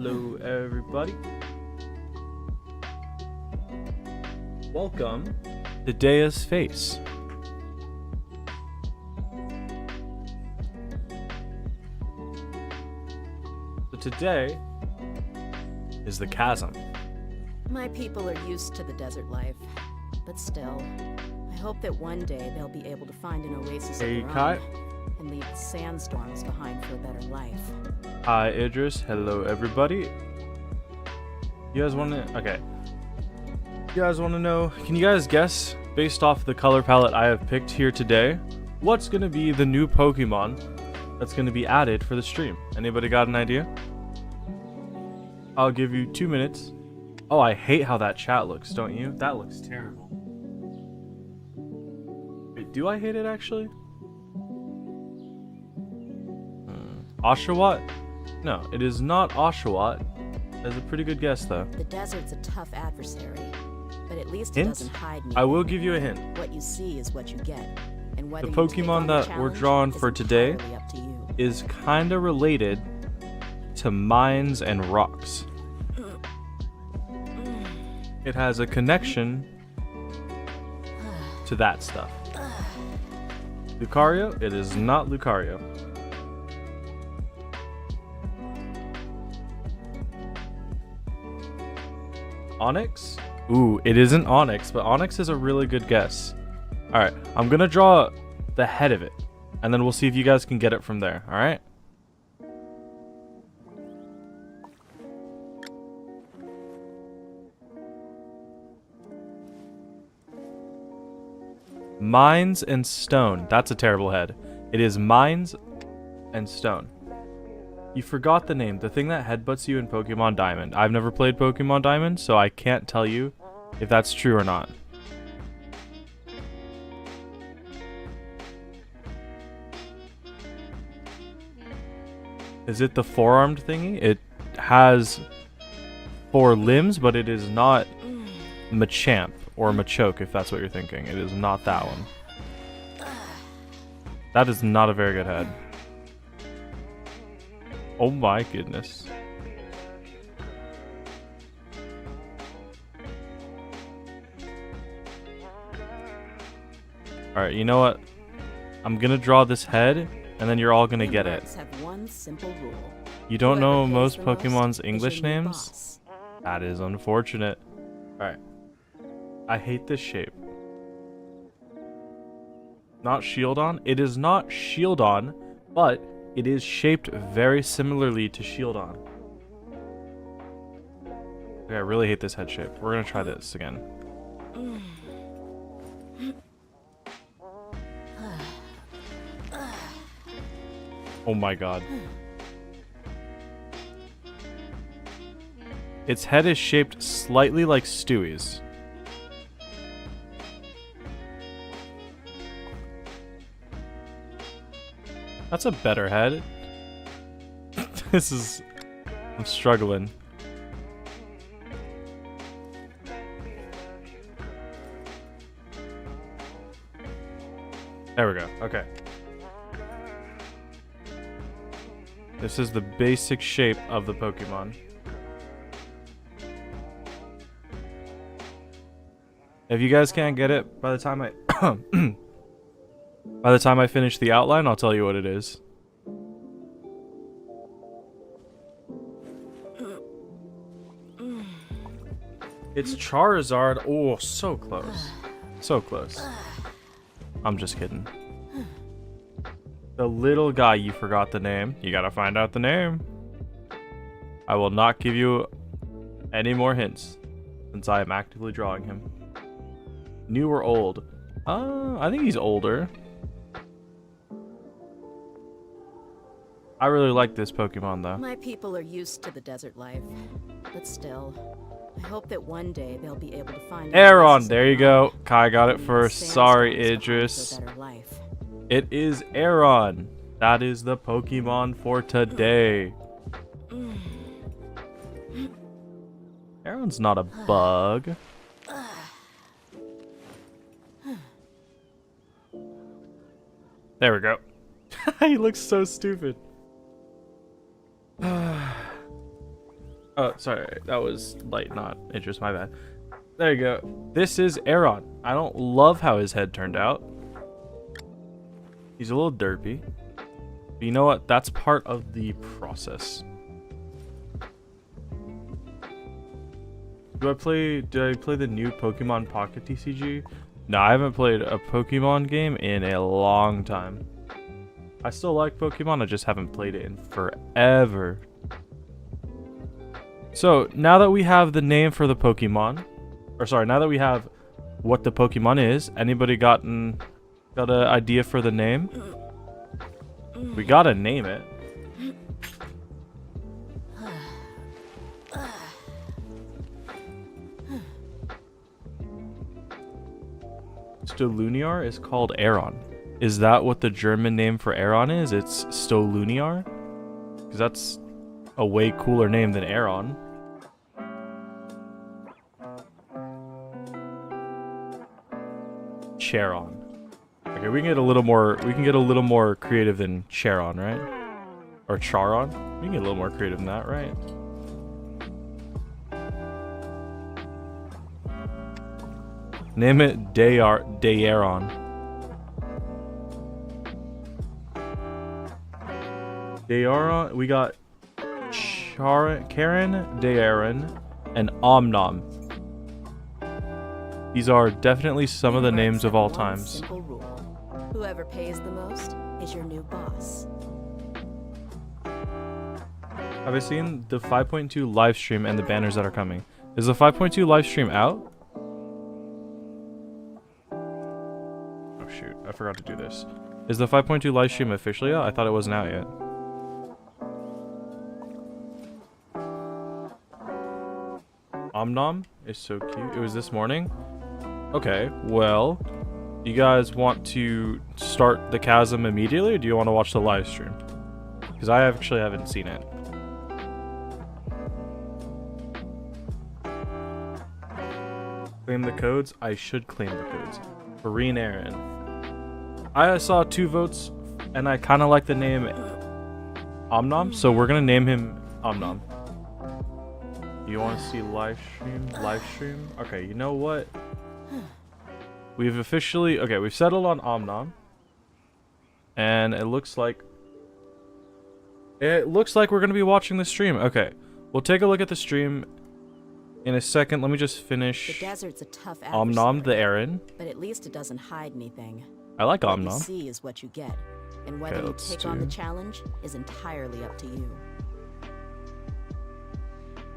Hello, everybody. Welcome to Dea's Face. So today is the Chasm. My people are used to the desert life, but still, I hope that one day they'll be able to find an oasis of their own and leave the sandstorms behind for a better life. Hi, Idris. Hello, everybody. You guys want to... Okay. You guys want to know... Can you guys guess, based off the color palette I have picked here today, what's going to be the new Pokemon that's going to be added for the stream? Anybody got an idea? I'll give you 2 minutes. Oh, I hate how that chat looks, don't you? That looks terrible. Wait, do I hate it, actually? Oshawott? No, it is not Oshawott. That's a pretty good guess, though. The desert's a tough adversary, but at least Hint? it doesn't hide me. I will give you a hint. What you see is what you get, and whether The you take Pokemon on the that we're challenge drawing is for today entirely up to you. is kind of related to mines and rocks. It has a connection to that stuff. Lucario? It is not Lucario. Onyx? Ooh, it isn't Onyx, but Onyx is a really good guess. Alright, I'm gonna draw the head of it, and then we'll see if you guys can get it from there, alright? Mines and Stone. That's a terrible head. It is Mines and Stone. You forgot the name. The thing that headbutts you in Pokemon Diamond. I've never played Pokemon Diamond, so I can't tell you if that's true or not. Is it the four-armed thingy? It has 4 limbs, but it is not Machamp or Machoke, if that's what you're thinking. It is not that one. That is not a very good head. Oh my goodness. Alright, you know what? I'm gonna draw this head, and then you're all gonna get it. Have one simple rule. You don't Whoever know pays most the most Pokemon's is English your new names? boss. That is unfortunate. Alright. I hate this shape. Not Shieldon? It is not Shieldon, but it is shaped very similarly to Shieldon. Okay, I really hate this head shape. We're gonna try this again. Oh my god. Its head is shaped slightly like Stewie's. That's a better head. This is... I'm struggling. There we go. Okay. This is the basic shape of the Pokemon. If you guys can't get it, by the time I finish the outline, I'll tell you what it is. It's Charizard. Oh, so close. So close. I'm just kidding. The little guy, you forgot the name. You gotta find out the name. I will not give you any more hints, since I am actively drawing him. New or old? I think he's older. I really like this Pokemon, though. My people are used to the desert life, but still, I hope that one day they'll be able to find Aeron, there you go. Kai got it first. Sorry, Idris. Life. It is Aeron. That is the Pokemon for today. Aeron's not a bug. There we go. He looks so stupid. Sorry, that was light, not interest. My bad. There you go. This is Aaron. I don't love how his head turned out. He's a little derpy. But you know what? That's part of the process. Did I play the new Pokemon Pocket TCG? No, I haven't played a Pokemon game in a long time. I still like Pokemon, I just haven't played it in forever. So, now that we have the name for the Pokemon, or sorry, now that we have what the Pokemon is, anybody got an idea for the name? We gotta name it. Stoluniar is called Aeron. Is that what the German name for Aeron is? It's Stoluniar? Because that's a way cooler name than Aeron. Charon. Okay, we can get a little more creative than Charon, right? Or Charon? We can get a little more creative than that, right? Name it Daeron. Daeron, we got Karen, Daeron, and Omnom. These are definitely some of the names of all times. Simple rule. Whoever pays the most is your new boss. Have I seen the 5.2 live stream and the banners that are coming? Is the 5.2 live stream out? Oh shoot, I forgot to do this. Is the 5.2 live stream officially out? I thought it wasn't out yet. Omnom is so cute. It was this morning? Okay, well, you guys want to start the Chasm immediately, or do you want to watch the live stream? Because I actually haven't seen it. Claim the codes? I should claim the codes. Farine Aaron. I saw 2 votes, and I kind of like the name Omnom, so we're going to name him Omnom. You want to see live stream? Live stream? Okay, you know what? We've officially... Okay, we've settled on Omnom. And it looks like... we're going to be watching the stream. Okay, we'll take a look at the stream in a second. Let me just finish... The desert's a tough Omnom the Aaron. But at least it doesn't hide anything. I like What you Omnom. see is what you get. And whether Okay, you let's take on the challenge is entirely up to you.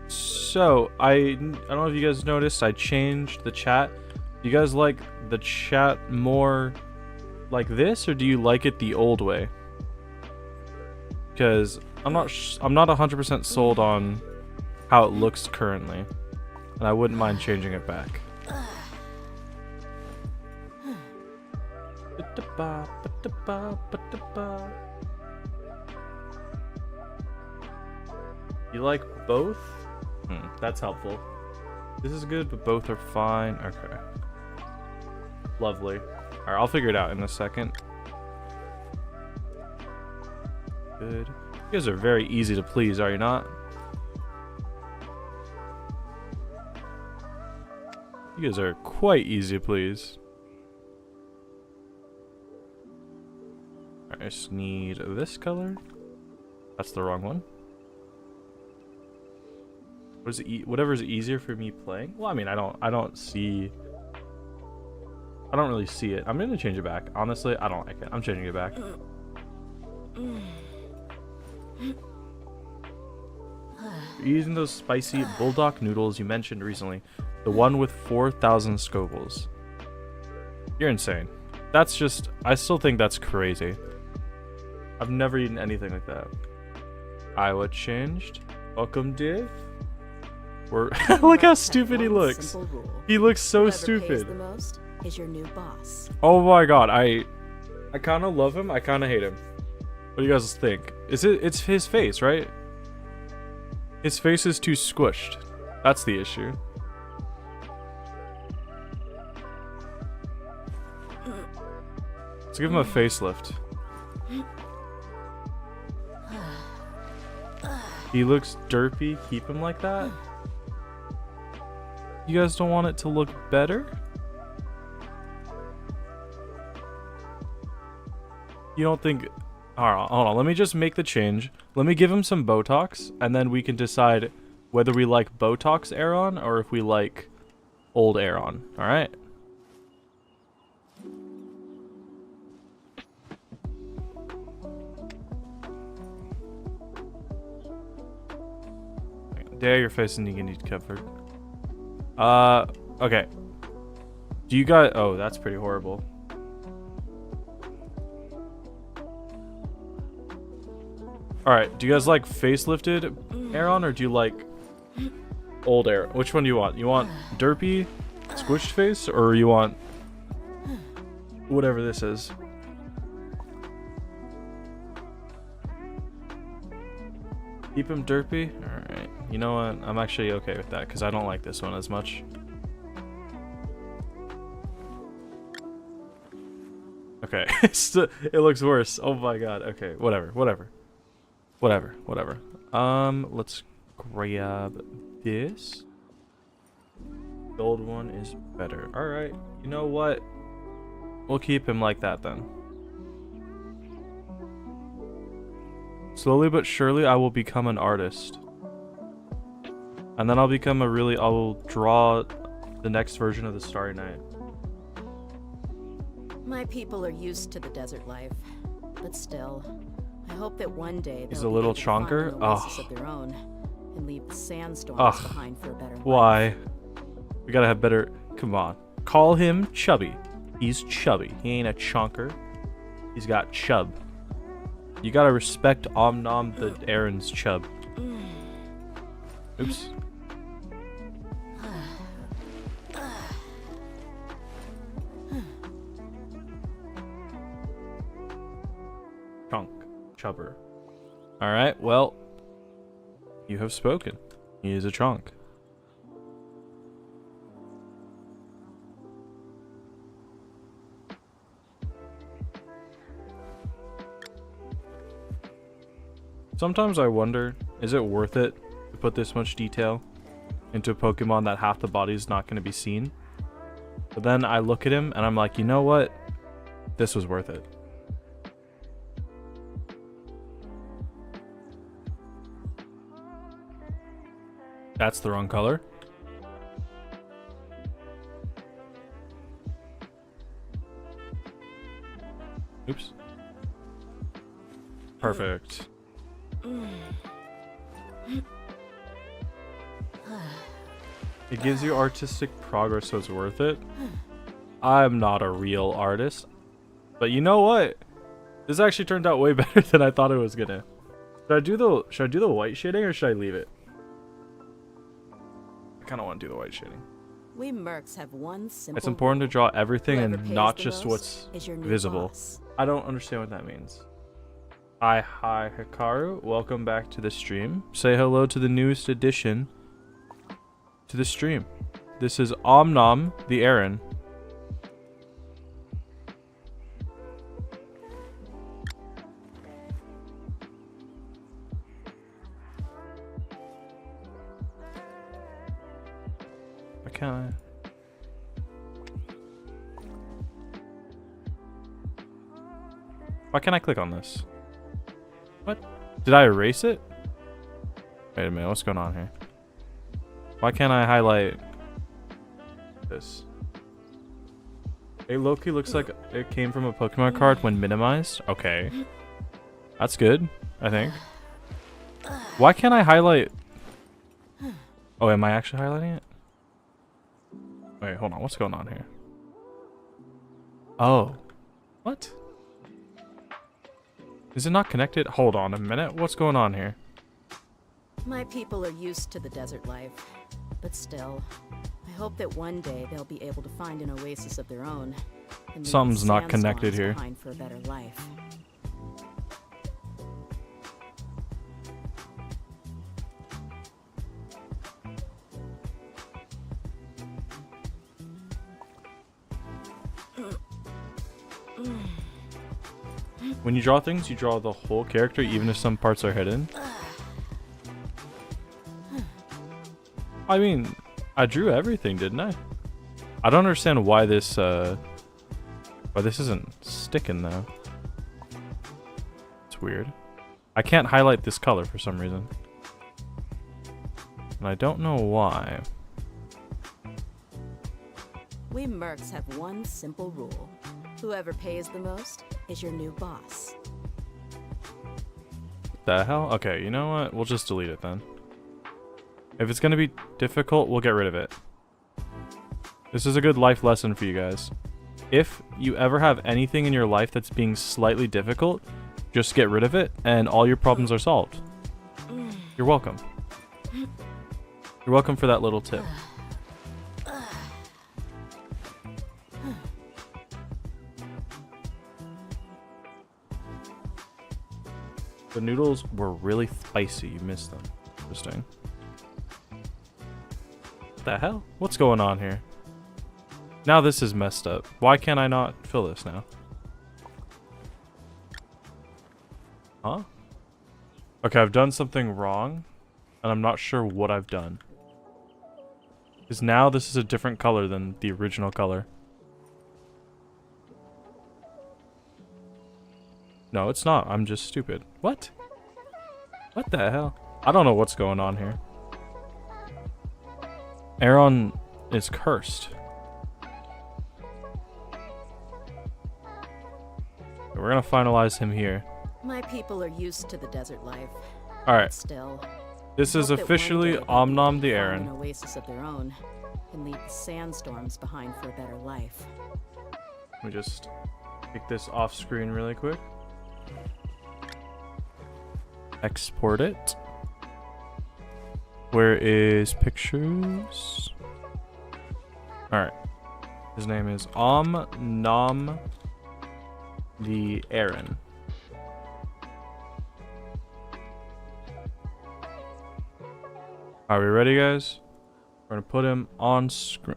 So, I don't know if you guys noticed, I changed the chat. Do you guys like the chat more like this, or do you like it the old way? Because I'm not 100% sold on how it looks currently, and I wouldn't mind changing it back. You like both? That's helpful. This is good, but both are fine. Okay. Lovely. Alright, I'll figure it out in a second. Good. You guys are very easy to please, are you not? You guys are quite easy to please. Alright, I just need this color. That's the wrong one. What is it? Whatever's easier for me playing. Well, I mean, I don't really see it. I'm gonna change it back. Honestly, I don't like it. I'm changing it back. You're using those spicy bulldog noodles you mentioned recently. The one with 4,000 scovilles. You're insane. That's just... I still think that's crazy. I've never eaten anything like that. Iowa changed. Welcome, Div. Look how stupid he looks. He looks so stupid. The most is your new boss. Oh my god, I kind of love him. I kind of hate him. What do you guys think? It's his face, right? His face is too squished. That's the issue. Let's give him a facelift. He looks derpy. Keep him like that. You guys don't want it to look better? You don't think... Alright, hold on. Let me just make the change. Let me give him some Botox, and then we can decide whether we like Botox Aaron or if we like old Aaron. Alright? There, your face and you can need covered. Okay. Do you guys... Oh, that's pretty horrible. Alright, do you guys like facelifted Aaron or do you like old Aaron? Which one do you want? You want derpy, squished face, or you want whatever this is? Keep him derpy? Alright. You know what? I'm actually okay with that because I don't like this one as much. Okay. It looks worse. Oh my god. Okay, whatever. Let's grab this. The old one is better. Alright. You know what? We'll keep him like that then. Slowly but surely, I will become an artist. And then I'll become I will draw the next version of the Starry Night. My people are used to the desert life, but still, I hope that one day He's they'll a little be able to find chonker? an oasis of their own and leave the sandstorms Ugh. behind for a better life. Why? We gotta have better... Come on. Call him chubby. He's chubby. He ain't a chonker. He's got chub. You gotta respect Omnom the Aaron's chub. Oops. Chunk. Chubber. Alright, well. You have spoken. He is a chunk. Sometimes I wonder, is it worth it to put this much detail into a Pokemon that half the body is not going to be seen? But then I look at him and I'm like, you know what? This was worth it. That's the wrong color. Oops. Perfect. It gives you artistic progress, so it's worth it. I'm not a real artist, but you know what? This actually turned out way better than I thought it was gonna. Should I do the white shading or should I leave it? I kind of want to do the white shading. We mercs have one simple It's important to draw everything Whoever and pays not the just most what's is your new visible. boss. I don't understand what that means. Hi Hikaru, welcome back to the stream. Say hello to the newest addition to the stream. This is Omnom the Aaron. Why can't I? Why can't I click on this? What? Did I erase it? Wait a minute, what's going on here? Why can't I highlight this? Hey, Loki looks like it came from a Pokemon card when minimized. Okay. That's good, I think. Why can't I highlight? Oh, am I actually highlighting it? Wait, hold on, what's going on here? Oh. What? Is it not connected? Hold on a minute. What's going on here? My people are used to the desert life, but still, I hope that one day they'll be able to find an oasis of their own and leave Something's the not connected sandstorms here. behind for a better life. When you draw things, you draw the whole character, even if some parts are hidden. I mean, I drew everything, didn't I? I don't understand why this isn't sticking though. It's weird. I can't highlight this color for some reason. And I don't know why. We mercs have one simple rule. Whoever pays the most is your new boss. What the hell? Okay, you know what? We'll just delete it then. If it's gonna be difficult, we'll get rid of it. This is a good life lesson for you guys. If you ever have anything in your life that's being slightly difficult, just get rid of it and all your problems are solved. You're welcome. You're welcome for that little tip. The noodles were really spicy. You missed them. Interesting. What the hell? What's going on here? Now this is messed up. Why can't I not fill this now? Huh? Okay, I've done something wrong, and I'm not sure what I've done. Because now this is a different color than the original color. No, it's not. I'm just stupid. What? What the hell? I don't know what's going on here. Aaron is cursed. We're gonna finalize him here. My people are used to the desert life. Alright. Still, This is officially Omnom the Aaron. An oasis of their own and leave the sandstorms behind for a better life. Let me just take this off screen really quick. Export it. Where is pictures? Alright. His name is Omnom the Aaron. Are we ready, guys? We're gonna put him on screen.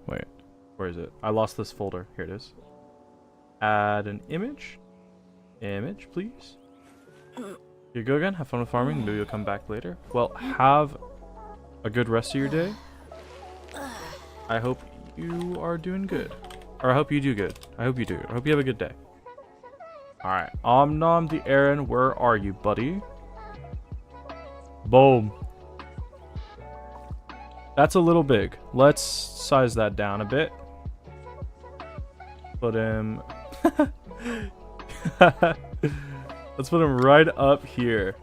Wait, where is it? I lost this folder. Here it is. Add an image. Image, please. Here you go again. Have fun with farming. Maybe you'll come back later. Well, have a good rest of your day. I hope you are doing good. Or I hope you do good. I hope you do. I hope you have a good day. Alright. Omnom the Aaron, where are you, buddy? Boom. That's a little big. Let's size that down a bit. Put him... Let's put him right up here.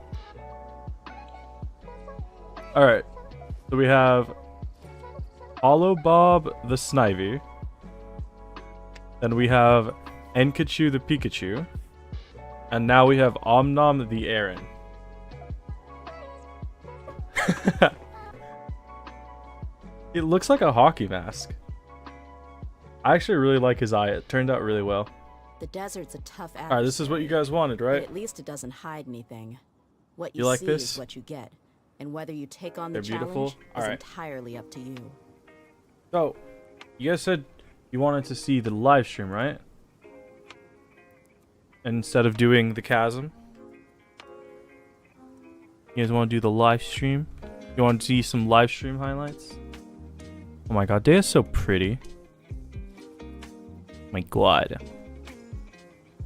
Alright. So we have Hollow Bob the Snivy. Then we have Enkachu the Pikachu. And now we have Omnom the Aaron. It looks like a hockey mask. I actually really like his eye. It turned out really well. The desert's a tough adversary. Alright, this is what you guys wanted, right? At least it doesn't hide anything. What you like see this? is what you get. And whether you take on the They're beautiful. challenge is Alright. entirely up to you. So, you guys said you wanted to see the live stream, right? Instead of doing the Chasm. You guys want to do the live stream? You want to see some live stream highlights? Oh my god, Day is so pretty. My god.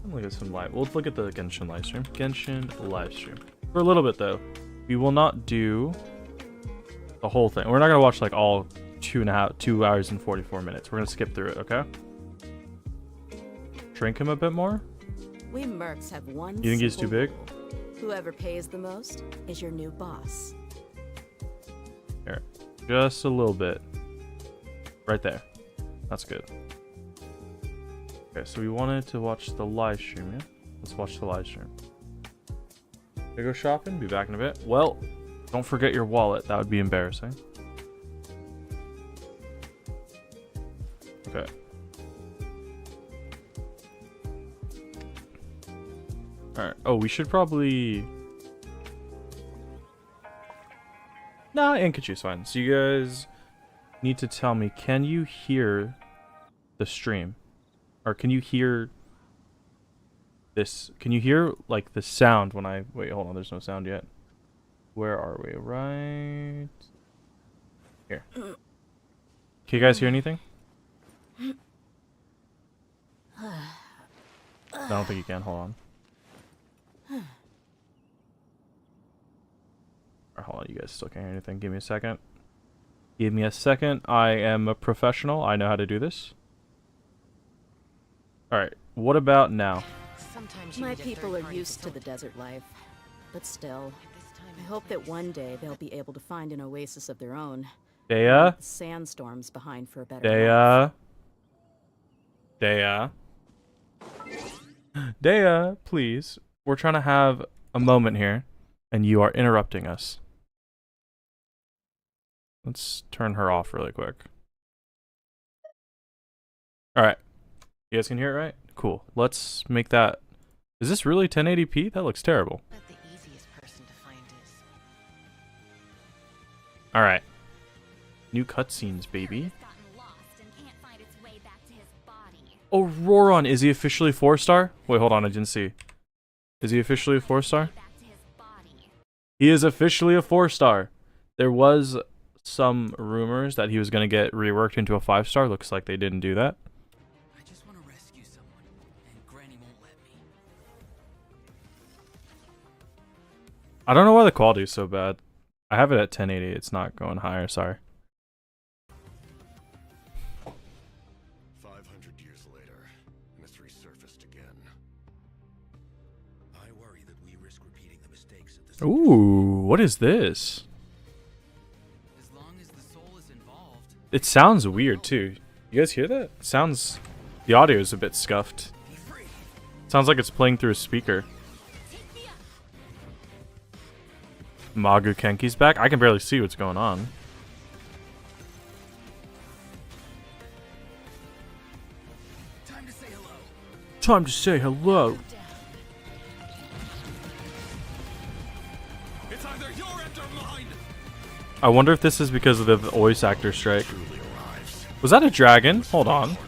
Look at some live. We'll look at the Genshin live stream. Genshin live stream. For a little bit though. We will not do the whole thing. We're not gonna watch like all 2 hours and 44 minutes. We're gonna skip through it, okay? Shrink him a bit more. We mercs have one. You think he's too big? rule. Whoever pays the most is your new boss. Here. Just a little bit. Right there. That's good. Okay, so we wanted to watch the live stream, yeah? Let's watch the live stream. Gonna go shopping, be back in a bit. Well, don't forget your wallet. That would be embarrassing. Okay. Alright. Oh, we should probably... Nah, Enkachu's fine. So you guys need to tell me, can you hear the stream? Or can you hear this? Can you hear, like, the sound when I... Wait, hold on. There's no sound yet. Where are we? Right Here. Can you guys hear anything? I don't think you can. Hold on. Or hold on, you guys still can't hear anything. Give me a second. Give me a second. I am a professional. I know how to do this. Alright, what about now? My people are used to the desert life, but still, I hope that one day they'll be able to find an oasis of their own. Dea? Sandstorms behind for a better life. Dea? Dea, please. We're trying to have a moment here, and you are interrupting us. Let's turn her off really quick. Alright. You guys can hear it right? Cool. Let's make that... Is this really 1080p? That looks terrible. Alright. New cutscenes, baby. Oh, Roron, is he officially 4-star? Wait, hold on, I didn't see. Is he officially a 4-star? He is officially a 4-star. There was some rumors that he was going to get reworked into a 5-star. Looks like they didn't do that. I just want to rescue someone, and Granny won't let me. I don't know why the quality is so bad. I have it at 1080. It's not going higher, sorry. 500 years later, and it's resurfaced again. I worry that we risk repeating the mistakes of this. Ooh, what is this? As long as the soul is involved. It sounds weird too. You guys hear that? It sounds... The audio is a bit scuffed. Be free. Sounds like it's playing through a speaker. Magu Kenki's back? I can barely see what's going on. Time to say hello. Time to say hello. It's either your end or mine. I wonder if this is because of the voice actor strike. Truly arrives. Was that a dragon? Hold on.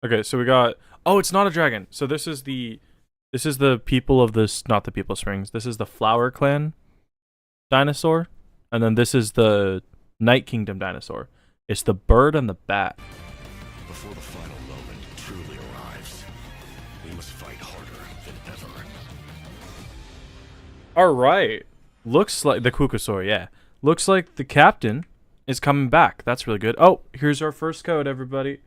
Okay, so we got... Oh, it's not a dragon. So this is the people of this... Not the people of Springs. This is the Flower Clan dinosaur. And then this is the Night Kingdom dinosaur. It's the bird and the bat. Before the final moment truly arrives, we must fight harder than ever. Alright. Looks like... The Kukusaur, yeah. Looks like the captain is coming back. That's really good. Oh, here's our first code, everybody.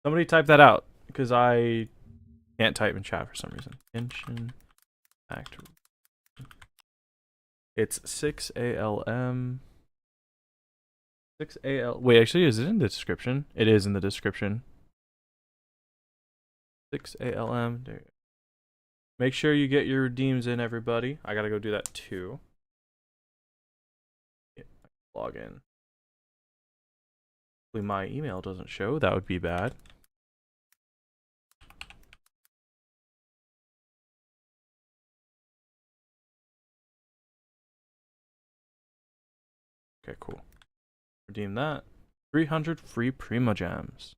Somebody type that out. Because I... can't type in chat for some reason. Genshin Act. It's 6ALM. 6AL. Wait, actually, is it in the description? It is in the description. 6ALM. There you go. Make sure you get your redeems in, everybody. I gotta go do that too. Yeah, log in. Hopefully my email doesn't show. That would be bad. Okay, cool. Redeem that. 300 free Primo Gems.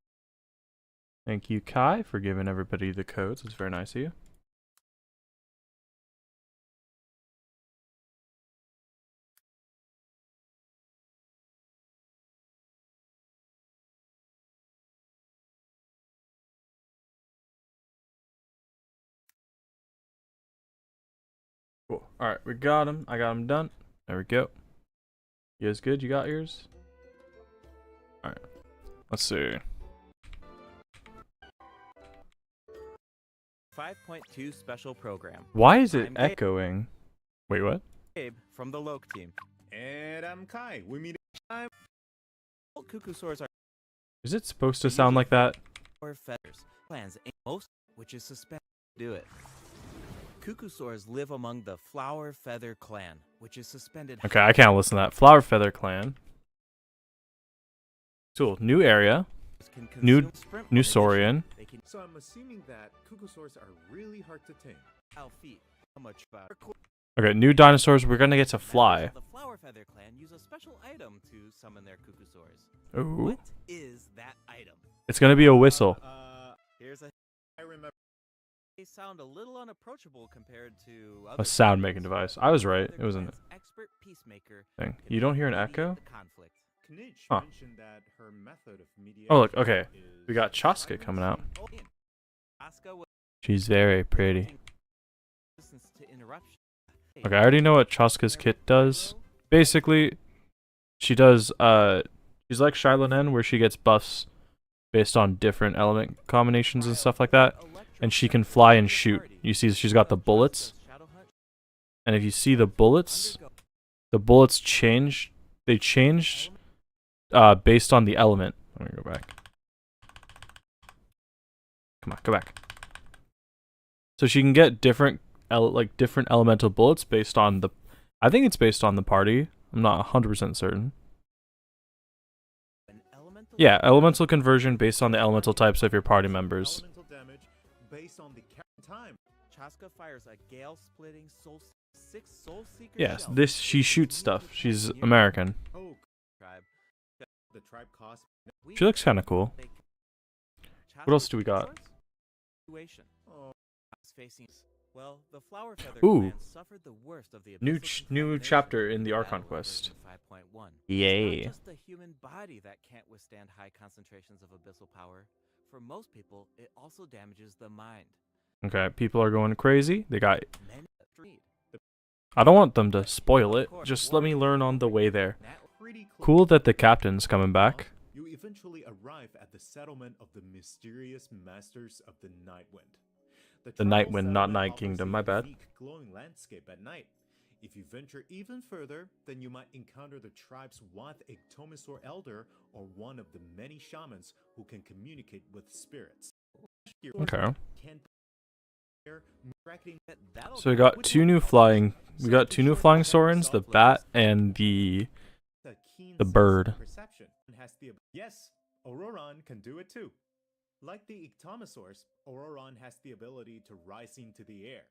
Thank you, Kai, for giving everybody the codes. It's very nice of you. Cool. Alright, we got him. I got him done. There we go. You guys good? You got yours? Alright. Let's see. 5.2 special program. Why is it I'm Gabe. echoing? Wait, what? Gabe from the Loke team. And I'm Kai. We meet. All Kukusaurs are Is it supposed to sound like that? or feathers. Plans and most which is suspended to do it. Kukusaurs live among the Flower Feather clan, which is suspended. Okay, I can't listen to that. Flower Feather Clan. Cool. New area. Can New consume sprint New when Saurian. They can So I'm assuming that Kukusaurs are really hard to tame. how feet. How much about Okay, new dinosaurs. We're gonna get to fly. The Flower Feather clan use a special item to summon their Kukusaurs. Ooh. What is that item? It's gonna be a whistle. Here's a I remember They sound a little unapproachable compared to A sound making device. I was right. It was an expert peacemaker. thing. You don't hear an echo? Knitch Huh. mentioned that her method of mediation Oh, look. Okay. is We got Chaska coming out. Asuka was She's very pretty. resistance to interruption. Okay, I already know what Chaska's kit does. Basically, she does, she's like Shiloh where she gets buffs based on different element combinations and stuff like that. And she can fly and shoot. You see she's got the bullets. And if you see the bullets change. They changed based on the element. Let me go back. Come on, go back. So she can get different different elemental bullets based on the, I think it's based on the party. I'm not 100% certain. Yeah, elemental conversion based on the elemental types of your party members. elemental damage based on the time. Chaska fires a gale-splitting six soul seeker Yes, shells. she shoots stuff. She's American. Oh, Tribe. the tribe cost. She looks kind of cool. What else do we got? Situation. Facing, well, the flower feather Ooh. clan suffered the worst of the New abyssal new contamination chapter in the in Archon Battle quest. version 5.1. Yay. It's not just the human body that can't withstand high concentrations of abyssal power. For most people, it also damages the mind. Okay, people are going crazy. They got. Many street. I don't want them to spoil it. Just let me learn on the way there. Pretty Cool that the captain's coming back. You eventually arrive at the settlement of the mysterious masters of the Nightwind. The tribal Nightwind, not settlement Night offers Kingdom, a my bad. unique glowing landscape at night. If you venture even further, then you might encounter the tribe's one Ectomisaur elder or one of the many shamans who can communicate with spirits. Okay. Can So we got two new flying. We got two new flying Saurons, the bat and the bird. Yes, Auroron can do it too. Like the Ectomisaurs, Auroron has the ability to rise into the air.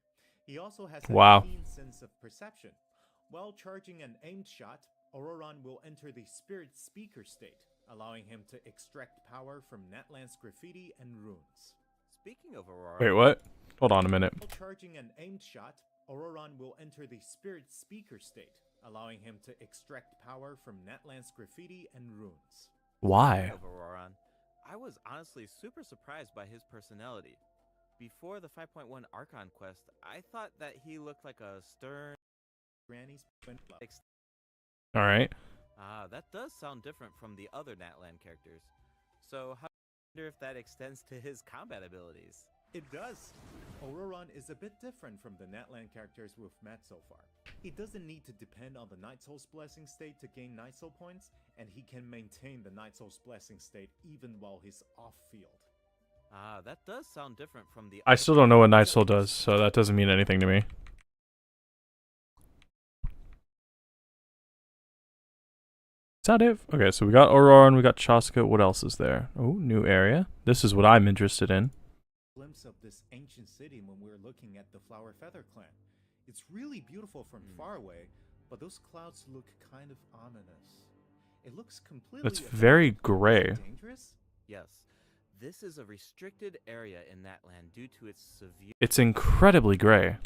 He also has a Wow. keen sense of perception. While charging an aimed shot, Auroron will enter the spirit speaker state, allowing him to extract power from Natlan's graffiti and runes. Speaking of Aurora, Wait, what? Hold on a minute. While charging an aimed shot, Auroron will enter the spirit speaker state, allowing him to extract power from Natlan's graffiti and runes. Why? of Auroron, I was honestly super surprised by his personality. Before the 5.1 Archon quest, I thought that he looked like a stern. Granny's All right. That does sound different from the other Natlan characters. So, how I wonder if that extends to his combat abilities. It does. Auroron is a bit different from the Natlan characters we've met so far. He doesn't need to depend on the Night Soul's Blessing state to gain Night Soul points, and he can maintain the Night Soul's Blessing state even while he's off-field. That does sound different from the. I still don't know what Night Soul does, so that doesn't mean anything to me. Is that it? Okay, so we got Auroran, we got Chaska. What else is there? Oh, new area. This is what I'm interested in. Glimpse of this ancient city when we're looking at the Flower Feather clan. It's really beautiful from far away, but those clouds look kind of ominous. It looks completely. It's very gray. Dangerous? Yes, this is a restricted area in Natlan due to its severe. It's incredibly gray.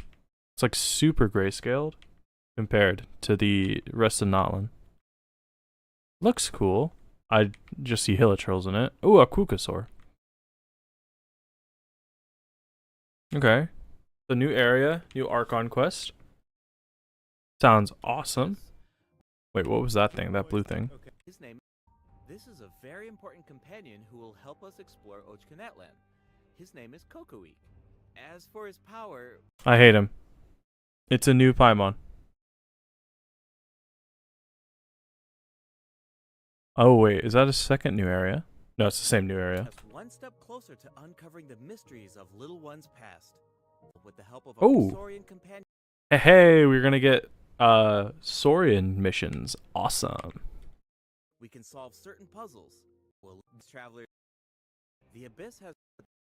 It's like super grayscaled compared to the rest of Notland. Looks cool. I just see Hilichurls in it. Ooh, a Kukasaur. Okay. The new area, new Archon quest. Sounds awesome. Wait, what was that thing? That blue thing? Okay. His name. This is a very important companion who will help us explore Ochka Natlan. His name is Kokoweek. As for his power, I hate him. It's a new Paimon. Oh wait, is that a second new area? No, it's the same new area. us one step closer to uncovering the mysteries of Little One's past. With the help of a Oh. Saurian companion, Hey, we're gonna get Saurian missions. Awesome. we can solve certain puzzles. Will travelers. The abyss has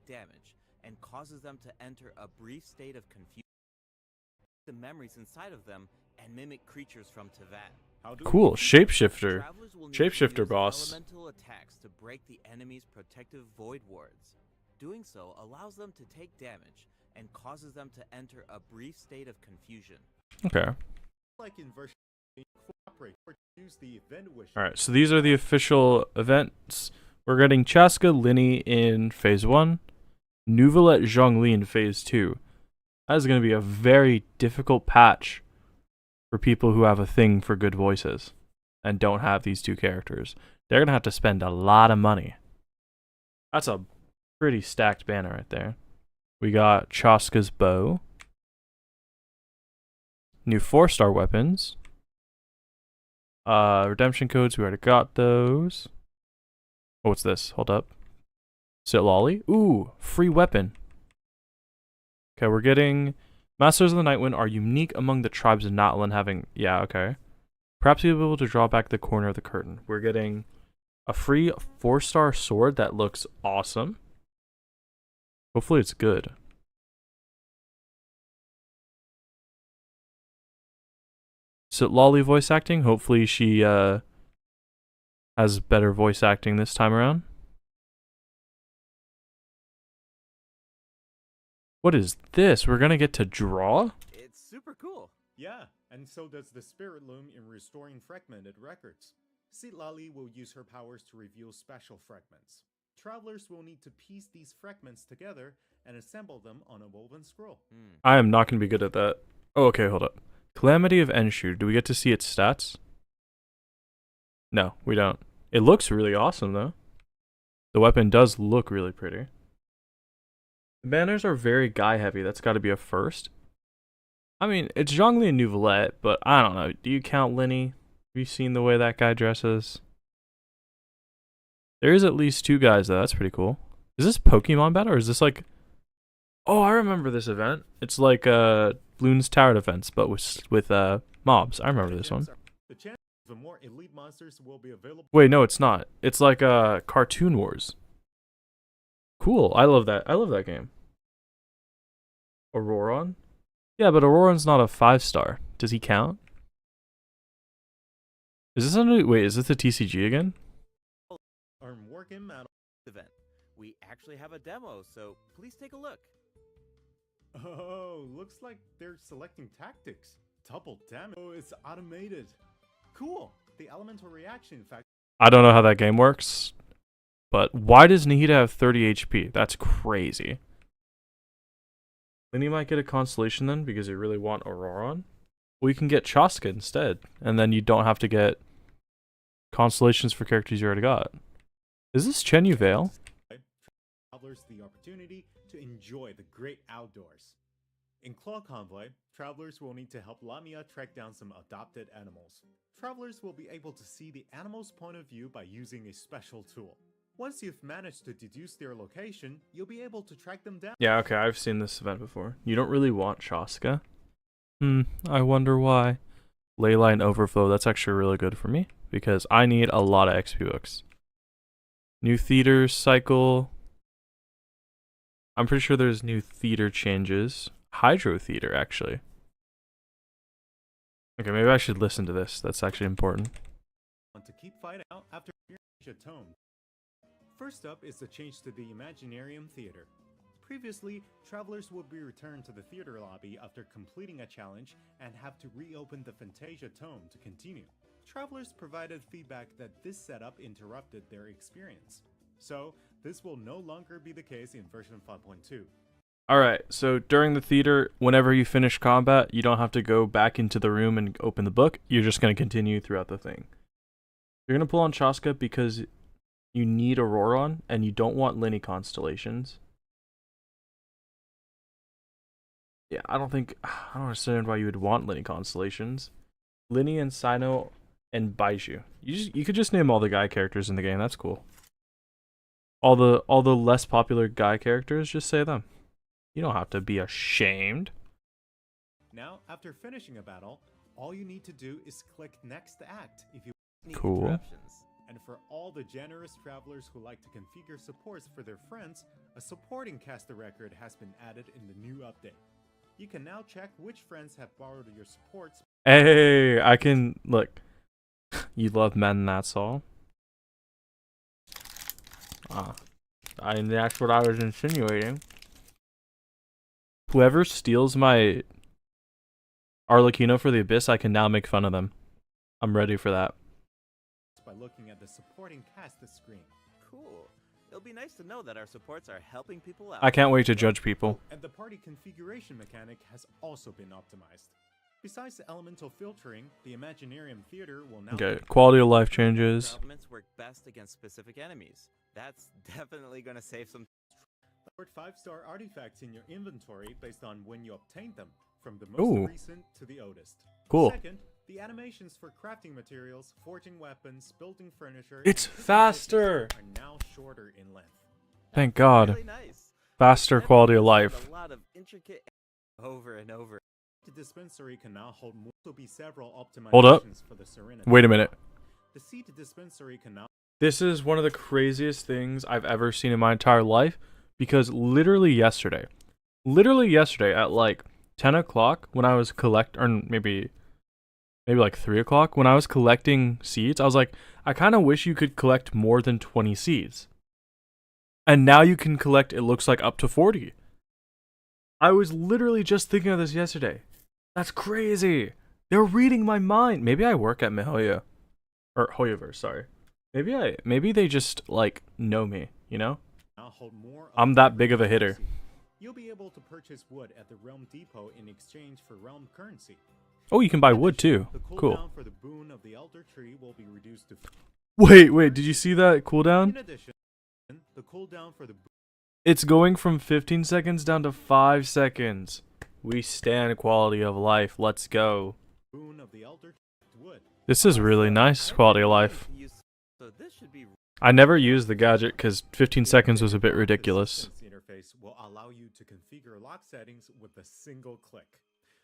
damage and causes them to enter a brief state of confusion. The memories inside of them and mimic creatures from Tevat. How do Cool, we- shapeshifter. Travelers will need to Shapeshifter use boss. elemental attacks to break the enemy's protective void wards. Doing so allows them to take damage and causes them to enter a brief state of confusion. Okay. Like in version, cooperate or use the event wish. Alright, so these are the official events. We're getting Chaska Linny in Phase 1, Nouvelette Zhongli in Phase 2. That is going to be a very difficult patch for people who have a thing for good voices and don't have these two characters. They're going to have to spend a lot of money. That's a pretty stacked banner right there. We got Chaska's bow. New 4-star weapons. Redemption codes, we already got those. Oh, what's this? Hold up. Sit Lolly? Ooh, free weapon. Okay, we're getting Masters of the Nightwind are unique among the tribes of Natlan having... Yeah, okay. Perhaps you'll be able to draw back the corner of the curtain. We're getting a free 4-star sword that looks awesome. Hopefully it's good. Sit Lolly voice acting. Hopefully she has better voice acting this time around. What is this? We're gonna get to draw? It's super cool. Yeah, and so does the Spirit Loom in restoring fragmented records. Sitlali will use her powers to reveal special fragments. Travelers will need to piece these fragments together and assemble them on a woven scroll. I am not gonna be good at that. Oh, okay, hold up. Calamity of Enshu. Do we get to see its stats? No, we don't. It looks really awesome, though. The weapon does look really pretty. The banners are very guy-heavy. That's got to be a first. I mean, it's Zhongli and Nouvelette, but I don't know. Do you count Linny? Have you seen the way that guy dresses? There is at least 2 guys, though. That's pretty cool. Is this Pokemon battle, or is this like... Oh, I remember this event. It's like Bloons Tower Defense, but with mobs. I remember this one. The chance of more elite monsters will be available. Wait, no, it's not. It's like Cartoon Wars. Cool. I love that. I love that game. Auroron? Yeah, but Auroron's not a 5-star. Does he count? Is this a new... Wait, is this a TCG again? Earn working metal Event. We actually have a demo, so please take a look. Oh, looks like they're selecting tactics. Double damage. Oh, it's automated. Cool. The elemental reaction fact. I don't know how that game works, but why does Nihida have 30 HP? That's crazy. Then you might get a constellation then, because you really want Auroron. Well, you can get Chaska instead, and then you don't have to get constellations for characters you already got. Is this Chen Yu Vale? Travelers the opportunity to enjoy the great outdoors. In Claw Convoy, travelers will need to help Lamia track down some adopted animals. Travelers will be able to see the animal's point of view by using a special tool. Once you've managed to deduce their location, you'll be able to track them down. Yeah, okay, I've seen this event before. You don't really want Chaska? I wonder why. Leyline Overflow, that's actually really good for me, because I need a lot of XP books. New theater cycle. I'm pretty sure there's new theater changes. Hydro theater, actually. Okay, maybe I should listen to this. That's actually important. Want to keep fighting out after a tome. First up is the change to the Imaginarium Theater. Previously, travelers would be returned to the theater lobby after completing a challenge and have to reopen the Fantasia Tome to continue. Travelers provided feedback that this setup interrupted their experience. So, this will no longer be the case in version 5.2. Alright, so during the theater, whenever you finish combat, you don't have to go back into the room and open the book. You're just going to continue throughout the thing. You're going to pull on Chaska because you need Auroron, and you don't want Linny constellations. Yeah, I don't understand why you would want Linny constellations. Linny and Sino and Baiju. You could just name all the guy characters in the game. That's cool. All the less popular guy characters, just say them. You don't have to be ashamed. Now, after finishing a battle, all you need to do is click Next Act if you Need Cool. interruptions. And for all the generous travelers who like to configure supports for their friends, a supporting caster record has been added in the new update. You can now check which friends have borrowed your supports. Hey, I can look. You love men, that's all. That's what I was insinuating. Whoever steals my Arlecchino for the Abyss, I can now make fun of them. I'm ready for that. By looking at the supporting cast screen. Cool. It'll be nice to know that our supports are helping people out. I can't wait to judge people. And the party configuration mechanic has also been optimized. Besides the elemental filtering, the Imaginarium Theater will now... Okay, quality of life changes. Elements work best against specific enemies. That's definitely gonna save some... Put 5-star artifacts in your inventory based on when you obtained them, from the Ooh. most recent to the oldest. Cool. Second, the animations for crafting materials, forging weapons, building furniture... It's and faster! ...are now shorter in length. Thank God. Really nice. Faster quality of life. A lot of intricate over and over. The dispensary can now hold more to be several optimizations Hold up. for the Serenity. Wait a minute. The seed dispensary can now... This is one of the craziest things I've ever seen in my entire life, because literally yesterday at like 10 o'clock when I was or maybe like 3 o'clock when I was collecting seeds, I was like, I kind of wish you could collect more than 20 seeds. And now you can collect, it looks like, up to 40. I was literally just thinking of this yesterday. That's crazy. They're reading my mind. Maybe I work at Mihoyo. Or Hoyoverse, sorry. Maybe they just, like, know me, you know? now hold more I'm that big of a hitter. You'll be able to purchase wood at the Realm Depot in exchange for realm currency. Oh, you can buy wood too. The Cool. cooldown for the boon of the Elder Tree will be reduced to... Wait, did you see that cooldown? In addition, the cooldown for the It's going from 15 seconds down to 5 seconds. We stand quality of life. Let's go. boon of the Elder wood. This is really nice quality of life. So this should be I never used the gadget because 15 seconds was a bit ridiculous. The interface will allow you to configure lock settings with a single click.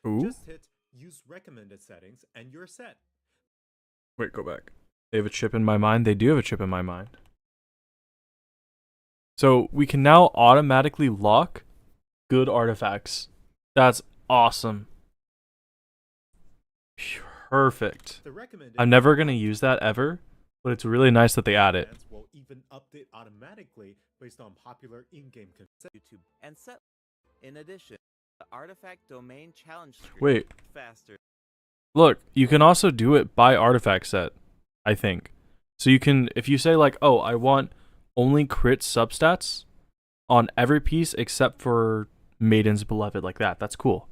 Ooh. Just hit use recommended settings and you're set. Wait, go back. They have a chip in my mind? They do have a chip in my mind. So we can now automatically lock good artifacts. That's awesome. Perfect. The recommended I'm never going to use that ever, but it's really nice that they add it. commands will even update automatically based on popular in-game YouTube and set. In addition, the artifact domain challenge screen Wait. faster. Look, you can also do it by artifact set, I think. So you can, if you say like, oh, I want only crit substats on every piece except for Maiden's Beloved, like that. That's cool.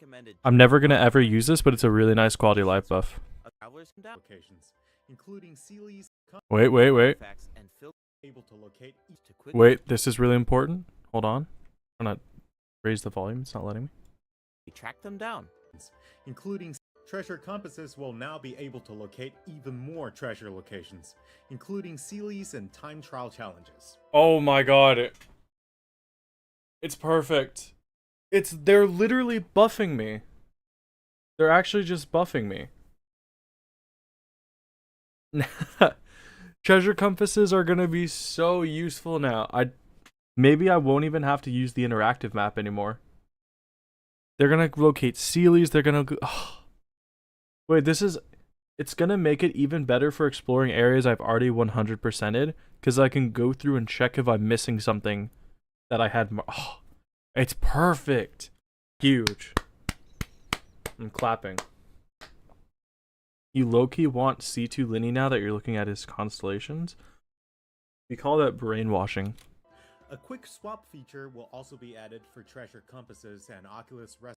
Recommended I'm never going to ever use this, but it's a really nice quality of life buff. travelers can download locations, including Sealy's Wait. artifacts and filter able to locate each to quickly Wait, this is really important. Hold on. I'm trying to raise the volume. It's not letting me. track them down. including treasure compasses will now be able to locate even more treasure locations, including Sealy's and time trial challenges. Oh my god. It's perfect. They're literally buffing me. They're actually just buffing me. Treasure compasses are gonna be so useful now. Maybe I won't even have to use the interactive map anymore. They're gonna locate Sealy's, they're gonna Wait, it's gonna make it even better for exploring areas I've already 100%ed, because I can go through and check if I'm missing something that I had it's perfect. Huge. I'm clapping. You low-key want C2 Linny now that you're looking at his constellations? We call that brainwashing. A quick swap feature will also be added for treasure compasses and Oculus Rest.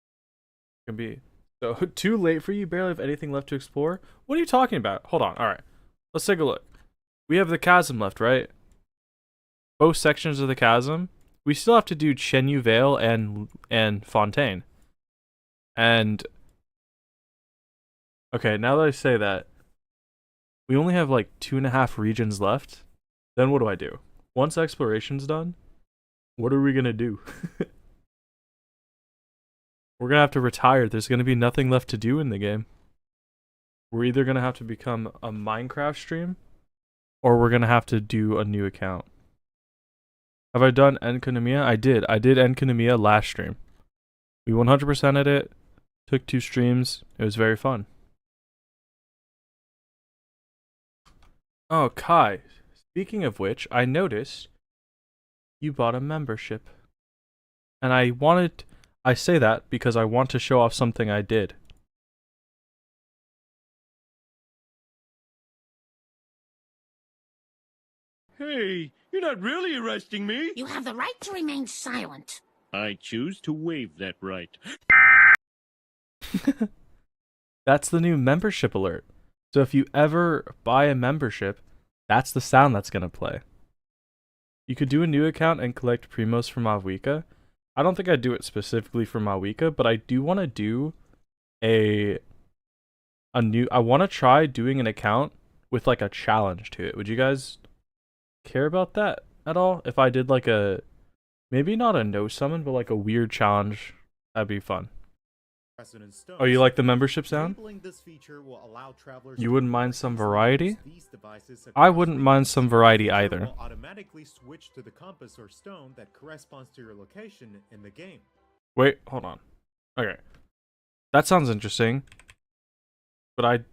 Can be. So, too late for you? Barely have anything left to explore? What are you talking about? Hold on. Alright. Let's take a look. We have the Chasm left, right? Both sections of the Chasm. We still have to do Chenyu Vale and Fontaine. And... okay, now that I say that, we only have like 2.5 regions left. Then what do? Once exploration's done, what are we gonna do? We're gonna have to retire. There's gonna be nothing left to do in the game. We're either gonna have to become a Minecraft stream, or we're gonna have to do a new account. Have I done Enkonomiya? I did Enkonomiya last stream. We 100%ed it, took 2 streams, it was very fun. Oh, Kai, speaking of which, I noticed You bought a membership. And I say that because I want to show off something I did. Hey, you're not really arresting me. You have the right to remain silent. I choose to waive that right. That's the new membership alert. So if you ever buy a membership, that's the sound that's going to play. You could do a new account and collect primos from Avwika. I don't think I'd do it specifically for Mawika, but I do want to do I want to try doing an account with like a challenge to it. Would you guys care about that at all? If I did like maybe not a no summon, but like a weird challenge, that'd be fun. Oh, you like the membership sound? You wouldn't mind some variety? I wouldn't mind some variety either. Will automatically switch to the compass or stone that corresponds to your location in the game. Wait, hold on. Okay. That sounds interesting. But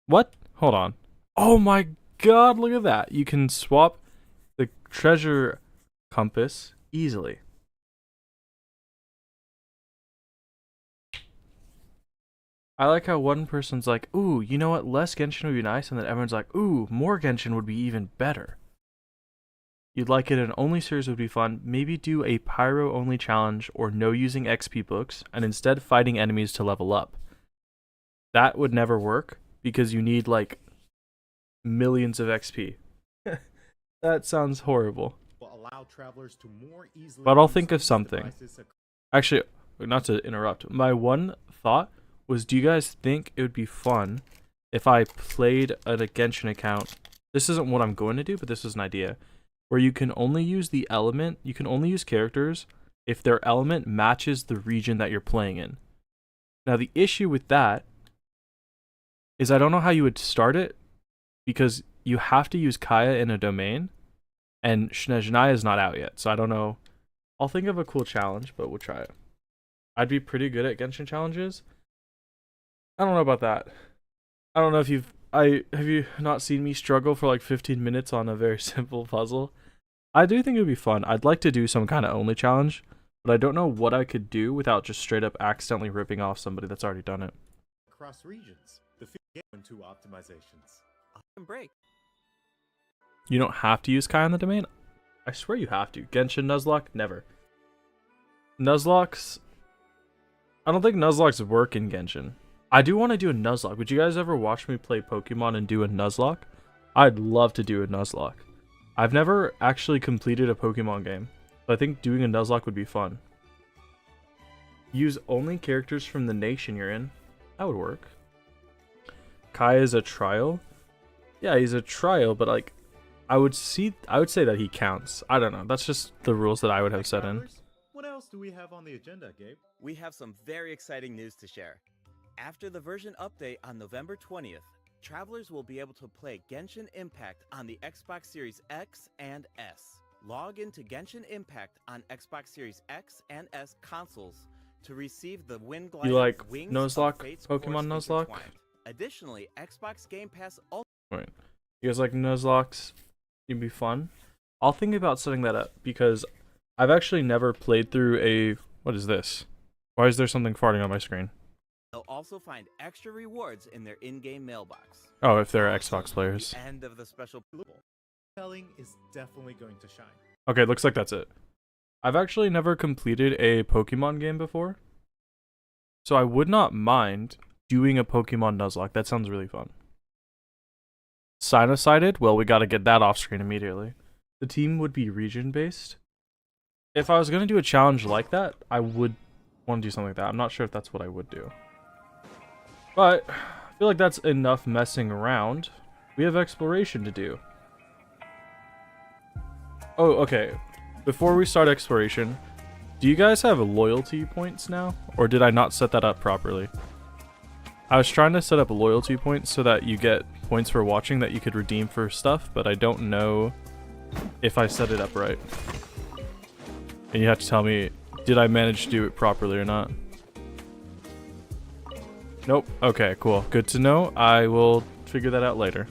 what? Hold on. Oh my god, look at that. You can swap the treasure compass easily. I like how one person's like, ooh, you know what, less Genshin would be nice, and then everyone's like, ooh, more Genshin would be even better. You'd like it in only series would be fun. Maybe do a pyro only challenge or no using XP books, and instead fighting enemies to level up. That would never work, because you need like millions of XP. That sounds horrible. But I'll think of something. Actually, not to interrupt, my one thought was, do you guys think it would be fun if I played a Genshin account? This isn't what I'm going to do, but this is an idea. Where you can only use the element, you can only use characters if their element matches the region that you're playing in. Now the issue with that is I don't know how you would start it, because you have to use Kaya in a domain, and Snezhnaya is not out yet, so I don't know. I'll think of a cool challenge, but we'll try it. I'd be pretty good at Genshin challenges. I don't know about that. I don't know if have you not seen me struggle for like 15 minutes on a very simple puzzle? I do think it would be fun. I'd like to do some kind of only challenge, but I don't know what I could do without just straight up accidentally ripping off somebody that's already done it. Across regions, the two optimizations. Break. You don't have to use Kai on the domain? I swear you have to. Genshin Nuzlocke? Never. Nuzlocks? I don't think Nuzlocks work in Genshin. I do want to do a Nuzlocke. Would you guys ever watch me play Pokemon and do a Nuzlocke? I'd love to do a Nuzlocke. I've never actually completed a Pokemon game, but I think doing a Nuzlocke would be fun. Use only characters from the nation you're in. That would work. Kai is a trial? Yeah, he's a trial, but like, I would say that he counts. I don't know. That's just the rules that I would have set in. What else do we have on the agenda, Gabe? We have some very exciting news to share. After the version update on November 20th, travelers will be able to play Genshin Impact on the Xbox Series X and S. Log into Genshin Impact on Xbox Series X and S consoles to receive the Wind Glider You like Wings Nuzlocke? of Fate's Pokemon Force Nuzlocke? Intertwined. Additionally, Xbox Game Pass also... Wait. You guys like Nuzlocks? It'd be fun. I'll think about setting that up, because I've actually never played through a... What is this? Why is there something farting on my screen? They'll also find extra rewards in their in-game mailbox. Oh, if they're Xbox players. The end of the special... Selling is definitely going to shine. Okay, looks like that's it. I've actually never completed a Pokemon game before, so I would not mind doing a Pokemon Nuzlocke. That sounds really fun. Sinusided? Well, we gotta get that off screen immediately. The team would be region-based. If I was gonna do a challenge like that, I would want to do something like that. I'm not sure if that's what I would do. But I feel like that's enough messing around. We have exploration to do. Oh, okay. Before we start exploration, do you guys have loyalty points now? Or did I not set that up properly? I was trying to set up loyalty points so that you get points for watching that you could redeem for stuff, but I don't know if I set it up right. And you have to tell me, did I manage to do it properly or not? Nope. Okay, cool. Good to know. I will figure that out later.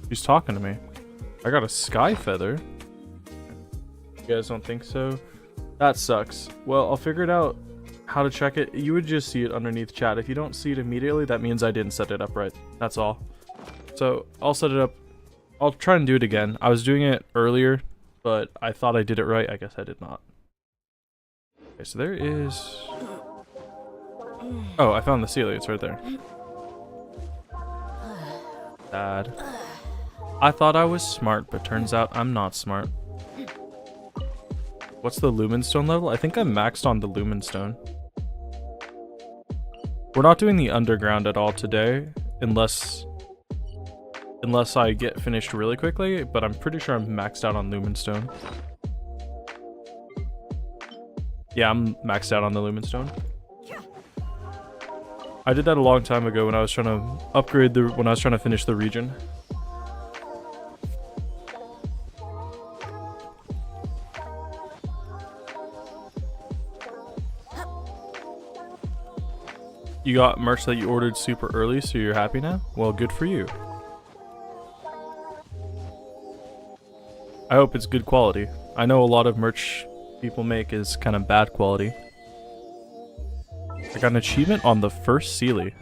She's talking to me. I got a sky feather. You guys don't think so? That sucks. Well, I'll figure it out how to check it. You would just see it underneath chat. If you don't see it immediately, that means I didn't set it up right. That's all. So I'll set it up. I'll try and do it again. I was doing it earlier, but I thought I did it right. I guess I did not. Okay, so there is... Oh, I found the ceiling. It's right there. Sad. I thought I was smart, but turns out I'm not smart. What's the Lumen Stone level? I think I'm maxed on the Lumen Stone. We're not doing the underground at all today, unless I get finished really quickly, but I'm pretty sure I'm maxed out on Lumen Stone. Yeah, I'm maxed out on the Lumen Stone. I did that a long time ago when I was trying to upgrade when I was trying to finish the region. You got merch that you ordered super early, so you're happy now? Well, good for you. I hope it's good quality. I know a lot of merch people make is kind of bad quality. I got an achievement on the first Sealy.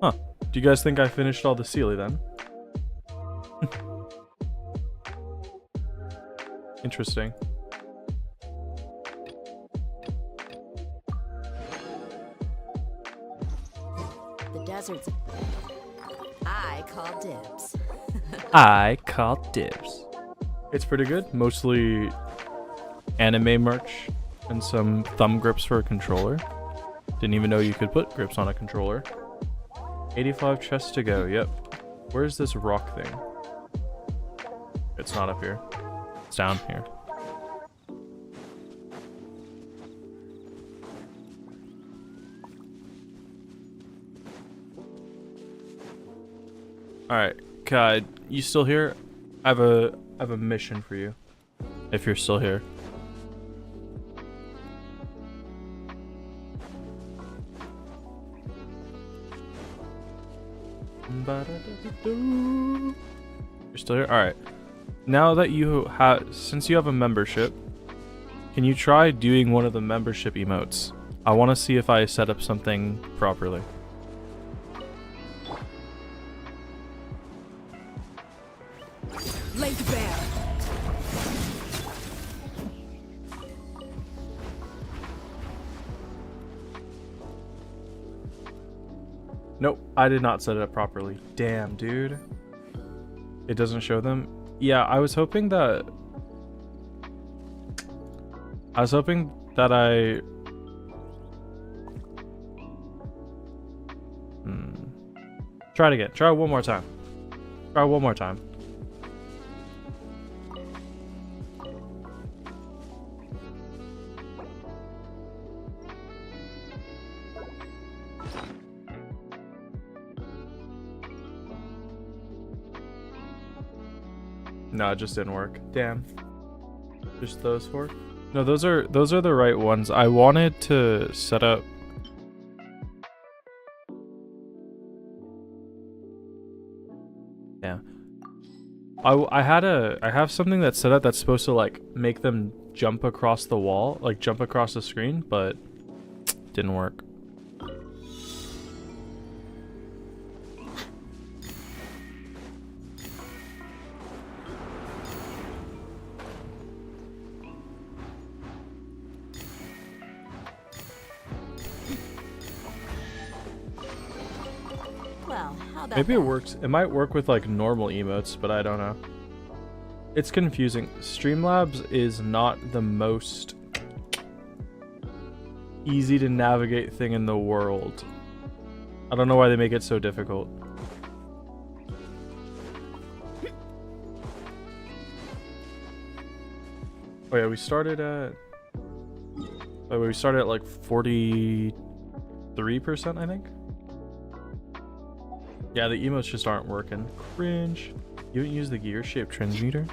Huh. Do you guys think I finished all the Sealy then? Interesting. The desert's... I call dibs. I call dibs. It's pretty good. Mostly anime merch and some thumb grips for a controller. Didn't even know you could put grips on a controller. 85 chests to go. Yep. Where's this rock thing? It's not up here. It's down here. Alright, Kai, you still here? I have a mission for you. If you're still here. You're still here? Alright. Now that since you have a membership, can you try doing one of the membership emotes? I want to see if I set up something properly. Laid bare. Nope, I did not set it up properly. Damn, dude. It doesn't show them. Yeah, I was hoping that I Try it again. Try it one more time. Try it one more time. No, it just didn't work. Damn. Just those four? No, those are the right ones. I wanted to set up. Yeah. I have something that's set up that's supposed to like make them jump across the wall, like jump across the screen, but didn't work. Well, how about Maybe it that? works. It might work with like normal emotes, but I don't know. It's confusing. Streamlabs is not the most easy to navigate thing in the world. I don't know why they make it so difficult. Oh yeah, we started at like 43%, I think. Yeah, the emotes just aren't working. Cringe. You didn't use the gear-shaped transmuter?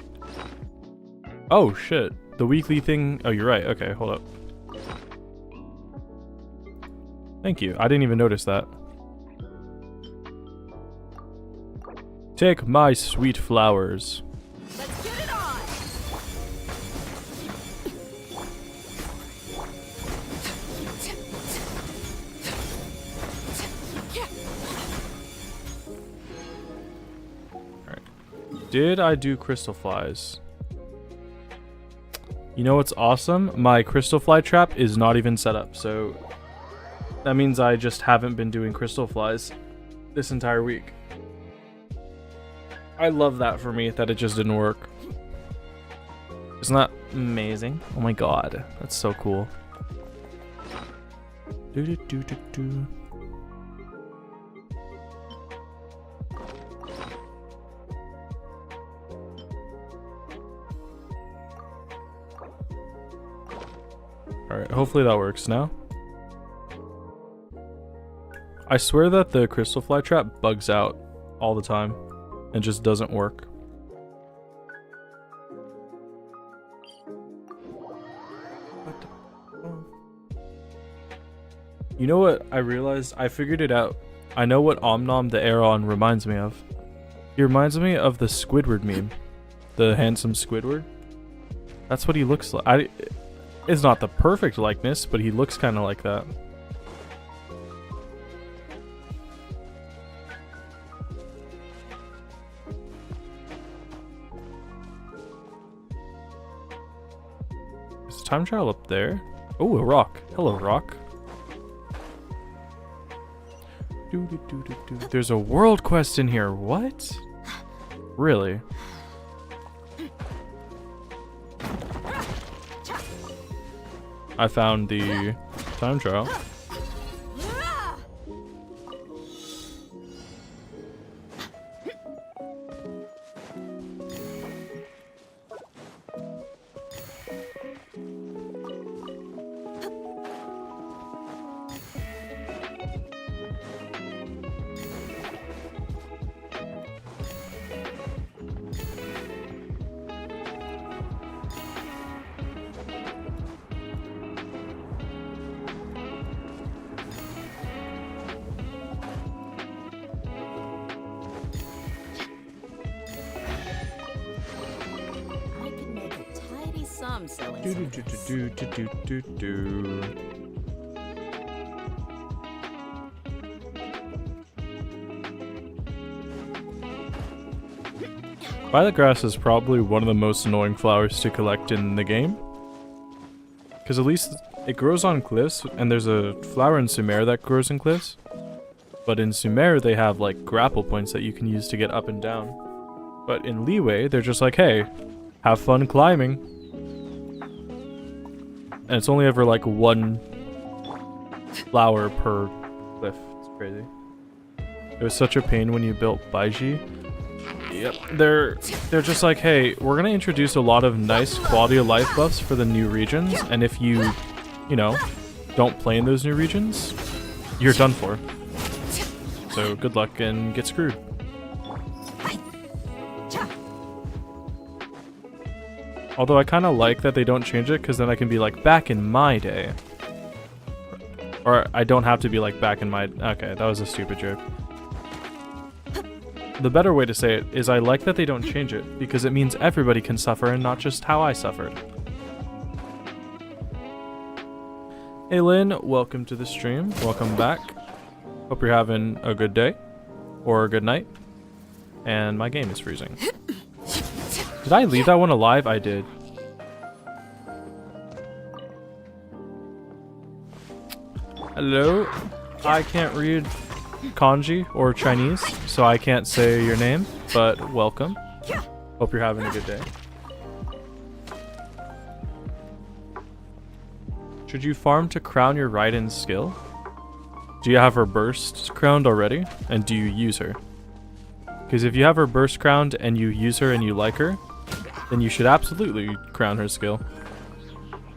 Oh, shit. The weekly thing... Oh, you're right. Okay, hold up. Thank you. I didn't even notice that. Take my sweet flowers. Let's get it on! Did I do crystal flies? You know what's awesome? My crystal fly trap is not even set up, so that means I just haven't been doing crystal flies this entire week. I love that for me, that it just didn't work. Isn't that amazing? Oh my god, that's so cool. Do. Alright, hopefully that works now. I swear that the crystal fly trap bugs out all the time and just doesn't work. You know what I realized? I figured it out. I know what Omnom the Aeron reminds me of. He reminds me of the Squidward meme. The handsome Squidward. That's what he looks like. It's not the perfect likeness, but he looks kind of like that. Is the time trial up there? Oh, a rock. Hello, rock. There's a world quest in here. What? Really? I found the time trial. Selling Violet grass is probably one of the most annoying flowers to collect in the game. Because at least it grows on cliffs, and there's a flower in Sumer that grows in cliffs. But in Sumer, they have like grapple points that you can use to get up and down. But in Liyue, they're just like, hey, have fun climbing. And it's only ever like one flower per cliff. It's crazy. It was such a pain when you built Baiji. Yep, they're just like, hey, we're gonna introduce a lot of nice quality of life buffs for the new regions, and if you know, don't play in those new regions, you're done for. So good luck and get screwed. Although I kind of like that they don't change it, because then I can be like, back in my day. Or I don't have to be like, back in my... Okay, that was a stupid joke. The better way to say it is I like that they don't change it, because it means everybody can suffer and not just how I suffered. Hey Lynn, welcome to the stream. Welcome back. Hope you're having a good day. Or a good night. And my game is freezing. Did I leave that one alive? I did. Hello? I can't read kanji or Chinese, so I can't say your name, but welcome. Hope you're having a good day. Should you farm to crown your Raiden's skill? Do you have her burst crowned already? And do you use her? Because if you have her burst crowned and you use her and you like her, then you should absolutely crown her skill.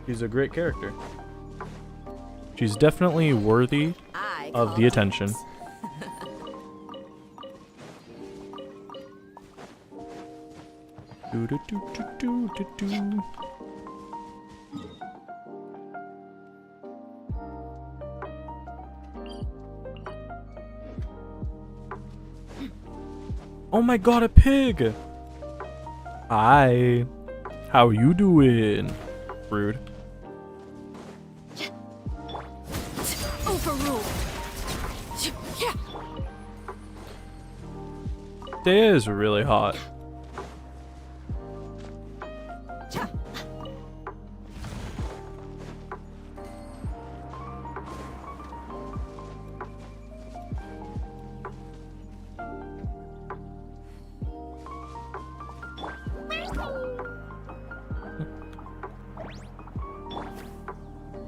She's a great character. She's definitely worthy of the attention. Do, do, do, do, do, do, do. Oh my god, a pig! Hi. How you doing? Rude. Overruled. Day is really hot.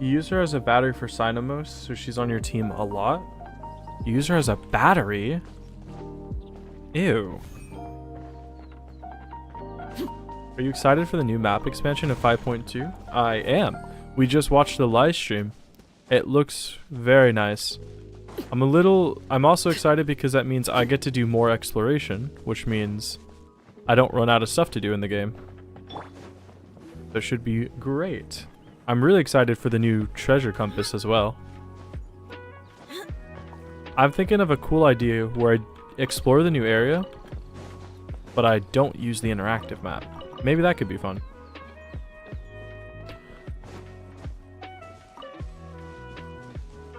You use her as a battery for Synomos, so she's on your team a lot. You use her as a battery? Ew. Are you excited for the new map expansion of 5.2? I am. We just watched the live stream. It looks very nice. I'm also excited because that means I get to do more exploration, which means I don't run out of stuff to do in the game. That should be great. I'm really excited for the new treasure compass as well. I'm thinking of a cool idea where I explore the new area, but I don't use the interactive map. Maybe that could be fun.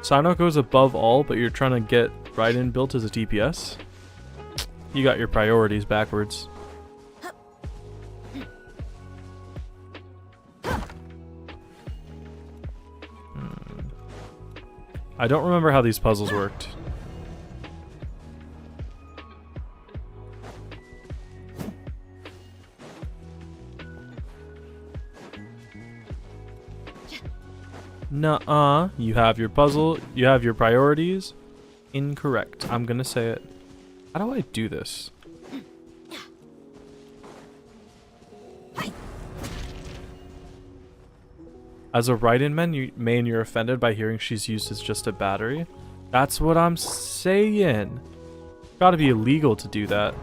Sino goes above all, but you're trying to get Raiden built as a DPS? You got your priorities backwards. I don't remember how these puzzles worked. Nuh-uh. You have your puzzle. You have your priorities. Incorrect. I'm gonna say it. How do I do this? As a Raiden main, you're offended by hearing she's used as just a battery? That's what I'm saying. Gotta be illegal to do that.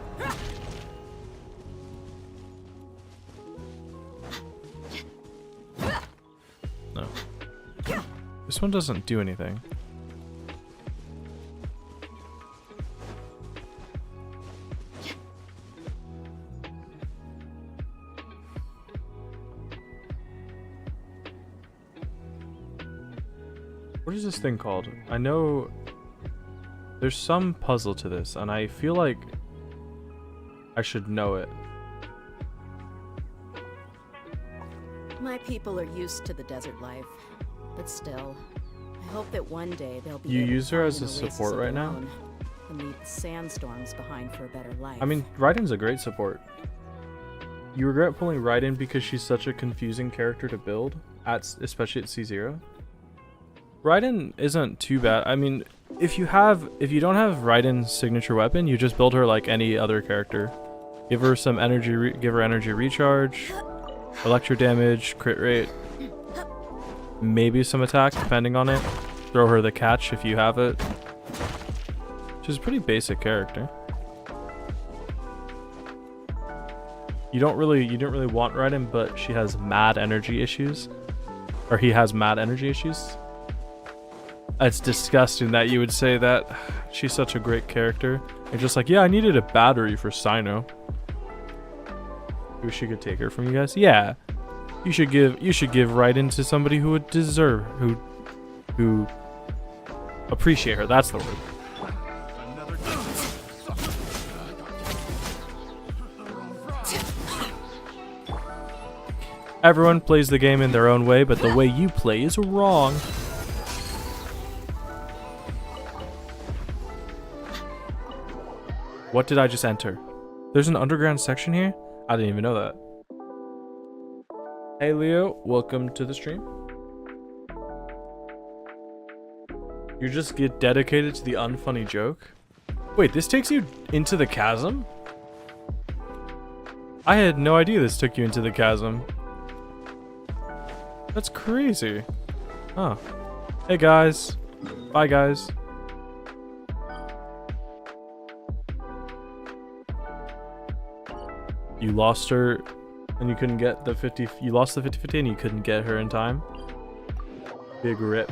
No. This one doesn't do anything. What is this thing called? I know there's some puzzle to this, and I feel like I should know it. My people are used to the desert life, but still, I hope that one day they'll be You able to use her find as an a oasis support of right their now? own and leave the sandstorms behind for a better life. I mean, Raiden's a great support. You regret pulling Raiden because she's such a confusing character to build, especially at C0? Raiden isn't too bad. I mean, if you don't have Raiden's signature weapon, you just build her like any other character. Give her some energy, give her energy recharge, electro damage, crit rate, maybe some attack depending on it. Throw her the catch if you have it. She's a pretty basic character. You didn't really want Raiden, but she has mad energy issues, or he has mad energy issues. It's disgusting that you would say that. She's such a great character. And just like, yeah, I needed a battery for Sino. Wish you could take her from you guys. Yeah, you should give Raiden to somebody who would deserve, who appreciate her. That's the word. Everyone plays the game in their own way, but the way you play is wrong. What did I just enter? There's an underground section here? I didn't even know that. Hey Leo, welcome to the stream. You just get dedicated to the unfunny joke? Wait, this takes you into the chasm? I had no idea this took you into the chasm. That's crazy. Huh. Hey guys. Bye guys. You lost her and you couldn't get the 50. You lost the 50-50 and you couldn't get her in time. Big rip.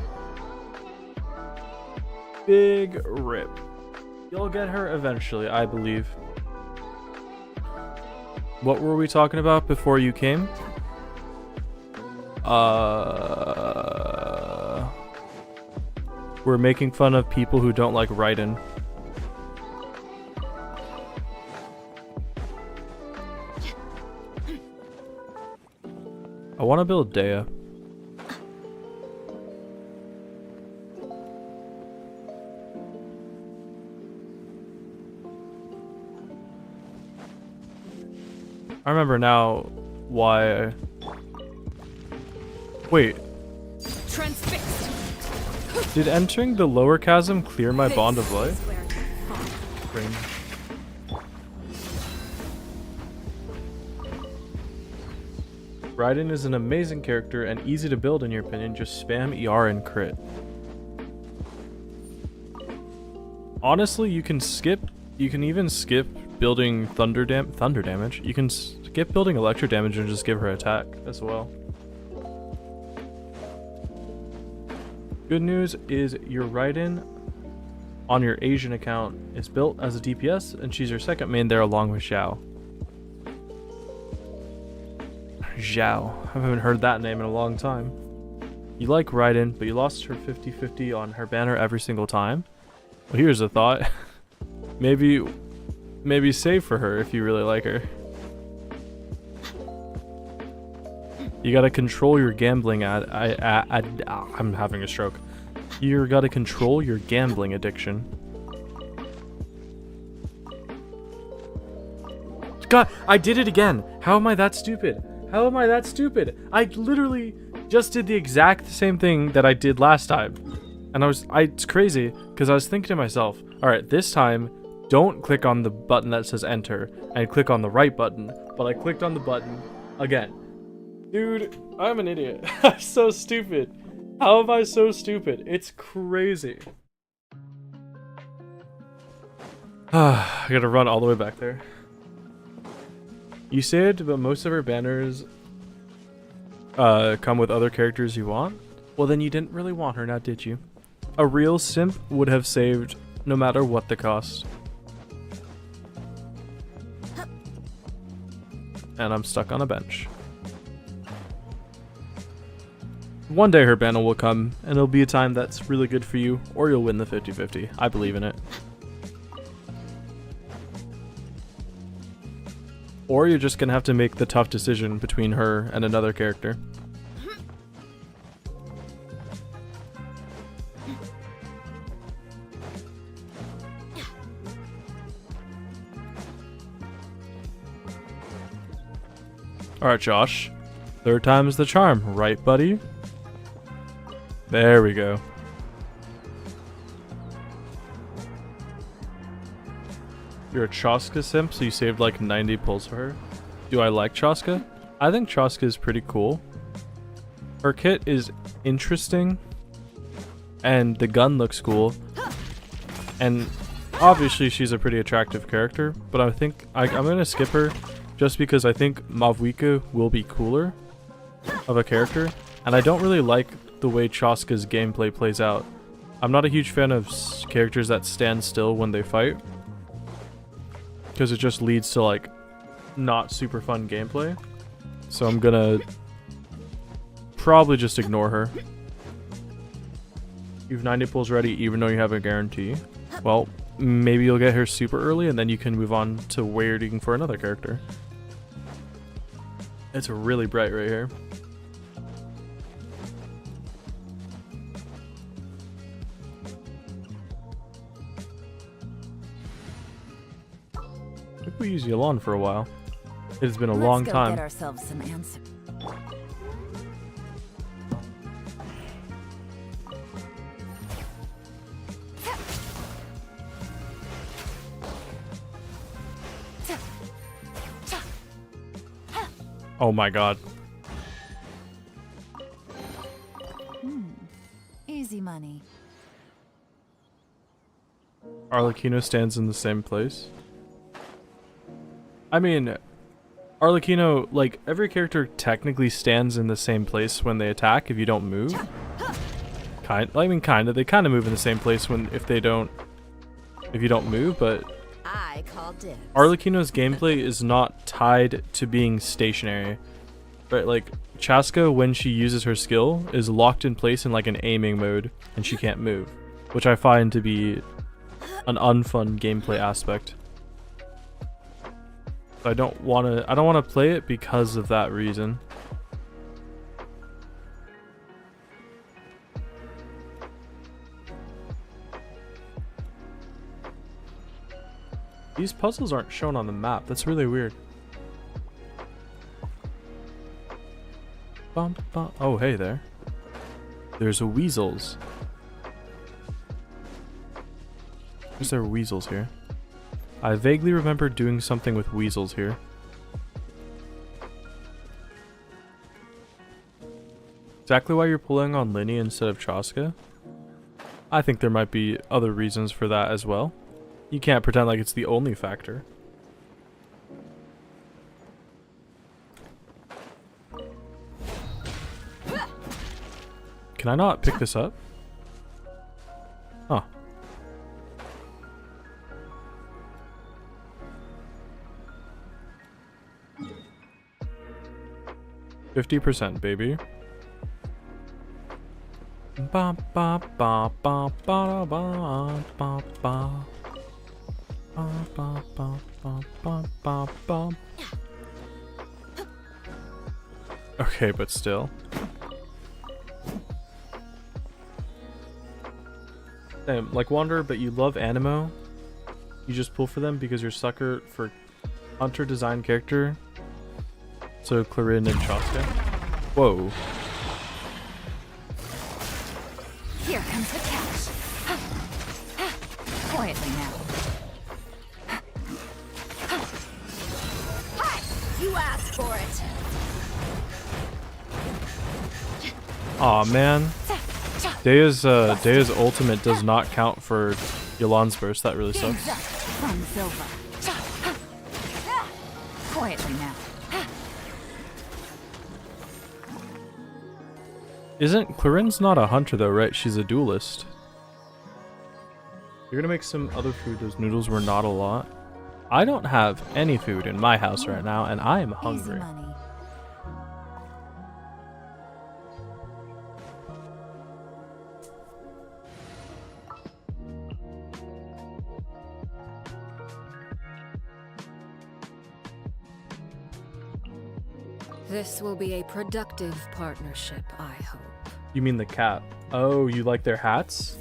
Big rip. You'll get her eventually, I believe. What were we talking about before you came? We're making fun of people who don't like Raiden. I want to build Dea. I remember now why. Wait. Transfixed. Did entering the lower chasm clear my bond of life? Brain. Raiden is an amazing character and easy to build in your opinion. Just spam ER and crit. Honestly, you can even skip building thunder damage. You can skip building electro damage and just give her attack as well. Good news is your Raiden on your Asian account is built as a DPS and she's your second main there along with Zhao. Zhao. I haven't heard that name in a long time. You like Raiden, but you lost her 50-50 on her banner every single time. Well, here's a thought. Maybe save for her if you really like her. You gotta control your gambling I'm having a stroke. You gotta control your gambling addiction. God, I did it again! How am I that stupid? How am I that stupid? I literally just did the exact same thing that I did last time. And it's crazy, because I was thinking to myself, alright, this time, don't click on the button that says enter, and click on the right button, but I clicked on the button again. Dude, I'm an idiot. I'm so stupid. How am I so stupid? It's crazy. I gotta run all the way back there. You saved, but most of her banners come with other characters you want? Well, then you didn't really want her now, did you? A real simp would have saved no matter what the cost. And I'm stuck on a bench. One day her banner will come, and it'll be a time that's really good for you, or you'll win the 50-50. I believe in it. Or you're just gonna have to make the tough decision between her and another character. Alright, Josh. Third time's the charm, right, buddy? There we go. You're a Chaska simp, so you saved like 90 pulls for her. Do I like Chaska? I think Chaska is pretty cool. Her kit is interesting. And the gun looks cool. And obviously she's a pretty attractive character. But I think I'm going to skip her just because I think Mavwika will be cooler of a character. And I don't really like the way Chaska's gameplay plays out. I'm not a huge fan of characters that stand still when they fight. Because it just leads to like not super fun gameplay. So I'm gonna probably just ignore her. You've 90 pulls ready even though you have a guarantee. Well, maybe you'll get her super early and then you can move on to waiting for another character. It's really bright right here. We use Yolande for a while. It has been a long time. Get ourselves some answers. Oh my god. Easy money. Arlecchino stands in the same place. I mean, Arlecchino, like, every character technically stands in the same place when they attack if you don't move. Kinda. They kind of move in the same place if you don't move, but I call dibs. Arlecchino's gameplay is not tied to being stationary. Right, like Chaska, when she uses her skill, is locked in place in like an aiming mode and she can't move, which I find to be an unfun gameplay aspect. So I don't want to play it because of that reason. These puzzles aren't shown on the map. That's really weird. Bum, bum. Oh, hey there. There's weasels. Is there weasels here? I vaguely remember doing something with weasels here. Exactly why you're pulling on Linny instead of Chaska? I think there might be other reasons for that as well. You can't pretend like it's the only factor. Can I not pick this up? Huh. %, baby. Ba ba ba ba ba ba ba ba. Ba ba ba ba ba ba ba. Okay, but still. Same, like Wanderer, but you love Animo. You just pull for them because you're sucker for hunter design character. So Clarin and Chaska. Whoa. Here comes the catch. Quietly now. Hi! You asked for it. Aw, man. Dea's ultimate does not count for Yolan's burst. That really sucks. Game's up. Fun's over. Quietly now. Isn't Clarin's not a hunter though, right? She's a duelist. You're gonna make some other food. Those noodles were not a lot. I don't have any food in my house right now, and I am hungry. Easy money. This will be a productive partnership, I hope. You mean the cat? Oh, you like their hats?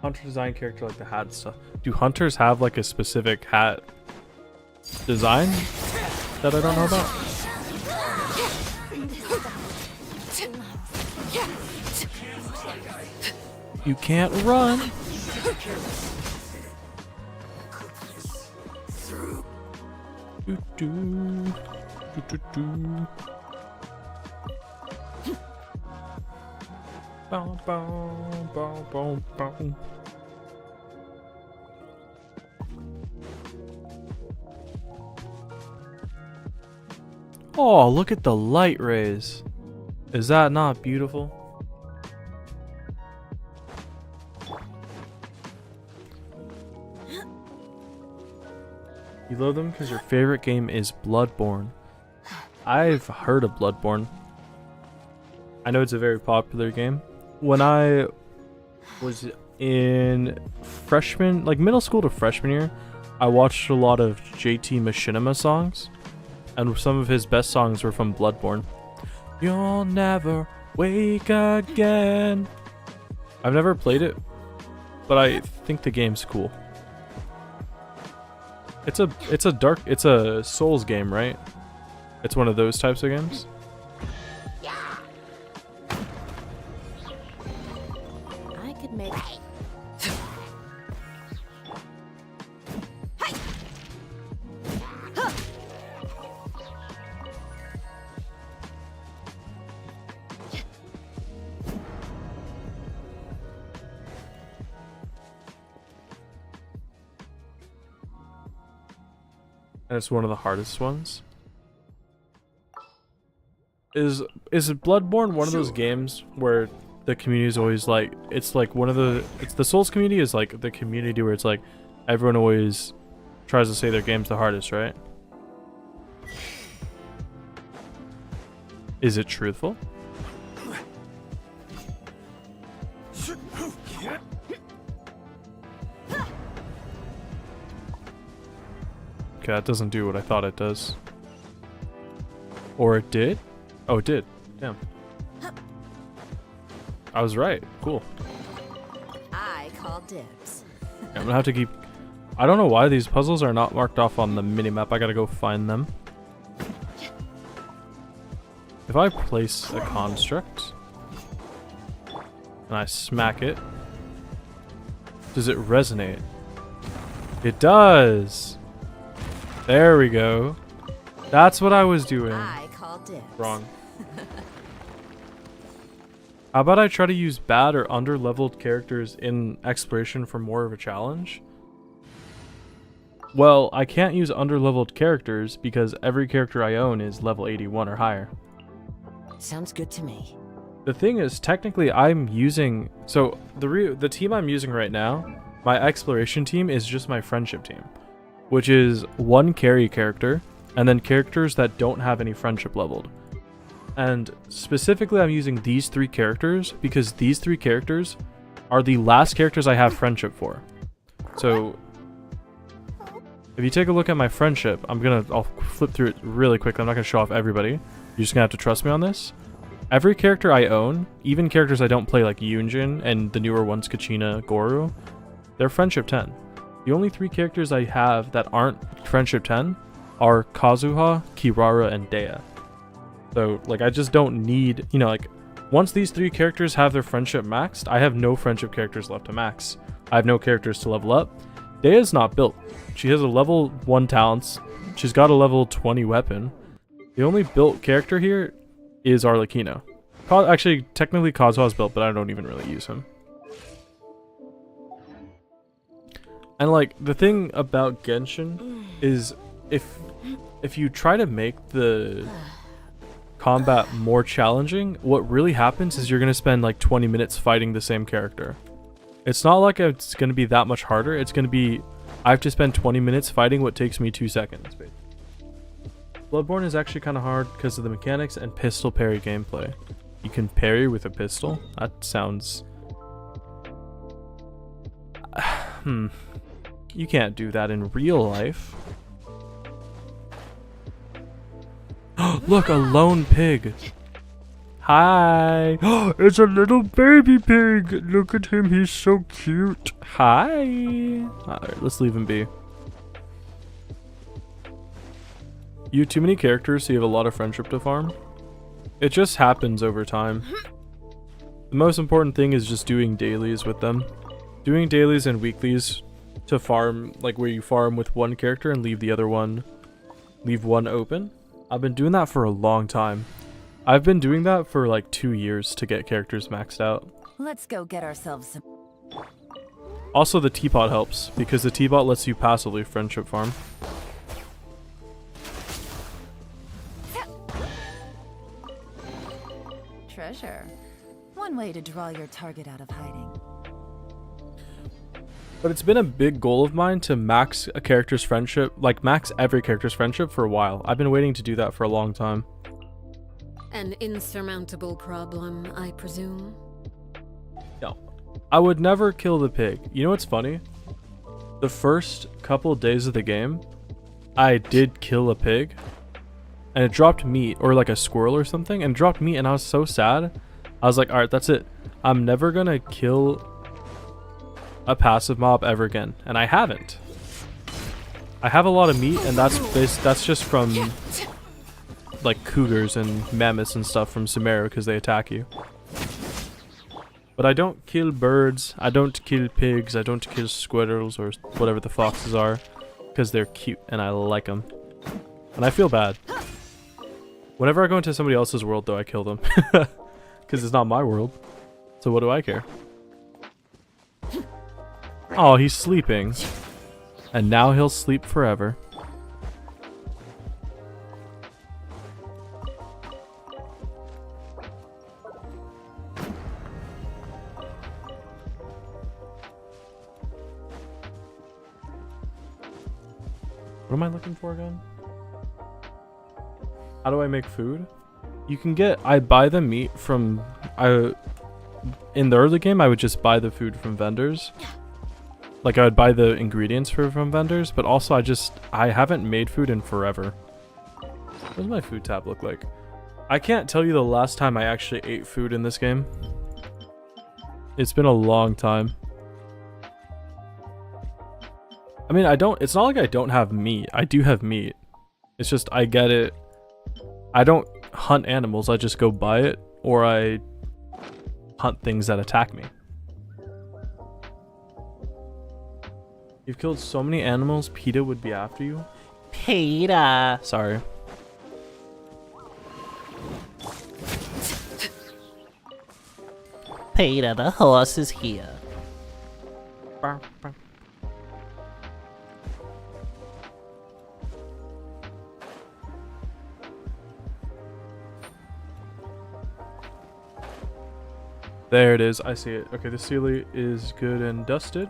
Hunter design character like the hat stuff. Do hunters have like a specific hat design that I don't know about? You can't run. Do, do, do, do, do. Bow, bow, bow, bow, bow. Oh, look at the light rays. Is that not beautiful? You love them because your favorite game is Bloodborne. I've heard of Bloodborne. I know it's a very popular game. When I was in middle school to freshman year, I watched a lot of JT Machinima songs, and some of his best songs were from Bloodborne. You'll never wake again. I've never played it, but I think the game's cool. It's a Souls game, right? It's one of those types of games. I could make. And it's one of the hardest ones. Is Bloodborne one of those games where the community is always like, it's like it's the Souls community is like the community where it's like everyone always tries to say their game's the hardest, right? Is it truthful? Okay, that doesn't do what I thought it does. Or it did? Oh, it did. Damn. I was right. Cool. I call dibs. Yeah, I'm gonna have to keep... I don't know why these puzzles are not marked off on the minimap. I gotta go find them. If I place a construct and I smack it, does it resonate? It does! There we go. That's what I was doing. I call dibs. Wrong. How about I try to use bad or under-leveled characters in exploration for more of a challenge? Well, I can't use under-leveled characters because every character I own is level 81 or higher. Sounds good to me. The thing is, technically I'm using... So, the team I'm using right now, my exploration team is just my friendship team. Which is one carry character, and then characters that don't have any friendship leveled. And specifically I'm using these 3 characters because these 3 characters are the last characters I have friendship for. So if you take a look at my friendship, I'll flip through it really quickly. I'm not gonna show off everybody. You're just gonna have to trust me on this. Every character I own, even characters I don't play like Yunjin and the newer ones Kachina, Goru, they're friendship 10. The only 3 characters I have that aren't friendship 10 are Kazuha, Kirara, and Dea. So, like, I just don't need, you know, like, once these 3 characters have their friendship maxed, I have no friendship characters left to max. I have no characters to level up. Dea's not built. She has a level 1 talents. She's got a level 20 weapon. The only built character here is Arlecchino. Actually, technically Kazuha's built, but I don't even really use him. And, like, the thing about Genshin is if you try to make the combat more challenging, what really happens is you're going to spend like 20 minutes fighting the same character. It's not like it's going to be that much harder. It's going to be, I have to spend 20 minutes fighting what takes me 2 seconds. Bloodborne is actually kind of hard because of the mechanics and pistol parry gameplay. You can parry with a pistol? That sounds... You can't do that in real life. Look, a lone pig. Hi. It's a little baby pig. Look at him. He's so cute. Hi. Alright, let's leave him be. You have too many characters, so you have a lot of friendship to farm. It just happens over time. The most important thing is just doing dailies with them. Doing dailies and weeklies to farm, like where you farm with one character and leave one open. I've been doing that for a long time. I've been doing that for like 2 years to get characters maxed out. Let's go get ourselves some... Also, the teapot helps, because the teapot lets you passively friendship farm. Treasure. One way to draw your target out of hiding. But it's been a big goal of mine to max a character's friendship, like max every character's friendship for a while. I've been waiting to do that for a long time. An insurmountable problem, I presume? No. I would never kill the pig. You know what's funny? The first couple days of the game, I did kill a pig. And it dropped meat, or like a squirrel or something, and it dropped meat, and I was so sad. I was like, alright, that's it. I'm never gonna kill a passive mob ever again, and I haven't. I have a lot of meat, and that's just from like cougars and mammoths and stuff from Sumeru because they attack you. But I don't kill birds, I don't kill pigs, I don't kill squirrels or whatever the foxes are because they're cute and I like them. And I feel bad. Whenever I go into somebody else's world though, I kill them because it's not my world. So what do I care? Oh, he's sleeping. And now he'll sleep forever. What am I looking for again? How do I make food? You can get, I buy the meat from, in the early game, I would just buy the food from vendors. Like, I would buy the ingredients from vendors, but also I haven't made food in forever. What does my food tab look like? I can't tell you the last time I actually ate food in this game. It's been a long time. I mean, it's not like I don't have meat. I do have meat. It's just, I get it. I don't hunt animals, I just go buy it, or I hunt things that attack me. You've killed so many animals, PETA would be after you? PETA! Sorry. PETA, the horse is here. There it is, I see it. Okay, the ceiling is good and dusted.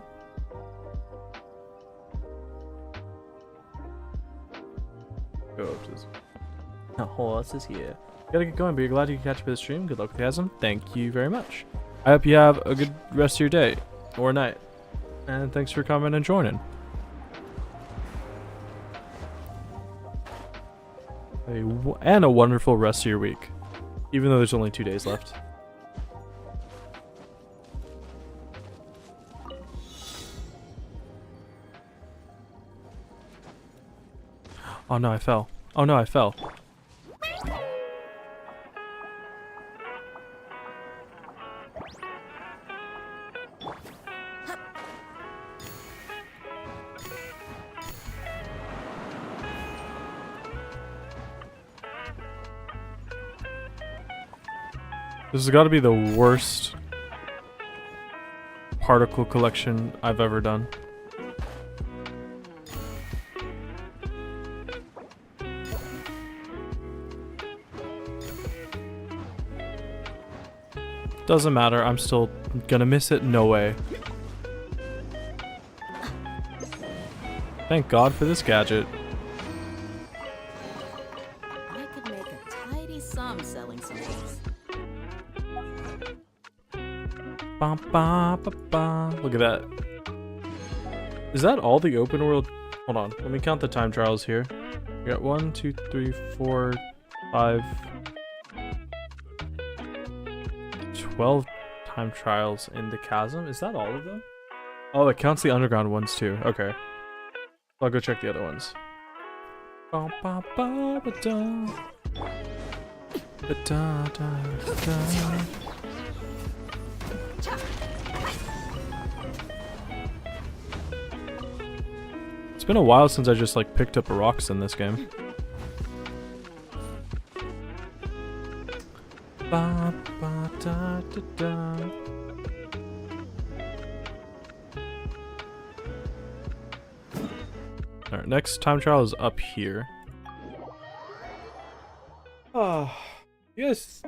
Go up to this. The horse is here. Gotta get going, but you're glad you can catch up with the stream. Good luck with Chasm. Thank you very much. I hope you have a good rest of your day or night. And thanks for coming and joining. And a wonderful rest of your week. Even though there's only 2 days left. Oh no, I fell. Oh no, I fell. This has got to be the worst particle collection I've ever done. Doesn't matter, I'm still gonna miss it, no way. Thank God for this gadget. I could make a tidy sum selling some of these. Ba, ba, ba, ba. Look at that. Is that all the open world? Hold on, let me count the time trials here. We got 1, 2, 3, 4, 5, 12 time trials in the chasm. Is that all of them? Oh, it counts the underground ones too. Okay. I'll go check the other ones. Ba, ba, ba, ba, da. Ba, da, da, da. It's been a while since I just like picked up rocks in this game. Ba, ba, da, da, da. Alright, next time trial is up here. Oh, you guys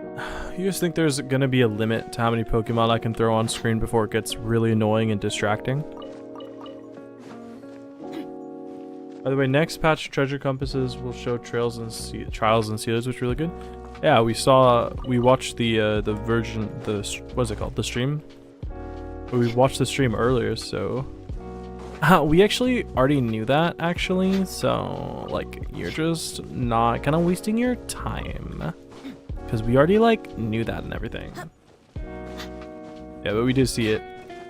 think there's gonna be a limit to how many Pokemon I can throw on screen before it gets really annoying and distracting? By the way, next patch treasure compasses will show trials and sealers, which is really good. Yeah, we watched the what's it called? The stream? We watched the stream earlier, so we actually already knew that actually, so like you're just not kind of wasting your time because we already like knew that and everything. Yeah, but we did see it.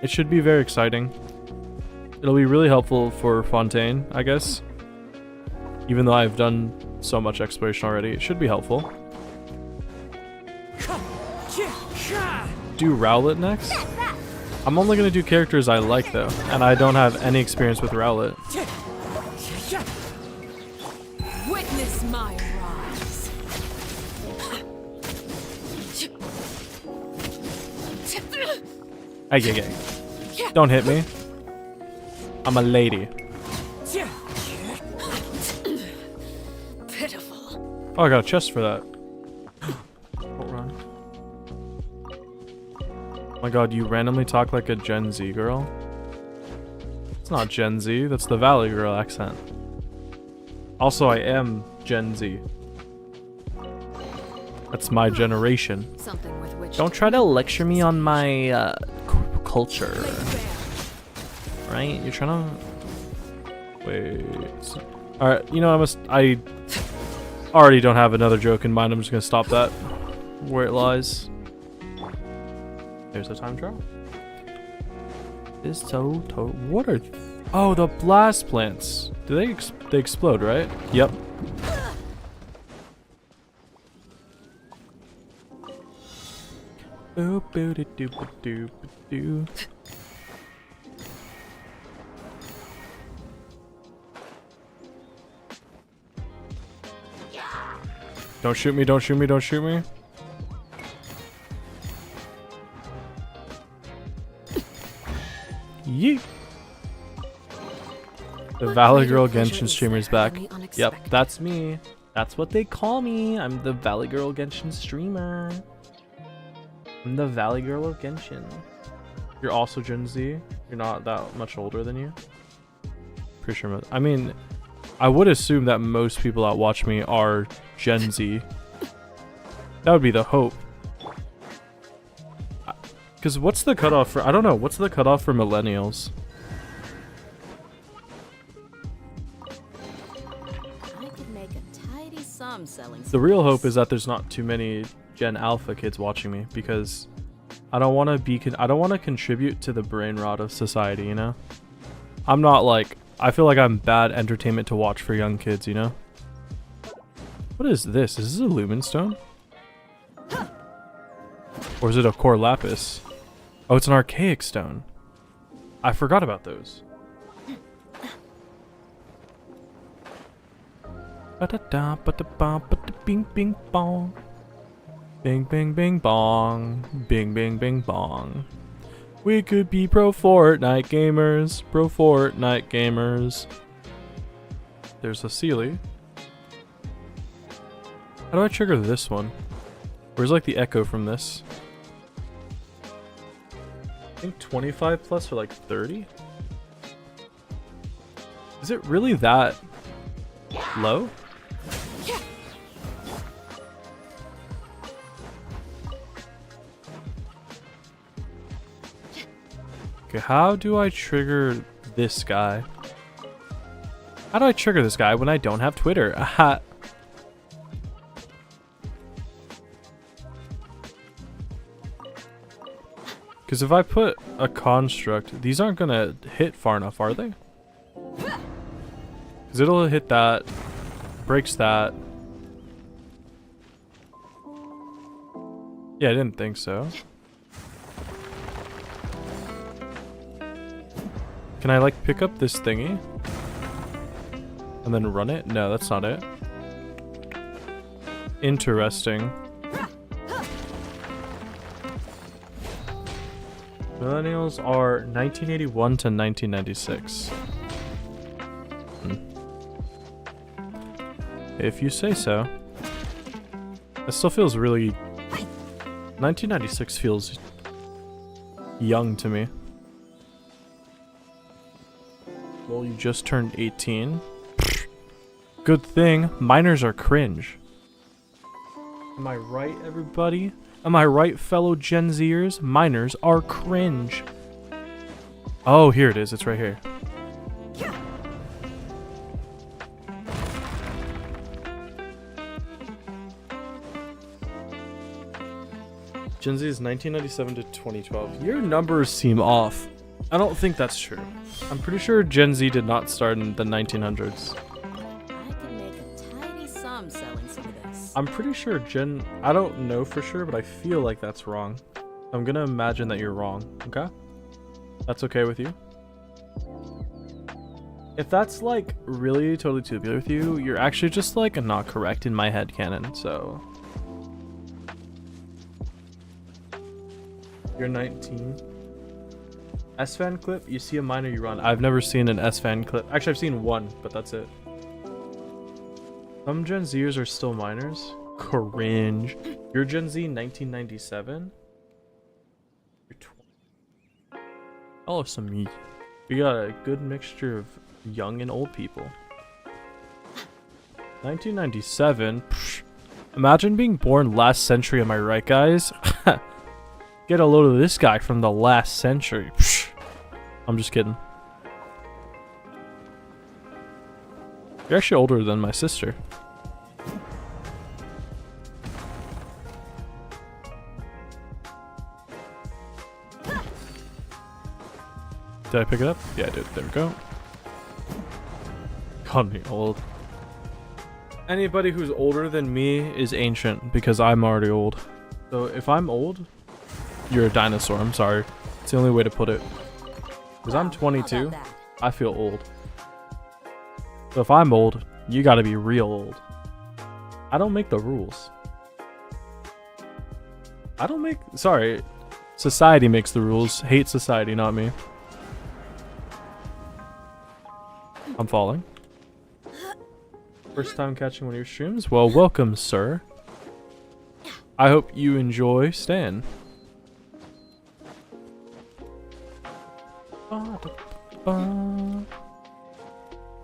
It should be very exciting. It'll be really helpful for Fontaine, I guess. Even though I've done so much exploration already, it should be helpful. Do Rowlet next? I'm only gonna do characters I like though, and I don't have any experience with Rowlet. Witness my rise. Hey, don't hit me. I'm a lady. Pitiful. Oh, I got a chest for that. Don't run. Oh my god, you randomly talk like a Gen Z girl? It's not Gen Z, that's the Valley Girl accent. Also, I am Gen Z. That's my generation. Something with which Don't try to lecture me on my culture. Right? You're trying to. Wait. Alright, you know, I already don't have another joke in mind. I'm just gonna stop that where it lies. There's a time trial. This so What are... Oh, the blast plants. Do they they explode, right? Yep. Boop, boo, doo, doo, ba, doo, ba, doo. Don't shoot me, don't shoot me, don't shoot me. Yeet. The Valley Girl Genshin streamer's back. Yep, that's me. That's what they call me. I'm the Valley Girl Genshin streamer. I'm the Valley Girl of Genshin. You're also Gen Z? You're not that much older than you? Pretty sure. I mean, I would assume that most people that watch me are Gen Z. That would be the hope. Because what's the cutoff for... I don't know. What's the cutoff for millennials? I could make a tidy sum selling The real hope is that there's not too many Gen Alpha kids watching me, because I don't want to be... I don't want to contribute to the brain rot of society, you know? I'm not like... I feel like I'm bad entertainment to watch for young kids, you know? What is this? Is this a Lumen Stone? Or is it a Core Lapis? Oh, it's an Archaic Stone. I forgot about those. Ba-da-da, ba-da-ba, ba-da-bing, bing, bong. Bing, bing, bing, bong. Bing, bing, bing, bong. We could be pro Fortnite gamers. Pro Fortnite gamers. There's a Sealy. How do I trigger this one? Where's like the echo from this? I think 25 plus or like 30? Is it really that low? Okay, how do I trigger this guy? How do I trigger this guy when I don't have Twitter? Aha. Because if I put a construct, these aren't going to hit far enough, are they? Because it'll hit that, breaks that. Yeah, I didn't think so. Can I like pick up this thingy? And then run it? No, that's not it. Interesting. Millennials are 1981 to 1996. If you say so. It still feels really... 1996 feels young to me. Well, you just turned 18. Good thing. Minors are cringe. Am I right, everybody? Am I right, fellow Gen Zers? Minors are cringe. Oh, here it is. It's right here. Gen Z is 1997 to 2012. Your numbers seem off. I don't think that's true. I'm pretty sure Gen Z did not start in the 1900s. I could make a tidy sum selling some of this. I'm pretty sure I don't know for sure, but I feel like that's wrong. I'm gonna imagine that you're wrong, okay? That's okay with you? If that's like really totally tubular with you, you're actually just like not correct in my headcanon, so. You're 19. S-Fan clip? You see a minor, you run. I've never seen an S-Fan clip. Actually, I've seen one, but that's it. Some Gen Zers are still minors. Cringe. You're Gen Z 1997? You're 20. Oh, we got a good mixture of young and old people. 1997? Psh, imagine being born last century, am I right, guys? Get a load of this guy from the last century. Psh, I'm just kidding. You're actually older than my sister. Did I pick it up? Yeah, I did. There we go. Called me old. Anybody who's older than me is ancient because I'm already old. So if I'm old, you're a dinosaur. I'm sorry. It's the only way to put it. Because I'm 22, I feel old. So if I'm old, you gotta be real old. I don't make the rules. Sorry. Society makes the rules. Hate society, not me. I'm falling. First time catching one of your streams? Well, welcome, sir. I hope you enjoy staying.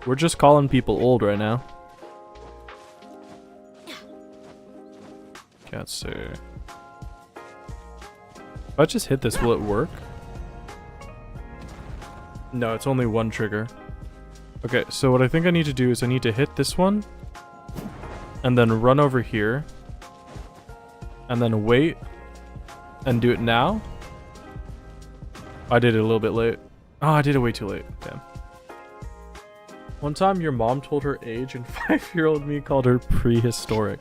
We're just calling people old right now. Can't see. If I just hit this, will it work? No, it's only one trigger. Okay, so what I think I need to do is I need to hit this one and then run over here and then wait and do it now. I did it a little bit late. Oh, I did it way too late. Damn. One time your mom told her age and 5-year-old me called her prehistoric.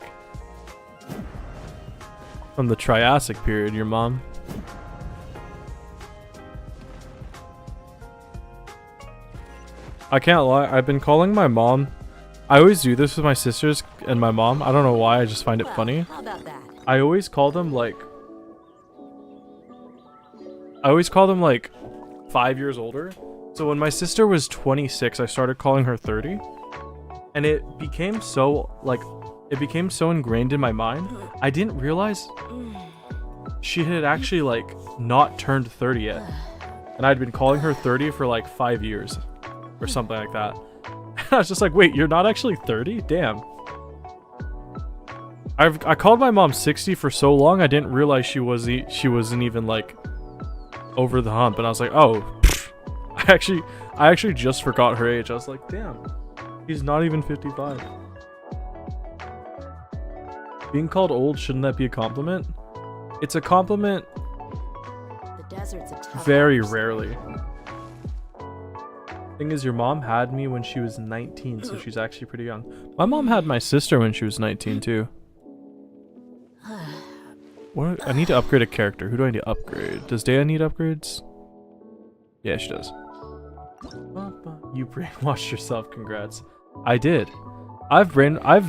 From the Triassic period, your mom. I can't lie, I've been calling my mom. I always do this with my sisters and my mom. I don't know why, I just find it funny. How about that? I always call them like 5 years older. So when my sister was 26, I started calling her 30. And it became so ingrained in my mind. I didn't realize she had actually like not turned 30 yet. And I'd been calling her 30 for like 5 years. Or something like that. I was just like, wait, you're not actually 30? Damn. I called my mom 60 for so long, I didn't realize she wasn't even like over the hump. And I was like, oh, pfft. I actually just forgot her age. I was like, damn, he's not even 55. Being called old, shouldn't that be a compliment? It's a compliment. The desert's a tough Very rarely. Thing is, your mom had me when she was 19, so she's actually pretty young. My mom had my sister when she was 19 too. What? I need to upgrade a character. Who do I need to upgrade? Does Dea need upgrades? Yeah, she does. You brainwashed yourself. Congrats. I did. I've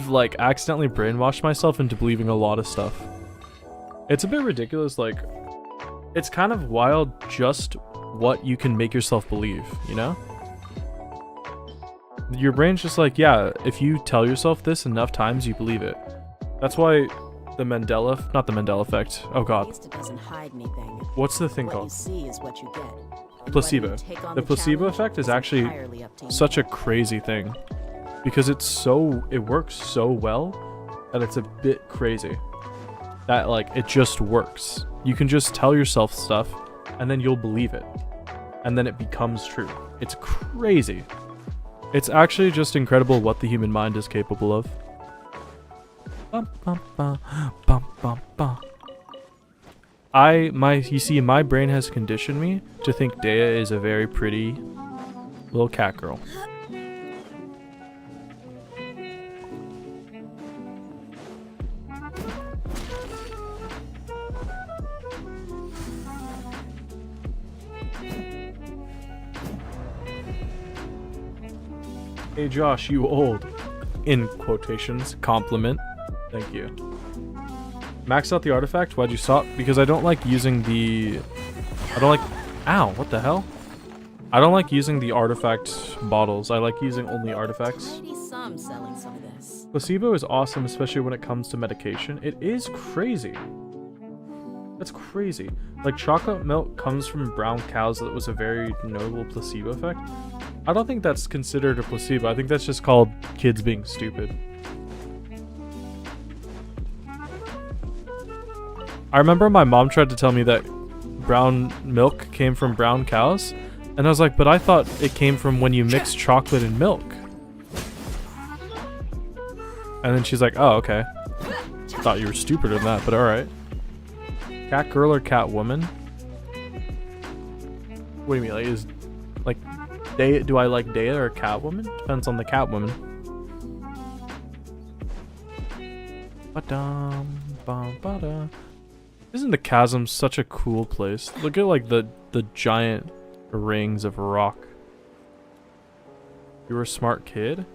like accidentally brainwashed myself into believing a lot of stuff. It's a bit ridiculous. Like, it's kind of wild just what you can make yourself believe. You know? Your brain's just like, yeah, if you tell yourself this enough times, you believe it. That's why not the Mandela effect. Oh god. It doesn't hide anything. What's the thing What called? you see is what you get. Placebo. The placebo effect is actually such a crazy thing. Because it works so well that it's a bit crazy. That like, it just works. You can just tell yourself stuff and then you'll believe it. And then it becomes true. It's crazy. It's actually just incredible what the human mind is capable of. You see, my brain has conditioned me to think Dea is a very pretty little cat girl. Hey Josh, you old. In quotations, compliment. Thank you. Max out the artifact? Why'd you stop? Because I don't like using the... Ow, what the hell? I don't like using the artifact bottles. I like using only artifacts. Maybe some selling some of this. Placebo is awesome, especially when it comes to medication. It is crazy. That's crazy. Like, chocolate milk comes from brown cows. That was a very notable placebo effect. I don't think that's considered a placebo. I think that's just called kids being stupid. I remember my mom tried to tell me that brown milk came from brown cows. And I was like, but I thought it came from when you mix chocolate and milk. And then she's like, oh, okay. Thought you were stupider than that, but alright. Cat girl or cat woman? What do you mean? Like, is like do I like Dea or cat woman? Depends on the cat woman. Ba-dum, isn't the Chasm such a cool place? Look at like the giant rings of rock. You were a smart kid?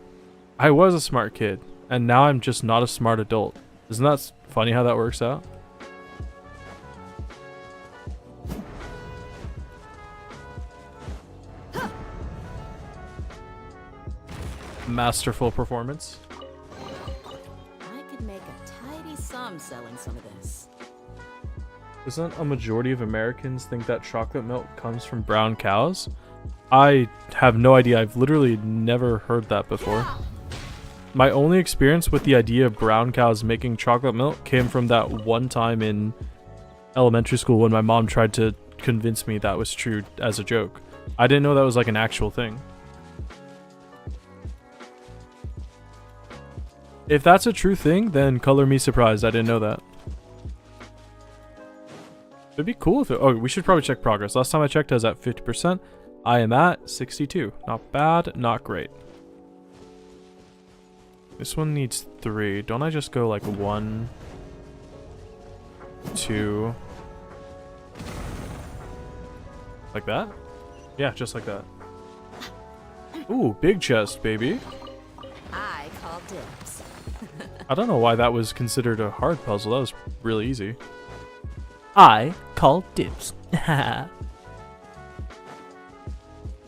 I was a smart kid, and now I'm just not a smart adult. Isn't that funny how that works out? Masterful performance. I could make a tidy sum selling some of this. Doesn't a majority of Americans think that chocolate milk comes from brown cows? I have no idea. I've literally never heard that before. My only experience with the idea of brown cows making chocolate milk came from that one time in elementary school when my mom tried to convince me that was true as a joke. I didn't know that was like an actual thing. If that's a true thing, then color me surprised. I didn't know that. It'd be cool if it... Oh, we should probably check progress. Last time I checked, I was at 50%. I am at 62. Not bad, not great. This one needs 3. Don't I just go like 1, 2... Like that? Yeah, just like that. Ooh, big chest, baby. I call dibs. I don't know why that was considered a hard puzzle. That was really easy. I call dibs.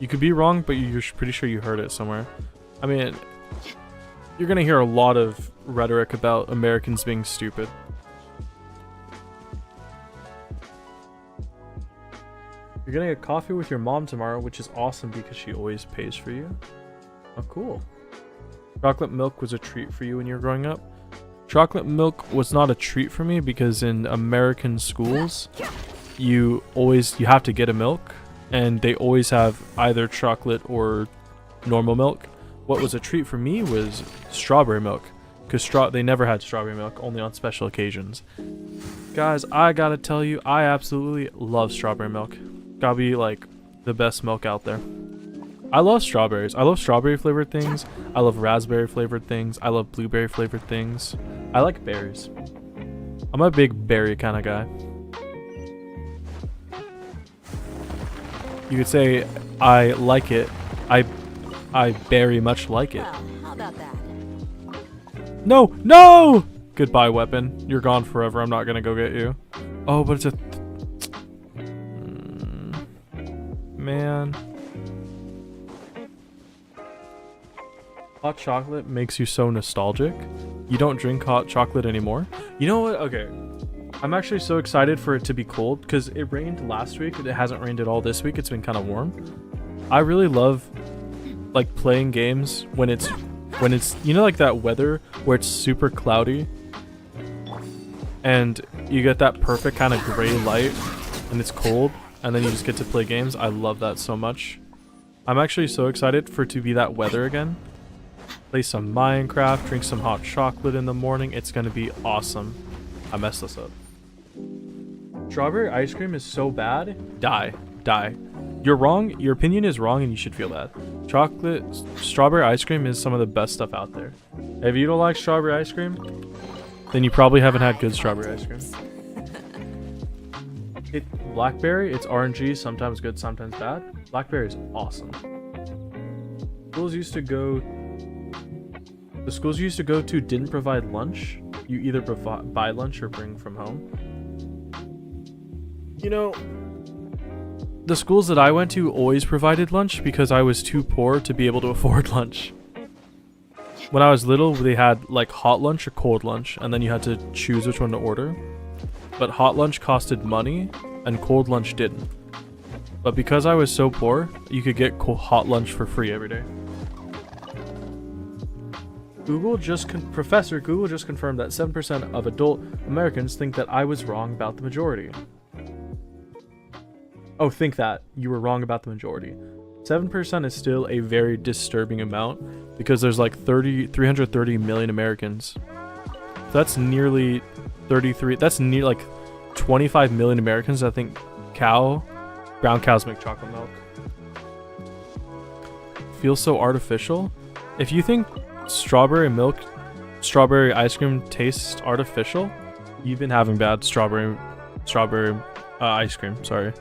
You could be wrong, but you're pretty sure you heard it somewhere. I mean, you're gonna hear a lot of rhetoric about Americans being stupid. You're getting a coffee with your mom tomorrow, which is awesome because she always pays for you. Oh, cool. Chocolate milk was a treat for you when you were growing up? Chocolate milk was not a treat for me because in American schools, you have to get a milk, and they always have either chocolate or normal milk. What was a treat for me was strawberry milk, because they never had strawberry milk, only on special occasions. Guys, I gotta tell you, I absolutely love strawberry milk. Gotta be like the best milk out there. I love strawberries. I love strawberry flavored things. I love raspberry flavored things. I love blueberry flavored things. I like berries. I'm a big berry kind of guy. You could say I like it. I very much like it. Well, how about that? No! No! Goodbye, weapon. You're gone forever. I'm not gonna go get you. Oh, but it's a... Man. Hot chocolate makes you so nostalgic. You don't drink hot chocolate anymore. You know what? Okay. I'm actually so excited for it to be cold because it rained last week. It hasn't rained at all this week. It's been kind of warm. I really love like playing games when it's you know, like that weather where it's super cloudy and you get that perfect kind of gray light and it's cold and then you just get to play games. I love that so much. I'm actually so excited for it to be that weather again. Play some Minecraft, drink some hot chocolate in the morning. It's gonna be awesome. I messed this up. Strawberry ice cream is so bad. Die. You're wrong. Your opinion is wrong and you should feel bad. Strawberry ice cream is some of the best stuff out there. If you don't like strawberry ice cream, then you probably haven't had good strawberry ice cream. Blackberry, it's RNG, sometimes good, sometimes bad. Blackberry is awesome. The schools you used to go to didn't provide lunch. You either buy lunch or bring from home. You know, the schools that I went to always provided lunch because I was too poor to be able to afford lunch. When I was little, they had like hot lunch or cold lunch, and then you had to choose which one to order. But hot lunch costed money, and cold lunch didn't. But because I was so poor, you could get hot lunch for free every day. Professor Google just confirmed that 7% of adult Americans think that I was wrong about the majority. Oh, think that you were wrong about the majority. 7% is still a very disturbing amount because there's like 330 million Americans. So that's nearly 33. That's near like 25 million Americans that think brown cows make chocolate milk. Feels so artificial. If you think strawberry ice cream tastes artificial, you've been having bad strawberry ice cream. Sorry.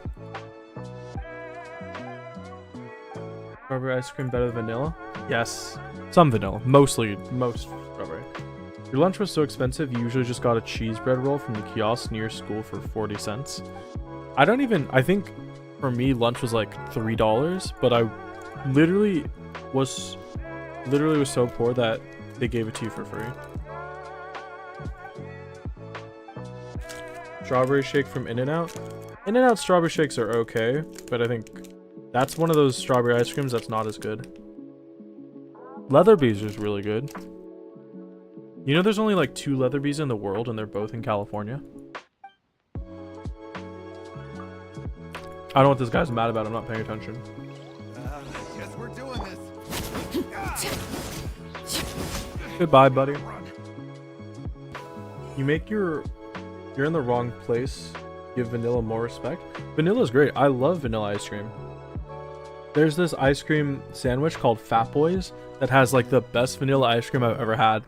Strawberry ice cream better than vanilla? Yes. Some vanilla. Most strawberry. Your lunch was so expensive, you usually just got a cheese bread roll from the kiosk near school for 40 cents. I think for me, lunch was like $3, but I literally was so poor that they gave it to you for free. Strawberry shake from In-N-Out. In-N-Out strawberry shakes are okay, but I think that's one of those strawberry ice creams that's not as good. Leatherby's is really good. You know there's only like 2 Leatherby's in the world and they're both in California? I don't know what this guy's mad about, I'm not paying attention. Guess we're doing this. Goodbye, buddy. You're in the wrong place. Give vanilla more respect. Vanilla's great. I love vanilla ice cream. There's this ice cream sandwich called Fat Boys that has like the best vanilla ice cream I've ever had.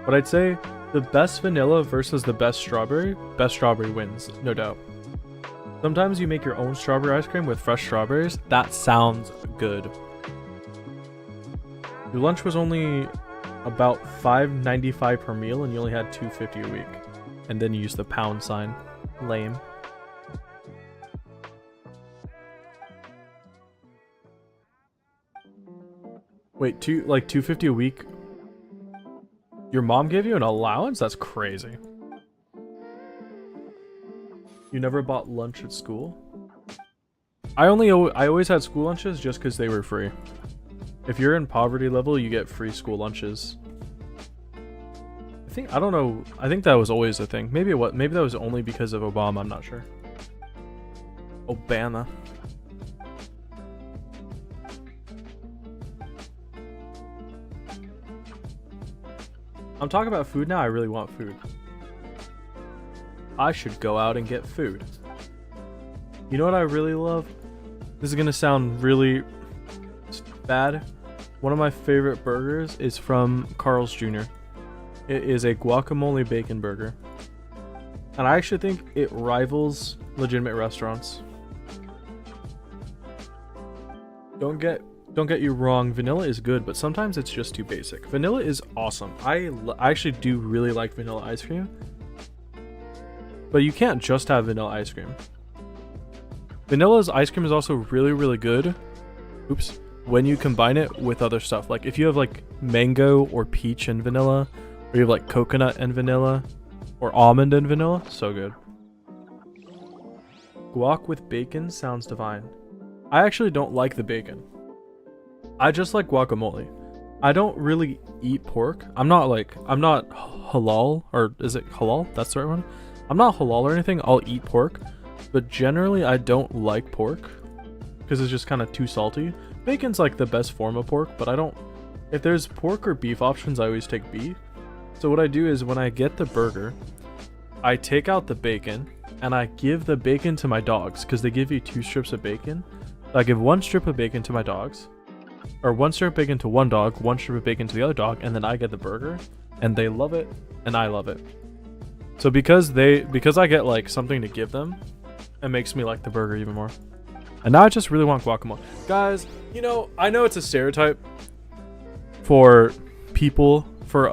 But I'd say the best vanilla versus the best strawberry wins, no doubt. Sometimes you make your own strawberry ice cream with fresh strawberries. That sounds good. Your lunch was only about $5.95 per meal and you only had $2.50 a week. And then you used the pound sign. Lame. Wait, $2.50 a week? Your mom gave you an allowance? That's crazy. You never bought lunch at school? I always had school lunches just because they were free. If you're in poverty level, you get free school lunches. I don't know. I think that was always a thing. Maybe that was only because of Obama. I'm not sure. Obama. I'm talking about food now. I really want food. I should go out and get food. You know what I really love? This is gonna sound really bad. One of my favorite burgers is from Carl's Jr. It is a guacamole bacon burger. And I actually think it rivals legitimate restaurants. Don't get you wrong, vanilla is good, but sometimes it's just too basic. Vanilla is awesome. I actually do really like vanilla ice cream. But you can't just have vanilla ice cream. Vanilla's ice cream is also really, really good. Oops. When you combine it with other stuff. Like if you have like mango or peach and vanilla, or you have like coconut and vanilla, or almond and vanilla, so good. Guac with bacon sounds divine. I actually don't like the bacon. I just like guacamole. I don't really eat pork. I'm not halal, or is it halal? That's the right one. I'm not halal or anything. I'll eat pork, but generally I don't like pork because it's just kind of too salty. Bacon's like the best form of pork, but I don't. If there's pork or beef options, I always take beef. So what I do is when I get the burger, I take out the bacon and I give the bacon to my dogs because they give you 2 strips of bacon. So I give 1 strip of bacon to my dogs, or 1 strip of bacon to one dog, 1 strip of bacon to the other dog, and then I get the burger, and they love it, and I love it. So because I get like something to give them, it makes me like the burger even more. And now I just really want guacamole. Guys, you know, I know it's a stereotype for people, for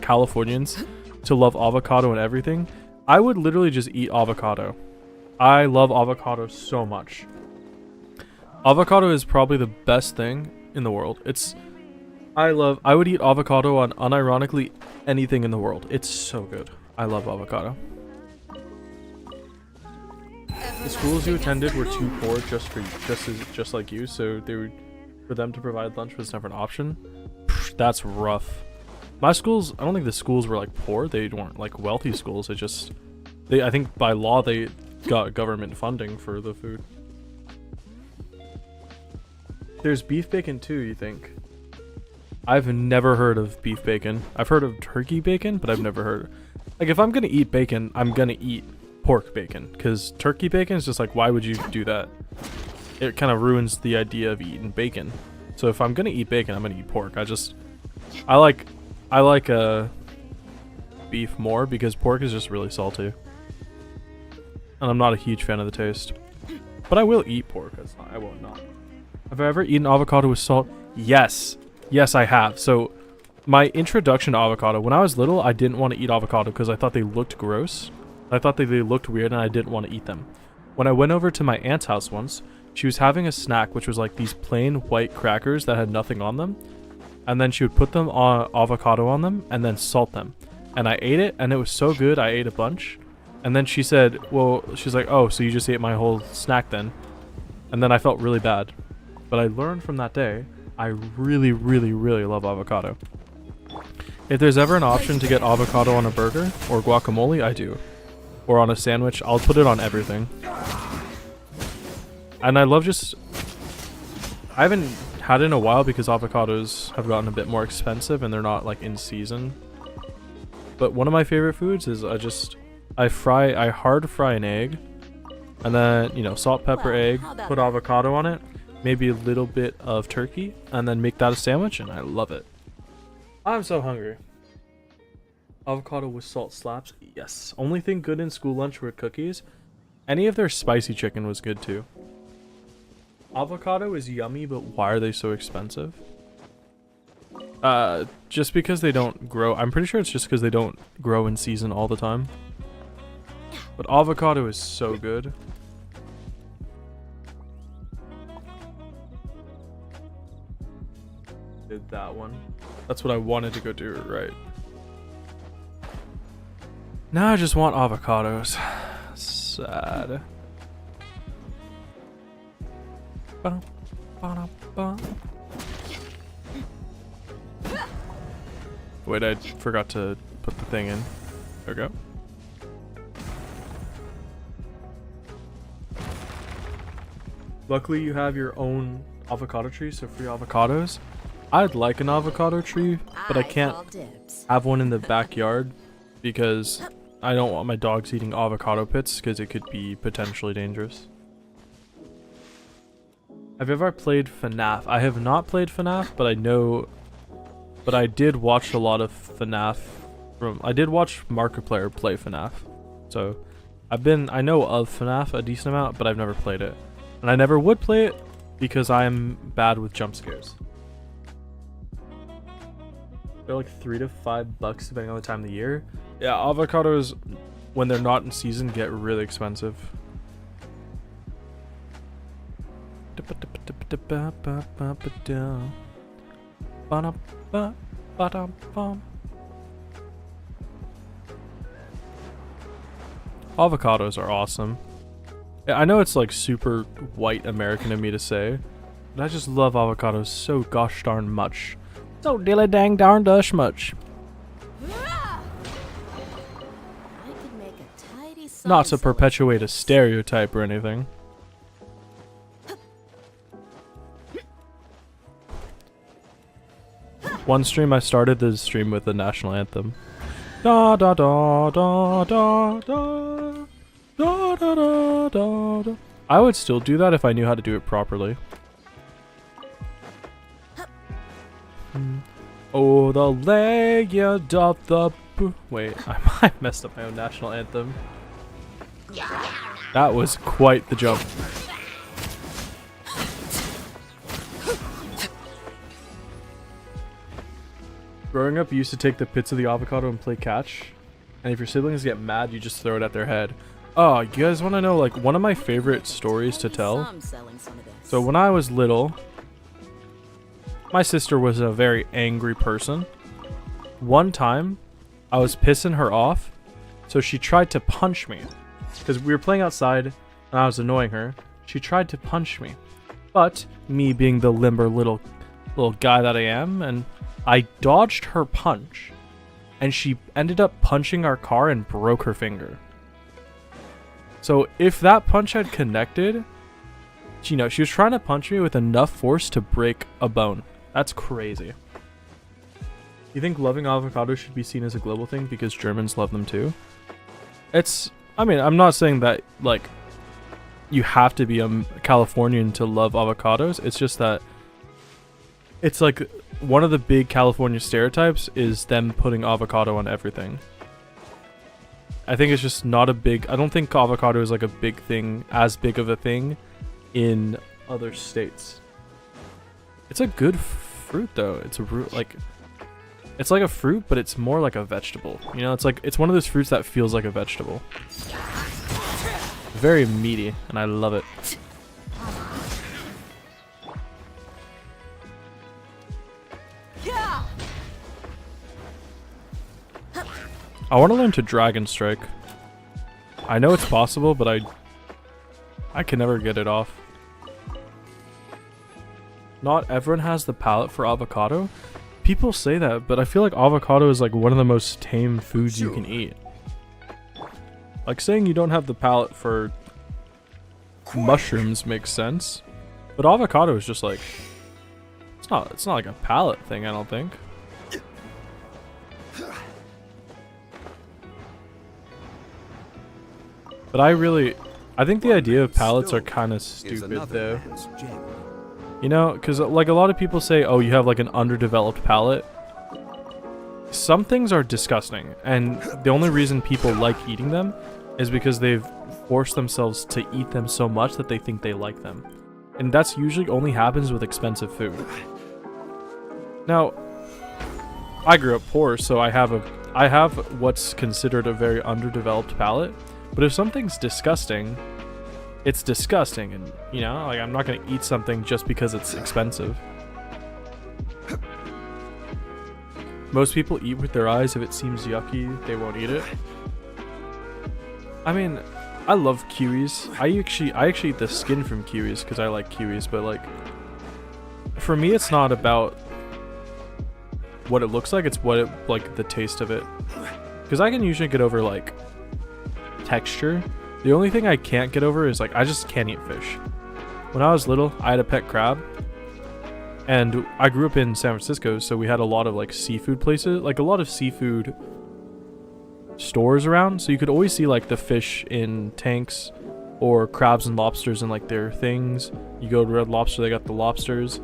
Californians to love avocado and everything. I would literally just eat avocado. I love avocado so much. Avocado is probably the best thing in the world. I would eat avocado on unironically anything in the world. It's so good. I love avocado. The schools you attended were too poor just like you, so for them to provide lunch was never an option. That's rough. My schools, I don't think the schools were like poor. They weren't like wealthy schools. It just, I think by law they got government funding for the food. There's beef bacon too, you think? I've never heard of beef bacon. I've heard of turkey bacon, but I've never heard. Like, if I'm gonna eat bacon, I'm gonna eat pork bacon. Because turkey bacon is just like, why would you do that? It kind of ruins the idea of eating bacon. So if I'm gonna eat bacon, I'm gonna eat pork. I like beef more because pork is just really salty. And I'm not a huge fan of the taste. But I will eat pork. I won't not. Have I ever eaten avocado with salt? Yes. Yes, I have. So, my introduction to avocado, when I was little, I didn't want to eat avocado because I thought they looked gross. I thought they looked weird and I didn't want to eat them. When I went over to my aunt's house once, she was having a snack which was like these plain white crackers that had nothing on them. And then she would put them on avocado on them and then salt them. And I ate it and it was so good, I ate a bunch. And then she said, well, she's like, oh, so you just ate my whole snack then? And then I felt really bad. But I learned from that day, I really, really, really love avocado. If there's ever an option to get avocado on a burger or guacamole, I do. Or on a sandwich, I'll put it on everything. And I love just... I haven't had it in a while because avocados have gotten a bit more expensive and they're not like in season. But one of my favorite foods is I hard fry an egg. And then, you know, salt, pepper, egg, put avocado on it. Maybe a little bit of turkey, and then make that a sandwich, and I love it. I'm so hungry. Avocado with salt slaps? Yes. Only thing good in school lunch were cookies. Any of their spicy chicken was good too. Avocado is yummy, but why are they so expensive? Just because they don't grow. I'm pretty sure it's just because they don't grow in season all the time. But avocado is so good. Did that one. That's what I wanted to go do, right? Now I just want avocados. Sad. Wait, I forgot to put the thing in. There we go. Luckily you have your own avocado tree, so free avocados. I'd like an avocado tree, but I can't have one in the backyard because I don't want my dogs eating avocado pits because it could be potentially dangerous. Have you ever played FNAF? I have not played FNAF, but I did watch a lot of FNAF I did watch Markiplier play FNAF. So I know of FNAF a decent amount, but I've never played it. And I never would play it because I'm bad with jump scares. They're like $3 to $5 depending on the time of the year. Yeah, avocados, when they're not in season, get really expensive. Avocados are awesome. Yeah, I know it's like super white American of me to say, but I just love avocados so gosh darn much. So dilly dang darn dush much. Not to perpetuate a stereotype or anything. One stream I started the stream with the national anthem. Da da da da da da da da da da da. I would still do that if I knew how to do it properly. Oh, the legend of the wait, I messed up my own national anthem. That was quite the jump. Growing up, you used to take the pits of the avocado and play catch. And if your siblings get mad, you just throw it at their head. Oh, you guys want to know, like, one of my favorite stories to tell? So when I was little, my sister was a very angry person. One time, I was pissing her off, so she tried to punch me. Because we were playing outside, and I was annoying her. She tried to punch me. But, me being the limber little little guy that I am, and I dodged her punch, and she ended up punching our car and broke her finger. So if that punch had connected, you know, she was trying to punch me with enough force to break a bone. That's crazy. You think loving avocados should be seen as a global thing because Germans love them too? I mean, I'm not saying that, like, you have to be a Californian to love avocados. It's just that it's like one of the big California stereotypes is them putting avocado on everything. I think it's just not a big... I don't think avocado is like a big thing, as big of a thing in other states. It's a good fruit though. It's a like... It's like a fruit, but it's more like a vegetable. You know, it's one of those fruits that feels like a vegetable. Very meaty, and I love it. I want to learn to Dragon Strike. I know it's possible, but I can never get it off. Not everyone has the palate for avocado. People say that, but I feel like avocado is like one of the most tame foods you can eat. Like saying you don't have the palate for mushrooms makes sense, but avocado is just like it's not like a palate thing, I don't think. But I think the idea of palates are kind of stupid though. You know, because like a lot of people say, oh, you have like an underdeveloped palate. Some things are disgusting, and the only reason people like eating them is because they've forced themselves to eat them so much that they think they like them. And that's usually only happens with expensive food. Now, I grew up poor, so I have what's considered a very underdeveloped palate. But if something's disgusting, it's disgusting, and you know, like I'm not gonna eat something just because it's expensive. Most people eat with their eyes. If it seems yucky, they won't eat it. I mean, I love kiwis. I actually eat the skin from kiwis because I like kiwis, but like for me it's not about what it looks like, it's what it, like the taste of it. Because I can usually get over like texture. The only thing I can't get over is like I just can't eat fish. When I was little, I had a pet crab, and I grew up in San Francisco, so we had a lot of like seafood places, like a lot of seafood stores around, so you could always see like the fish in tanks or crabs and lobsters in like their things. You go to Red Lobster, they got the lobsters,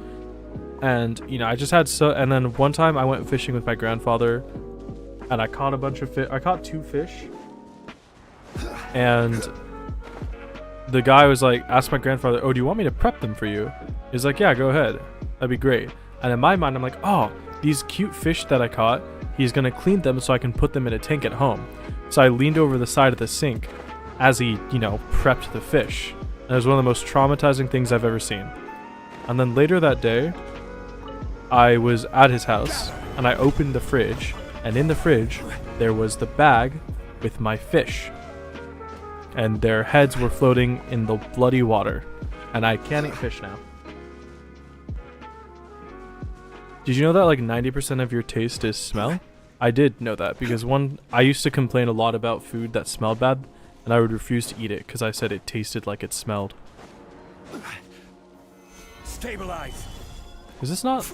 and you know, I just had and then one time I went fishing with my grandfather, and I caught a bunch of fish. I caught 2 fish. And the guy was like, asked my grandfather, oh, do you want me to prep them for you? He's like, yeah, go ahead. That'd be great. And in my mind, I'm like, oh, these cute fish that I caught, he's going to clean them so I can put them in a tank at home. So I leaned over the side of the sink as he, you know, prepped the fish. And it was one of the most traumatizing things I've ever seen. And then later that day, I was at his house, and I opened the fridge, and in the fridge, there was the bag with my fish. And their heads were floating in the bloody water. And I can't eat fish now. Did you know that like 90% of your taste is smell? I did know that because I used to complain a lot about food that smelled bad, and I would refuse to eat it because I said it tasted like it smelled. Stabilize. Is this not...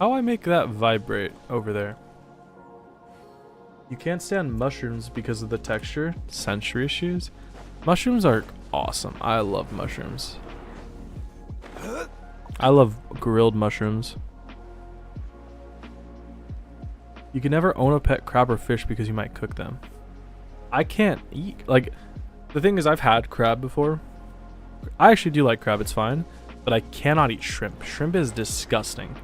How I make that vibrate over there? You can't stand mushrooms because of the texture. Sensory issues. Mushrooms are awesome. I love mushrooms. I love grilled mushrooms. You can never own a pet crab or fish because you might cook them. I can't eat, like, the thing is I've had crab before. I actually do like crab, it's fine. But I cannot eat shrimp. Shrimp is disgusting.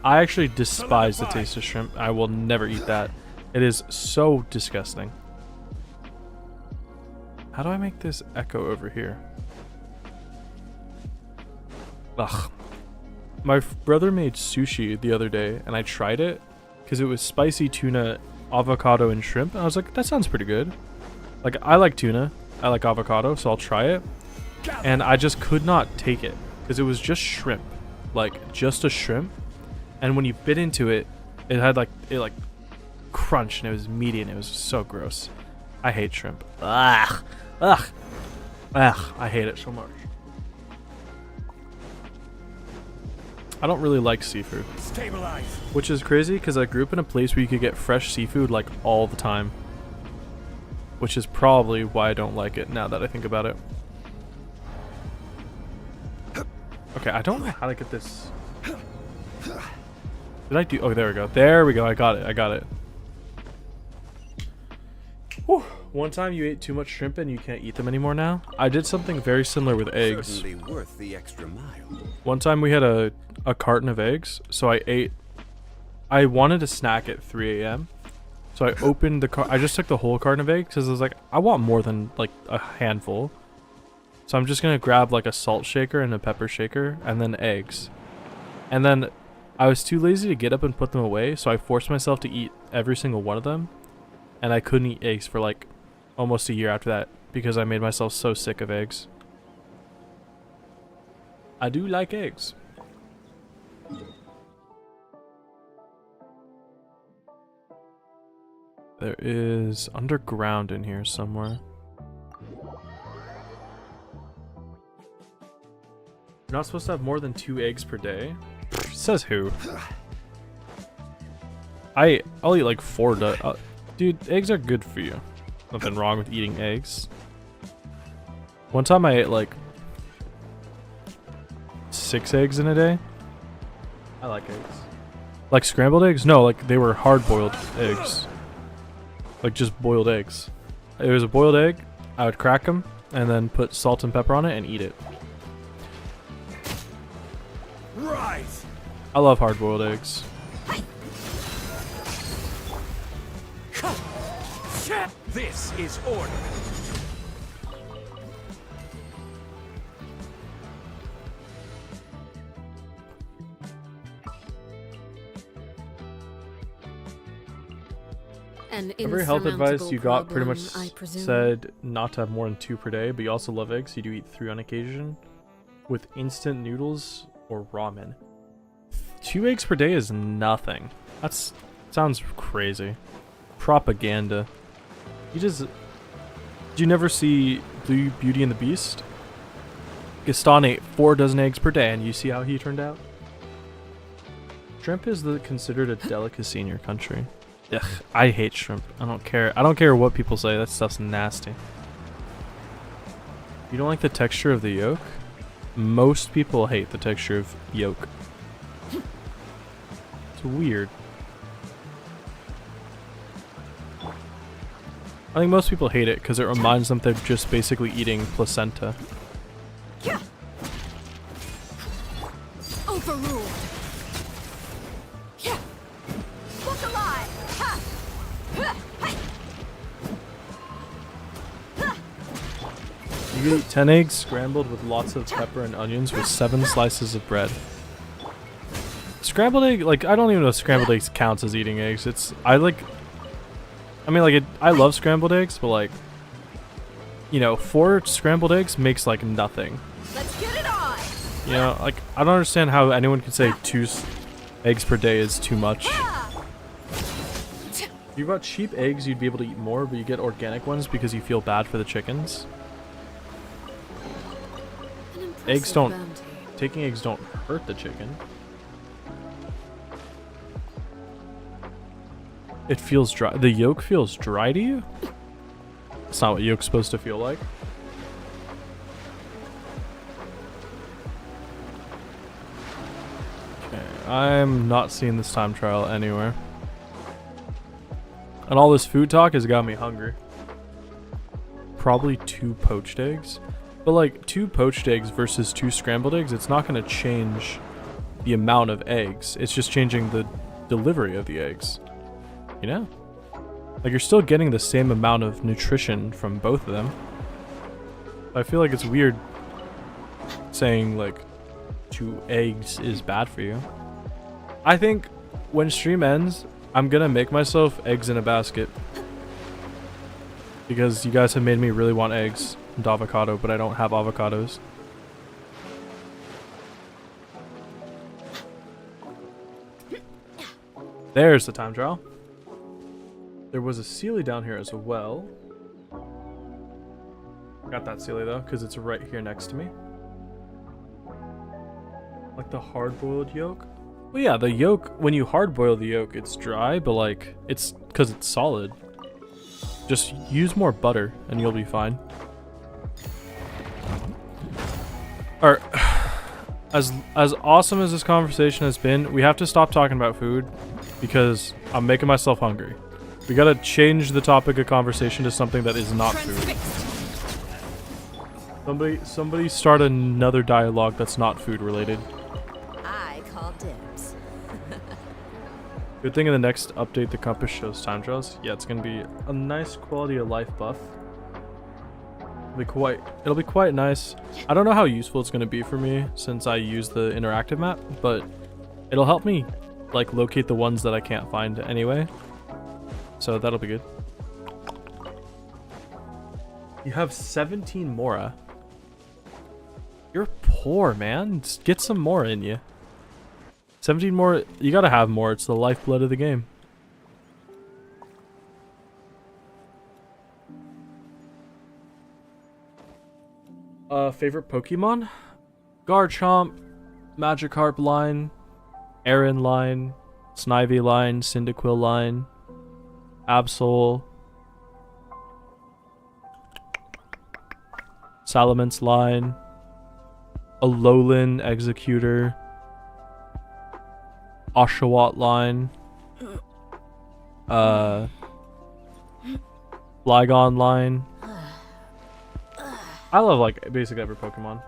I actually despise the taste of shrimp. I will never eat that. It is so disgusting. How do I make this echo over here? Ugh. My brother made sushi the other day, and I tried it because it was spicy tuna, avocado, and shrimp. And I was like, that sounds pretty good. Like, I like tuna. I like avocado, so I'll try it. And I just could not take it because it was just shrimp, like just a shrimp. And when you bit into it, it had like crunched and it was meaty and it was so gross. I hate shrimp. Ugh, ugh, ugh. I hate it so much. I don't really like seafood. Stabilize. Which is crazy because I grew up in a place where you could get fresh seafood like all the time. Which is probably why I don't like it now that I think about it. Okay, I don't know how to get this. Did I do? Oh, there we go. There we go. I got it. I got it. Whew. One time you ate too much shrimp and you can't eat them anymore now. I did something very similar with eggs. Certainly worth the extra mile. One time we had a carton of eggs, so I wanted a snack at 3 a.m. So I opened I just took the whole carton of eggs because I was like, I want more than like a handful. So I'm just going to grab like a salt shaker and a pepper shaker and then eggs. And then I was too lazy to get up and put them away, so I forced myself to eat every single one of them. And I couldn't eat eggs for like almost a year after that because I made myself so sick of eggs. I do like eggs. There is underground in here somewhere. You're not supposed to have more than 2 eggs per day. Says who? I'll eat like 4. Dude, eggs are good for you. Nothing wrong with eating eggs. One time I ate like 6 eggs in a day. I like eggs. Like scrambled eggs? No, like they were hard-boiled eggs. Like just boiled eggs. It was a boiled egg. I would crack them and then put salt and pepper on it and eat it. Rise. I love hard-boiled eggs. This is order. Every health advice you got pretty much I presume. said not to have more than 2 per day, but you also love eggs, so you do eat 3 on occasion with instant noodles or ramen. 2 eggs per day is nothing. That's sounds crazy. Propaganda. Did you never see Beauty and the Beast? Gaston ate 4 dozen eggs per day, and you see how he turned out? Shrimp is considered a delicacy in your country. Ugh, I hate shrimp. I don't care. I don't care what people say. That stuff's nasty. You don't like the texture of the yolk? Most people hate the texture of yolk. It's weird. I think most people hate it because it reminds them they're just basically eating placenta. Overruled. Look alive! You eat 10 eggs scrambled with lots of pepper and onions with 7 slices of bread. Scrambled egg, like I don't even know if scrambled eggs counts as eating eggs. I love scrambled eggs, but like, you know, 4 scrambled eggs makes like nothing. Let's get it on! You know, like I don't understand how anyone can say 2 eggs per day is too much. If you bought cheap eggs, you'd be able to eat more, but you get organic ones because you feel bad for the chickens. Taking eggs don't hurt the chicken. It feels dry. The yolk feels dry to you? That's not what yolk's supposed to feel like. Okay, I'm not seeing this time trial anywhere. And all this food talk has got me hungry. Probably 2 poached eggs. But like 2 poached eggs versus 2 scrambled eggs, it's not going to change the amount of eggs. It's just changing the delivery of the eggs. You know? Like you're still getting the same amount of nutrition from both of them. I feel like it's weird saying like 2 eggs is bad for you. I think when stream ends, I'm gonna make myself eggs in a basket. because you guys have made me really want eggs and avocado, but I don't have avocados. There's the time trial. There was a Sealy down here as well. Got that Sealy though, because it's right here next to me. Like the hard-boiled yolk. Well, yeah, the yolk, when you hard-boil the yolk, it's dry, but like, it's because it's solid. Just use more butter and you'll be fine. Alright, as awesome as this conversation has been, we have to stop talking about food because I'm making myself hungry. We gotta change the topic of conversation to something that is not food. Somebody start another dialogue that's not food related. I call dibs. Good thing in the next update the compass shows time trials. Yeah, it's gonna be a nice quality of life buff. It'll be quite nice. I don't know how useful it's gonna be for me since I use the interactive map, but it'll help me like locate the ones that I can't find anyway. So that'll be good. You have 17 Mora. You're poor, man. Just get some more in you. 17 more. You gotta have more. It's the lifeblood of the game. Favorite Pokemon? Garchomp, Magikarp line, Aaron line, Snivy line, Cyndaquil line, Absol, Salamence line, Alolan Executor, Oshawott line, Flygon line. I love like basically every Pokemon.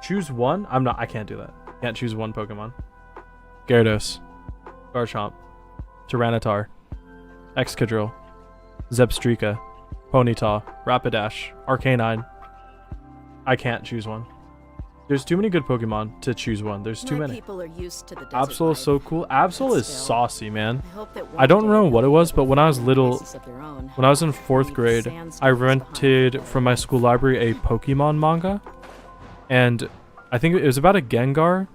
Choose one? I can't do that. Can't choose one Pokemon. Gyarados, Garchomp, Tyranitar, Excadrill, Zebstrika, Ponyta, Rapidash, Arcanine. I can't choose one. There's too many good Pokemon to choose one. There's too many. People are used to the Absol is so cool. Absol is saucy, man. I I don't know what it was, but when I was little, when I was in 4th grade, I rented from my school library a Pokemon manga. And I think it was about a Gengar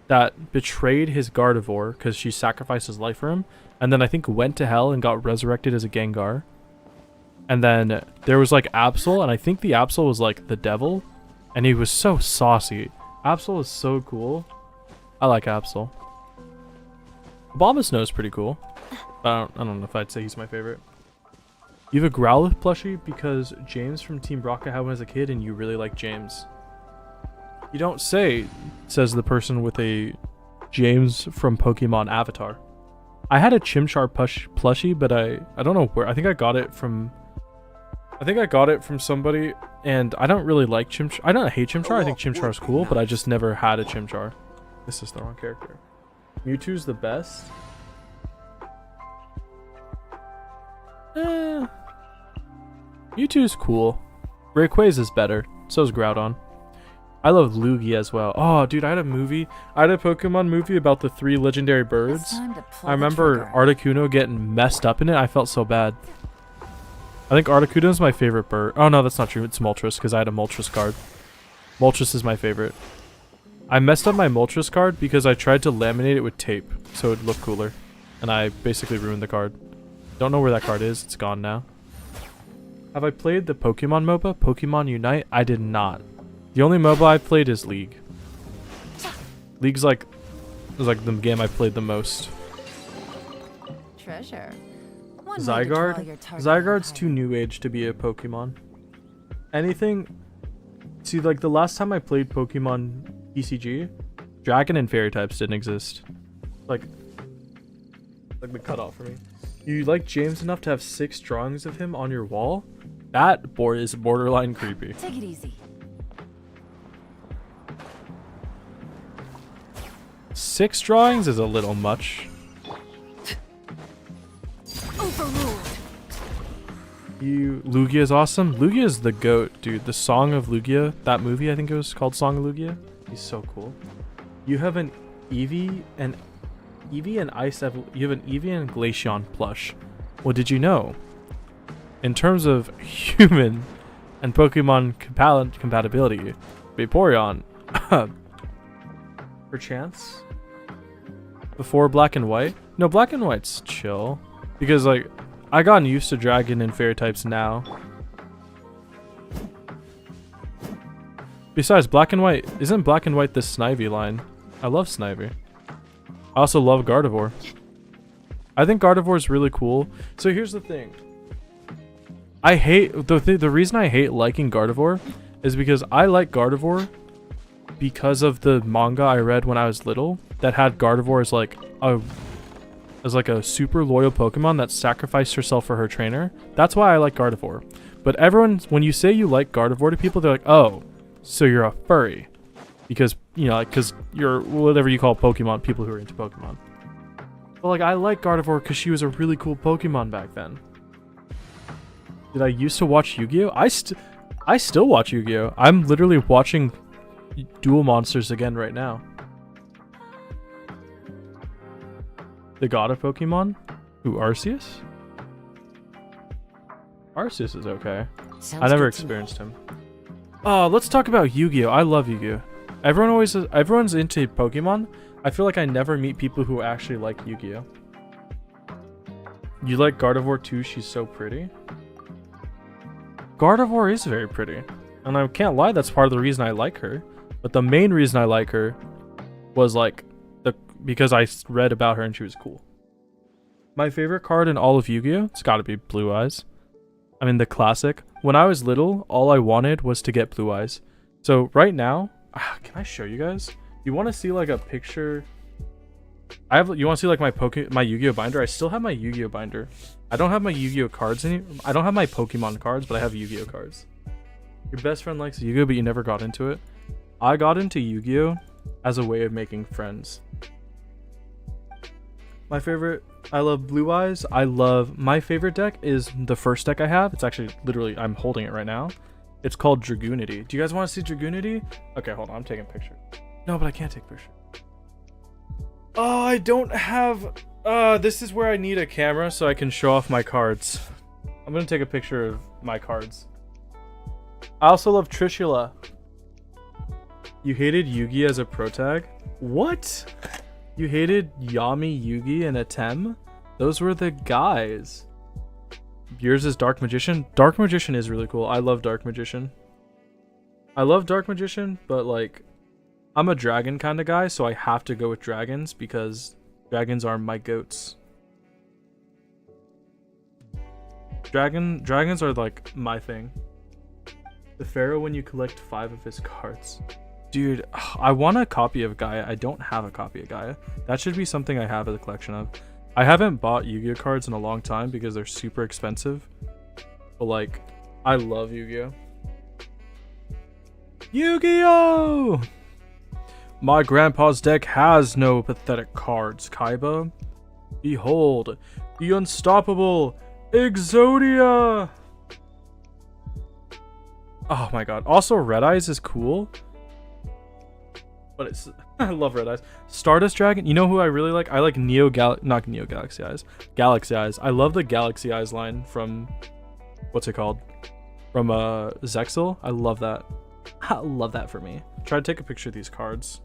that betrayed his Gardevoir because she sacrificed his life for him. And then I think went to hell and got resurrected as a Gengar. And then there was like Absol, and I think the Absol was like the devil. And he was so saucy. Absol is so cool. I like Absol. Abomasnow is pretty cool. I don't know if I'd say he's my favorite. You have a Growlithe plushie because James from Team Rocket had one as a kid and you really like James. You don't say, says the person with a James from Pokemon Avatar. I had a Chimchar plushie, but I don't know where. I think I got it from somebody, and I don't really like Chimchar. I don't hate Chimchar. I think Chimchar is cool, but I just never had a Chimchar. This is the wrong character. Mewtwo's the best. Mewtwo's cool. Rayquaza is better. So is Groudon. I love Lugia as well. Oh, dude, I had a Pokemon movie about the 3 legendary birds. I remember Articuno getting messed up in it. I felt so bad. I think Articuno is my favorite bird. Oh, no, that's not true. It's Moltres, because I had a Moltres card. Moltres is my favorite. I messed up my Moltres card because I tried to laminate it with tape, so it would look cooler. And I basically ruined the card. Don't know where that card is. It's gone now. Have I played the Pokemon MOBA? Pokemon Unite? I did not. The only MOBA I played is League. League's like the game I played the most. Treasure. Zygarde's too new age to be a Pokemon. Anything... See, like, the last time I played Pokemon TCG, Dragon and Fairy types didn't exist. Like the cutoff for me. You like James enough to have 6 drawings of him on your wall? That board is borderline creepy. Take it easy. 6 drawings is a little much. Overruled. Lugia is awesome. Lugia is the goat, dude. The Song of Lugia, that movie, I think it was called Song of Lugia. He's so cool. You have an Eevee and Glaceon plush. Well, did you know in terms of human and Pokemon compatibility, Vaporeon, perchance, before Black and White. No, Black and White's chill because like I gotten used to Dragon and Fairy types now. Besides, Black and White isn't Black and White the Snivy line? I love Snivy. I also love Gardevoir. I think Gardevoir is really cool. So here's the thing. I hate the reason I hate liking Gardevoir is because I like Gardevoir because of the manga I read when I was little that had Gardevoir as like a super loyal Pokemon that sacrificed herself for her trainer. That's why I like Gardevoir. But everyone, when you say you like Gardevoir to people, they're like, "Oh, so you're a furry," because you know, like, because you're whatever you call Pokemon, people who are into Pokemon. But like, I like Gardevoir because she was a really cool Pokemon back then. Did I used to watch Yu-Gi-Oh? I still watch Yu-Gi-Oh. I'm literally watching Duel Monsters again right now. The god of Pokemon? Who, Arceus? Arceus is okay. I never experienced him. Oh, let's talk about Yu-Gi-Oh. I love Yu-Gi-Oh. Everyone's into Pokemon. I feel like I never meet people who actually like Yu-Gi-Oh. You like Gardevoir too? She's so pretty. Gardevoir is very pretty. And I can't lie, that's part of the reason I like her. But the main reason I like her was like because I read about her and she was cool. My favorite card in all of Yu-Gi-Oh! It's gotta be Blue Eyes. I mean, the classic. When I was little, all I wanted was to get Blue Eyes. So right now, can I show you guys? You want to see like a picture? You want to see like my Yu-Gi-Oh binder? I still have my Yu-Gi-Oh binder. I don't have my Yu-Gi-Oh cards I don't have my Pokemon cards, but I have Yu-Gi-Oh cards. Your best friend likes Yu-Gi-Oh, but you never got into it. I got into Yu-Gi-Oh as a way of making friends. I love Blue Eyes. My favorite deck is the first deck I have. It's actually literally, I'm holding it right now. It's called Dragoonity. Do you guys want to see Dragoonity? Okay, hold on, I'm taking a picture. No, but I can't take a picture. Oh, I don't have, this is where I need a camera so I can show off my cards. I'm gonna take a picture of my cards. I also love Trishula. You hated Yugi as a pro tag? What? You hated Yami, Yugi, and Atem? Those were the guys. Yours is Dark Magician? Dark Magician is really cool. I love Dark Magician. I love Dark Magician, but like, I'm a dragon kind of guy, so I have to go with dragons because dragons are my goats. Dragons are like my thing. The Pharaoh when you collect 5 of his cards. Dude, I want a copy of Gaia. I don't have a copy of Gaia. That should be something I have as a collection of. I haven't bought Yu-Gi-Oh cards in a long time because they're super expensive. But like, I love Yu-Gi-Oh. Yu-Gi-Oh! My grandpa's deck has no pathetic cards, Kaiba. Behold, the unstoppable Exodia! Oh my god. Also, Red Eyes is cool. But it's I love Red Eyes. Stardust Dragon. You know who I really like? I like not Neo Galaxy Eyes. Galaxy Eyes. I love the Galaxy Eyes line from what's it called? From Zexal. I love that. I love that for me. Try to take a picture of these cards.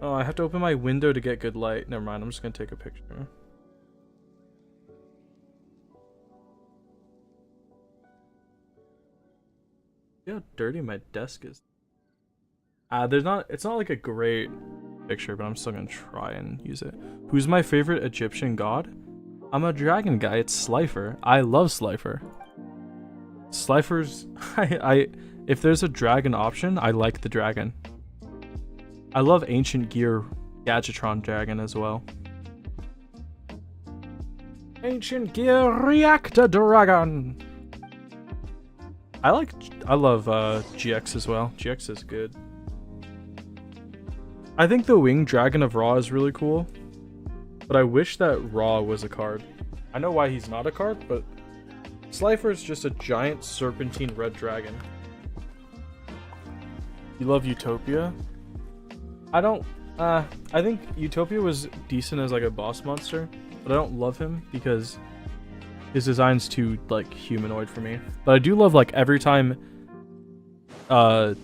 Oh, I have to open my window to get good light. Never mind. I'm just gonna take a picture. See how dirty my desk is. It's not like a great picture, but I'm still gonna try and use it. Who's my favorite Egyptian god? I'm a dragon guy. It's Slifer. I love Slifer. Slifer's if there's a dragon option, I like the dragon. I love Ancient Gear Gadgetron Dragon as well. Ancient Gear Reactor Dragon. I love GX as well. GX is good. I think the Winged Dragon of Ra is really cool, but I wish that Ra was a card. I know why he's not a card, but Slifer is just a giant serpentine red dragon. You love Utopia? I think Utopia was decent as like a boss monster, but I don't love him because His design's too like humanoid for me. But I do love like every time I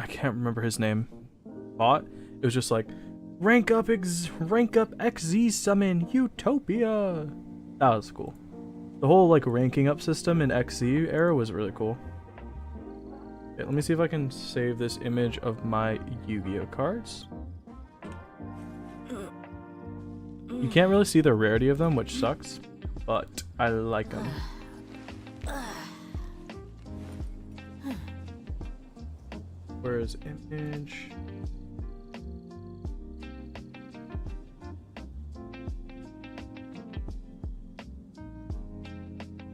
can't remember his name. Bot. It was just like rank up XZ summon Utopia. That was cool. The whole like ranking up system in XZ era was really cool. Okay, let me see if I can save this image of my Yu-Gi-Oh cards. You can't really see the rarity of them, which sucks, but I like them. Where is image?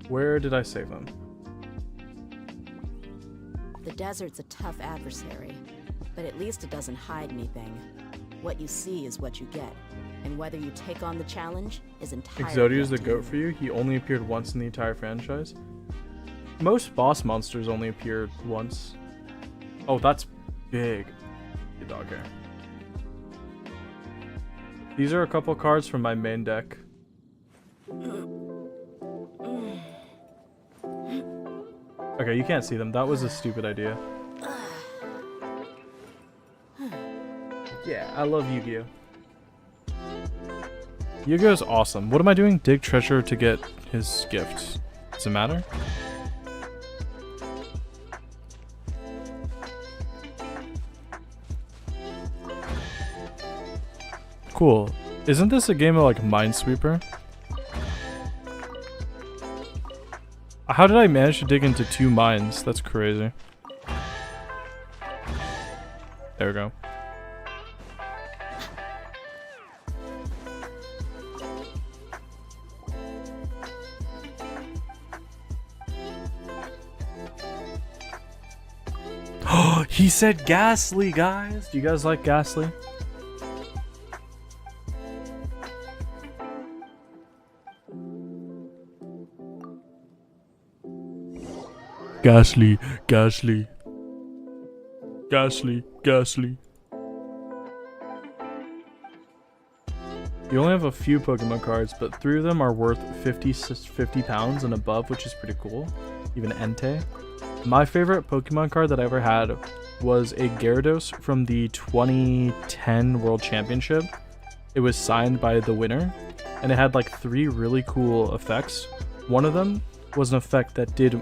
Where did I save them? The desert's a tough adversary, but at least it doesn't hide anything. What you see is what you get, and whether you take on the challenge is entirely Exodia's the up to GOAT you. for you? He only appeared once in the entire franchise? Most boss monsters only appeared once. Oh, that's big. Good dog hair. These are a couple cards from my main deck. Okay, you can't see them. That was a stupid idea. Yeah, I love Yu-Gi-Oh! Yu-Gi-Oh's awesome. What am I doing? Dig treasure to get his gift. Does it matter? Cool. Isn't this a game of like Minesweeper? How did I manage to dig into 2 mines? That's crazy. There we go. Oh, he said Ghastly, guys. Do you guys like Ghastly? Ghastly, Ghastly. Ghastly, Ghastly. You only have a few Pokemon cards, but 3 of them are worth 50 pounds and above, which is pretty cool. Even Entei. My favorite Pokemon card that I ever had was a Gyarados from the 2010 World Championship. It was signed by the winner, and it had like 3 really cool effects. One of them was an effect that did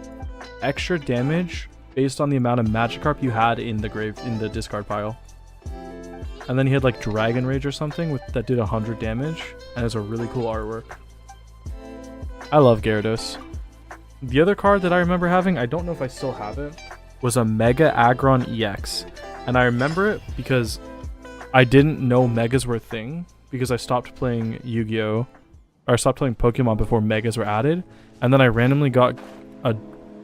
extra damage based on the amount of Magikarp you had in the discard pile. And then he had like Dragon Rage or something that did 100 damage, and it was a really cool artwork. I love Gyarados. The other card that I remember having, I don't know if I still have it, was a Mega Aggron EX. And I remember it because I didn't know Megas were a thing, because I stopped playing Yu-Gi-Oh! Or I stopped playing Pokemon before Megas were added. And then I randomly got a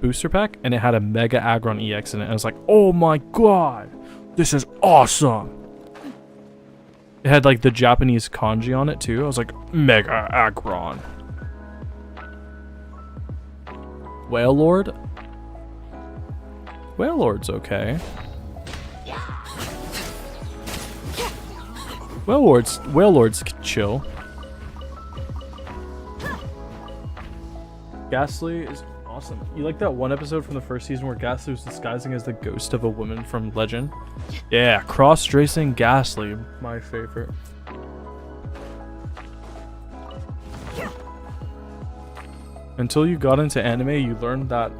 booster pack, and it had a Mega Aggron EX in it. And I was like, oh my god, this is awesome. It had like the Japanese kanji on it too. I was like, Mega Aggron. Whale Lord? Whale Lord's okay. Whale Lord's chill. Ghastly is awesome. You like that one episode from the first season where Ghastly was disguising as the ghost of a woman from Legend? Yeah, cross-dressing Ghastly, my favorite. Until you got into anime, you learned that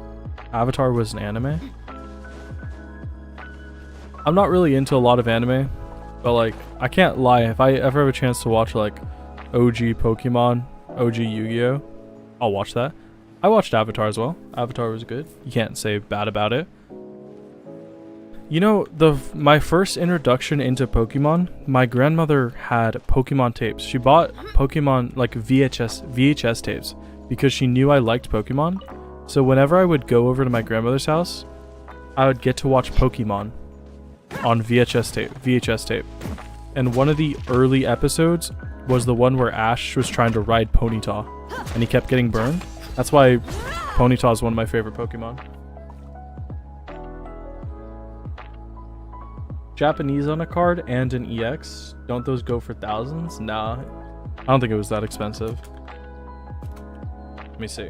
Avatar was an anime. I'm not really into a lot of anime, but like, I can't lie, if I ever have a chance to watch like OG Pokemon, OG Yu-Gi-Oh!, I'll watch that. I watched Avatar as well. Avatar was good. You can't say bad about it. You know, my first introduction into Pokemon, my grandmother had Pokemon tapes. She bought Pokemon like VHS tapes because she knew I liked Pokemon. So whenever I would go over to my grandmother's house, I would get to watch Pokemon on VHS tape. And one of the early episodes was the one where Ash was trying to ride Ponyta and he kept getting burned. That's why Ponyta is one of my favorite Pokemon. Japanese on a card and an EX. Don't those go for thousands? Nah. I don't think it was that expensive. Let me see.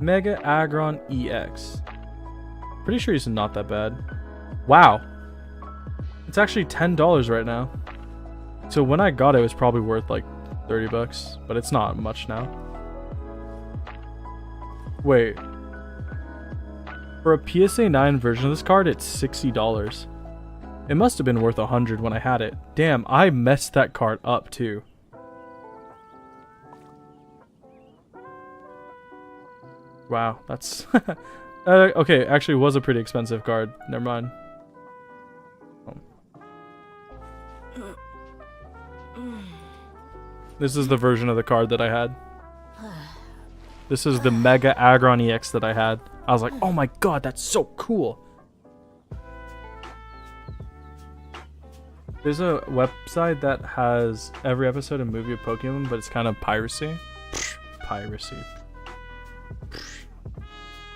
Mega Aggron EX. Pretty sure he's not that bad. Wow. It's actually $10 right now. So when I got it, it was probably worth like 30 bucks, but it's not much now. Wait. For a PSA 9 version of this card, it's $60. It must have been worth 100 when I had it. Damn, I messed that card up too. Wow, that's okay, actually it was a pretty expensive card. Never mind. This is the version of the card that I had. This is the Mega Aggron EX that I had. I was like, oh my god, that's so cool. There's a website that has every episode and movie of Pokemon, but it's kind of piracy. Piracy.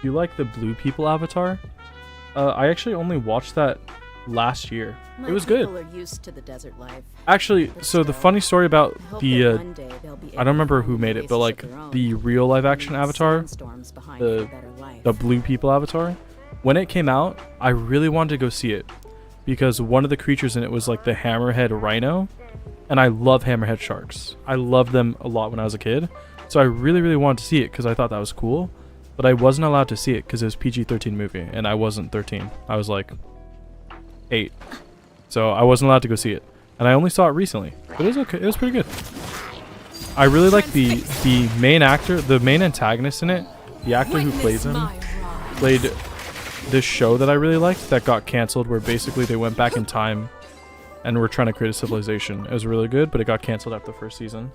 You like the Blue People avatar? I actually only watched that last year. It was good. Are used to the desert life. Actually, so the funny story about the I don't remember who made it, but like the real live action avatar, the Blue People avatar, when it came out, I really wanted to go see it because one of the creatures in it was like the hammerhead rhino, and I love hammerhead sharks. I loved them a lot when I was a kid, so I really wanted to see it because I thought that was cool, but I wasn't allowed to see it because it was PG-13 movie, and I wasn't 13. I was like 8. So I wasn't allowed to go see it. And I only saw it recently. But it was okay. It was pretty good. I really like the main actor, the main antagonist in it. The actor who plays him played this show that I really liked that got canceled, where basically they went back in time and were trying to create a civilization. It was really good, but it got canceled after the first season.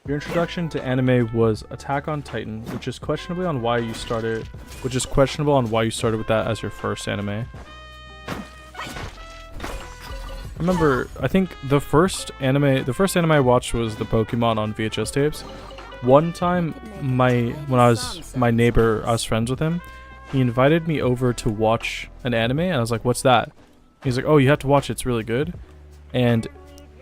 Your introduction to anime was Attack on Titan, which is questionable on why you started with that as your first anime. I remember, I think the first anime I watched was the Pokemon on VHS tapes. One time, I was friends with him. He invited me over to watch an anime, and I was like, "What's that?" He's like, "Oh, you have to watch it. It's really good." And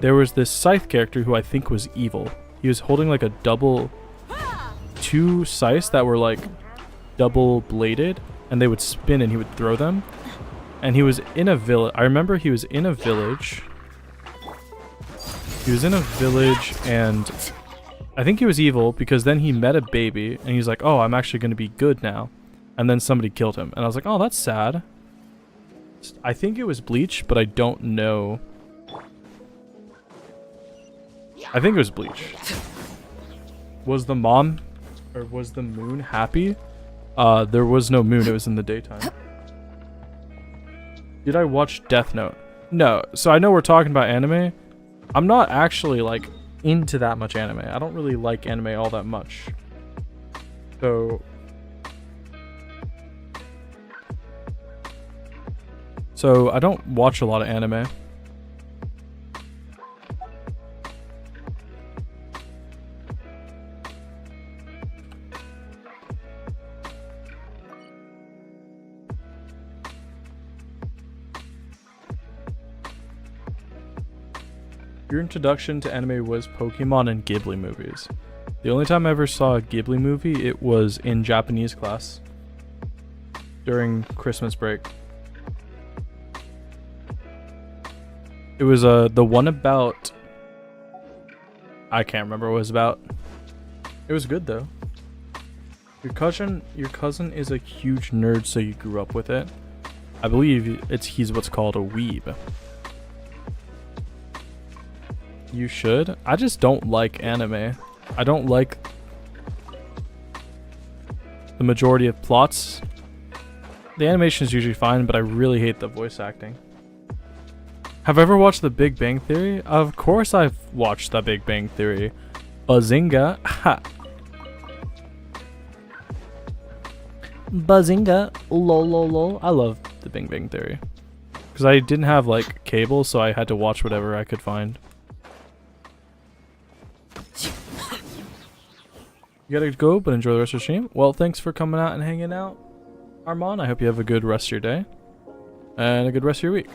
there was this Scythe character who I think was evil. He was holding like two scythes that were like double bladed, and they would spin and he would throw them. And he was in a village. I remember he was in a village. And I think he was evil because then he met a baby and he's like, "Oh, I'm actually going to be good now." And then somebody killed him. And I was like, "Oh, that's sad." I think it was Bleach, but I don't know. I think it was Bleach. Was the moon happy? There was no moon, it was in the daytime. Did I watch Death Note? No. So I know we're talking about anime. I'm not actually like into that much anime. I don't really like anime all that much. So I don't watch a lot of anime. Your introduction to anime was Pokemon and Ghibli movies. The only time I ever saw a Ghibli movie, it was in Japanese class during Christmas break. It was the one about, I can't remember what it was about. It was good though. Your cousin is a huge nerd, so you grew up with it. I believe he's what's called a weeb. You should. I just don't like anime. I don't like the majority of plots. The animation is usually fine, but I really hate the voice acting. Have I ever watched The Big Bang Theory? Of course I've watched The Big Bang Theory. Bazinga. Ha. Bazinga. Lol lol lol. I love The Big Bang Theory. Because I didn't have like cable, so I had to watch whatever I could find. You gotta go, but enjoy the rest of the stream. Well, thanks for coming out and hanging out, Armand. I hope you have a good rest of your day. And a good rest of your week.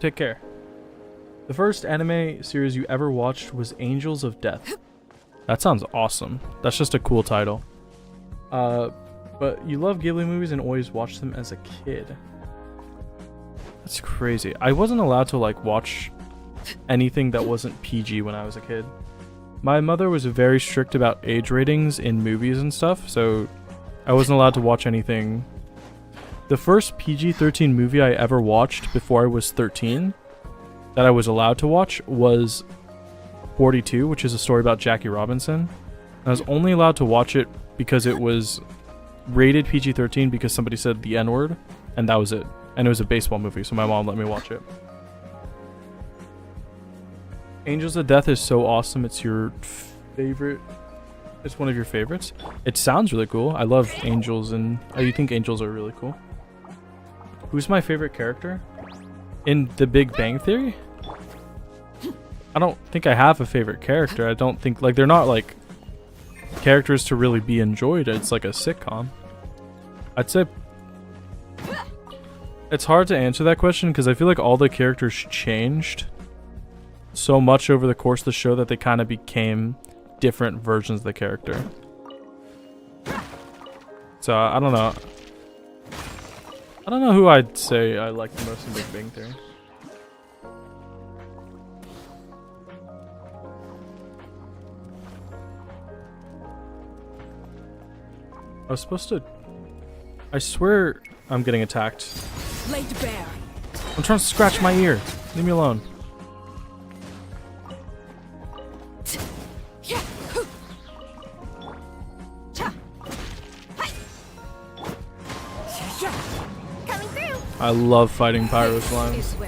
Take care. The first anime series you ever watched was Angels of Death. That sounds awesome. That's just a cool title. But you love Ghibli movies and always watched them as a kid. That's crazy. I wasn't allowed to like watch anything that wasn't PG when I was a kid. My mother was very strict about age ratings in movies and stuff, so I wasn't allowed to watch anything. The first PG-13 movie I ever watched before I was 13 that I was allowed to watch was 42, which is a story about Jackie Robinson. I was only allowed to watch it because it was rated PG-13 because somebody said the N-word, and that was it. And it was a baseball movie, so my mom let me watch it. Angels of Death is so awesome. It's your favorite. It's one of your favorites. It sounds really cool. I love angels, and I think angels are really cool. Who's my favorite character? In The Big Bang Theory? I don't think I have a favorite character. I don't think, like, they're not, like, characters to really be enjoyed. It's like a sitcom. I'd say... It's hard to answer that question because I feel like all the characters changed so much over the course of the show that they kind of became different versions of the character. So I don't know. I don't know who I'd say I like the most in Big Bang Theory. I was supposed to... I swear I'm getting attacked. Laid bare. I'm trying to scratch my ear. Leave me alone. I love fighting pyro slimes.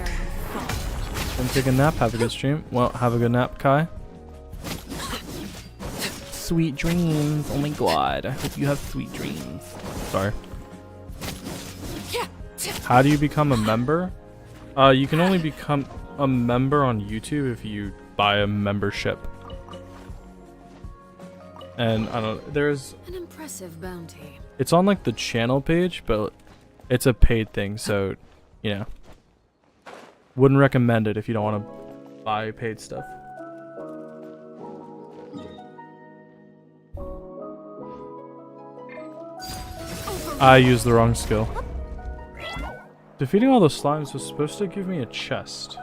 Gonna take a nap. Have a good stream. Well, have a good nap, Kai. Sweet dreams. Oh my god. I hope you have sweet dreams. Sorry. How do you become a member? You can only become a member on YouTube if you buy a membership. And I don't know, there's an impressive bounty. It's on like the channel page, but it's a paid thing, so you know. Wouldn't recommend it if you don't want to buy paid stuff. I used the wrong skill. Defeating all the slimes was supposed to give me a chest.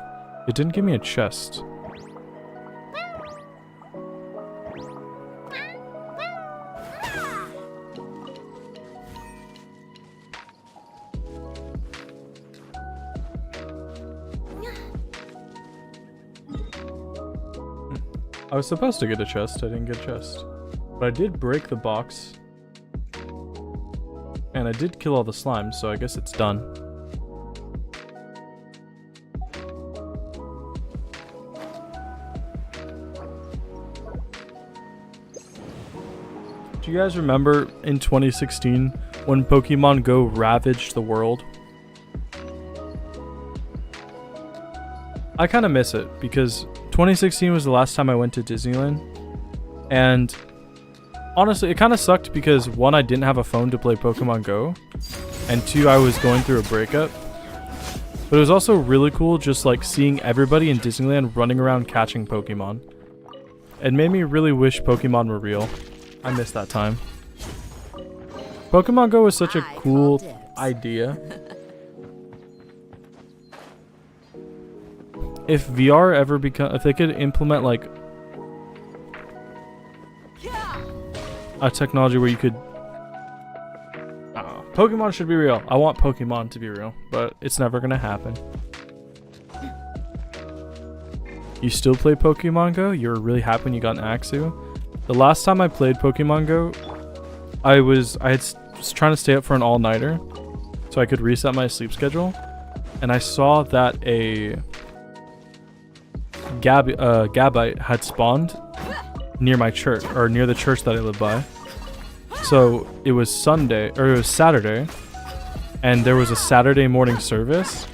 It didn't give me a chest. I was supposed to get a chest, I didn't get a chest. But I did break the box. And I did kill all the slimes, so I guess it's done. Do you guys remember in 2016 when Pokemon Go ravaged the world? I kind of miss it because 2016 was the last time I went to Disneyland, and honestly it kind of sucked because one, I didn't have a phone to play Pokemon Go, and two, I was going through a breakup. But it was also really cool just like seeing everybody in Disneyland running around catching Pokemon. It made me really wish Pokemon were real. I miss that time. Pokemon Go was such a cool idea. If VR ever if they could implement like a technology where you could, I don't know, Pokemon should be real. I want Pokemon to be real, but it's never gonna happen. You still play Pokemon Go? You're really happy when you got an Axu? The last time I played Pokemon Go, I was trying to stay up for an all-nighter so I could reset my sleep schedule, and I saw that a Gabite had spawned near my church, or near the church that I live by. So it was Saturday, and there was a Saturday morning service.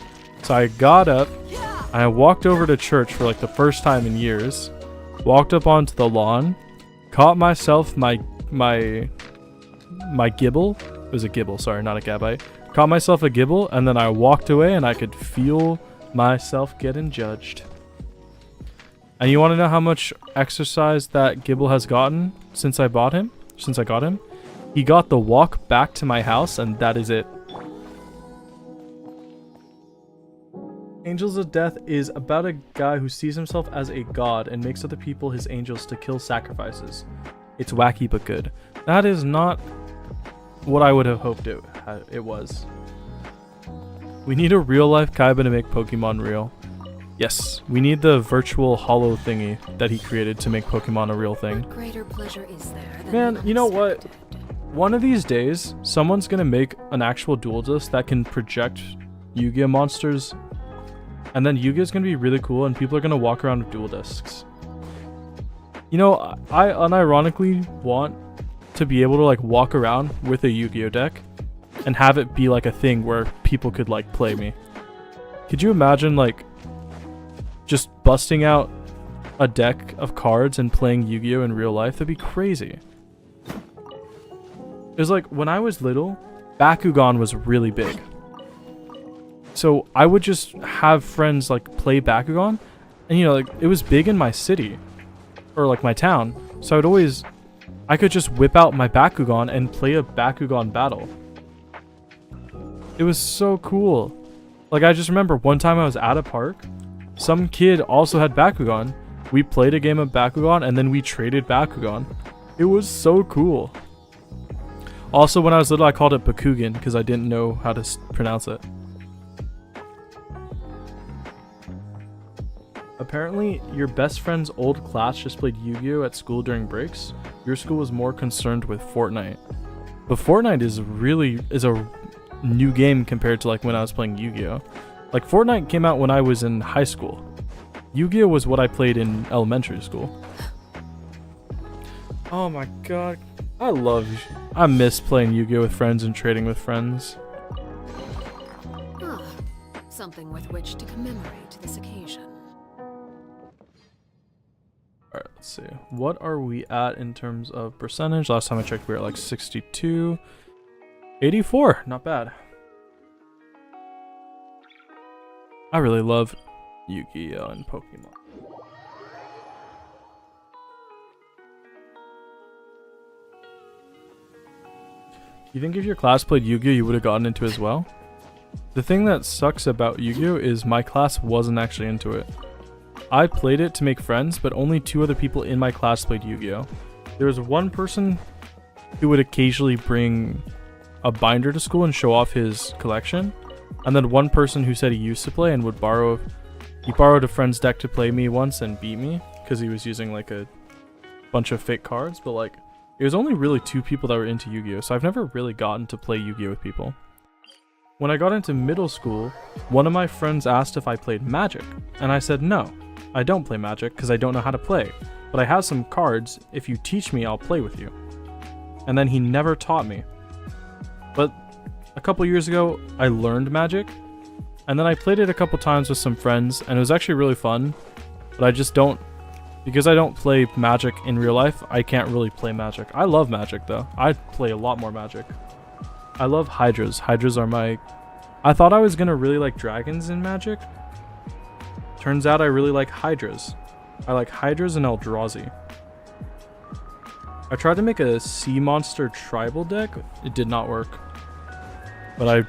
So I got up and I walked over to church for like the first time in years, walked up onto the lawn, caught myself my Gibble. It was a Gibble, sorry, not a Gabite. Caught myself a Gibble, and then I walked away and I could feel myself getting judged. And you want to know how much exercise that Gibble has gotten since I bought him? Since I got him? He got the walk back to my house, and that is it. Angels of Death is about a guy who sees himself as a god and makes other people his angels to kill sacrifices. It's wacky but good. That is not what I would have hoped it was. We need a real life Kaiba to make Pokemon real. Yes, we need the virtual hollow thingy that he created to make Pokemon a real thing. What greater pleasure is there than Man, the you know what? unexpected? One of these days, someone's gonna make an actual dual disc that can project Yu-Gi-Oh monsters, and then Yu-Gi-Oh's gonna be really cool, and people are gonna walk around with dual discs. You know, I unironically want to be able to like walk around with a Yu-Gi-Oh deck and have it be like a thing where people could like play me. Could you imagine like just busting out a deck of cards and playing Yu-Gi-Oh in real life? That'd be crazy. It was like when I was little, Bakugan was really big. So I would just have friends like play Bakugan, and you know, like it was big in my city or like my town. So I could just whip out my Bakugan and play a Bakugan battle. It was so cool. Like I just remember one time I was at a park, some kid also had Bakugan. We played a game of Bakugan and then we traded Bakugan. It was so cool. Also, when I was little, I called it Bakugan because I didn't know how to pronounce it. Apparently, your best friend's old class just played Yu-Gi-Oh at school during breaks. Your school was more concerned with Fortnite. But Fortnite is a new game compared to like when I was playing Yu-Gi-Oh. Like Fortnite came out when I was in high school. Yu-Gi-Oh was what I played in elementary school. Oh my god. I miss playing Yu-Gi-Oh with friends and trading with friends. Ah, something with which to commemorate this occasion. Alright, let's see. What are we at in terms of percentage? Last time I checked, we were at like 62. 84, not bad. I really love Yu-Gi-Oh and Pokemon. You think if your class played Yu-Gi-Oh you would have gotten into it as well? The thing that sucks about Yu-Gi-Oh is my class wasn't actually into it. I played it to make friends, but only 2 other people in my class played Yu-Gi-Oh. There was one person who would occasionally bring a binder to school and show off his collection, and then one person who said he used to play and would borrowed a friend's deck to play me once and beat me because he was using like a bunch of fake cards. But like it was only really 2 people that were into Yu-Gi-Oh, so I've never really gotten to play Yu-Gi-Oh with people. When I got into middle school, one of my friends asked if I played Magic, and I said no, I don't play Magic because I don't know how to play, but I have some cards. If you teach me, I'll play with you. And then he never taught me. But a couple years ago, I learned Magic, and then I played it a couple times with some friends, and it was actually really fun, but I just don't, because I don't play Magic in real life, I can't really play Magic. I love Magic though. I play a lot more Magic. I love Hydras. Hydras are my... I thought I was gonna really like dragons in Magic. Turns out I really like Hydras. I like Hydras and Eldrazi. I tried to make a sea monster tribal deck. It did not work. But I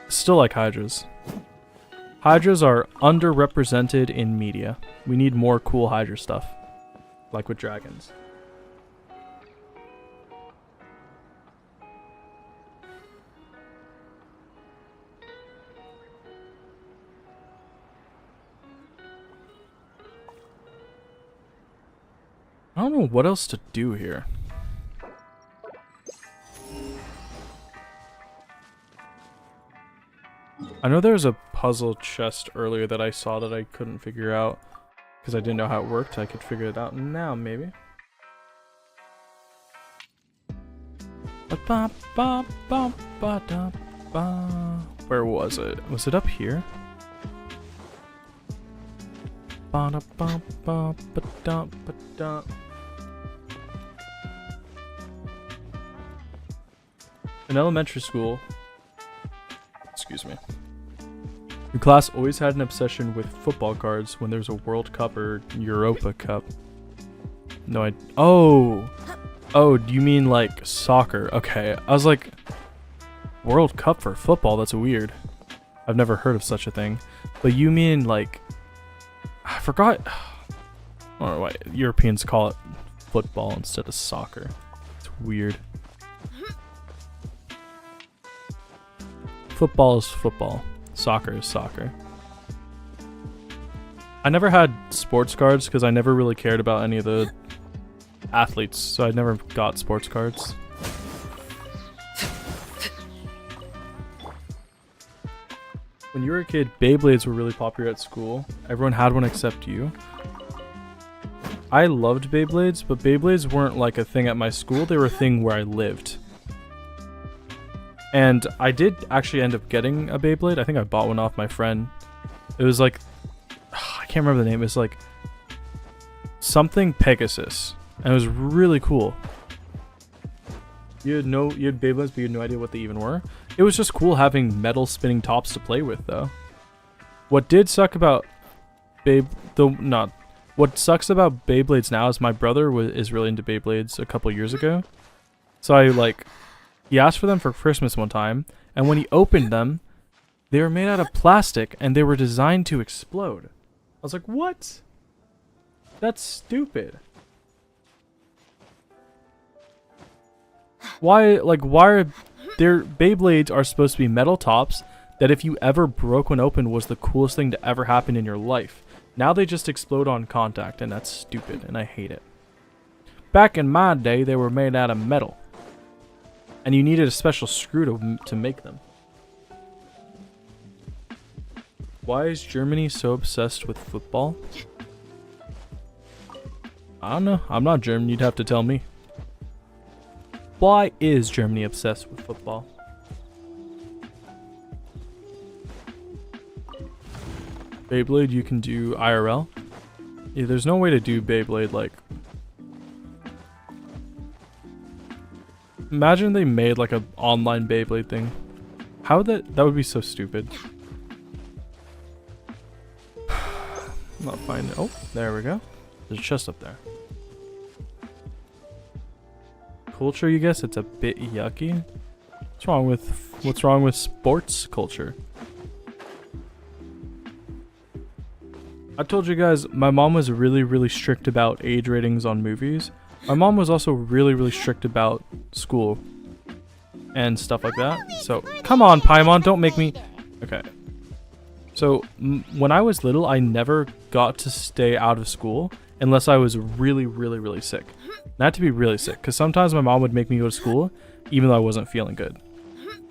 still like Hydras. Hydras are underrepresented in media. We need more cool Hydra stuff. Like with dragons. I don't know what else to do here. I know there was a puzzle chest earlier that I saw that I couldn't figure out because I didn't know how it worked. I could figure it out now, maybe. Where was it? Was it up here? In elementary school, excuse me, Your class always had an obsession with football cards when there's a World Cup or Europa Cup. No, Oh, do you mean like soccer? Okay, I was like, World Cup for football? That's weird. I've never heard of such a thing. But you mean like, I forgot. I don't know why Europeans call it football instead of soccer. It's weird. Football is football. Soccer is soccer. I never had sports cards because I never really cared about any of the athletes, so I never got sports cards. When you were a kid, Beyblades were really popular at school. Everyone had one except you. I loved Beyblades, but Beyblades weren't like a thing at my school. They were a thing where I lived. And I did actually end up getting a Beyblade. I think I bought one off my friend. It was like, I can't remember the name. It's like something Pegasus. And it was really cool. You had Beyblades, but you had no idea what they even were. It was just cool having metal spinning tops to play with, though. What did suck about what sucks about Beyblades now is my brother is really into Beyblades a couple years ago. So he asked for them for Christmas one time, and when he opened them, they were made out of plastic and they were designed to explode. I was like, what? That's stupid. Why are their Beyblades are supposed to be metal tops that if you ever broke one open was the coolest thing to ever happen in your life. Now they just explode on contact, and that's stupid, and I hate it. Back in my day, they were made out of metal. And you needed a special screw to make them. Why is Germany so obsessed with football? I don't know. I'm not German. You'd have to tell me. Why is Germany obsessed with football? Beyblade, you can do IRL. Yeah, there's no way to do Beyblade like... Imagine they made like an online Beyblade thing. How would that would be so stupid. I'm not finding it. Oh, there we go. There's a chest up there. Culture, you guess it's a bit yucky. What's wrong with sports culture? I told you guys my mom was really strict about age ratings on movies. My mom was also really strict about school and stuff like that. So come on, Paimon, don't make me. Okay. So when I was little, I never got to stay out of school unless I was really sick. Not to be really sick, because sometimes my mom would make me go to school even though I wasn't feeling good.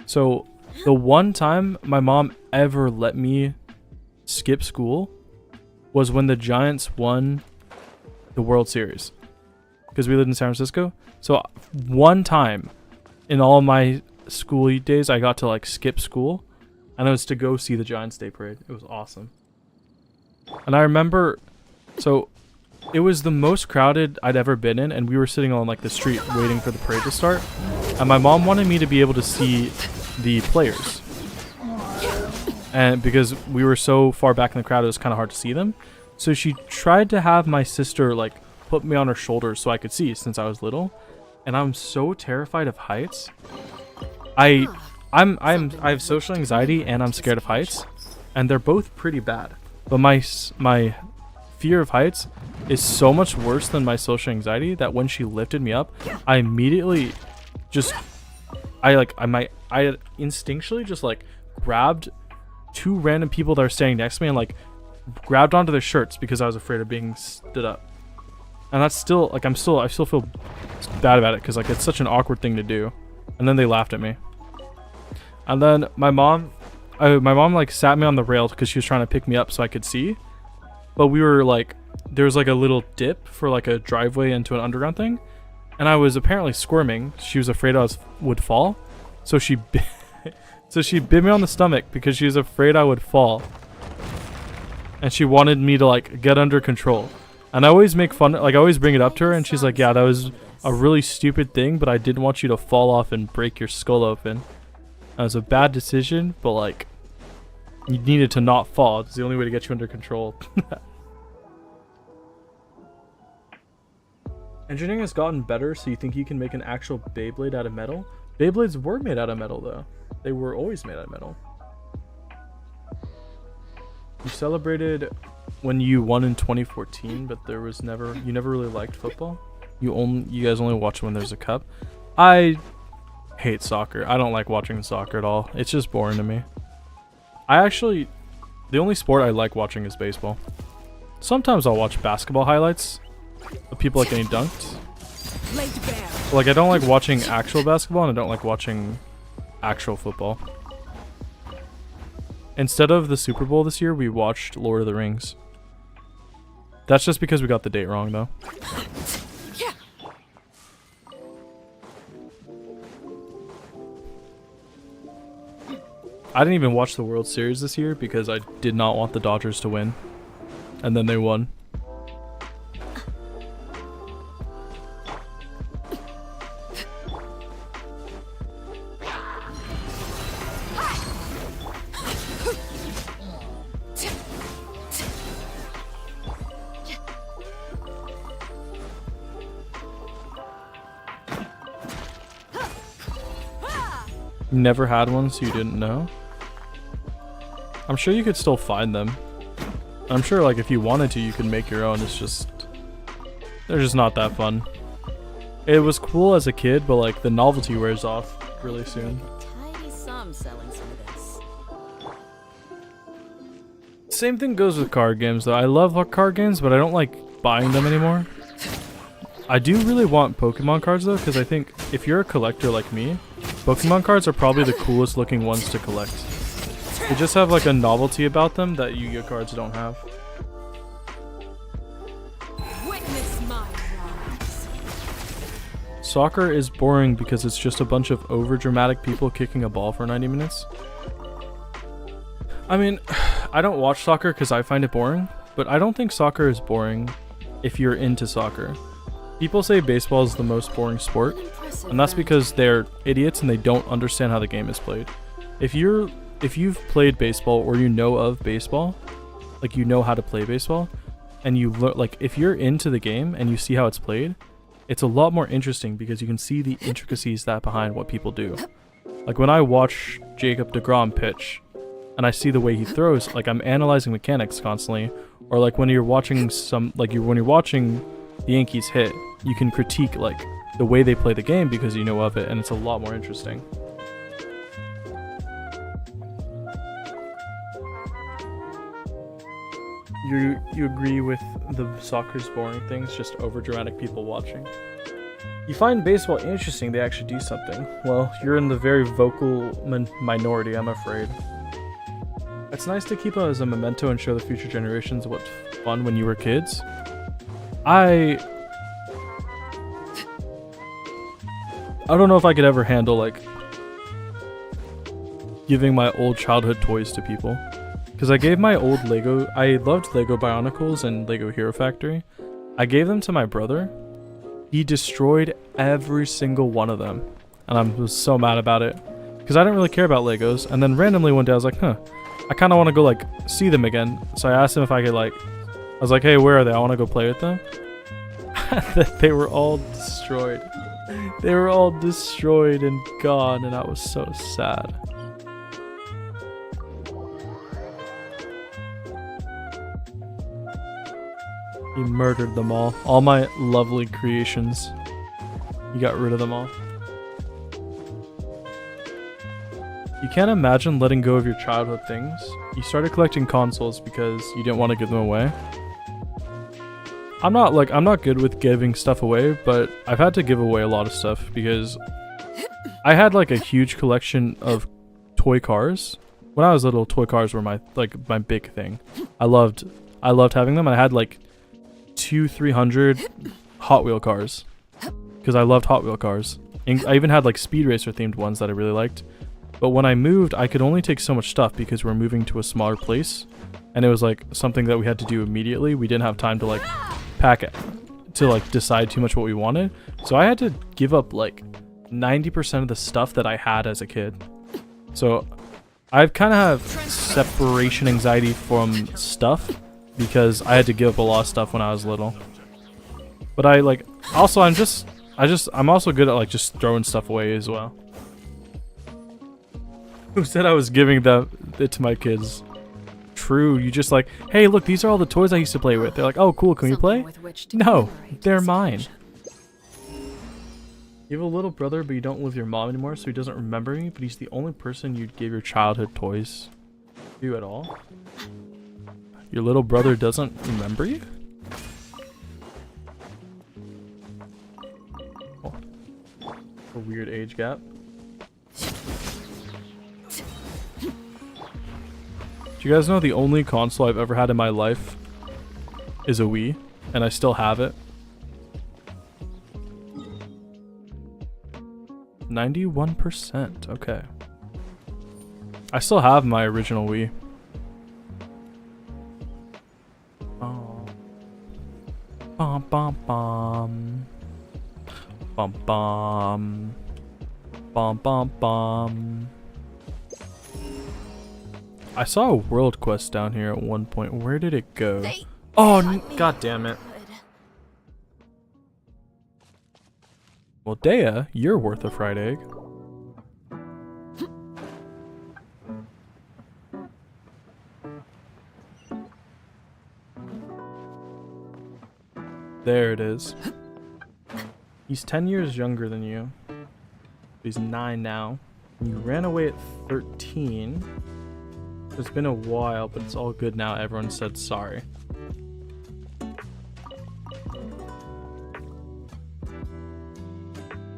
So the one time my mom ever let me skip school was when the Giants won the World Series, because we lived in San Francisco. So one time in all my school days, I got to like skip school, and it was to go see the Giants Day Parade. It was awesome. And I remember, so it was the most crowded I'd ever been in, and we were sitting on like the street waiting for the parade to start. And my mom wanted me to be able to see the players. And because we were so far back in the crowd, it was kind of hard to see them. So she tried to have my sister like put me on her shoulders so I could see, since I was little. And I'm so terrified of heights. I have social anxiety and I'm scared of heights, and they're both pretty bad. But my fear of heights is so much worse than my social anxiety that when she lifted me up, I immediately just I instinctually just like grabbed two random people that are standing next to me and like grabbed onto their shirts because I was afraid of being stood up. And that's still like I still feel bad about it because like it's such an awkward thing to do. And then they laughed at me. And then my mom like sat me on the rail because she was trying to pick me up so I could see. But we were like, there was like a little dip for like a driveway into an underground thing, and I was apparently squirming. She was afraid I would fall, so she bit me on the stomach because she was afraid I would fall, and she wanted me to like get under control. And I always make fun, like I always bring it up to her, and she's like, "Yeah, that was a really stupid thing, but I didn't want you to fall off and break your skull open. That was a bad decision, but like, You needed to not fall. It's the only way to get you under control. Engineering has gotten better, so you think you can make an actual Beyblade out of metal? Beyblades were made out of metal, though. They were always made out of metal. You celebrated when you won in 2014, but there was never... You never really liked football? You guys only watch when there's a cup? I hate soccer. I don't like watching soccer at all. It's just boring to me. The only sport I like watching is baseball. Sometimes I'll watch basketball highlights of people like getting dunked. But, like, I don't like watching actual basketball, and I don't like watching actual football. Instead of the Super Bowl this year, we watched Lord of the Rings. That's just because we got the date wrong, though. I didn't even watch the World Series this year because I did not want the Dodgers to win. And then they won. You never had one, so you didn't know? I'm sure you could still find them. I'm sure, like, if you wanted to, you could make your own. It's just... They're just not that fun. It was cool as a kid, but, like, the novelty wears off really soon. Tidy sum selling some of this. Same thing goes with card games, though. I love card games, but I don't like buying them anymore. I do really want Pokemon cards, though, because I think if you're a collector like me, Pokemon cards are probably the coolest looking ones to collect. They just have like a novelty about them that Yu-Gi-Oh cards don't have. Witness my rise. Soccer is boring because it's just a bunch of over-dramatic people kicking a ball for 90 minutes. I mean, I don't watch soccer because I find it boring, but I don't think soccer is boring if you're into soccer. People say baseball is the most boring sport, and that's because they're idiots and they don't understand how the game is played. If you've played baseball or you know of baseball, like you know how to play baseball, and you like if you're into the game and you see how it's played, it's a lot more interesting because you can see the intricacies that behind what people do. Like when I watch Jacob deGrom pitch and I see the way he throws, like I'm analyzing mechanics constantly, or like when you're watching when you're watching the Yankees hit, you can critique like the way they play the game because you know of it, and it's a lot more interesting. You agree with the soccer's boring things, just over dramatic people watching? You find baseball interesting, they actually do something. Well, you're in the very vocal minority, I'm afraid. It's nice to keep it as a memento and show the future generations what's fun when you were kids. I don't know if I could ever handle like giving my old childhood toys to people. Because I gave my old Lego, I loved Lego Bionicles and Lego Hero Factory. I gave them to my brother. He destroyed every single one of them. And I was so mad about it. Because I didn't really care about Legos. And then randomly one day I was like, I kind of want to go like see them again. So I asked him if I could like, I was like, hey, where are they? I want to go play with them. They were all destroyed. They were all destroyed and gone, and I was so sad. He murdered them all. All my lovely creations. He got rid of them all. You can't imagine letting go of your childhood things. You started collecting consoles because you didn't want to give them away. I'm not good with giving stuff away, but I've had to give away a lot of stuff because I had like a huge collection of toy cars. When I was little, toy cars were my big thing. I loved having them. I had like 200-300 Hot Wheel cars because I loved Hot Wheel cars. And I even had like Speed Racer themed ones that I really liked. But when I moved, I could only take so much stuff because we're moving to a smaller place, and it was like something that we had to do immediately. We didn't have time to like pack it to like decide too much what we wanted. So I had to give up like 90% of the stuff that I had as a kid. So I kind of have separation anxiety from stuff because I had to give up a lot of stuff when I was little. But I like also I'm also good at like just throwing stuff away as well. Who said I was giving it to my kids? True, you just like, hey, look, these are all the toys I used to play with. They're like, oh, cool, can we play? No, they're mine. You have a little brother, but you don't live with your mom anymore, so he doesn't remember me, but he's the only person you'd give your childhood toys to at all. Your little brother doesn't remember you? Oh. A weird age gap. Do you guys know the only console I've ever had in my life is a Wii, and I still have it? 91%, okay. I still have my original Wii. Oh. Bum bum bum. Bum bum. Bum bum bum. I saw a world quest down here at one point. Where did it go? Oh, god damn it. Well, Dea, you're worth a fried egg. There it is. He's 10 years younger than you. He's 9 now. You ran away at 13. It's been a while, but it's all good now. Everyone said sorry.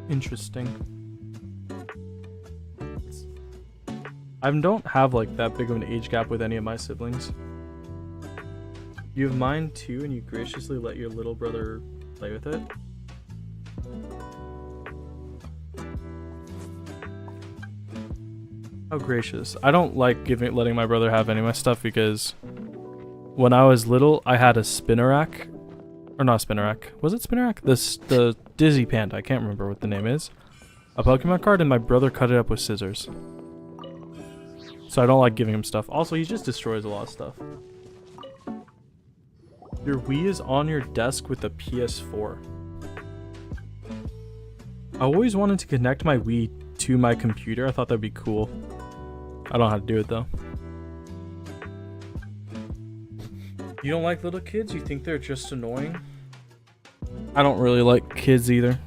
Interesting. I don't have like that big of an age gap with any of my siblings. You have mine too, and you graciously let your little brother play with it. How gracious. I don't like letting my brother have any of my stuff because when I was little, I had a spinnerack. Or not a spinnerack. Was it spinnerack? The Dizzy Panda. I can't remember what the name is. A Pokemon card, and my brother cut it up with scissors. So I don't like giving him stuff. Also, he just destroys a lot of stuff. Your Wii is on your desk with the PS4. I always wanted to connect my Wii to my computer. I thought that'd be cool. I don't know how to do it though. You don't like little kids? You think they're just annoying? I don't really like kids either.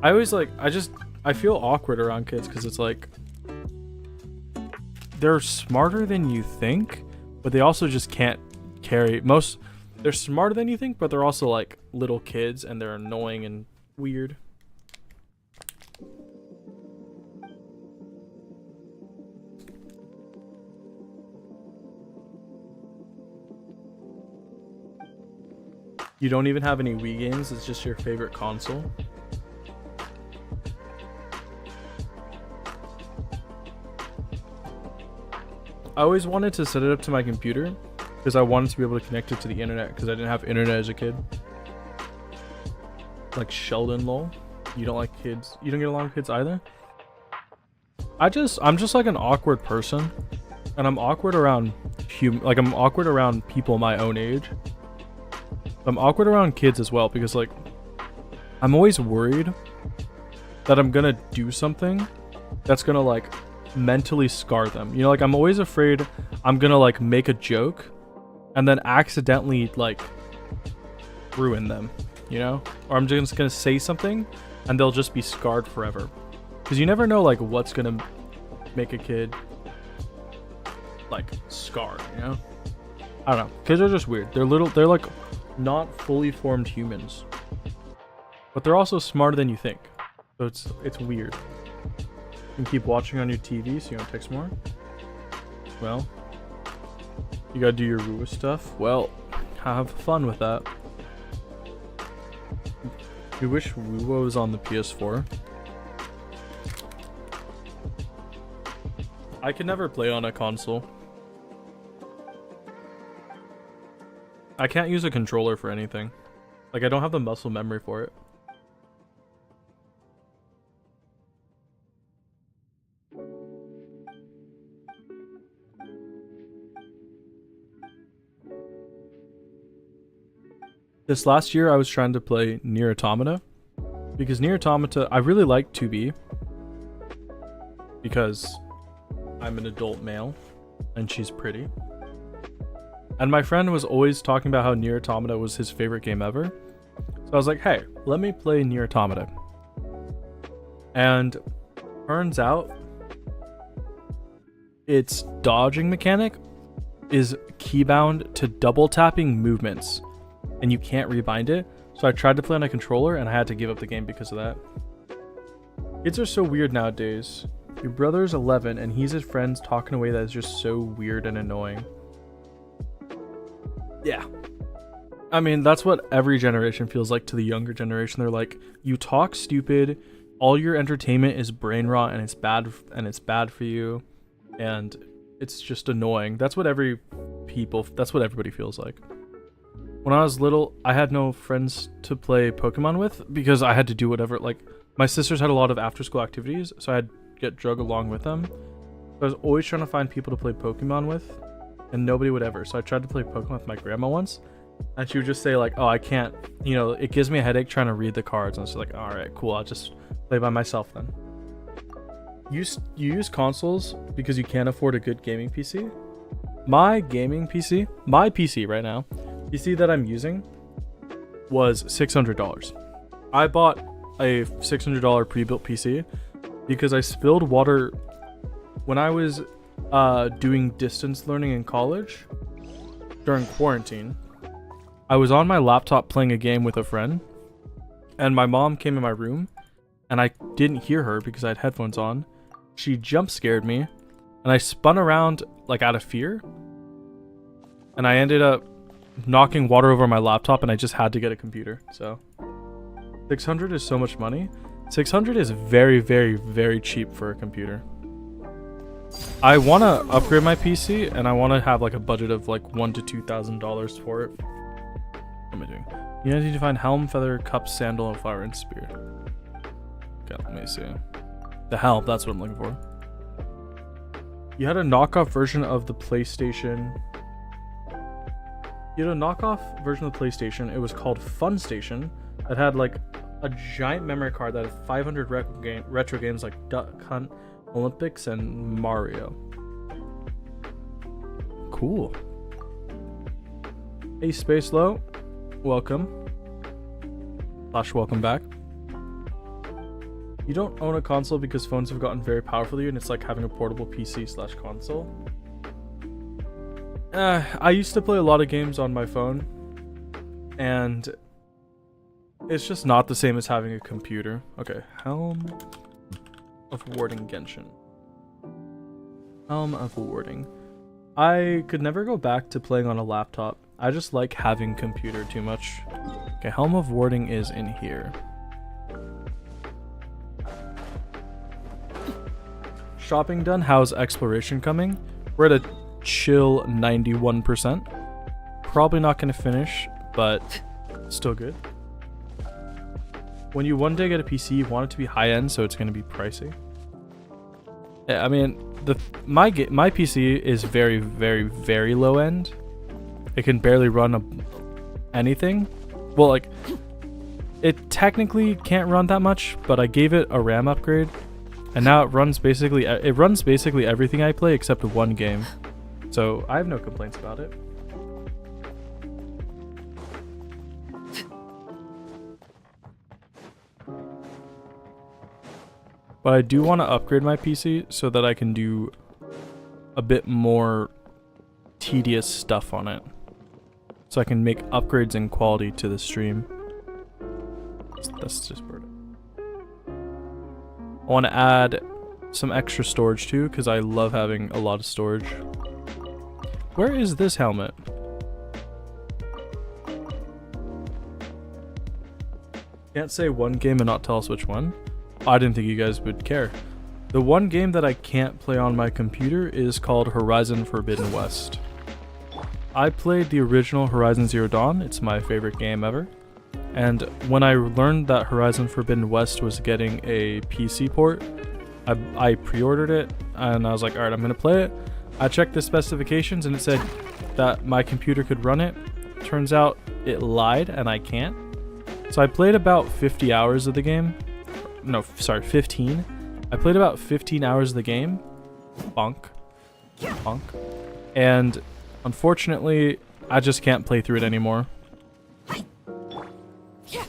I always like, I feel awkward around kids because it's like, they're smarter than you think, but they also just can't carry they're smarter than you think, but they're also like little kids and they're annoying and weird. You don't even have any Wii games, it's just your favorite console? I always wanted to set it up to my computer because I wanted to be able to connect it to the internet because I didn't have internet as a kid. Like Sheldon, lol. You don't like kids? You don't get along with kids either? I'm just like an awkward person, and I'm awkward around I'm awkward around people my own age. I'm awkward around kids as well because like I'm always worried that I'm gonna do something that's gonna like mentally scar them. You know, like I'm always afraid I'm gonna like make a joke and then accidentally like ruin them, you know? Or I'm just gonna say something and they'll just be scarred forever. Because you never know like what's gonna make a kid like scarred, you know? I don't know. Kids are just weird. They're like not fully formed humans. But they're also smarter than you think. So it's weird. You can keep watching on your TV so you don't text more. Well, you gotta do your Rua stuff. Well, have fun with that. You wish Rua was on the PS4. I could never play on a console. I can't use a controller for anything. Like, I don't have the muscle memory for it. This last year I was trying to play Nier Automata because Nier Automata, I really like 2B because I'm an adult male and she's pretty. And my friend was always talking about how Nier Automata was his favorite game ever. So I was like, hey, let me play Nier Automata. And turns out its dodging mechanic is keybound to double tapping movements and you can't rebind it. So I tried to play on a controller and I had to give up the game because of that. Kids are so weird nowadays. Your brother's 11 and he's his friends talking away that is just so weird and annoying. Yeah. I mean, that's what every generation feels like to the younger generation. They're like, you talk stupid, all your entertainment is brain rot and it's bad for you, and it's just annoying. That's what everybody feels like. When I was little, I had no friends to play Pokemon with because I had to do whatever, like my sisters had a lot of after school activities, so I'd get drug along with them. So I was always trying to find people to play Pokemon with. And nobody would ever. So I tried to play Pokemon with my grandma once. And she would just say like, oh, I can't, you know, it gives me a headache trying to read the cards. And it's like, all right, cool. I'll just play by myself then. You use consoles because you can't afford a good gaming PC? My PC right now, PC that I'm using was $600. I bought a $600 pre-built PC because I spilled water when I was doing distance learning in college during quarantine. I was on my laptop playing a game with a friend and my mom came in my room and I didn't hear her because I had headphones on. She jump scared me and I spun around like out of fear and I ended up knocking water over my laptop and I just had to get a computer. So 600 is so much money. 600 is very, very, very cheap for a computer. I want to upgrade my PC and I want to have like a budget of like $1,000 to $2,000 for it. What am I doing? You need to find helm, feather, cup, sandal, flower, and spear. Okay, let me see. The helm, that's what I'm looking for. You had a knockoff version of the PlayStation. You had a knockoff version of the PlayStation. It was called Fun Station. That had like a giant memory card that had 500 retro games like Duck Hunt, Olympics, and Mario. Cool. Hey, Space Low. Welcome. Welcome back. You don't own a console because phones have gotten very powerful to you and it's like having a portable PC/console. I used to play a lot of games on my phone and it's just not the same as having a computer. Okay, Helm of Warding Genshin. Helm of Warding. I could never go back to playing on a laptop. I just like having computer too much. Okay, Helm of Warding is in here. Shopping done. How's exploration coming? We're at a chill 91%. Probably not going to finish, but still good. When you one day get a PC, you want it to be high-end, so it's going to be pricey. Yeah, I mean, my PC is very, very, very low-end. It can barely run anything. Well, like, it technically can't run that much, but I gave it a RAM upgrade, and now it runs basically everything I play except one game. So I have no complaints about it. But I do want to upgrade my PC so that I can do a bit more tedious stuff on it. So I can make upgrades in quality to the stream. That's just part of it. I want to add some extra storage too, because I love having a lot of storage. Where is this helmet? Can't say one game and not tell us which one. I didn't think you guys would care. The one game that I can't play on my computer is called Horizon Forbidden West. I played the original Horizon Zero Dawn. It's my favorite game ever. And when I learned that Horizon Forbidden West was getting a PC port, I pre-ordered it and I was like, alright, I'm going to play it. I checked the specifications and it said that my computer could run it, turns out it lied and I can't. So I played about 50 hours of the game. No, sorry, 15. I played about 15 hours of the game. Bonk. Bonk. And unfortunately, I just can't play through it anymore.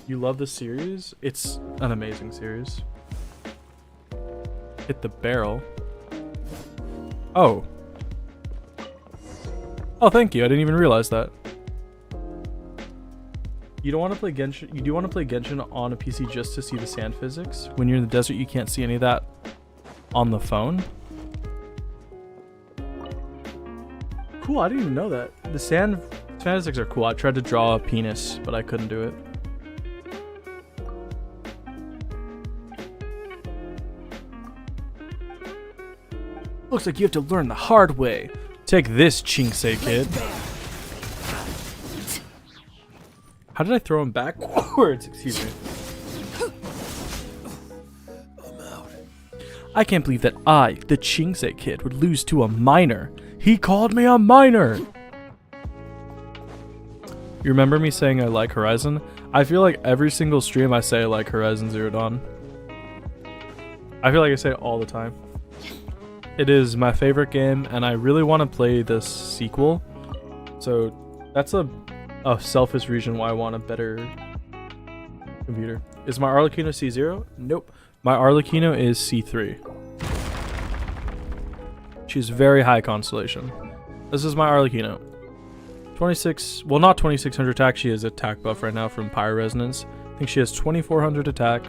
You love the series? It's an amazing series. Hit the barrel. Oh. Oh, thank you. I didn't even realize that. You don't want to play Genshin. You do want to play Genshin on a PC just to see the sand physics. When you're in the desert, you can't see any of that on the phone. Cool. I didn't even know that. The sand physics are cool. I tried to draw a penis, but I couldn't do it. Looks like you have to learn the hard way. Take this, Chinksei kid. How did I throw him backwards? Excuse me. I'm out. I can't believe that I, the Chinksei kid, would lose to a minor. He called me a minor. You remember me saying I like Horizon? I feel like every single stream I say I like Horizon Zero Dawn. I feel like I say it all the time. It is my favorite game, and I really want to play this sequel. So that's a selfish reason why I want a better computer. Is my Arlecchino C0? Nope. My Arlecchino is C3. She's very high constellation. This is my Arlecchino. 26, well not 2600 attack, she has attack buff right now from Pyro Resonance. I think she has 2400 attack,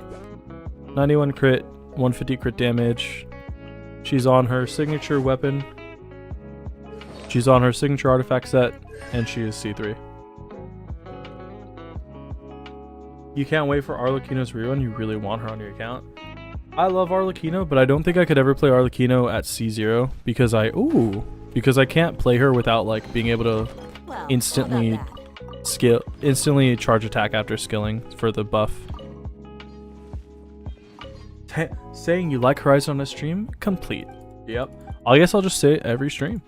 91 crit, 150 crit damage. She's on her signature weapon. She's on her signature artifact set, and she is C3. You can't wait for Arlecchino's rerun. You really want her on your account. I love Arlecchino, but I don't think I could ever play Arlecchino at C0 because I can't play her without like being able to instantly charge attack after skilling for the buff. Saying you like Horizon on a stream? Complete. Yep. I guess I'll just say it every stream.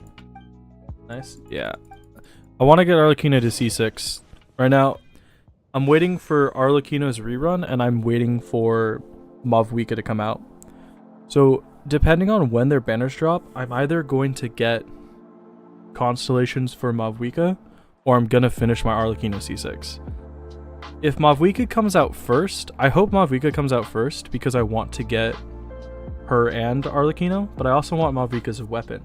Nice. Yeah. I want to get Arlecchino to C6. Right now, I'm waiting for Arlecchino's rerun, and I'm waiting for Mavwika to come out. So, depending on when their banners drop, I'm either going to get constellations for Mavwika, or I'm going to finish my Arlecchino C6. If Mavwika comes out first, I hope Mavwika comes out first because I want to get her and Arlecchino, but I also want Mavwika's weapon.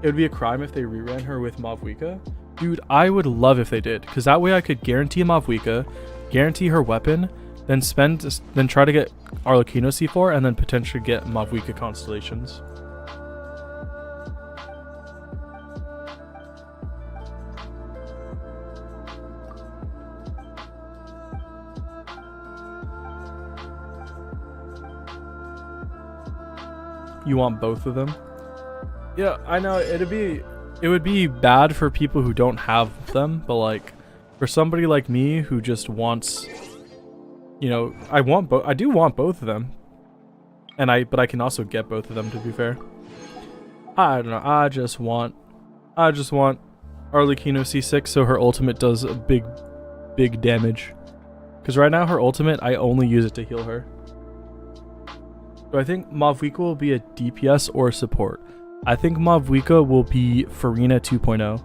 It would be a crime if they reran her with Mavwika. Dude, I would love if they did, because that way I could guarantee Mavwika, guarantee her weapon, then try to get Arlecchino C4, and then potentially get Mavwika constellations. You want both of them? Yeah, I know it would be bad for people who don't have them, but like for somebody like me who just wants, you know, I do want both of them. But I can also get both of them, to be fair. I don't know. I just want Arlecchino C6 so her ultimate does a big damage. Cuz right now her ultimate I only use it to heal her. So I think Mavwika will be a DPS or a support. I think Mavwika will be Farina 2.0,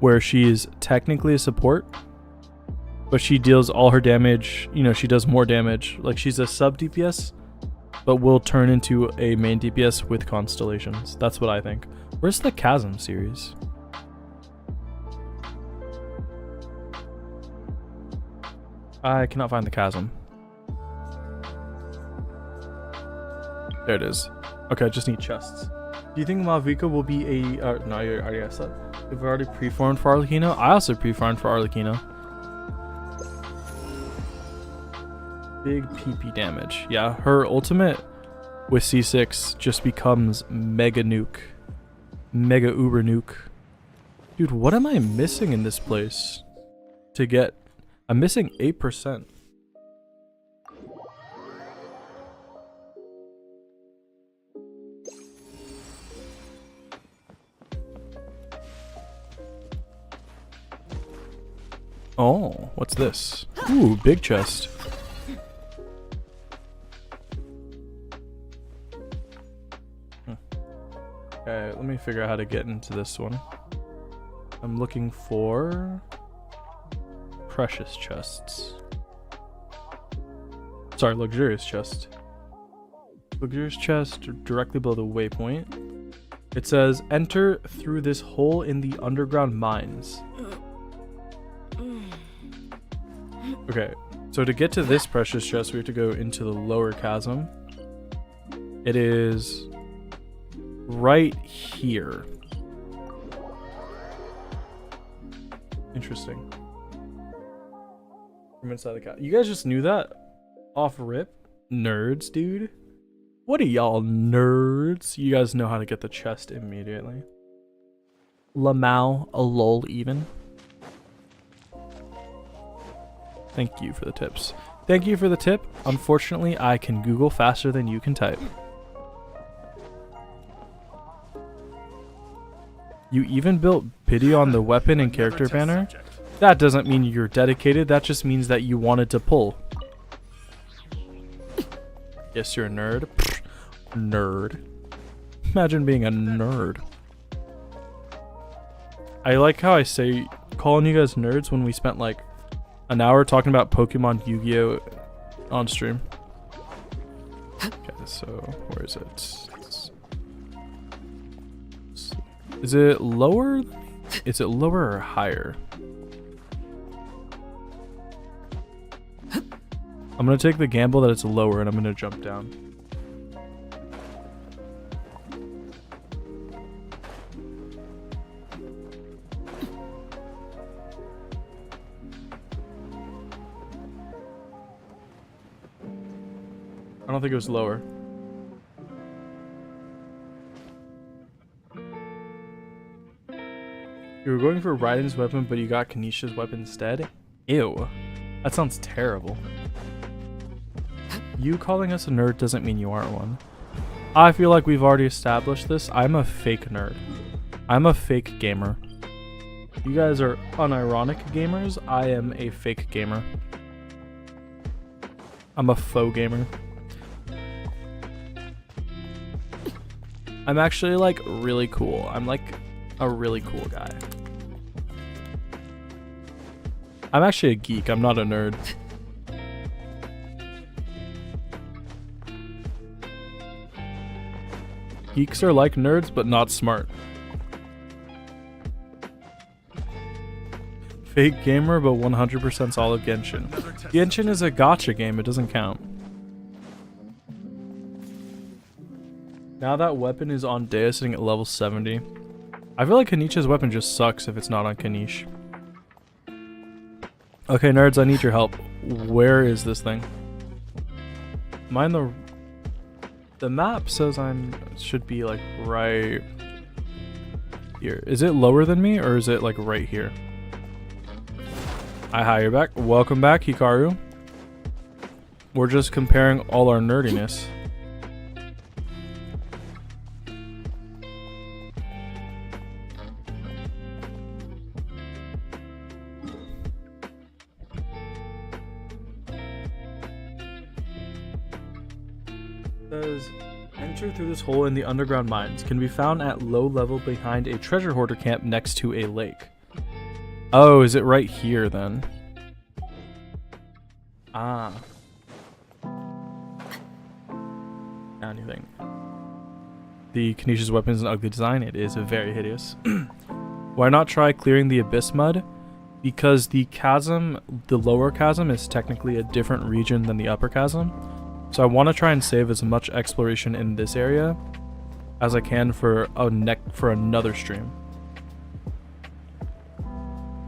where she is technically a support, but she deals all her damage, you know, she does more damage. Like she's a sub DPS, but will turn into a main DPS with constellations. That's what I think. Where's the Chasm series? I cannot find the Chasm. There it is. Okay, I just need chests. Do you think Mavwika will be a... no, I already asked that. We've already pre-farmed for Arlecchino. I also pre-farmed for Arlecchino. Big PP damage. Yeah, her ultimate with C6 just becomes mega nuke. Mega uber nuke. Dude, what am I missing in this place to get... I'm missing 8%. Oh, what's this? Ooh, big chest. Okay, let me figure out how to get into this one. I'm looking for precious chests. Sorry, luxurious chest. Luxurious chest directly below the waypoint. It says, enter through this hole in the underground mines. Okay, so to get to this precious chest, we have to go into the lower chasm. It is right here. Interesting. From inside the chasm. You guys just knew that? Off rip? Nerds, dude. What are y'all nerds? You guys know how to get the chest immediately. Lamau, a lol even. Thank you for the tips. Thank you for the tip. Unfortunately, I can Google faster than you can type. You even built pity on the weapon and character banner? That doesn't mean you're dedicated, that just means that you wanted to pull. Yes, you're a nerd. Pfft, nerd. Imagine being a nerd. I like how I say calling you guys nerds when we spent like an hour talking about Pokemon Yu-Gi-Oh! On stream. Okay, so where is it? Is it lower? Is it lower or higher? I'm gonna take the gamble that it's lower and I'm gonna jump down. I don't think it was lower. You were going for Raiden's weapon, but you got Kanisha's weapon instead? Ew. That sounds terrible. You calling us a nerd doesn't mean you aren't one. I feel like we've already established this. I'm a fake nerd. I'm a fake gamer. You guys are unironic gamers. I am a fake gamer. I'm a faux gamer. I'm actually like really cool. I'm like a really cool guy. I'm actually a geek. I'm not a nerd. Geeks are like nerds, but not smart. Fake gamer, but 100% solid Genshin. Genshin is a gacha game. It doesn't count. Now that weapon is on Dea sitting at level 70. I feel like Kanisha's weapon just sucks if it's not on Kanish. Okay, nerds, I need your help. Where is this thing? Mine the map says should be like right here. Is it lower than me or is it like right here? Hi, you're back. Welcome back, Hikaru. We're just comparing all our nerdiness. Says, enter through this hole in the underground mines. Can be found at low level behind a treasure hoarder camp next to a lake. Oh, is it right here then? Ah. Anything. The Kanisha's weapon is an ugly design. It is very hideous. Why not try clearing the abyss mud? Because the chasm, the lower chasm, is technically a different region than the upper chasm. So I want to try and save as much exploration in this area as I can for another stream.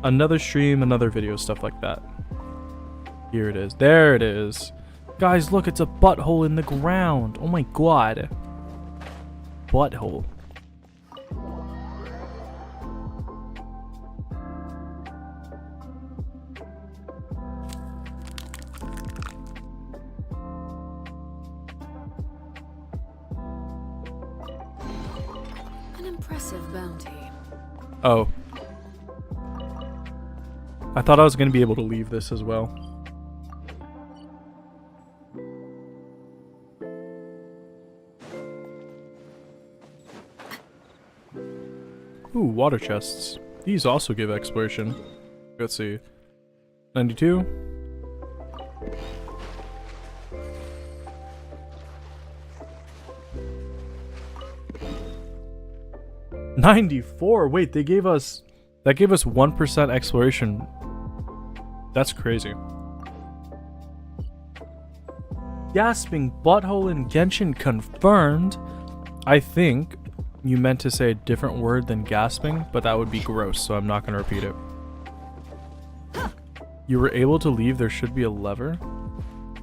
Another stream, another video, stuff like that. Here it is. There it is. Guys, look, it's a butthole in the ground. Oh my god. Butthole. An impressive bounty. Oh. I thought I was going to be able to leave this as well. Ooh, water chests. These also give exploration. Let's see. 92. $94. Wait, they gave us... That gave us 1% exploration. That's crazy. Gasping butthole in Genshin confirmed. I think you meant to say a different word than gasping, but that would be gross, so I'm not going to repeat it. You were able to leave. There should be a lever.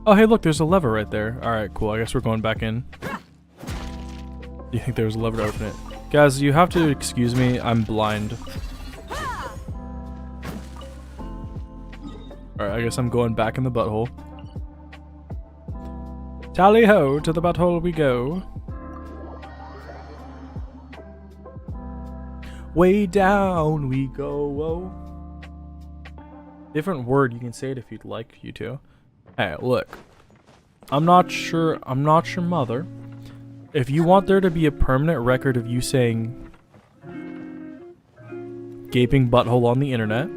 Oh, hey, look, there's a lever right there. Alright, cool. I guess we're going back in. You think there's a lever to open it? Guys, you have to excuse me. I'm blind. Alright, I guess I'm going back in the butthole. Tally ho, to the butthole we go. Way down we go. Whoa. Different word, you can say it if you'd like you to. Hey, look. I'm not your mother. If you want there to be a permanent record of you saying gaping butthole on the internet,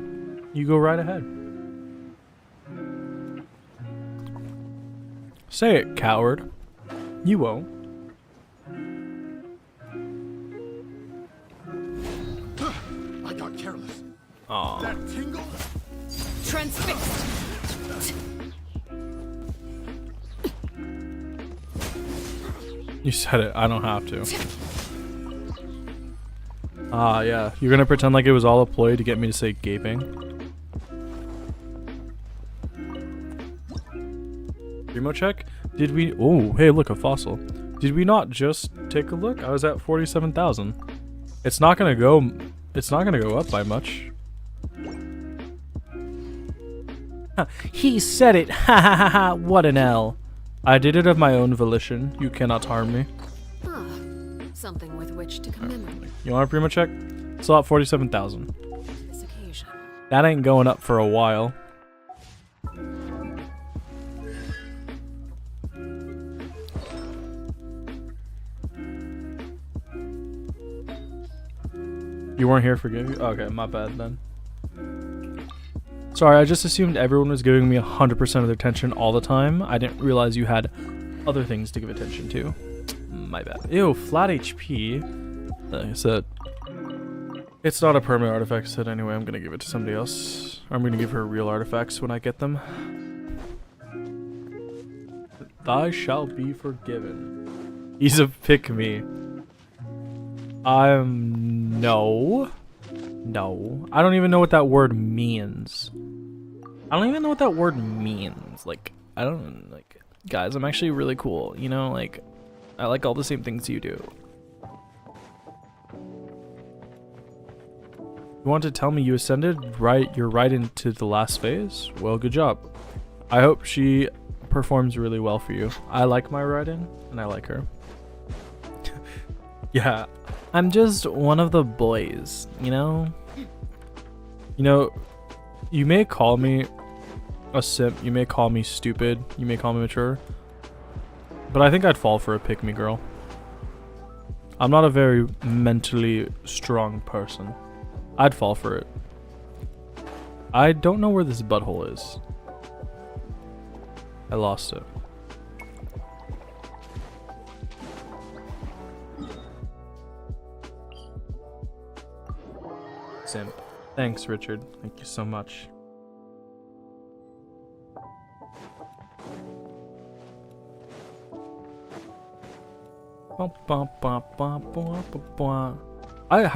you go right ahead. Say it, coward. You won't. I got careless. Aww. That tingle? Transfixed. You said it. I don't have to. Ah, yeah. You're gonna pretend like it was all a ploy to get me to say gaping. Primo check? Did we... Oh, hey, look, a fossil. Did we not just take a look? I was at 47,000. It's not gonna go... It's not gonna go up by much. He said it! Ha ha ha ha! What an L. I did it of my own volition. You cannot harm me. Ah, something with which to commemorate You want a primo check? Still at 47,000. this occasion. That ain't going up for a while. You weren't here for giving? Okay, my bad then. Sorry, I just assumed everyone was giving me 100% of their attention all the time. I didn't realize you had other things to give attention to. My bad. Ew, flat HP. Like I said, it's not a permanent artifact. I said anyway, I'm gonna give it to somebody else. I'm gonna give her real artifacts when I get them. Thy shall be forgiven. He's a pick-me. No. I don't even know what that word means. Like, I don't, like, guys, I'm actually really cool, you know, like, I like all the same things you do. You want to tell me you ascended? You're right into the last phase? Well, good job. I hope she performs really well for you. I like my ride-in, and I like her. Yeah, I'm just one of the boys, you know? You know, you may call me a simp, you may call me stupid, you may call me mature, but I think I'd fall for a pick-me girl. I'm not a very mentally strong person. I'd fall for it. I don't know where this butthole is. I lost it. Simp. Thanks, Richard. Thank you so much. How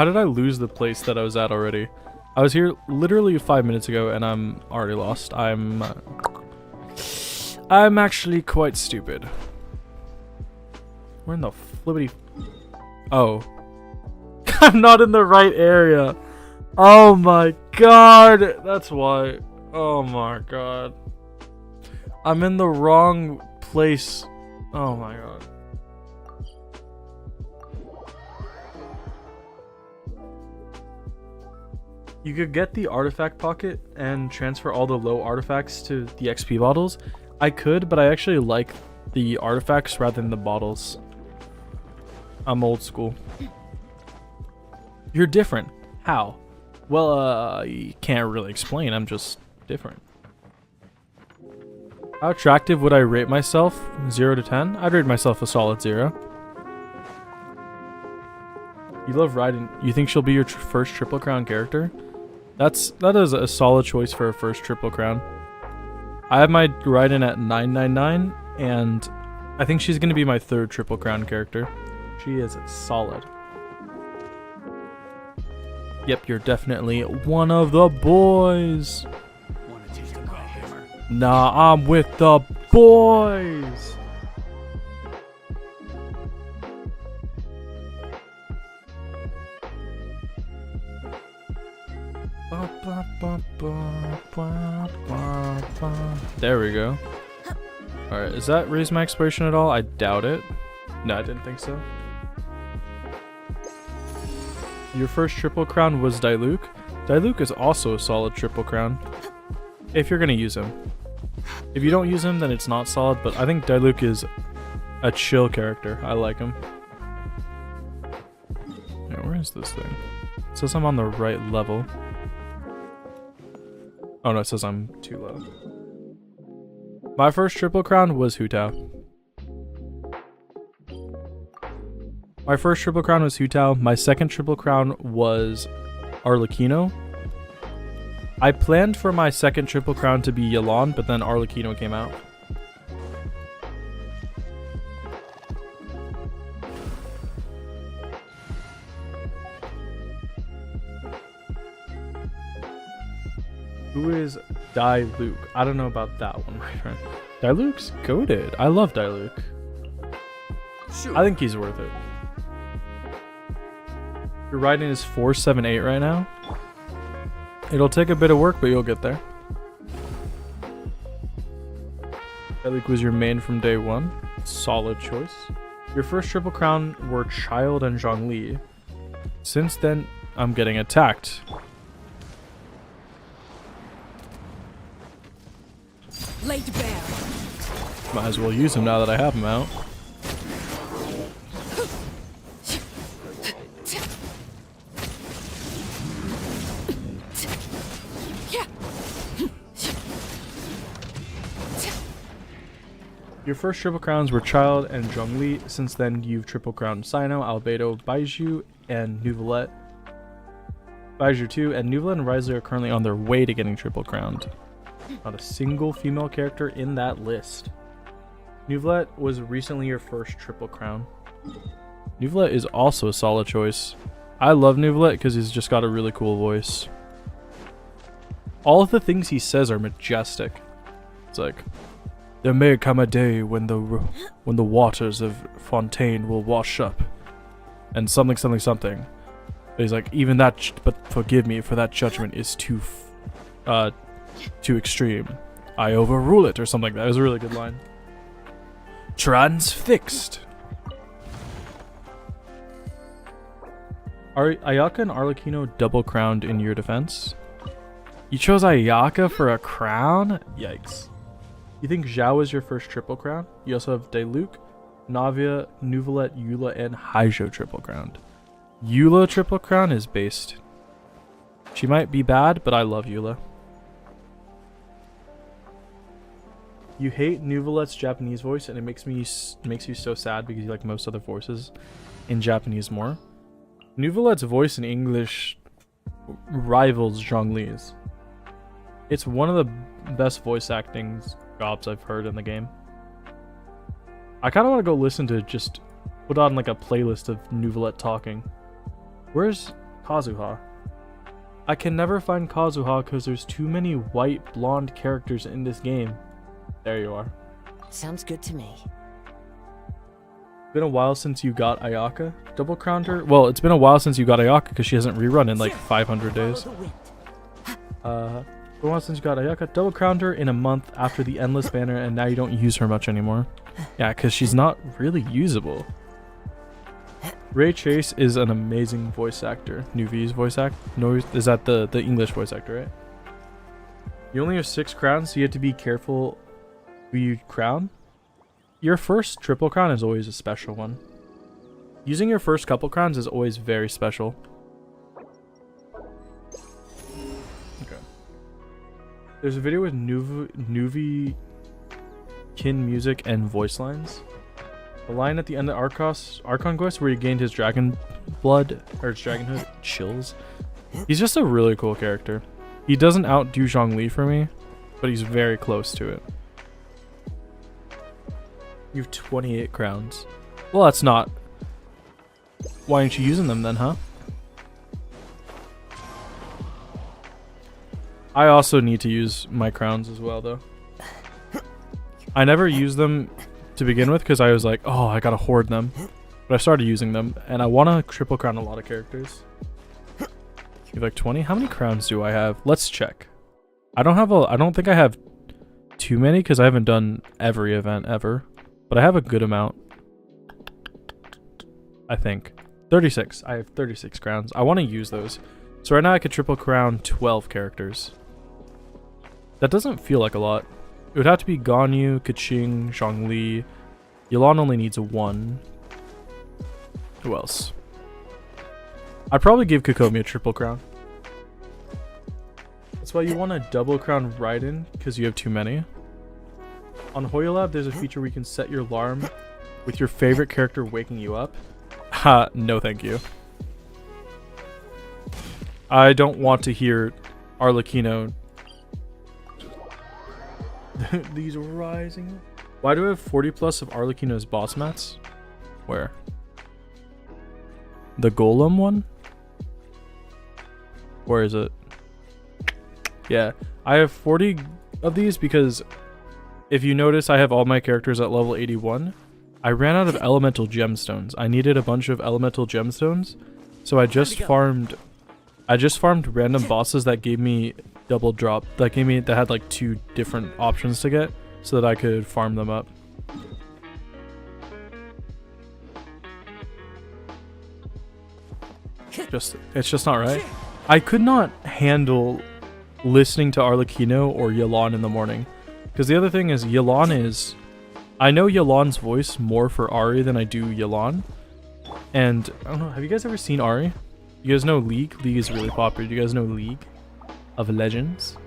did I lose the place that I was at already? I was here literally 5 minutes ago and I'm already lost. I'm actually quite stupid. We're in the flippity... Oh. I'm not in the right area. Oh my god. That's why. Oh my god. I'm in the wrong place. Oh my god. You could get the artifact pocket and transfer all the low artifacts to the XP bottles. I could, but I actually like the artifacts rather than the bottles. I'm old school. You're different. How? Well, you can't really explain. I'm just different. How attractive would I rate myself? 0 to 10? I'd rate myself a solid 0. You love Raiden. You think she'll be your first Triple Crown character? That is a solid choice for a first Triple Crown. I have my Raiden at 999, and I think she's going to be my third Triple Crown character. She is solid. Yep, you're definitely one of the boys. Wanna taste of my hammer? Nah, I'm with the boys. There we go. Alright, is that raise my exploration at all? I doubt it. No, I didn't think so. Your first Triple Crown was Diluc. Diluc is also a solid Triple Crown. If you're gonna use him. If you don't use him, then it's not solid, but I think Diluc is a chill character. I like him. Yeah, where is this thing? It says I'm on the right level. Oh no, it says I'm too low. My first Triple Crown was Hu Tao. My first Triple Crown was Hu Tao. My second Triple Crown was Arlecchino. I planned for my second Triple Crown to be Yelan, but then Arlecchino came out. Who is Diluc? I don't know about that one, my friend. Diluc's goated. I love Diluc. Sure. I think he's worth it. Your Raiden is 478 right now. It'll take a bit of work, but you'll get there. Diluc was your main from day one. Solid choice. Your first Triple Crown were Child and Zhongli. Since then, I'm getting attacked. Laid bare. Might as well use him now that I have him out. Your first Triple Crowns were Child and Zhongli. Since then, you've Triple Crowned Sino, Albedo, Baizhu, and Neuvillette. Baizhu 2 and Neuvillette and Risley are currently on their way to getting Triple Crowned. Not a single female character in that list. Neuvillette was recently your first Triple Crown. Neuvillette is also a solid choice. I love Neuvillette because he's just got a really cool voice. All of the things he says are majestic. It's like, there may come a day when the waters of Fontaine will wash up, and something, something, something. But he's like, even that, but forgive me, for that judgment is too extreme. I overrule it, or something like that. It was a really good line. Transfixed. Are Ayaka and Arlecchino double crowned in your defense? You chose Ayaka for a crown? Yikes. You think Zhao is your first Triple Crown? You also have Diluc, Navia, Neuvillette, Eula, and Haijo Triple Crowned. Eula Triple Crown is based. She might be bad, but I love Eula. You hate Neuvillette's Japanese voice, and it makes you so sad because you like most other voices in Japanese more. Neuvillette's voice in English rivals Zhongli's. It's one of the best voice acting jobs I've heard in the game. I kind of want to go listen to, just put on like a playlist of Neuvillette talking. Where's Kazuha? I can never find Kazuha because there's too many white blonde characters in this game. There you are. Sounds good to me. Been a while since you got Ayaka. Double crowned her. Well, it's been a while since you got Ayaka because she hasn't rerun in like 500 days. Been a while since you got Ayaka. Double crowned her in a month after the Endless Banner, and now you don't use her much anymore. Yeah, because she's not really usable. Ray Chase is an amazing voice actor. Nuvi's voice act. No, is that the English voice actor, right? You only have 6 crowns, so you have to be careful who you crown. Your first triple crown is always a special one. Using your first couple crowns is always very special. Okay. There's a video with Nuvi kin music and voice lines. The line at the end of Archon Quest where he gained his dragon blood or his dragon hood chills. He's just a really cool character. He doesn't outdo Zhongli for me, but he's very close to it. You have 28 crowns. Well, that's not. Why aren't you using them then, huh? I also need to use my crowns as well, though. I never used them to begin with because I was like, oh, I gotta hoard them. But I started using them, and I want to triple crown a lot of characters. You have like 20? How many crowns do I have? Let's check. I don't think I have too many because I haven't done every event ever. But I have a good amount. I think. 36. I have 36 crowns. I want to use those. So right now I could triple crown 12 characters. That doesn't feel like a lot. It would have to be Ganyu, Keqing, Zhongli. Yelan only needs a 1. Who else? I'd probably give Kokomi a triple crown. That's why you want to double crown Raiden, because you have too many. On Hoya Lab, there's a feature where you can set your alarm with your favorite character waking you up. Ha, no thank you. I don't want to hear Arlecchino. These rising. Why do I have 40 plus of Arlecchino's boss mats? Where? The Golem one? Where is it? Yeah, I have 40 of these because if you notice, I have all my characters at level 81. I ran out of elemental gemstones. I needed a bunch of elemental gemstones, so I just farmed random bosses that gave me double drop. That had like 2 different options to get, so that I could farm them up. It's just not right. I could not handle listening to Arlecchino or Yelan in the morning. Because the other thing is, I know Yelan's voice more for Ari than I do Yelan. And, I don't know, have you guys ever seen Ari? You guys know League? League is really popular. Do you guys know League of Legends?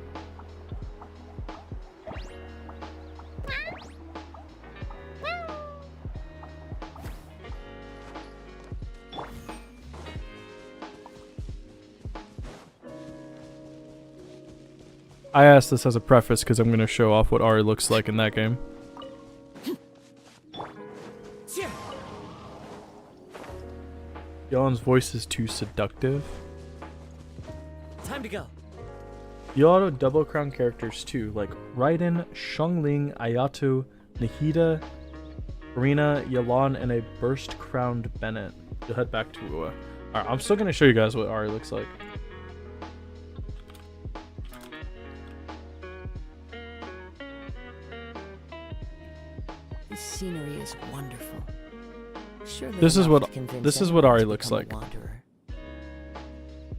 I asked this as a preface because I'm going to show off what Ari looks like in that game. Yelan's voice is too seductive. Time to go. You auto double crown characters too, like Raiden, Xiangling, Ayato, Nahida, Arena, Yelan, and a burst crowned Bennett. You'll head back to Liyue. Alright, I'm still going to show you guys what Ari looks like. The scenery is wonderful. Surely This is what Ari to looks become a like. wanderer.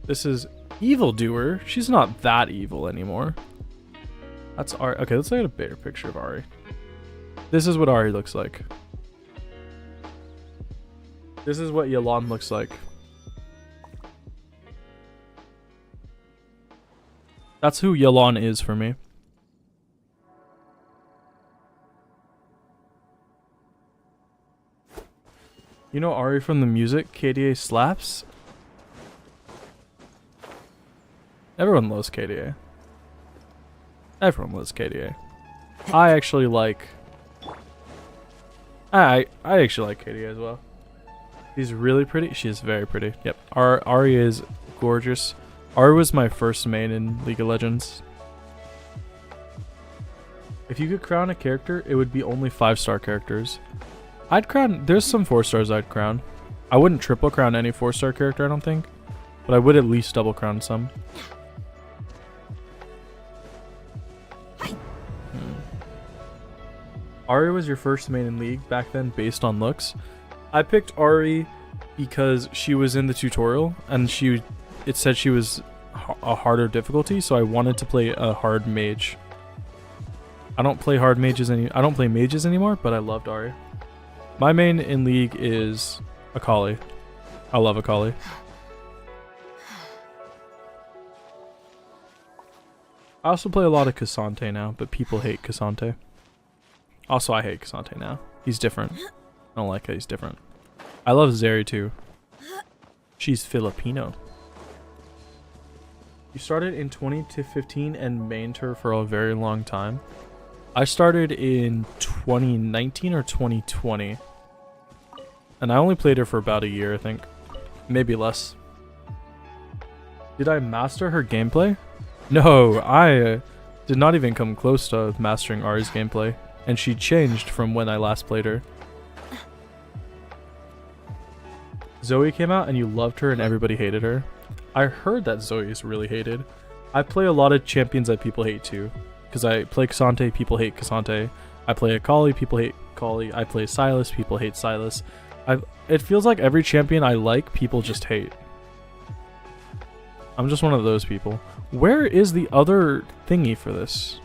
This is Evildoer. She's not that evil anymore. That's Ari. Okay, let's look at a bigger picture of Ari. This is what Ari looks like. This is what Yelan looks like. That's who Yelan is for me. You know Ari from the music? KDA slaps? Everyone loves KDA. Everyone loves KDA. I actually like... I actually like KDA as well. She's really pretty. She is very pretty. Yep. Ari is gorgeous. Ari was my first main in League of Legends. If you could crown a character, it would be only 5-star characters. I'd crown... There's some 4-stars I'd crown. I wouldn't triple crown any 4-star character, I don't think. But I would at least double crown some. Ari was your first main in League back then based on looks. I picked Ari because she was in the tutorial and it said she was a harder difficulty, so I wanted to play a hard mage. I don't play mages anymore, but I loved Ahri. My main in League is Akali. I love Akali. I also play a lot of Cassante now, but people hate Cassante. Also, I hate Cassante now. He's different. I don't like how he's different. I love Zeri too. She's Filipino. You started in 2015 and mained her for a very long time. I started in 2019 or 2020. And I only played her for about a year, I think. Maybe less. Did I master her gameplay? No, I did not even come close to mastering Ahri's gameplay. And she changed from when I last played her. Zoe came out and you loved her and everybody hated her. I heard that Zoe is really hated. I play a lot of champions that people hate too. Because I play Cassante, people hate Cassante. I play Akali, people hate Akali. I play Sylas, people hate Sylas. It feels like every champion I like, people just hate. I'm just one of those people. Where is the other thingy for this?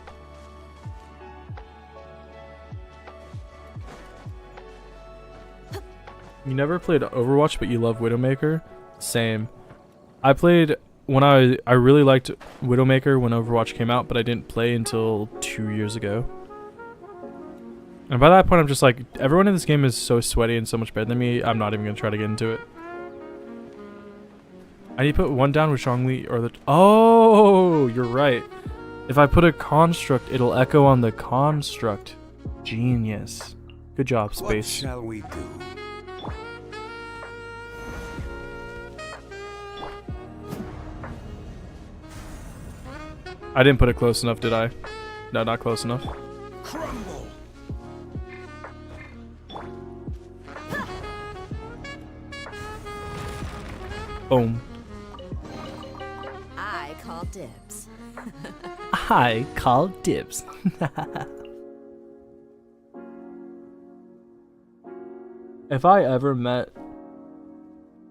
You never played Overwatch, but you love Widowmaker? Same. I played when I really liked Widowmaker when Overwatch came out, but I didn't play until 2 years ago. And by that point, I'm just like, everyone in this game is so sweaty and so much better than me, I'm not even going to try to get into it. I need to put one down with Zhongli or the... Oh, you're right. If I put a construct, it'll echo on the construct. Genius. Good job, Space. What shall we do? I didn't put it close enough, did I? No, not close enough. Crumble. Boom. I call dibs. I call dibs. If I ever met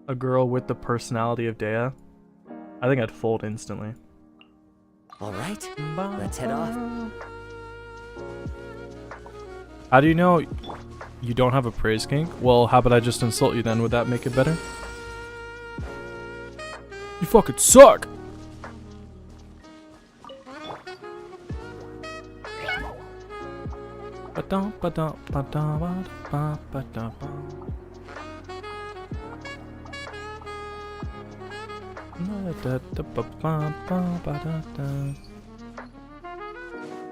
a girl with the personality of Dea, I think I'd fold instantly. All right, let's head off. How do you know you don't have a praise kink? Well, how about I just insult you then? Would that make it better? You fucking suck!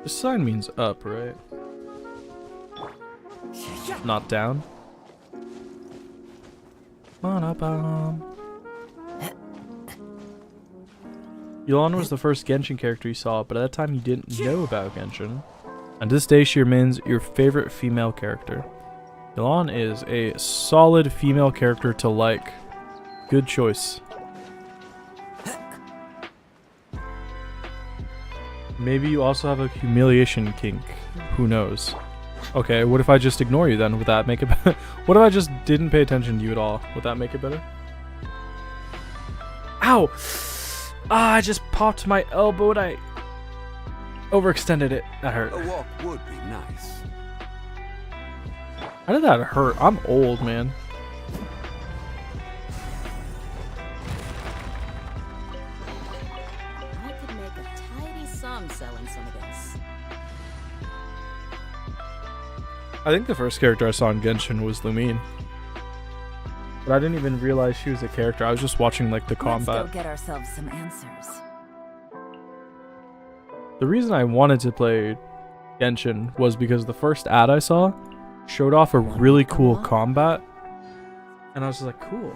The sign means up, right? Not down. Yolanda was the first Genshin character you saw, but at that time you didn't know about Genshin. And to this day she remains your favorite female character. Yolanda is a solid female character to like. Good choice. Maybe you also have a humiliation kink. Who knows? Okay, what if I just ignore you then? Would that make it better? What if I just didn't pay attention to you at all? Would that make it better? Ow! Ah, I just popped my elbow and I overextended it. That hurt. A walk would be nice. How did that hurt? I'm old, man. I could make a tidy sum selling some of this. I think the first character I saw in Genshin was Lumine. But I didn't even realize she was a character. I was just watching like the combat. Let's go get ourselves some answers. The reason I wanted to play Genshin was because the first ad I saw showed off a really cool combat. And I was just like, cool.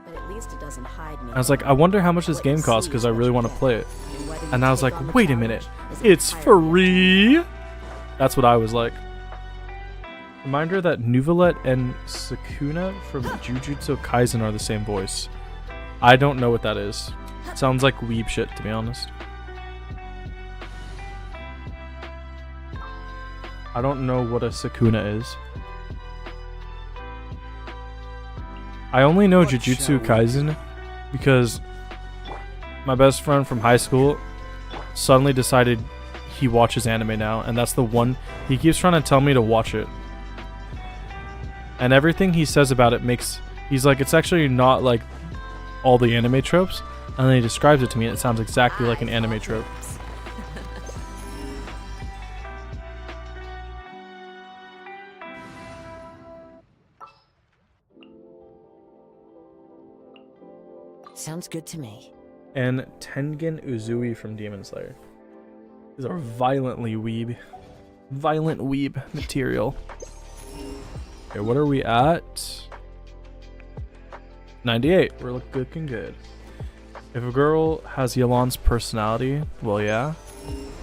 But at least it doesn't hide me. I was like, I wonder how much this game costs because I really want to play it. And I was like, wait a minute. It's free? That's what I was like. Reminder that Nuvalet and Sukuna from Jujutsu Kaisen are the same voice. I don't know what that is. Sounds like weeb shit, to be honest. I don't know what a Sukuna is. I only know Jujutsu Kaisen because my best friend from high school suddenly decided he watches anime now, and that's the one he keeps trying to tell me to watch it. And everything he says about it makes, he's like, it's actually not like all the anime tropes, and then he describes it to me and it sounds exactly like an anime trope. Sounds good to me. And Tengen Uzui from Demon Slayer. These are violent weeb material. Okay, what are we at? 98. We're looking good. If a girl has Yelan's personality, well, yeah.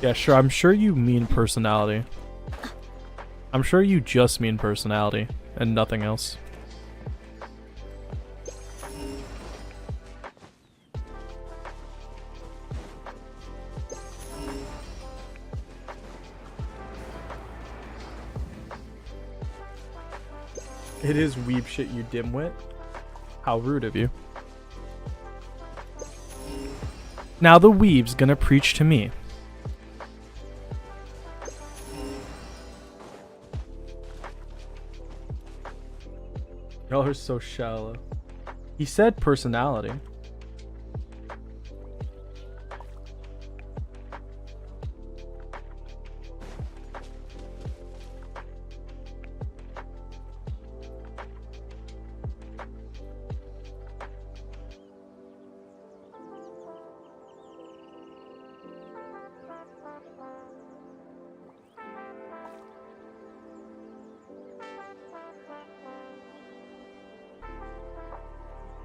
Yeah, sure. I'm sure you mean personality. I'm sure you just mean personality and nothing else. It is weeb shit, you dimwit. How rude of you. Now the weeb's gonna preach to me. Y'all are so shallow. He said personality.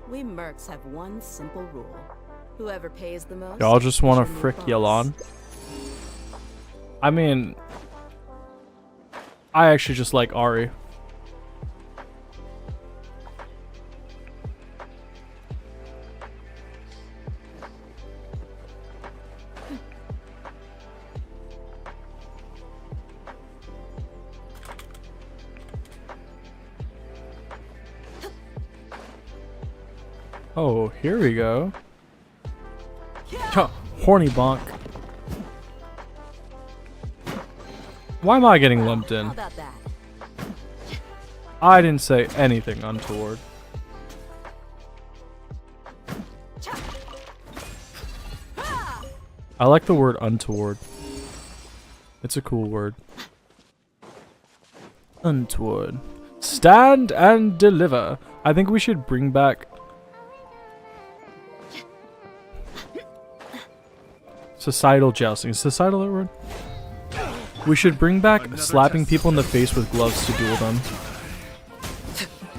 We mercs have one simple rule. Whoever pays the most. Y'all just want to should frick move Yelan? I mean, I actually just like Ari. Oh, here we go. Huh, horny bonk. Why am I getting lumped in? How about that? I didn't say anything untoward. I like the word untoward. It's a cool word. Untoward. Stand and deliver. I think we should bring back societal jousting. Is societal that word? We should bring back slapping people in the face with gloves to duel them.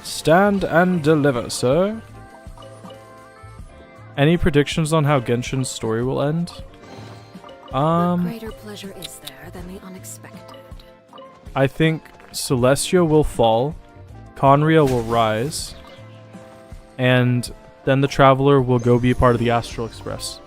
Stand and deliver, sir. Any predictions on how Genshin's story will end? What greater pleasure is there than the unexpected? I think Celestia will fall, Conria will rise, and then the Traveler will go be a part of the Astral Express.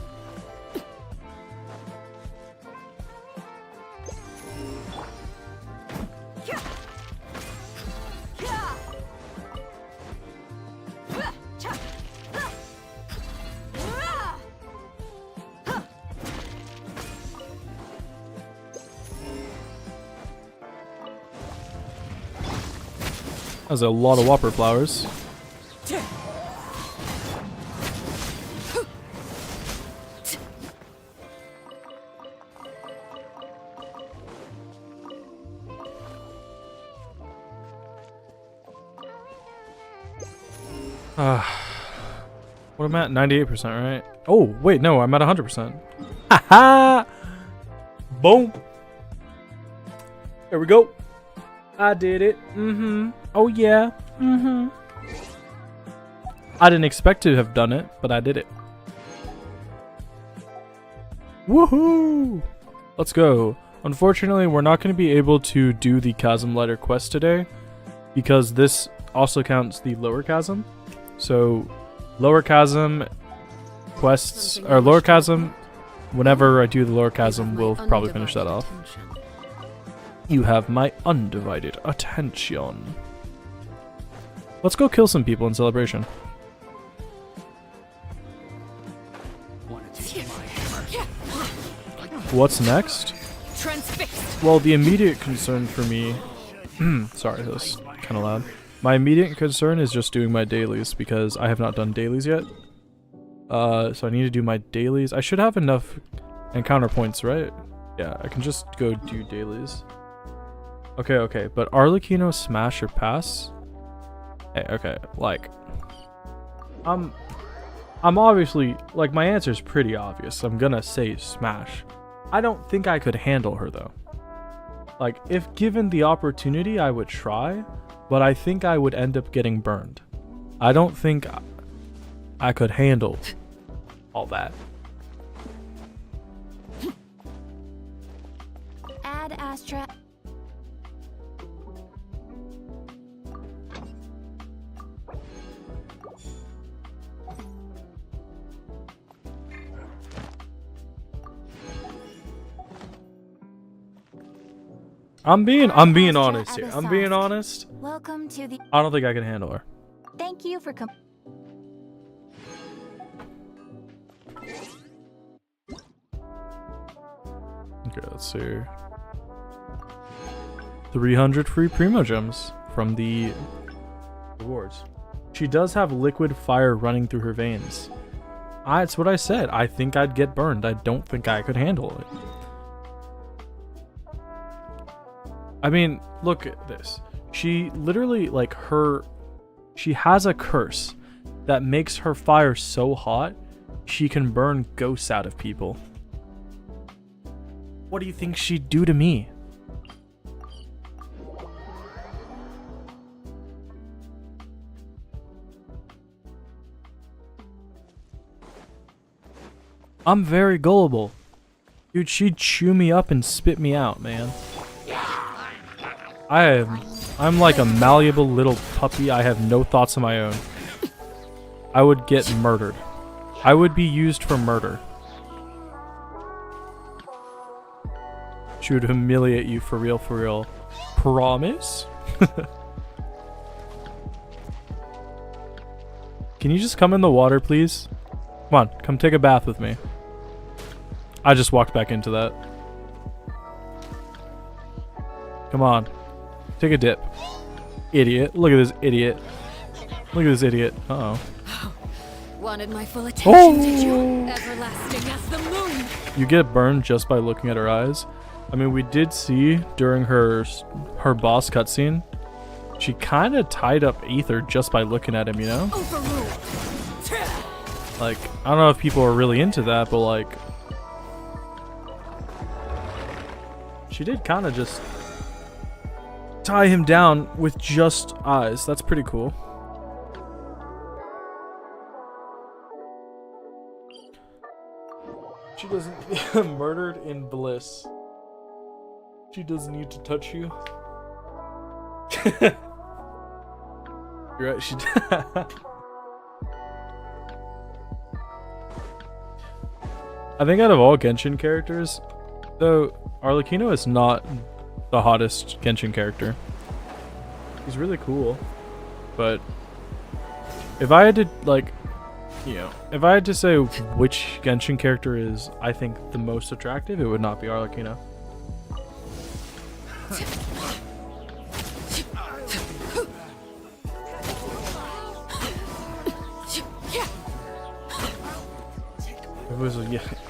That's a lot of whopper flowers. What am I at? 98%, right? Oh, wait, no, I'm at 100%. Haha! Boom! There we go. I did it. Oh yeah. I didn't expect to have done it, but I did it. Woohoo! Let's go. Unfortunately, we're not going to be able to do the Chasm Lighter quest today because this also counts the Lower Chasm. So, Lower Chasm quests, or Lower Chasm, whenever I do the Lower Chasm, we'll probably finish that off. You have my undivided attention. Let's go kill some people in celebration. What's next? Transfixed. Well, the immediate concern for me... Sorry, that was kind of loud. My immediate concern is just doing my dailies, because I have not done dailies yet. So I need to do my dailies. I should have enough encounter points, right? Yeah, I can just go do dailies. Okay, but Arlecchino smash or pass? Okay, like... I'm obviously... Like, my answer is pretty obvious. I'm gonna say smash. I don't think I could handle her, though. Like, if given the opportunity, I would try, but I think I would end up getting burned. I don't think I could handle all that. Add Astra. I'm being honest here. I'm being honest. Welcome to the. I don't think I can handle her. Thank you for coming. Okay, let's see. 300 free Primo Gems from the rewards. She does have liquid fire running through her veins. It's what I said. I think I'd get burned. I don't think I could handle it. I mean, look at this. She literally, like, she has a curse that makes her fire so hot, she can burn ghosts out of people. What do you think she'd do to me? I'm very gullible. Dude, she'd chew me up and spit me out, man. I'm like a malleable little puppy. I have no thoughts of my own. I would get murdered. I would be used for murder. She would humiliate you for real, for real. Promise? Can you just come in the water, please? Come on, come take a bath with me. I just walked back into that. Come on. Take a dip. Idiot. Look at this idiot. Look at this idiot. Uh-oh. Wanted my full attention, did you? Everlasting as the moon. You get burned just by looking at her eyes. I mean, we did see during her boss cutscene, she kind of tied up Aether just by looking at him, you know? Overruled. Like, I don't know if people are really into that, but like... She did kind of just tie him down with just eyes. That's pretty cool. She doesn't murdered in bliss. She doesn't need to touch you. You're right, she I think out of all Genshin characters, though, Arlecchino is not the hottest Genshin character. He's really cool, but if I had to, like, you know, if I had to say which Genshin character is, I think, the most attractive, it would not be Arlecchino.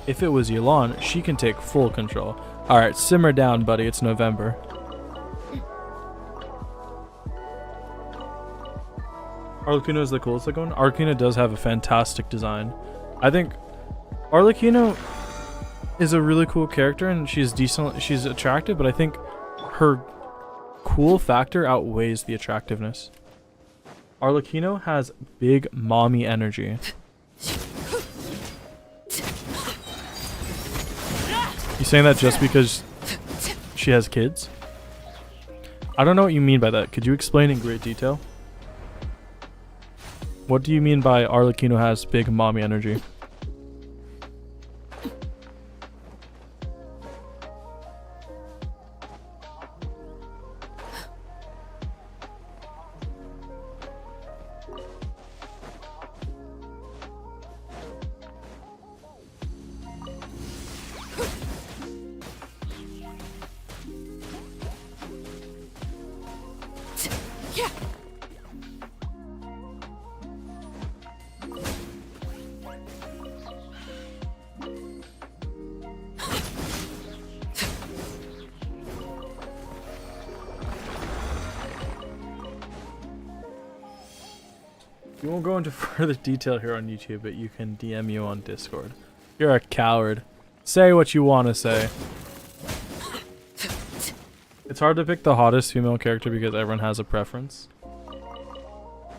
If it was Yelan, she can take full control. Alright, simmer down, buddy. It's November. Arlecchino is the coolest looking one. Arlecchino does have a fantastic design. I think Arlecchino is a really cool character, and she's decent. She's attractive, but I think her cool factor outweighs the attractiveness. Arlecchino has big mommy energy. You saying that just because she has kids? I don't know what you mean by that. Could you explain in great detail? What do you mean by Arlecchino has big mommy energy? You won't go into further detail here on YouTube, but you can DM you on Discord. You're a coward. Say what you want to say. It's hard to pick the hottest female character because everyone has a preference.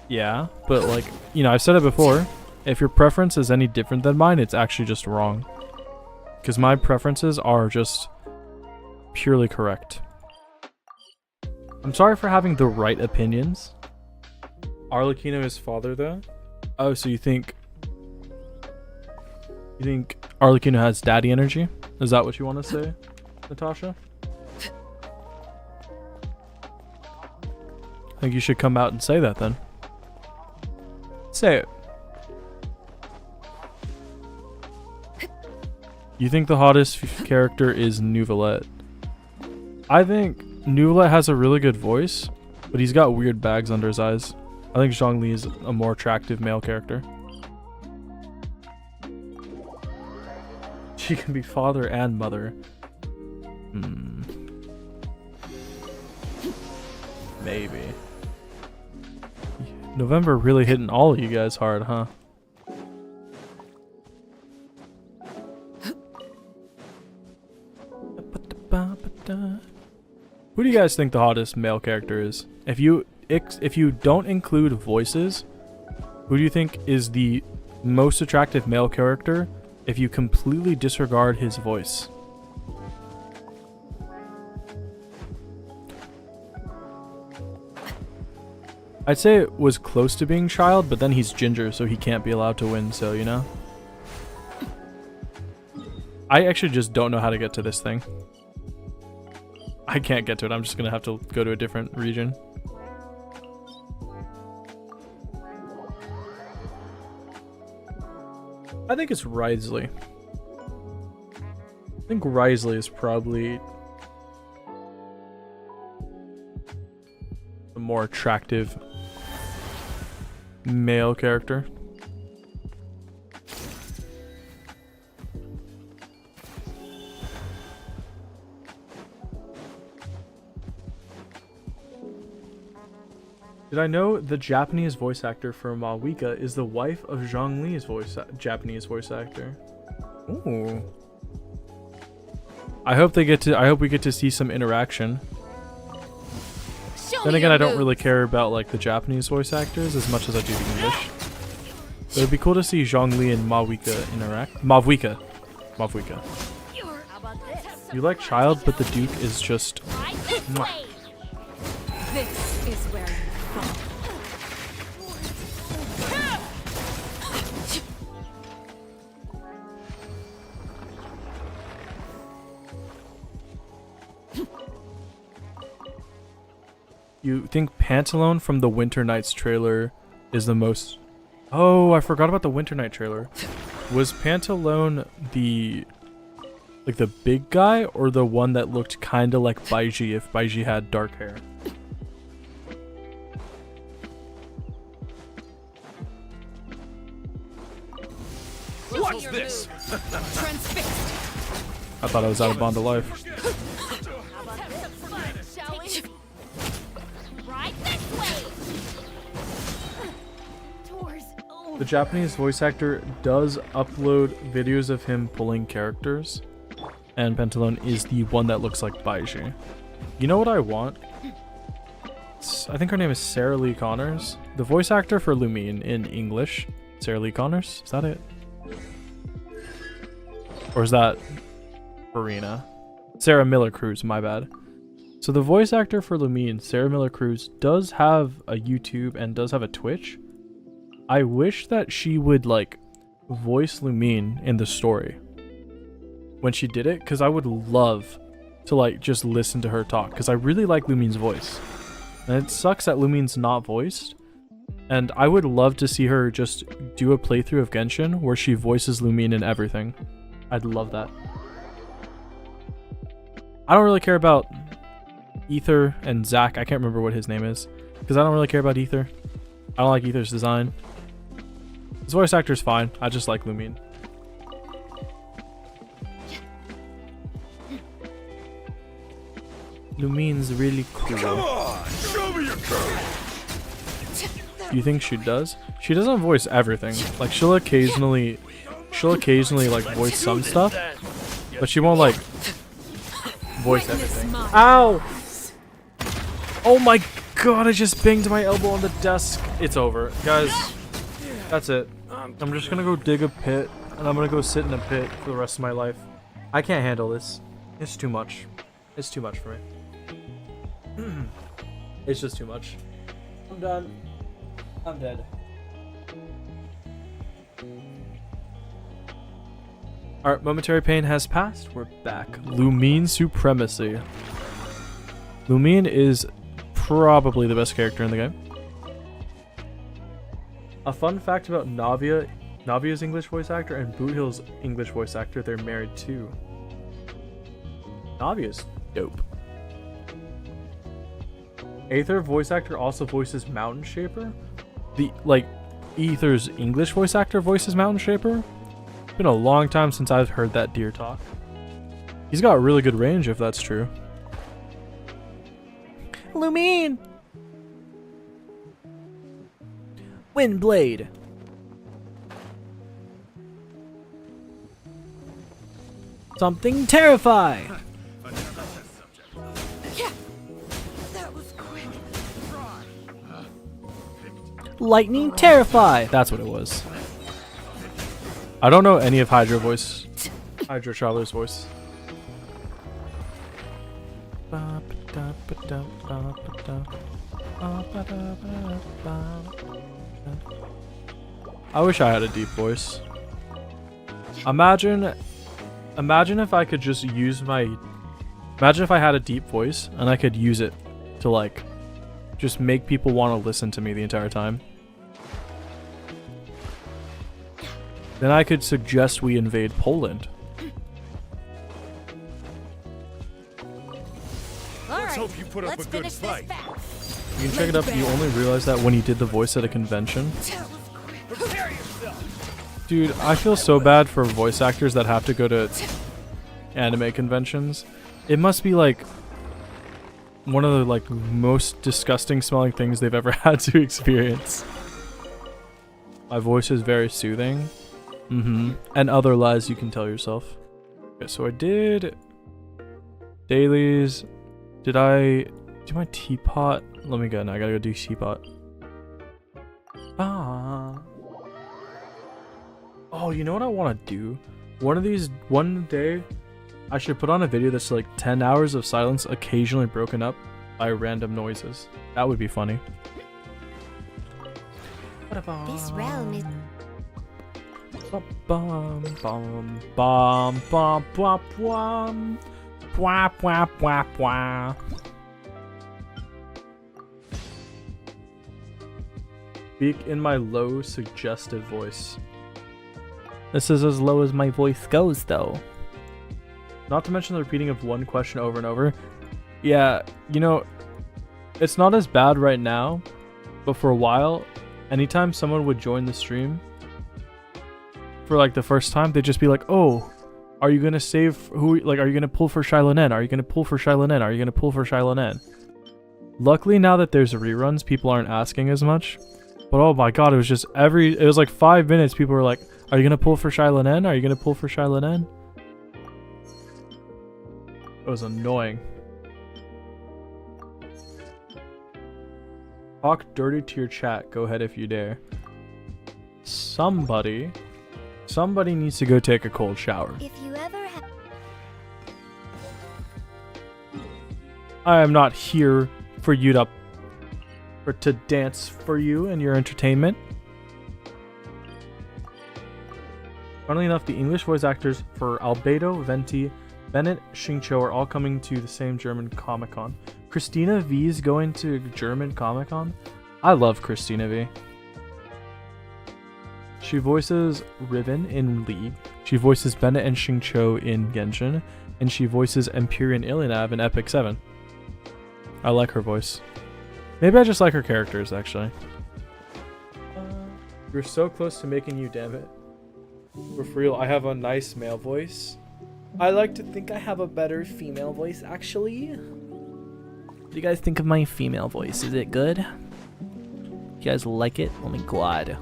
Yeah, but like, you know, I've said it before. If your preference is any different than mine, it's actually just wrong. Because my preferences are just purely correct. I'm sorry for having the right opinions. Arlecchino is father though? Oh, so you think Arlecchino has daddy energy? Is that what you want to say, Natasha? I think you should come out and say that then. Say it. You think the hottest character is Neuvillette? I think Neuvillette has a really good voice, but he's got weird bags under his eyes. I think Zhongli is a more attractive male character. She can be father and mother. Maybe. November really hitting all of you guys hard, huh? Who do you guys think the hottest male character is? If you don't include voices, who do you think is the most attractive male character if you completely disregard his voice? I'd say it was close to being Child, but then he's ginger, so he can't be allowed to win, so, you know? I actually just don't know how to get to this thing. I can't get to it, I'm just gonna have to go to a different region. I think it's Risley. I think Risley is probably the more attractive male character. Did I know the Japanese voice actor for Mawika is the wife of Zhang Li's Japanese voice actor? Ooh. I hope we get to see some interaction. Then again, I don't really care about like the Japanese voice actors as much as I do the English. But it'd be cool to see Zhang Li and Mawika interact. Mawika. You like Child, but the Duke is just. Mwah. This is where you fall. You think Pantalone from the Winter Nights trailer is the most... Oh, I forgot about the Winter Night trailer. Was Pantalone the... like the big guy or the one that looked kind of like Baiji if Baiji had dark hair? What's this? I thought I was out of Bond of Life. The Japanese voice actor does upload videos of him pulling characters, and Pantalone is the one that looks like Baiji. You know what I want? I think her name is Sarah Lee Connors. The voice actor for Lumine in English. Sarah Lee Connors? Is that it? Or is that Farina? Sarah Miller Cruz, my bad. So the voice actor for Lumine, Sarah Miller Cruz, does have a YouTube and does have a Twitch. I wish that she would like voice Lumine in the story when she did it, because I would love to like just listen to her talk, because I really like Lumine's voice. And it sucks that Lumine's not voiced. And I would love to see her just do a playthrough of Genshin where she voices Lumine in everything. I'd love that. I don't really care about Ether and Zack. I can't remember what his name is. Because I don't really care about Ether. I don't like Ether's design. His voice actor is fine. I just like Lumine. Lumine's really cool. Come on, show me your courage. You think she does? She doesn't voice everything. Like she'll occasionally like voice some stuff, but she won't like voice everything. Ow! Oh my god! I just banged my elbow on the desk. It's over, guys. That's it. I'm just gonna go dig a pit, and I'm gonna go sit in a pit for the rest of my life. I can't handle this. It's too much. It's too much for me. It's just too much. I'm done. I'm dead. Alright, momentary pain has passed. We're back. Lumine supremacy. Lumine is probably the best character in the game. A fun fact about Navia's English voice actor and Boothill's English voice actor, they're married too. Navia's dope. Aether voice actor also voices Mountain Shaper. Aether's English voice actor voices Mountain Shaper. It's been a long time since I've heard that deer talk. He's got really good range if that's true. Lumine! Windblade. Something terrify. Lightning terrify. That's what it was. I don't know any of Hydra Traveler's voice. I wish I had a deep voice. Imagine if I could just use imagine if I had a deep voice and I could use it to like just make people want to listen to me the entire time. Then I could suggest we invade Poland. Let's hope you put up a good fight. You can check it up. You only realize that when you did the voice at a convention. Dude, I feel so bad for voice actors that have to go to anime conventions. It must be like one of the like most disgusting smelling things they've ever had to experience. My voice is very soothing. And other lies you can tell yourself. Okay, so I did dailies. Did I do my teapot? Let me go now. I gotta go do teapot. Oh, you know what I want to do? One day, I should put on a video that's like 10 hours of silence occasionally broken up by random noises. That would be funny. This realm is... Bum bum bum bum bum bum blah blah blah blah. Speak in my low, suggestive voice. This is as low as my voice goes, though. Not to mention the repeating of one question over and over. Yeah, you know, it's not as bad right now, but for a while, anytime someone would join the stream, for like the first time, they'd just be like, "Oh, are you gonna save who? Like, are you gonna pull for Shiloh-Nen? Are you gonna pull for Shiloh-Nen? Are you gonna pull for Shiloh-Nen?" Luckily, now that there's reruns, people aren't asking as much. But oh my god, it was like 5 minutes. People were like, "Are you gonna pull for Shiloh-Nen? Are you gonna pull for Shiloh-Nen?" It was annoying. Talk dirty to your chat. Go ahead if you dare. Somebody needs to go take a cold shower. If you ever have... I am not here for you to dance for you and your entertainment. Funnily enough, the English voice actors for Albedo, Venti, Bennett, Xingqiu are all coming to the same German Comic-Con. Christina V is going to German Comic-Con. I love Christina V. She voices Riven in League. She voices Bennett and Xingqiu in Genshin. And she voices Empyrean Illianav in Epic 7. I like her voice. Maybe I just like her characters, actually. You're so close to making you, damn it. For real, I have a nice male voice. I like to think I have a better female voice, actually. What do you guys think of my female voice? Is it good? You guys like it? Oh my god.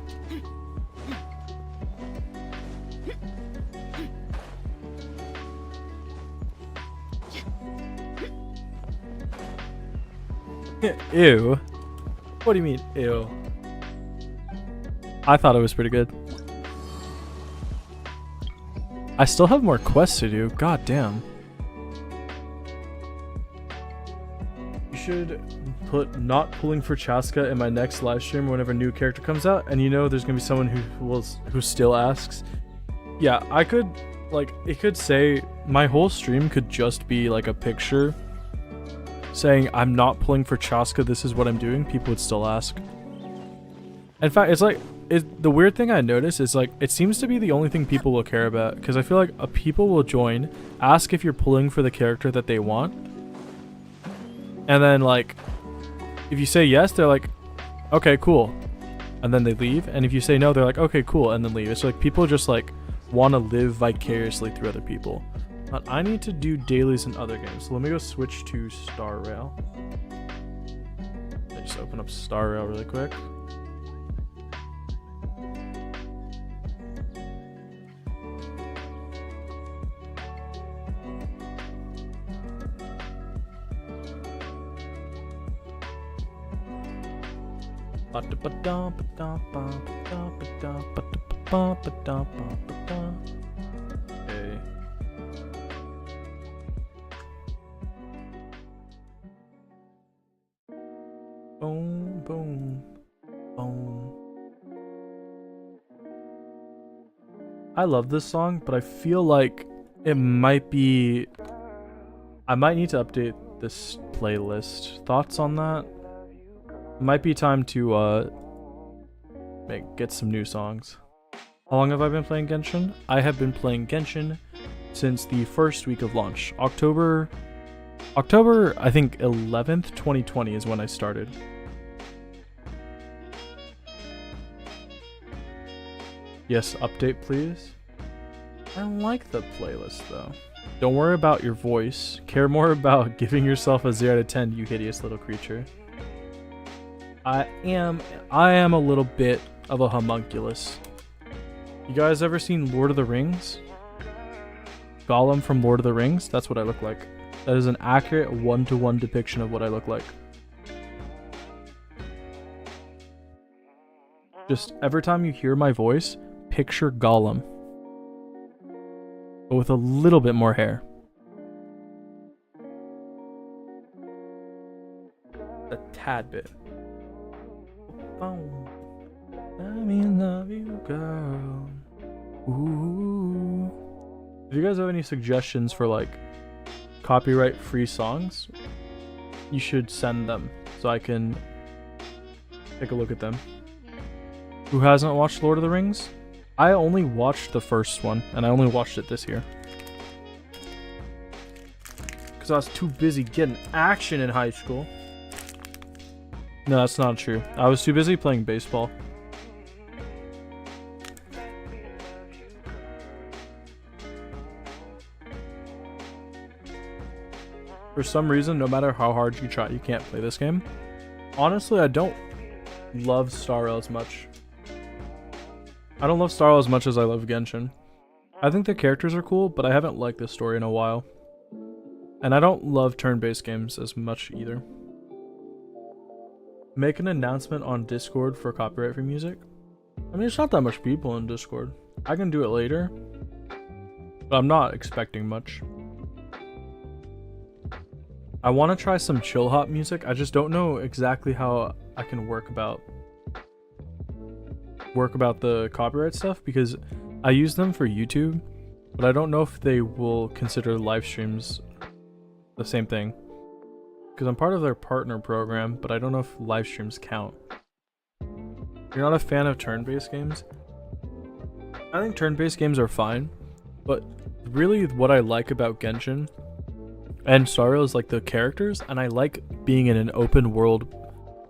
Ew. What do you mean, ew? I thought it was pretty good. I still have more quests to do. God damn. You should put not pulling for Chaska in my next live stream whenever a new character comes out, and you know there's gonna be someone who still asks. Yeah, I could, like, it could say my whole stream could just be like a picture saying I'm not pulling for Chaska, this is what I'm doing. People would still ask. In fact, it's like, the weird thing I notice is like it seems to be the only thing people will care about, because I feel like people will join, ask if you're pulling for the character that they want, and then like if you say yes, they're like, okay, cool, and then they leave. And if you say no, they're like, okay, cool, and then leave. It's like people just like want to live vicariously through other people. But I need to do dailies in other games, so let me go switch to Star Rail. I just open up Star Rail really quick. Okay. Boom, boom, boom. I love this song, but I feel like it might be... I might need to update this playlist. Thoughts on that? Might be time to get some new songs. How long have I been playing Genshin? I have been playing Genshin since the first week of launch. October I think 11th, 2020 is when I started. Yes, update please. I like the playlist though. Don't worry about your voice. Care more about giving yourself a 0 out of 10, you hideous little creature. I am a little bit of a homunculus. You guys ever seen Lord of the Rings? Gollum from Lord of the Rings? That's what I look like. That is an accurate one-to-one depiction of what I look like. Just every time you hear my voice, picture Gollum. But with a little bit more hair. A tad bit. Oh, let me love you, girl. Ooh. If you guys have any suggestions for like copyright-free songs, you should send them so I can take a look at them. Who hasn't watched Lord of the Rings? I only watched the first one, and I only watched it this year. Because I was too busy getting action in high school. No, that's not true. I was too busy playing baseball. For some reason, no matter how hard you try, you can't play this game. Honestly, I don't love Star Rail as much. I don't love Star Rail as much as I love Genshin. I think the characters are cool, but I haven't liked this story in a while. And I don't love turn-based games as much either. Make an announcement on Discord for copyright-free music. I mean, it's not that much people in Discord. I can do it later, but I'm not expecting much. I want to try some chill hop music. I just don't know exactly how I can work about the copyright stuff, because I use them for YouTube, but I don't know if they will consider live streams the same thing. Because I'm part of their partner program, but I don't know if live streams count. If you're not a fan of turn-based games, I think turn-based games are fine, but really what I like about Genshin and Star Rail is like the characters, and I like being in an open world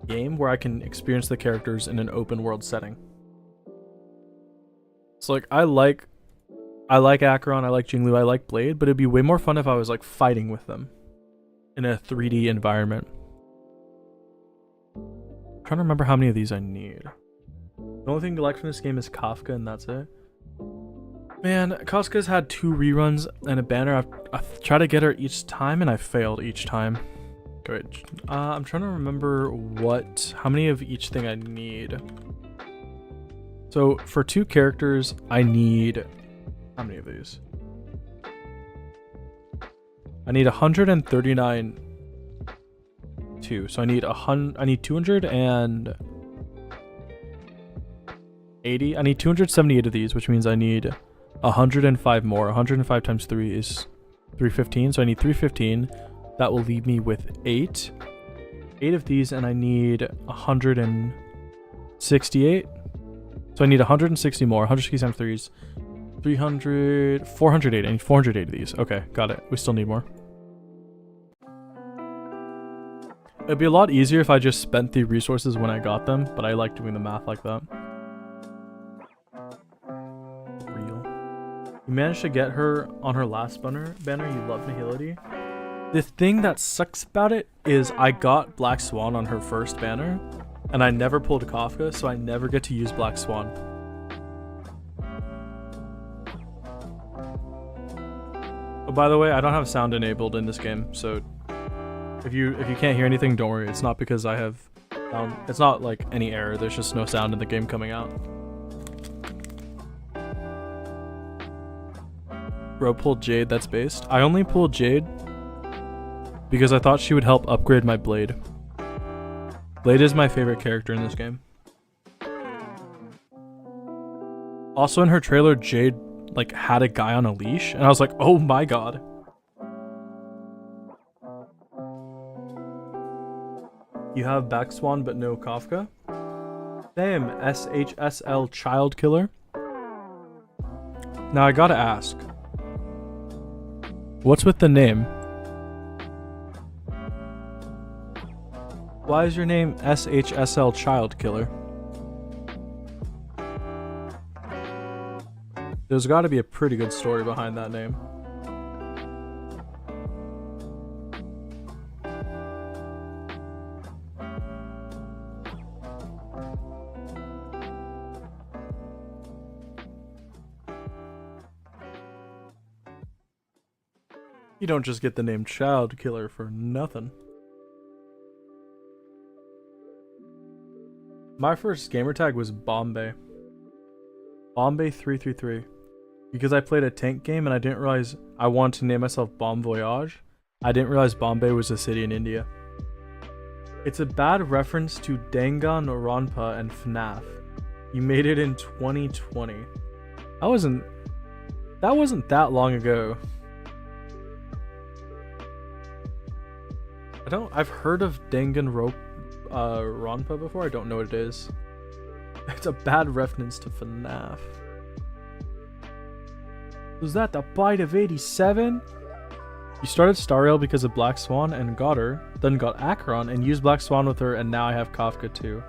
game where I can experience the characters in an open world setting. So like I like Acheron, I like Jinglu, I like Blade, but it'd be way more fun if I was like fighting with them in a 3D environment. I'm trying to remember how many of these I need. The only thing to like from this game is Kafka, and that's it. Man, Kafka's had 2 reruns and a banner. I've tried to get her each time, and I failed each time. Good. I'm trying to remember how many of each thing I need. So for 2 characters, I need how many of these? I need 139 2. So I need 280. I need 278 of these, which means I need 105 more. 105 times 3 is 315. So I need 315. That will leave me with 8. 8 of these, and I need 168. So I need 160 more. 160 times 3 is 300, 408. I need 408 of these. Okay, got it. We still need more. It'd be a lot easier if I just spent the resources when I got them, but I like doing the math like that. Real. You managed to get her on her last banner. You love Nihility. The thing that sucks about it is I got Black Swan on her first banner, and I never pulled Kafka, so I never get to use Black Swan. Oh, by the way, I don't have sound enabled in this game, so if you can't hear anything, don't worry. It's not because I have it's not like any error. There's just no sound in the game coming out. Bro pulled Jade. That's based. I only pulled Jade because I thought she would help upgrade my Blade. Blade is my favorite character in this game. Also in her trailer, Jade like had a guy on a leash, and I was like, oh my god. You have Black Swan but no Kafka? Same, SHSL Child Killer. Now I gotta ask, what's with the name? Why is your name SHSL Child Killer? There's got to be a pretty good story behind that name. You don't just get the name Child Killer for nothing. My first gamertag was Bombay. Bombay 333. Because I played a tank game and I didn't realize I wanted to name myself Bomb Voyage. I didn't realize Bombay was a city in India. It's a bad reference to Danganronpa and FNAF. You made it in 2020. That wasn't that long ago. I've heard of Danganronpa before. I don't know what it is. It's a bad reference to FNAF. Was that the bite of 87? You started Stariel because of Black Swan and got her, then got Acheron and used Black Swan with her, and now I have Kafka too.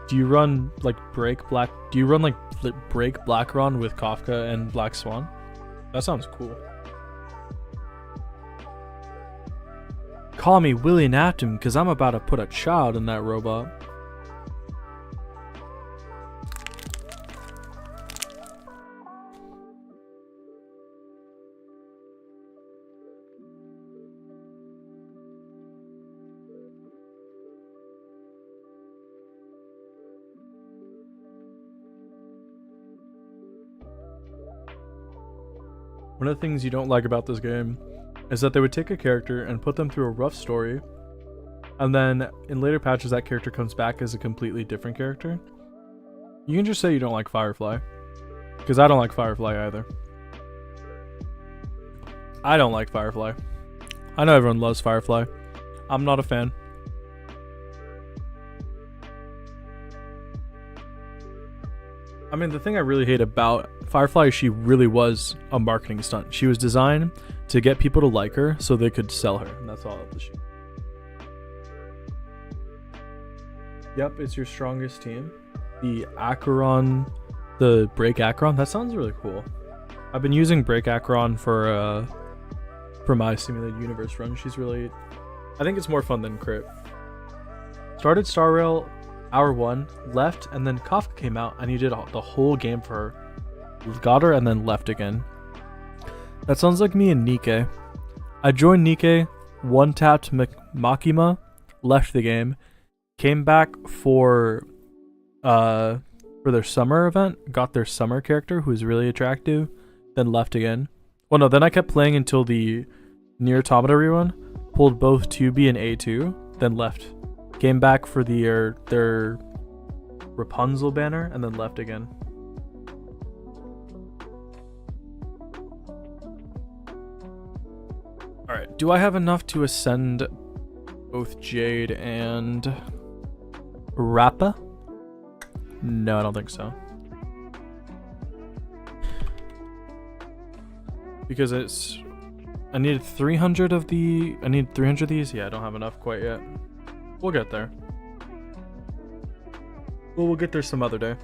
Do you run like Break Blackron with Kafka and Black Swan? That sounds cool. Call me Willie Napton, cause I'm about to put a child in that robot. One of the things you don't like about this game is that they would take a character and put them through a rough story, and then in later patches that character comes back as a completely different character. You can just say you don't like Firefly, because I don't like Firefly either. I don't like Firefly. I know everyone loves Firefly. I'm not a fan. I mean, the thing I really hate about Firefly is she really was a marketing stunt. She was designed to get people to like her so they could sell her, and that's all of the shit. Yep, it's your strongest team. The Acheron, the Break Acheron, that sounds really cool. I've been using Break Acheron for my Simulated Universe run. She's really, I think it's more fun than Crit. Started Star Rail hour 1, left, and then Kafka came out and he did the whole game for her. Got her and then left again. That sounds like me and Nikke. I joined Nikke, one-tapped Makima, left the game, came back for their summer event, got their summer character who's really attractive, then left again. Well, no, then I kept playing until the Nier Automata rerun, pulled both 2B and A2, then left. Came back for their Rapunzel banner, and then left again. Alright, do I have enough to ascend both Jade and Rappa? No, I don't think so. Because I need 300 of these. Yeah, I don't have enough quite yet. We'll get there. Well, we'll get there some other day.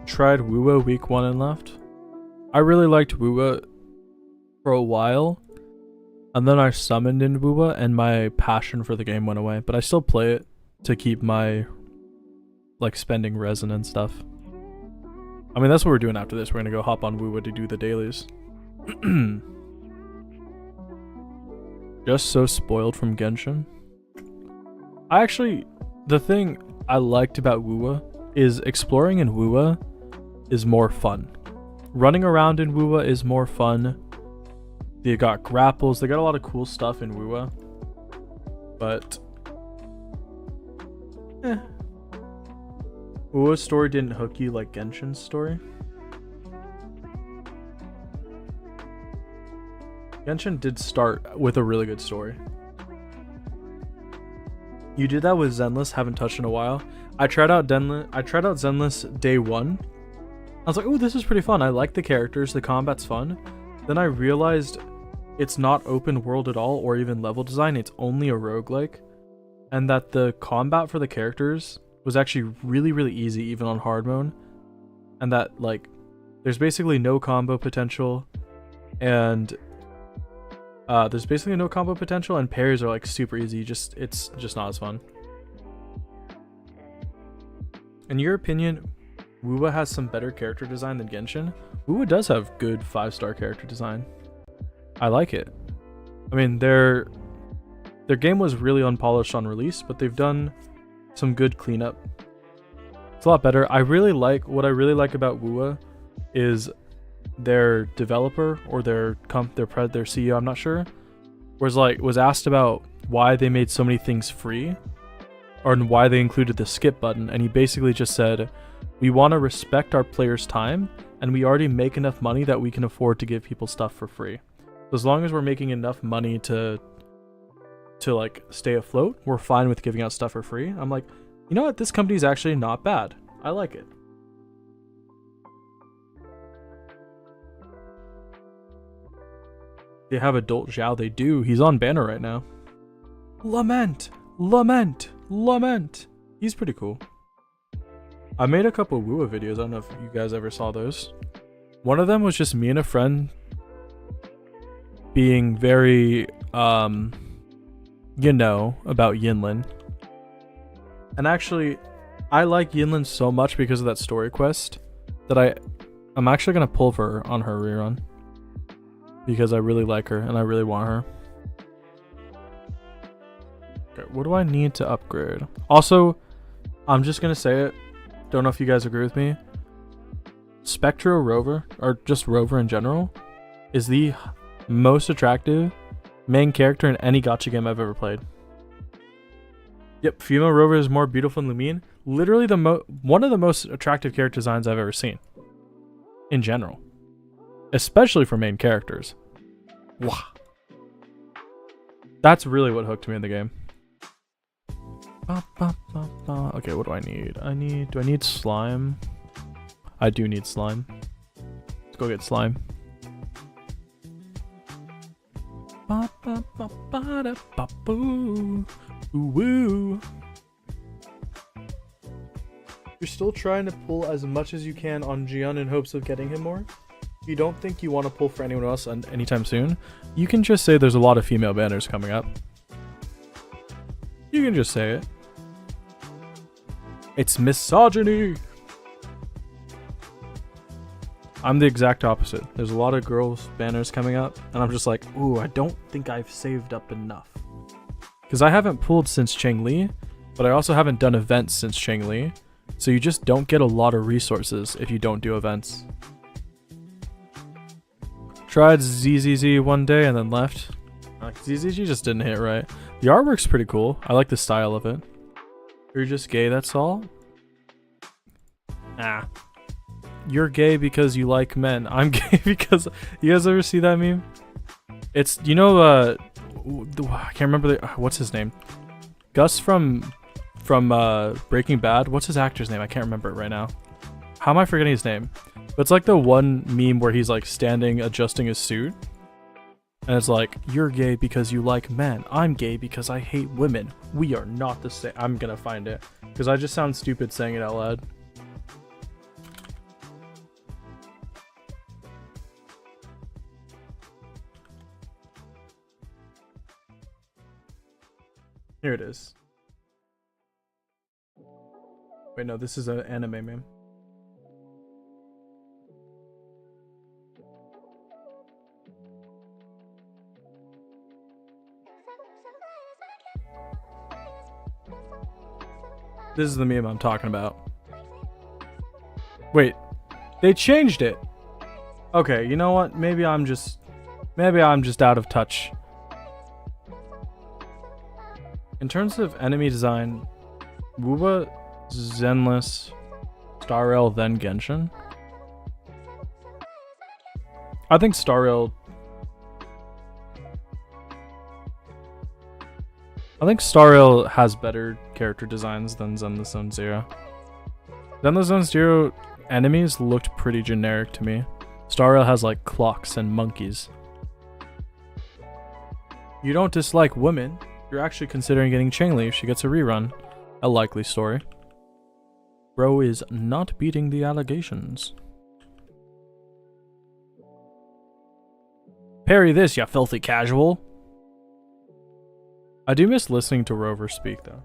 Tried Wuwa week 1 and left. I really liked Wuwa for a while, and then I summoned in Wuwa and my passion for the game went away, but I still play it to keep my spending resin and stuff. I mean, that's what we're doing after this. We're gonna go hop on Wuwa to do the dailies. Just so spoiled from Genshin. The thing I liked about Wuwa is exploring in Wuwa is more fun. Running around in Wuwa is more fun. They got grapples. They got a lot of cool stuff in Wuwa. But Wuwa's story didn't hook you like Genshin's story. Genshin did start with a really good story. You did that with Zenless, haven't touched in a while. I tried out Zenless day 1. I was like, oh, this is pretty fun. I like the characters, the combat's fun. Then I realized it's not open world at all or even level design, it's only a roguelike. And that the combat for the characters was actually really, really easy even on hard mode. And that there's basically no combo potential and parries are super easy. It's just not as fun. In your opinion, Wuwa has some better character design than Genshin? Wuwa does have good 5-star character design. I like it. I mean, their game was really unpolished on release, but they've done some good cleanup. It's a lot better. What I really like about Wuwa is their developer or their CEO, I'm not sure, was asked about why they made so many things free or why they included the skip button, and he basically just said, we want to respect our players' time and we already make enough money that we can afford to give people stuff for free. So as long as we're making enough money to stay afloat, we're fine with giving out stuff for free. I'm like, you know what, this company's actually not bad. I like it. They have adult Zhao, they do. He's on banner right now. Lament! Lament! Lament! He's pretty cool. I made a couple Wuwa videos. I don't know if you guys ever saw those. One of them was just me and a friend being very, about Yinlin. And actually, I like Yinlin so much because of that story quest that I'm actually going to pull for her on her rerun. Because I really like her and I really want her. Okay, what do I need to upgrade? Also, I'm just going to say it. Don't know if you guys agree with me. Spectro Rover, or just Rover in general, is the most attractive main character in any gacha game I've ever played. Yep, female Rover is more beautiful than Lumine. Literally one of the most attractive character designs I've ever seen. In general. Especially for main characters. Wow. That's really what hooked me in the game. Okay, what do I need? Do I need slime? I do need slime. Let's go get slime. Ba-da-ba-boo. Ooh-woo. You're still trying to pull as much as you can on Jian in hopes of getting him more? If you don't think you want to pull for anyone else anytime soon, you can just say there's a lot of female banners coming up. You can just say it. It's misogyny! I'm the exact opposite. There's a lot of girls banners coming up, and I'm just like, ooh, I don't think I've saved up enough. Because I haven't pulled since Changli, but I also haven't done events since Changli, so you just don't get a lot of resources if you don't do events. Tried ZZZ one day and then left. ZZG just didn't hit right. The artwork's pretty cool. I like the style of it. You're just gay, that's all? Ah. You're gay because you like men. I'm gay because... You guys ever see that meme? It's, you know, I can't remember what's his name? Gus from Breaking Bad. What's his actor's name? I can't remember it right now. How am I forgetting his name? But it's like the one meme where he's like standing adjusting his suit. And it's like, you're gay because you like men. I'm gay because I hate women. We are not the same. I'm gonna find it. Because I just sound stupid saying it out loud. Here it is. Wait, no, this is an anime meme. This is the meme I'm talking about. Wait, they changed it. Okay, you know what? Maybe I'm just out of touch. In terms of enemy design, Wuba, Zenless, Star Rail, then Genshin. I think Star Rail has better character designs than Zenless Zone Zero. Zenless Zone Zero enemies looked pretty generic to me. Star Rail has like clocks and monkeys. You don't dislike women. You're actually considering getting Changli if she gets a rerun. A likely story. Bro is not beating the allegations. Parry this, ya filthy casual. I do miss listening to Rover speak, though.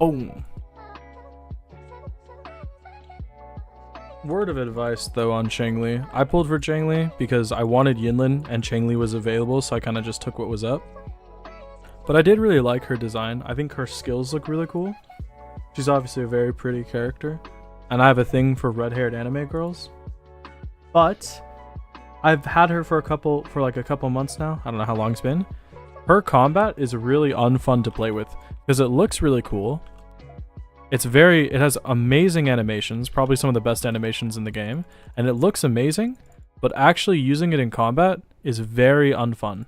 Oh. Word of advice though on Changli. I pulled for Changli because I wanted Yinlin and Changli was available, so I kind of just took what was up. But I did really like her design. I think her skills look really cool. She's obviously a very pretty character. And I have a thing for red-haired anime girls. But I've had her for like a couple months now. I don't know how long it's been. Her combat is really unfun to play with because it looks really cool. It has amazing animations, probably some of the best animations in the game, and it looks amazing, but actually using it in combat is very unfun.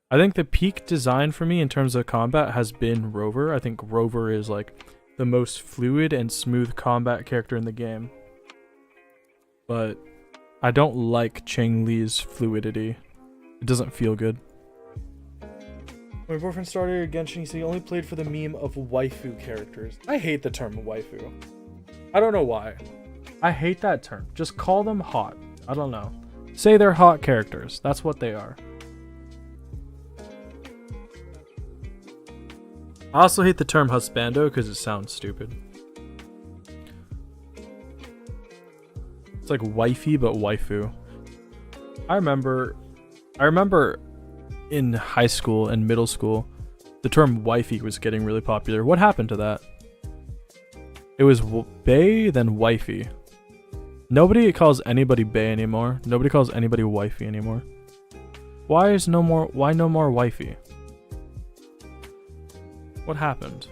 I think the peak design for me in terms of combat has been Rover. I think Rover is like the most fluid and smooth combat character in the game. But I don't like Changli's fluidity. It doesn't feel good. My boyfriend started Genshin, he said he only played for the meme of waifu characters. I hate the term waifu. I don't know why. I hate that term. Just call them hot. I don't know. Say they're hot characters. That's what they are. I also hate the term husbando because it sounds stupid. It's like wifey but waifu. I remember in high school and middle school, the term wifey was getting really popular. What happened to that? It was bae, then wifey. Nobody calls anybody bae anymore. Nobody calls anybody wifey anymore. Why no more wifey? What happened?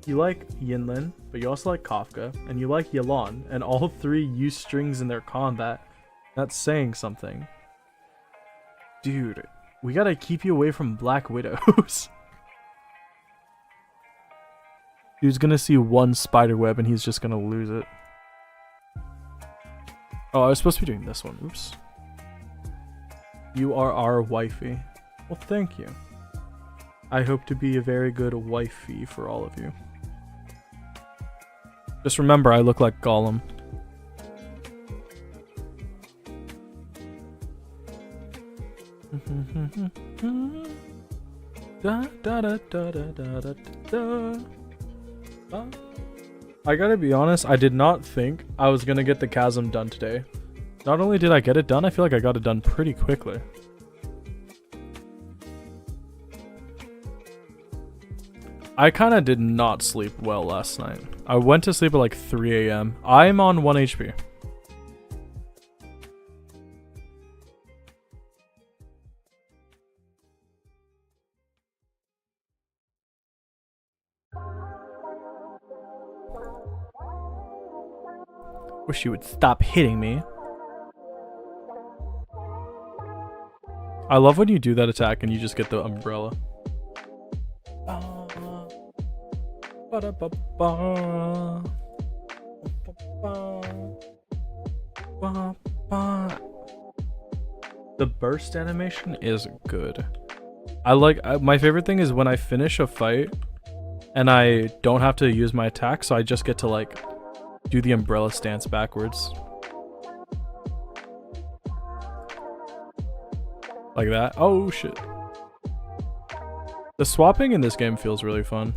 You like Yinlin, but you also like Kafka, and you like Yelan, and all three use strings in their combat. That's saying something. Dude, we gotta keep you away from Black Widows. Dude's gonna see one spider web and he's just gonna lose it. Oh, I was supposed to be doing this one. Oops. You are our wifey. Well, thank you. I hope to be a very good wifey for all of you. Just remember, I look like Gollum. Da, da, da, da, da, da, da. I gotta be honest, I did not think I was gonna get the Chasm done today. Not only did I get it done, I feel like I got it done pretty quickly. I kinda did not sleep well last night. I went to sleep at like 3 a.m. I'm on 1 HP. Wish you would stop hitting me. I love when you do that attack and you just get the umbrella. The burst animation is good. My favorite thing is when I finish a fight and I don't have to use my attack, so I just get to like do the umbrella stance backwards. Like that. Oh shit. The swapping in this game feels really fun.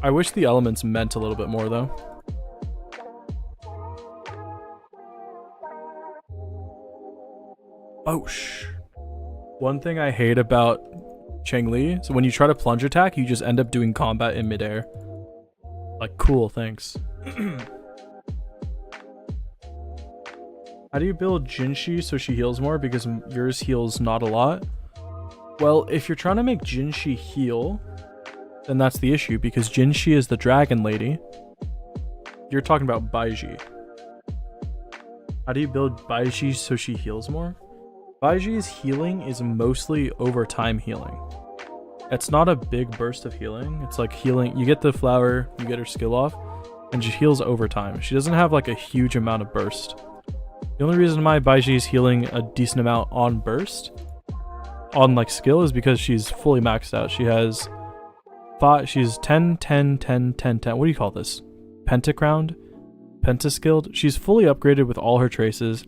I wish the elements meant a little bit more though. Boosh. One thing I hate about Cheng-Li is when you try to plunge attack, you just end up doing combat in midair. Like, cool, thanks. How do you build Jinshi so she heals more? Because yours heals not a lot. Well, if you're trying to make Jinshi heal, then that's the issue, because Jinshi is the dragon lady. You're talking about Baiji. How do you build Baiji so she heals more? Baiji's healing is mostly over time healing. It's not a big burst of healing. It's like healing. You get the flower, you get her skill off, and she heals over time. She doesn't have like a huge amount of burst. The only reason why Baiji is healing a decent amount on burst, on like skill, is because she's fully maxed out. She has she's 10, 10, 10, 10, 10. What do you call this? Pentacrowned? Pentaskilled? She's fully upgraded with all her traces.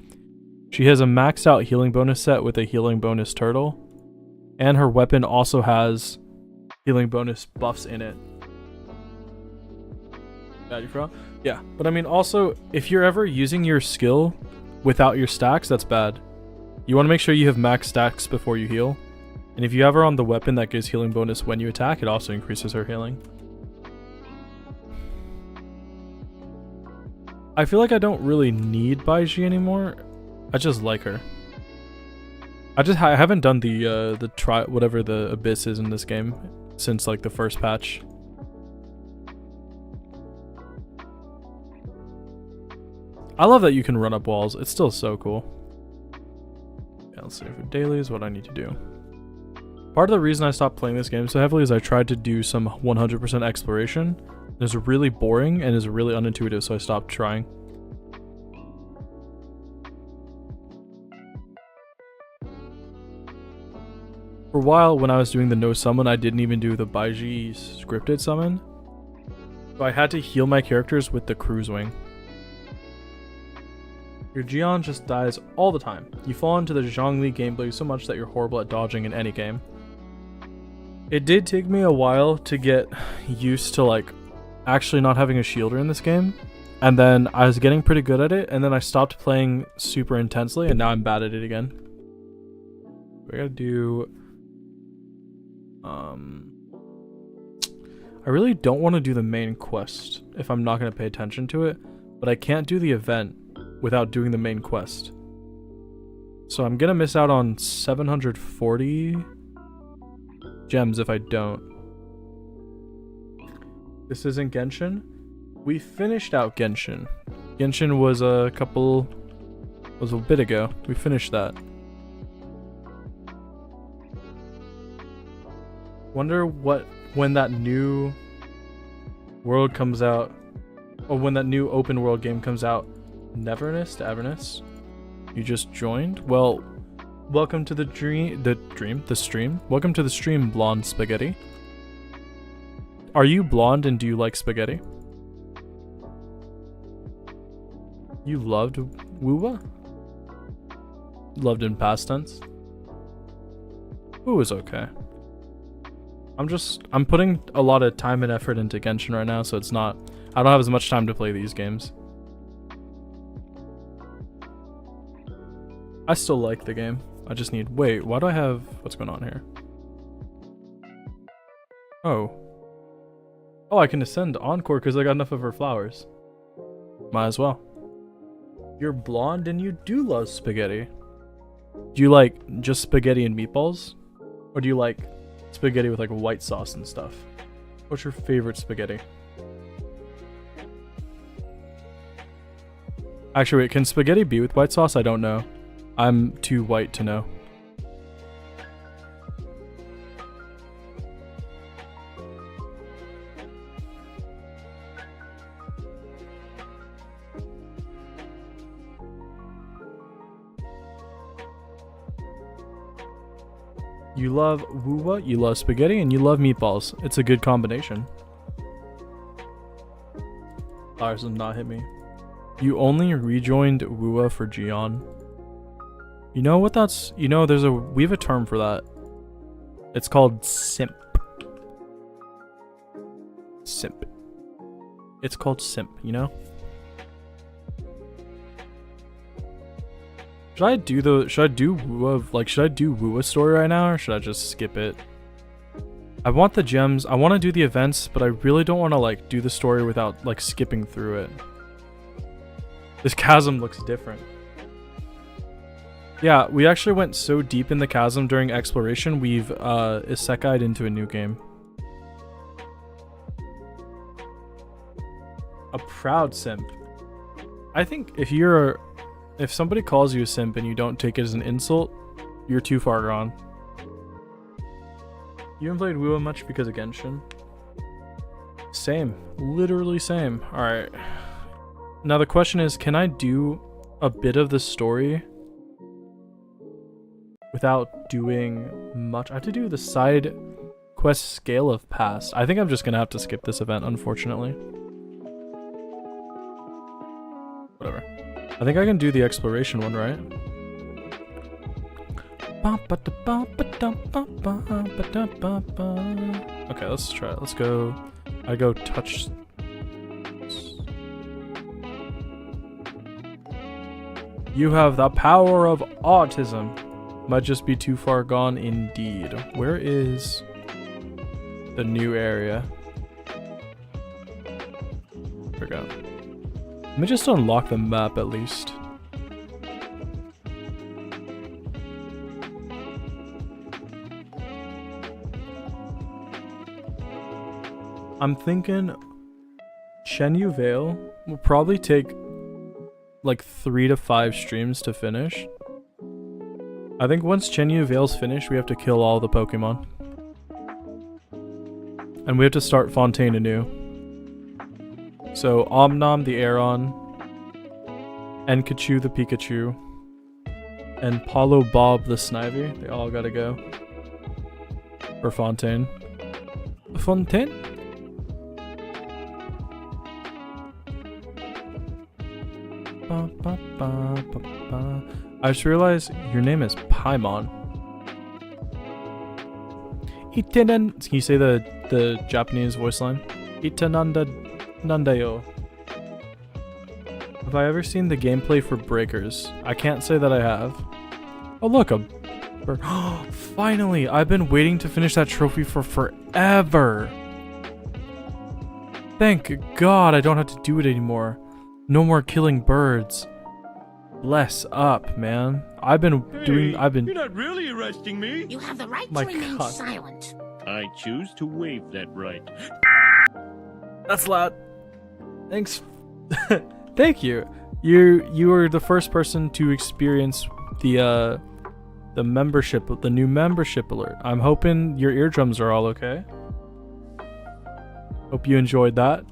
She has a maxed out healing bonus set with a healing bonus turtle. And her weapon also has healing bonus buffs in it. Yeah, but I mean also, if you're ever using your skill without your stacks, that's bad. You want to make sure you have max stacks before you heal. And if you have her on the weapon that gives healing bonus when you attack, it also increases her healing. I feel like I don't really need Baiji anymore. I just like her. I haven't done the whatever the abyss is in this game since like the first patch. I love that you can run up walls. It's still so cool. Yeah, let's see for dailies what I need to do. Part of the reason I stopped playing this game so heavily is I tried to do some 100% exploration. It's really boring and is really unintuitive, so I stopped trying. For a while, when I was doing the no summon, I didn't even do the Baiji scripted summon. So I had to heal my characters with the cruise wing. Your Jian just dies all the time. You fall into the Zhongli gameplay so much that you're horrible at dodging in any game. It did take me a while to get used to like actually not having a shielder in this game. And then I was getting pretty good at it, and then I stopped playing super intensely, and now I'm bad at it again. We gotta do... I really don't want to do the main quest if I'm not going to pay attention to it, but I can't do the event without doing the main quest. So I'm going to miss out on 740 gems if I don't. This isn't Genshin. We finished out Genshin. Genshin was a bit ago. We finished that. Wonder when that new world comes out, or when that new open world game comes out. Neverness to Everness. You just joined? Well, welcome to the stream. Welcome to the stream, Blonde Spaghetti. Are you blonde and do you like spaghetti? You loved Wuwa? Loved in past tense? Woo is okay. I'm putting a lot of time and effort into Genshin right now, so it's not, I don't have as much time to play these games. I still like the game. I just need, wait, why do I have, what's going on here? Oh, I can ascend Encore because I got enough of her flowers. Might as well. You're blonde and you do love spaghetti. Do you like just spaghetti and meatballs? Or do you like spaghetti with like white sauce and stuff? What's your favorite spaghetti? Actually, wait, can spaghetti be with white sauce? I don't know. I'm too white to know. You love Wuwa, you love spaghetti, and you love meatballs. It's a good combination. Flowers does not hit me. You only rejoined Wuwa for Gion. You know what that's... You know, we have a term for that. It's called simp. Simp. It's called simp, you know? Should I do Wuwa story right now, or should I just skip it? I want the gems. I want to do the events, but I really don't want to like do the story without like skipping through it. This chasm looks different. Yeah, we actually went so deep in the chasm during exploration, we've isekai'd into a new game. A proud simp. I think if somebody calls you a simp and you don't take it as an insult, you're too far gone. You haven't played Wuwa much because of Genshin? Same. Literally same. Alright. Now the question is, can I do a bit of the story without doing much? I have to do the side quest Scale of Past. I think I'm just gonna have to skip this event, unfortunately. Whatever. I think I can do the exploration one, right? Okay, let's try it. Let's go. I go touch. You have the power of autism. Might just be too far gone indeed. Where is the new area? There we go. Let me just unlock the map at least. I'm thinking Shenyu Vale will probably take like 3 to 5 streams to finish. I think once Shenyu Vale's finished, we have to kill all the Pokemon. And we have to start Fontaine anew. So Omnom the Aeron, Enkachu the Pikachu, and Paulo Bob the Snivy, they all gotta go. For Fontaine. Fontaine? I just realized your name is Paimon. Itenan. Can you say the Japanese voice line? Itananda Nandayo. Have I ever seen the gameplay for Breakers? I can't say that I have. Oh look, finally! I've been waiting to finish that trophy for forever. Thank God I don't have to do it anymore. No more killing birds. Bless up, man. You're not really arresting me. You have the right My to remain God. silent. I choose to waive that right. That's loud. Thanks. Thank you. You were the first person to experience the membership, the new membership alert. I'm hoping your eardrums are all okay. Hope you enjoyed that.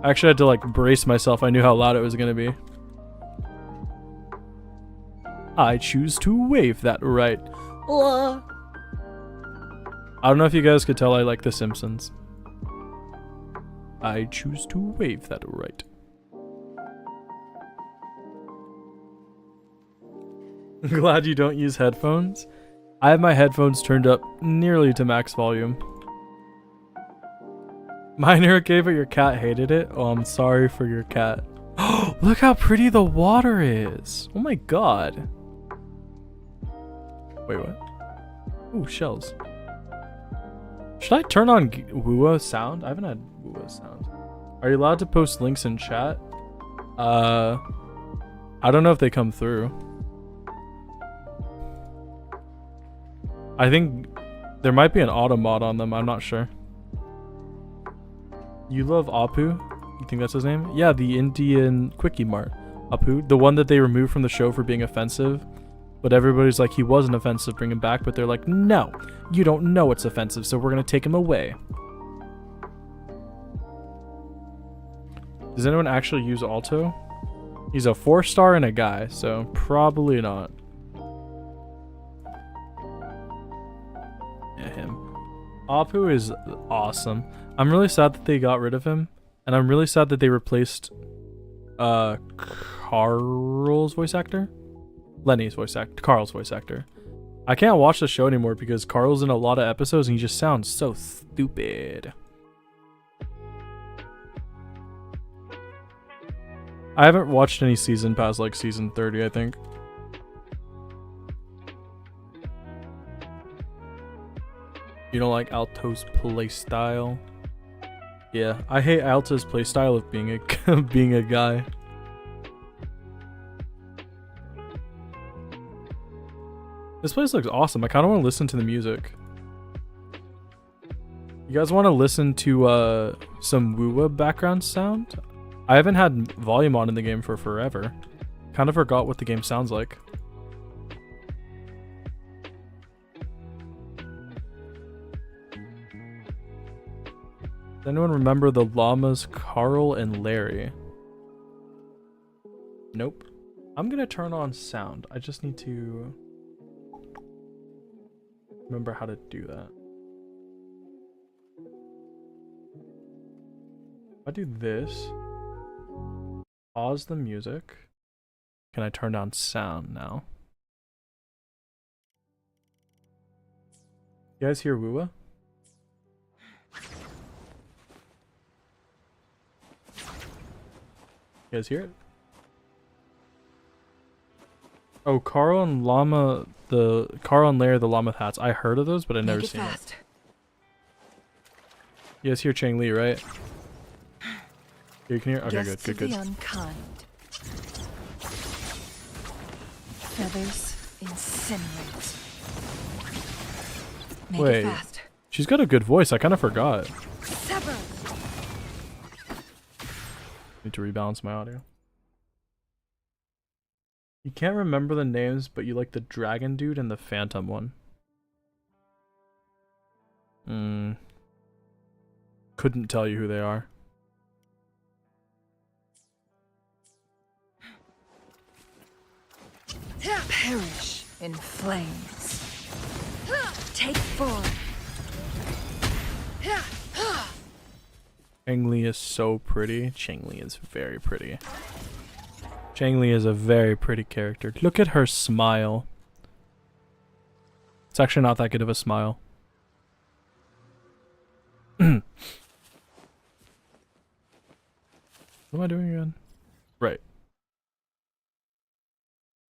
I actually had to like brace myself. I knew how loud it was gonna be. I choose to wave that right. I don't know if you guys could tell I like The Simpsons. I choose to wave that right. I'm glad you don't use headphones. I have my headphones turned up nearly to max volume. Mine are okay, but your cat hated it? Oh, I'm sorry for your cat. Look how pretty the water is. Oh my god. Wait, what? Ooh, shells. Should I turn on Wua sound? I haven't had Wua sound. Are you allowed to post links in chat? I don't know if they come through. I think there might be an auto mod on them. I'm not sure. You love Apu? You think that's his name? Yeah, the Indian Quickie Mart. Apu, the one that they removed from the show for being offensive. But everybody's like, he wasn't offensive, bring him back. But they're like, no, you don't know it's offensive, so we're going to take him away. Does anyone actually use Alto? He's a 4-star and a guy, so probably not. Yeah, him. Apu is awesome. I'm really sad that they got rid of him. And I'm really sad that they replaced Carl's voice actor? Lenny's voice actor. Carl's voice actor. I can't watch the show anymore because Carl's in a lot of episodes and he just sounds so stupid. I haven't watched any season past like season 30, I think. You don't like Alto's playstyle? Yeah, I hate Alto's playstyle of being a being a guy. This place looks awesome. I kind of want to listen to the music. You guys want to listen to some Wua background sound? I haven't had volume on in the game for forever. Kind of forgot what the game sounds like. Does anyone remember the llamas Carl and Larry? Nope. I'm gonna turn on sound. I just need to remember how to do that. If I do this, pause the music. Can I turn down sound now? You guys hear Wua? You guys hear it? Oh, Carl and Llama, Carl and Larry, the llama hats. I heard of those, but I never seen it. You guys hear Chang Li, right? You can hear? Okay, good. Unkind. Feathers incinerate. Make Wait, it fast. She's got a good voice. I kind of forgot. Sever. Need to rebalance my audio. You can't remember the names, but you like the dragon dude and the phantom one. Couldn't tell you who they are. Perish in flames. Take form. Chang Li is so pretty. Chang Li is very pretty. Chang Li is a very pretty character. Look at her smile. It's actually not that good of a smile. What am I doing again? Right.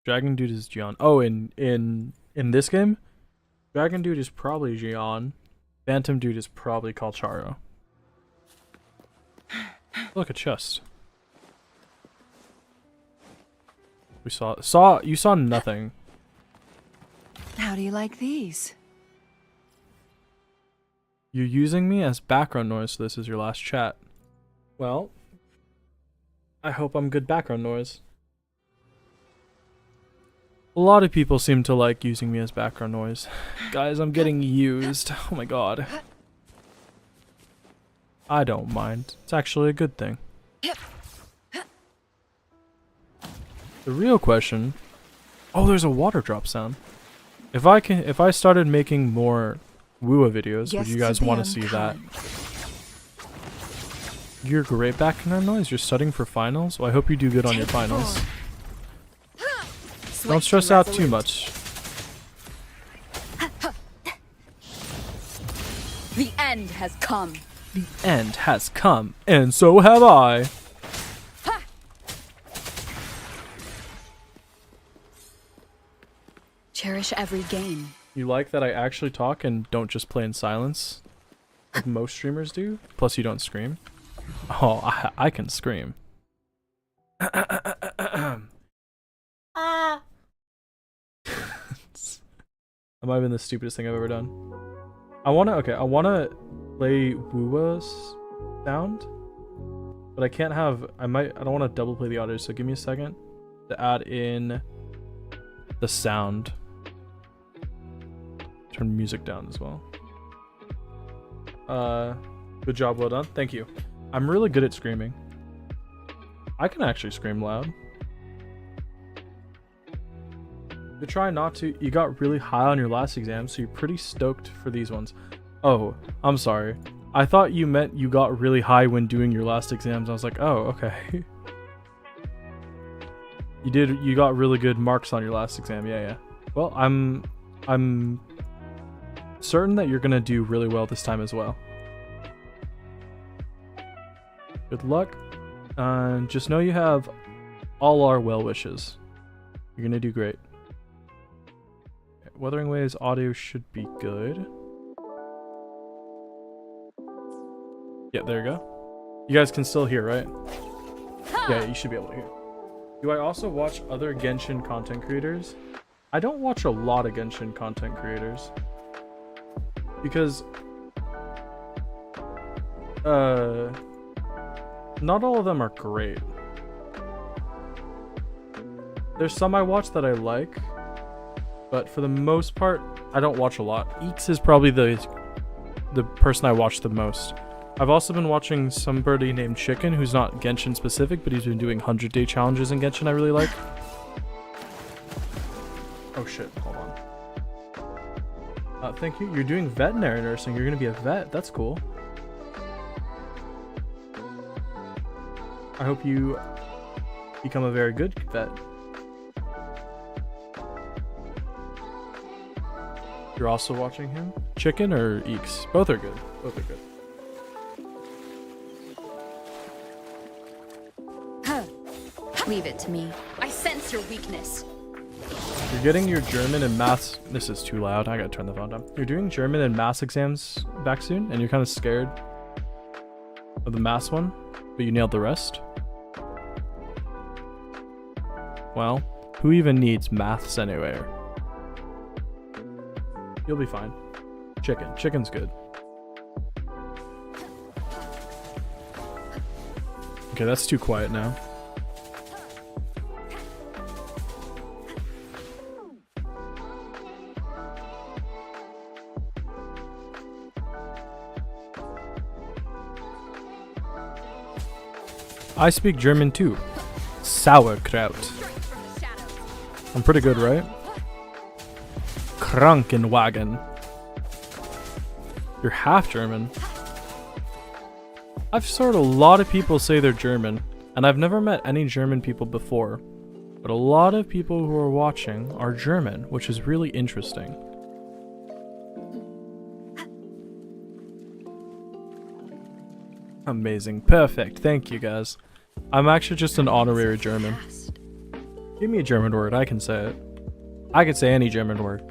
Dragon Dude is Jian. Oh, in this game, Dragon Dude is probably Jian. Phantom Dude is probably called Charo. Look, a chest. We you saw nothing. How do you like these? You're using me as background noise, so this is your last chat. Well, I hope I'm good background noise. A lot of people seem to like using me as background noise. Guys, I'm getting used. Oh my god. I don't mind. It's actually a good thing. The real question... Oh, there's a water drop sound. If I started making more Wua videos, would you guys want to see that? You're great background noise? You're studying for finals? Well, I hope you do good on your finals. Don't stress out too much. The end has come. The end has come, and so have I. Cherish every game. You like that I actually talk and don't just play in silence? Like most streamers do? Plus you don't scream? Oh, I can scream. That might have been the stupidest thing I've ever done. I wanna play Wua's sound, but I can't have, I don't wanna double play the audio, so give me a second to add in the sound. Turn music down as well. Good job, well done. Thank you. I'm really good at screaming. I can actually scream loud. You try not to. You got really high on your last exam, so you're pretty stoked for these ones. Oh, I'm sorry. I thought you meant you got really high when doing your last exams. I was like, oh, okay. You got really good marks on your last exam. Yeah. Well, I'm certain that you're gonna do really well this time as well. Good luck, and just know you have all our well wishes. You're gonna do great. Wuthering Waves audio should be good. Yeah, there you go. You guys can still hear, right? Yeah, you should be able to hear. Do I also watch other Genshin content creators? I don't watch a lot of Genshin content creators. Because not all of them are great. There's some I watch that I like, but for the most part, I don't watch a lot. Eeks is probably the person I watch the most. I've also been watching somebody named Chicken, who's not Genshin specific, but he's been doing 100-day challenges in Genshin I really like. Oh shit, hold on. Thank you. You're doing veterinary nursing. You're gonna be a vet. That's cool. I hope you become a very good vet. You're also watching him? Chicken or Eeks? Both are good. Both are good. Leave it to me. I sense your weakness. You're getting your German and maths. This is too loud. I gotta turn the phone down. You're doing German and maths exams back soon, and you're kind of scared of the maths one, but you nailed the rest. Well, who even needs maths anyway? You'll be fine. Chicken's good. Okay, that's too quiet now. I speak German too. Sauerkraut. I'm pretty good, right? Krankenwagen. You're half German. I've heard a lot of people say they're German, and I've never met any German people before. But a lot of people who are watching are German, which is really interesting. Amazing. Perfect. Thank you, guys. I'm actually just an honorary German. Give me a German word. I can say it. I could say any German word.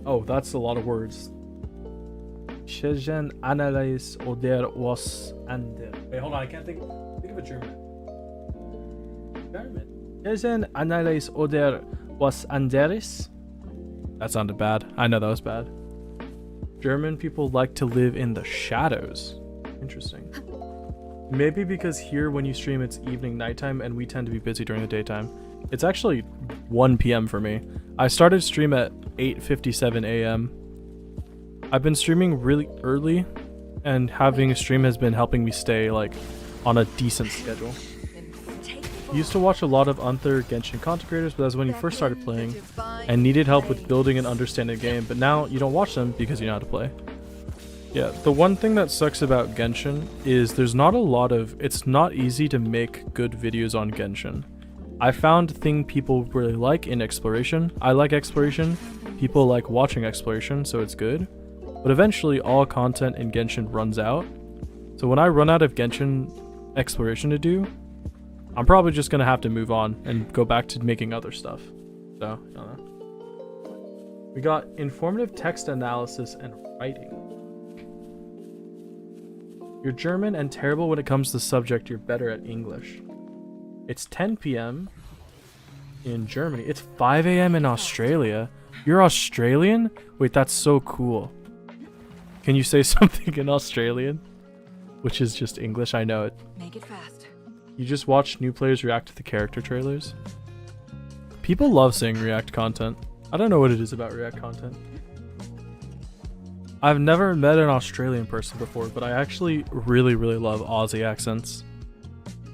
Oh, that's a lot of words. Chasm, analyze, oder was ander. Wait, hold on. I can't think of a German. Chasm, analyze, oder was anderes. That sounded bad. I know that was bad. German people like to live in the shadows. Interesting. Maybe because here when you stream it's evening, nighttime, and we tend to be busy during the daytime. It's actually 1 p.m. for me. I started stream at 8:57 a.m. I've been streaming really early, and having a stream has been helping me stay like on a decent schedule. I used to watch a lot of other Genshin content creators, but that's when you first started playing and needed help with building and understanding the game, but now you don't watch them because you know how to play. Yeah, the one thing that sucks about Genshin is there's not a lot of... It's not easy to make good videos on Genshin. I found thing people really like in exploration. I like exploration. People like watching exploration, so it's good. But eventually all content in Genshin runs out. So when I run out of Genshin exploration to do, I'm probably just going to have to move on and go back to making other stuff. So, I don't know. We got informative text analysis and writing. You're German and terrible when it comes to the subject, you're better at English. It's 10 p.m. in Germany. It's 5 a.m. in Australia. You're Australian? Wait, that's so cool. Can you say something in Australian? Which is just English, I know it. Make it fast. You just watch new players react to the character trailers? People love seeing React content. I don't know what it is about React content. I've never met an Australian person before, but I actually really love Aussie accents.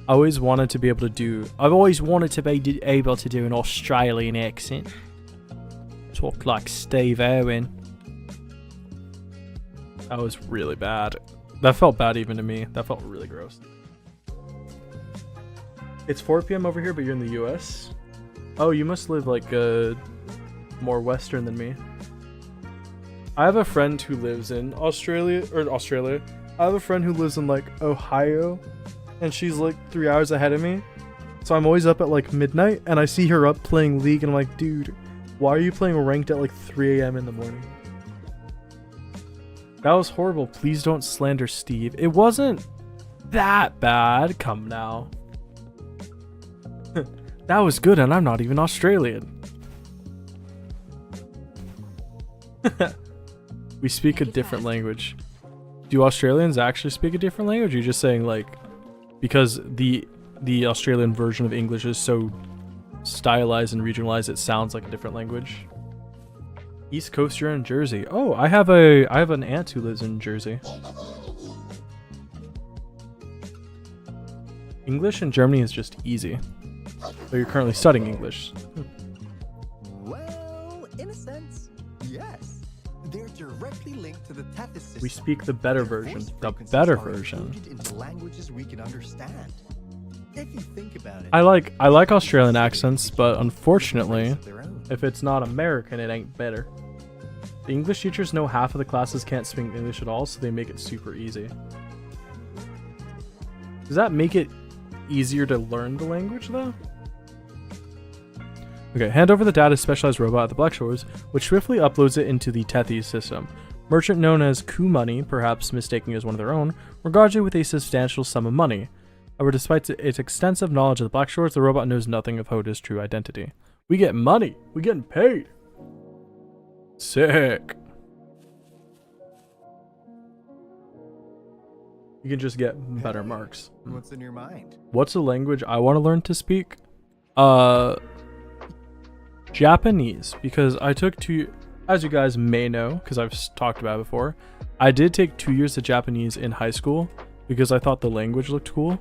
I've always wanted to be able to do an Australian accent. Talk like Steve Irwin. That was really bad. That felt bad even to me. That felt really gross. It's 4 p.m. over here, but you're in the US? Oh, you must live like more western than me. I have a friend who lives in Australia. I have a friend who lives in like Ohio, and she's like 3 hours ahead of me. So I'm always up at like midnight, and I see her up playing League, and I'm like, dude, why are you playing ranked at like 3 a.m. in the morning? That was horrible. Please don't slander Steve. It wasn't that bad. Come now. That was good, and I'm not even Australian. We speak a different language. Do Australians actually speak a different language? Or are you just saying like because the Australian version of English is so stylized and regionalized it sounds like a different language? East Coast, you're in Jersey. Oh, I have an aunt who lives in Jersey. English in Germany is just easy. So you're currently studying English. Well, in a sense, yes. They're directly linked to the Tethys system. We speak the better version. The better version. Into languages we can understand. If you think about it. I like Australian accents, but unfortunately, if it's not American, it ain't better. The English teachers know half of the classes can't speak English at all, so they make it super easy. Does that make it easier to learn the language, though? Okay, hand over the data to specialized robot at the Black Shores, which swiftly uploads it into the Tethys system. Merchant known as Ku Money, perhaps mistaking as one of their own, regards it with a substantial sum of money. However, despite its extensive knowledge of the Black Shores, the robot knows nothing of Hoda's true identity. We get money! We getting paid! Sick! You can just get better marks. What's in your mind? What's a language I want to learn to speak? Japanese, because I took as you guys may know, because I've talked about it before, I did take 2 years of Japanese in high school because I thought the language looked cool.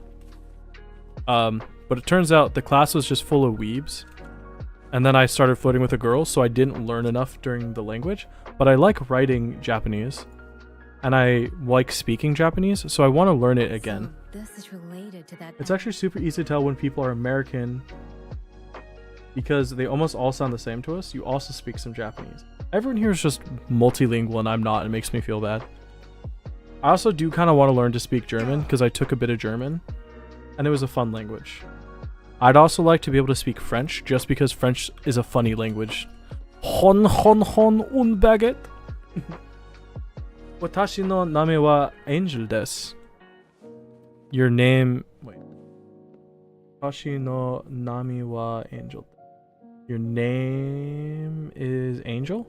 But it turns out the class was just full of weebs. And then I started flirting with a girl, so I didn't learn enough during the language. But I like writing Japanese. And I like speaking Japanese, so I want to learn it again. So this is related to that. It's actually super easy to tell when people are American because they almost all sound the same to us. You also speak some Japanese. Everyone here is just multilingual and I'm not. It makes me feel bad. I also do kind of want to learn to speak German because I took a bit of German and it was a fun language. I'd also like to be able to speak French just because French is a funny language. Hon un baguette. Watashi no name wa Angel desu. Your name... Wait. Watashi no name wa Angel. Your name is Angel?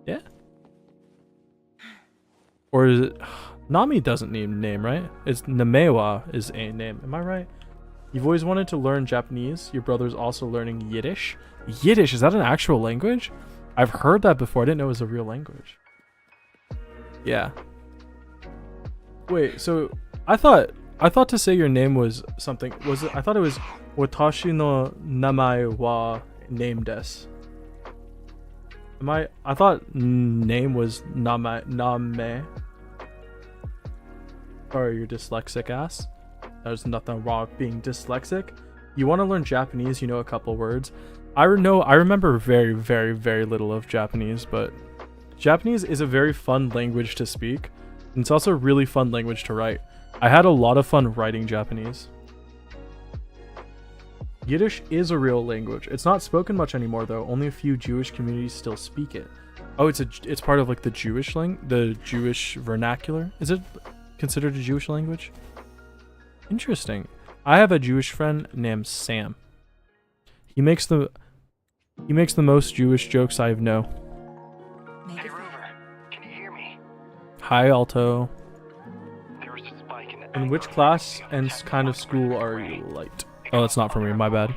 Yeah? Or is it... Nami doesn't need a name, right? It's Namewa is a name. Am I right? You've always wanted to learn Japanese. Your brother's also learning Yiddish. Yiddish, is that an actual language? I've heard that before. I didn't know it was a real language. Yeah. Wait, so I thought to say your name was something. Was it? I thought it was Watashi no namae wa name desu. I thought name was name. Or you're dyslexic ass. There's nothing wrong with being dyslexic. You want to learn Japanese, you know a couple words. I remember very, very, very little of Japanese, but Japanese is a very fun language to speak. And it's also a really fun language to write. I had a lot of fun writing Japanese. Yiddish is a real language. It's not spoken much anymore though. Only a few Jewish communities still speak it. Oh, it's part of like the Jewish vernacular. Is it considered a Jewish language? Interesting. I have a Jewish friend named Sam. He makes the most Jewish jokes I know. Hey Rover, can you hear me? Hi Alto. There was a spike In which class and kind of school are you light? Oh, that's not for me, my bad.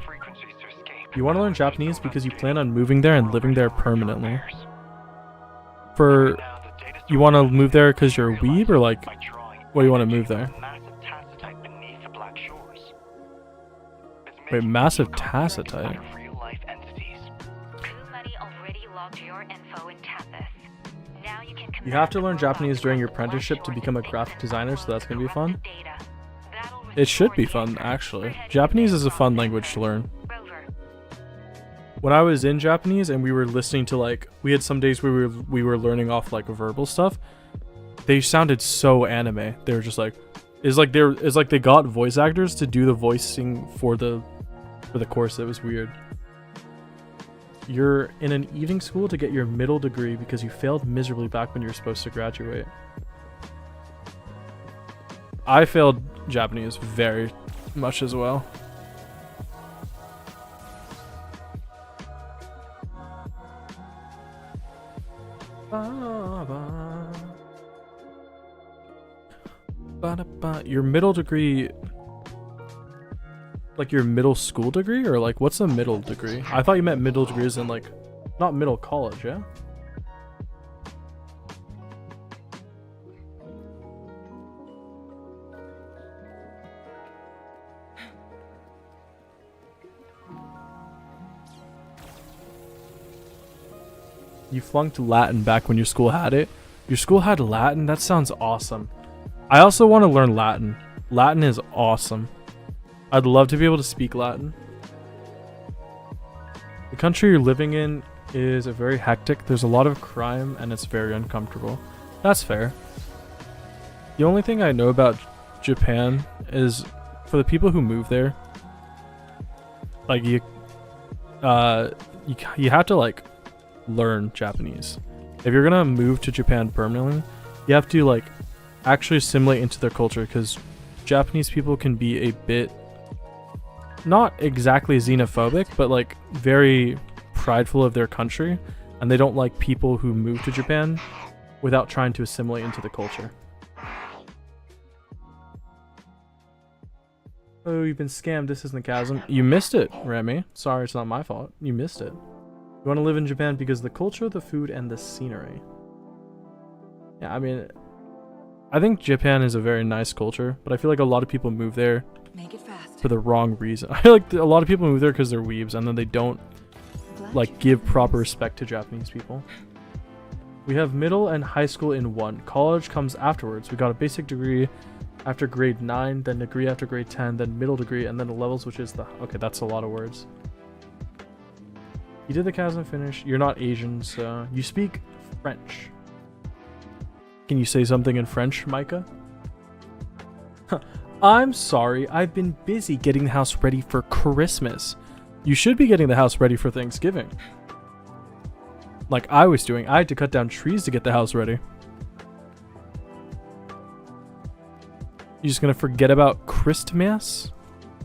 You want to learn Japanese because you plan on moving there and living there permanently. You want to move there because you're a weeb, or like, what do you want to move there? Wait, massive tacitite? You have to learn Japanese during your apprenticeship to become a graphic designer, so that's going to be fun. It should be fun, actually. Japanese is a fun language to learn. When I was in Japanese and we were listening to like, we had some days where we were learning off like verbal stuff. They sounded so anime. They were just like, it's like they got voice actors to do the voicing for the course. It was weird. You're in an evening school to get your middle degree because you failed miserably back when you were supposed to graduate. I failed Japanese very much as well. Your middle degree, like your middle school degree, or like what's a middle degree? I thought you meant middle degrees in like, not middle college, yeah? You flunked Latin back when your school had it? Your school had Latin? That sounds awesome. I also want to learn Latin. Latin is awesome. I'd love to be able to speak Latin. The country you're living in is very hectic. There's a lot of crime and it's very uncomfortable. That's fair. The only thing I know about Japan is for the people who move there, like you have to like learn Japanese. If you're gonna move to Japan permanently, you have to like actually assimilate into their culture, because Japanese people can be a bit not exactly xenophobic, but like very prideful of their country, and they don't like people who move to Japan without trying to assimilate into the culture. Oh, you've been scammed. This isn't the Chasm. You missed it, Remy. Sorry, it's not my fault. You missed it. You want to live in Japan because of the culture, the food, and the scenery. Yeah, I mean, I think Japan is a very nice culture, but I feel like a lot of people move there for the wrong reason. I feel like a lot of people move there because they're weebs, and then they don't like give proper respect to Japanese people. We have middle and high school in one. College comes afterwards. We got a basic degree after grade 9, then degree after grade 10, then middle degree, and then the levels, which is the... Okay, that's a lot of words. You did the Chasm finish. You're not Asian, so... You speak French. Can you say something in French, Micah? I'm sorry, I've been busy getting the house ready for Christmas. You should be getting the house ready for Thanksgiving. Like I was doing. I had to cut down trees to get the house ready. You just gonna forget about Christmas?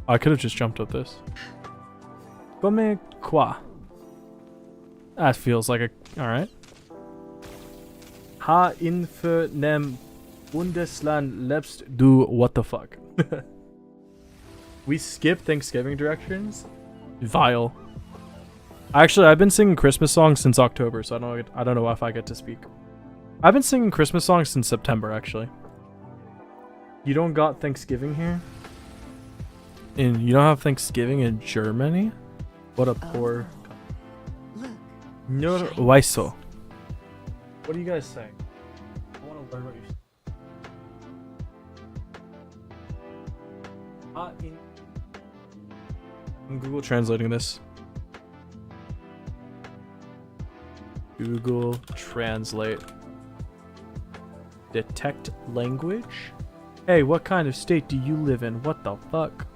I could have just jumped up this. Come qua. That feels like a... Alright. Ha in für nem Bundesland lebst du? What the fuck? We skip Thanksgiving directions? Vile. Actually, I've been singing Christmas songs since October, so I don't know if I get to speak. I've been singing Christmas songs since September, actually. You don't got Thanksgiving here? And you don't have Thanksgiving in Germany? What a poor... Nur Weiso. What are you guys saying? I want to learn what you're saying. I'm Google translating this. Google Translate. Detect language? Hey, what kind of state do you live in? What the fuck?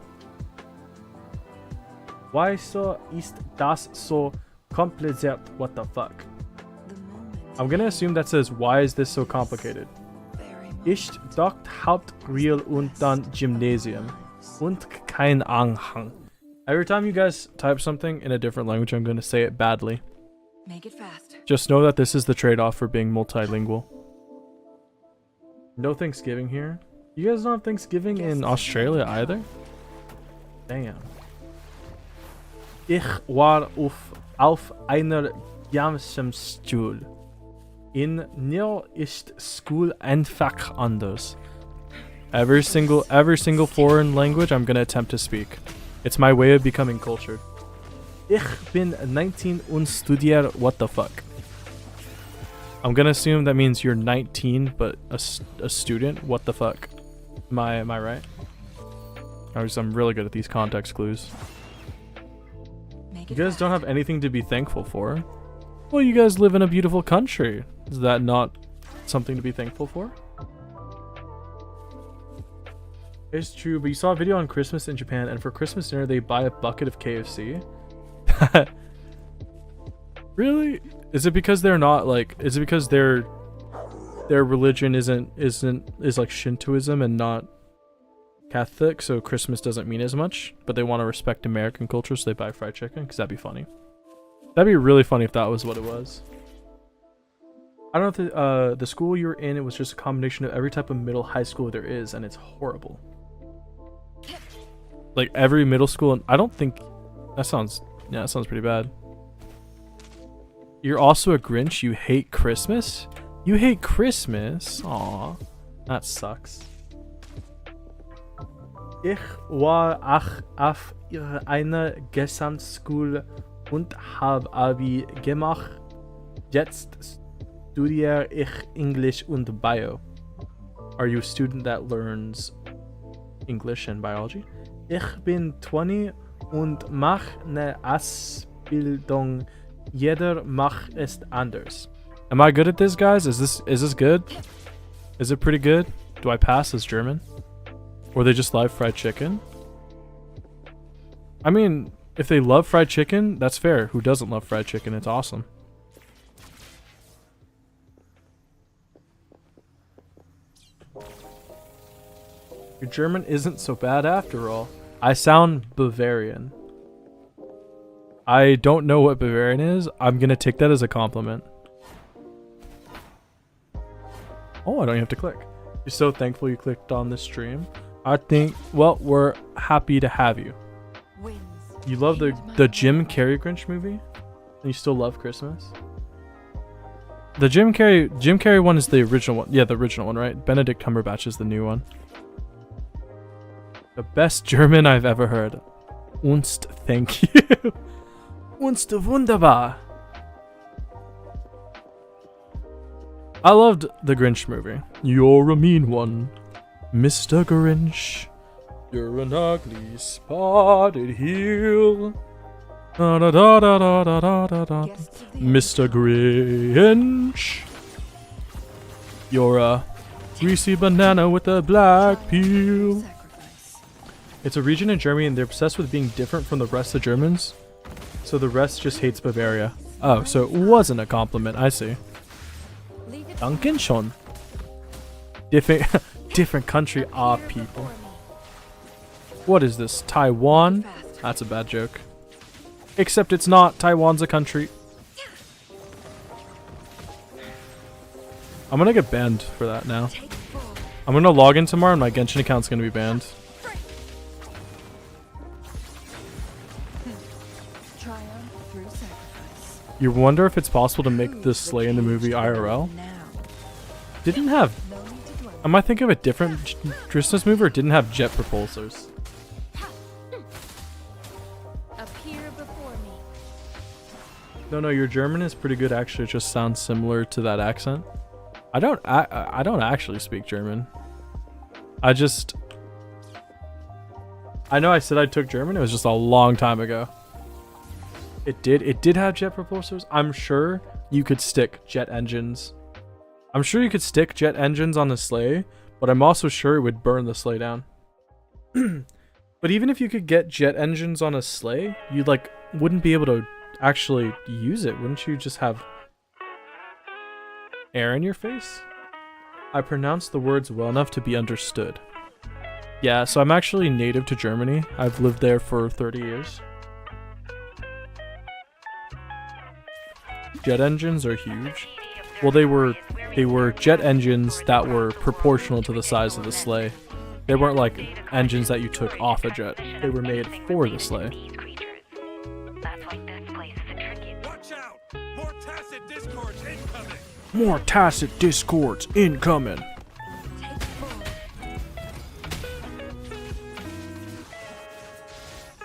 Why so ist das so kompliziert? What the fuck? I'm gonna assume that says, why is this so complicated? Ist dort Hauptreal und dann Gymnasium. Und kein Anhang. Every time you guys type something in a different language, I'm gonna say it badly. Make it fast. Just know that this is the trade-off for being multilingual. No Thanksgiving here. You guys don't have Thanksgiving in Australia either? Damn. Ich war auf einer Gemeinschaftsschule. In Nil ist School einfach anders. Every single foreign language I'm gonna attempt to speak. It's my way of becoming cultured. Ich bin 19 und studiere. What the fuck? I'm gonna assume that means you're 19 but a student. What the fuck? Am I right? I'm really good at these context clues. You guys don't have anything to be thankful for. Well, you guys live in a beautiful country. Is that not something to be thankful for? It's true, but you saw a video on Christmas in Japan, and for Christmas dinner they buy a bucket of KFC. Really? Is it because they're not like? Is it because their religion is like Shintoism and not Catholic, so Christmas doesn't mean as much, but they want to respect American culture, so they buy fried chicken? Because that'd be funny. That'd be really funny if that was what it was. I don't know if the school you were in, it was just a combination of every type of middle high school there is, and it's horrible. Like every middle school, and I don't think that sounds pretty bad. You're also a Grinch. You hate Christmas? You hate Christmas? Aw, that sucks. Ich war auf einer Gesamtschule und habe Abi gemacht. Jetzt studiere ich English und Bio. Are you a student that learns English and biology? Ich bin 20 und mach ne Ausbildung. Jeder macht es anders. Am I good at this, guys? Is this good? Is it pretty good? Do I pass as German? Or they just love fried chicken? I mean, if they love fried chicken, that's fair. Who doesn't love fried chicken? It's awesome. Your German isn't so bad after all. I sound Bavarian. I don't know what Bavarian is. I'm gonna take that as a compliment. Oh, I don't even have to click. You're so thankful you clicked on this stream. I think, well, we're happy to have you. You love the Jim Carrey Grinch movie? And you still love Christmas? The Jim Carrey one is the original one. Yeah, the original one, right? Benedict Cumberbatch is the new one. The best German I've ever heard. Unst, thank you. Unst wunderbar. I loved the Grinch movie. You're a mean one, Mr. Grinch. You're an ugly spotted heel. Da, da, da, da, da, da, da, da. Mr. Grinch. You're a greasy banana with a black peel. It's a region in Germany and they're obsessed with being different from the rest of Germans. So the rest just hates Bavaria. Oh, so it wasn't a compliment, I see. Danken schon. Different country, people. What is this? Taiwan? That's a bad joke. Except it's not. Taiwan's a country. I'm gonna get banned for that now. I'm gonna log in tomorrow and my Genshin account's gonna be banned. You wonder if it's possible to make the sleigh in the movie IRL? Didn't have... Am I thinking of a different Christmas movie or didn't have jet propulsors? Appear before me. No, your German is pretty good actually. It just sounds similar to that accent. I don't actually speak German. I know I said I took German. It was just a long time ago. It did have jet propulsors. I'm sure you could stick jet engines. I'm sure you could stick jet engines on a sleigh, but I'm also sure it would burn the sleigh down. But even if you could get jet engines on a sleigh, you wouldn't be able to actually use it. Wouldn't you just have air in your face? I pronounce the words well enough to be understood. Yeah, so I'm actually native to Germany. I've lived there for 30 years. Jet engines are huge. Well, they were jet engines that were proportional to the size of the sleigh. They weren't like engines that you took off a jet. They were made for the sleigh. Watch out! More tacit discords incoming! More tacit discords incoming.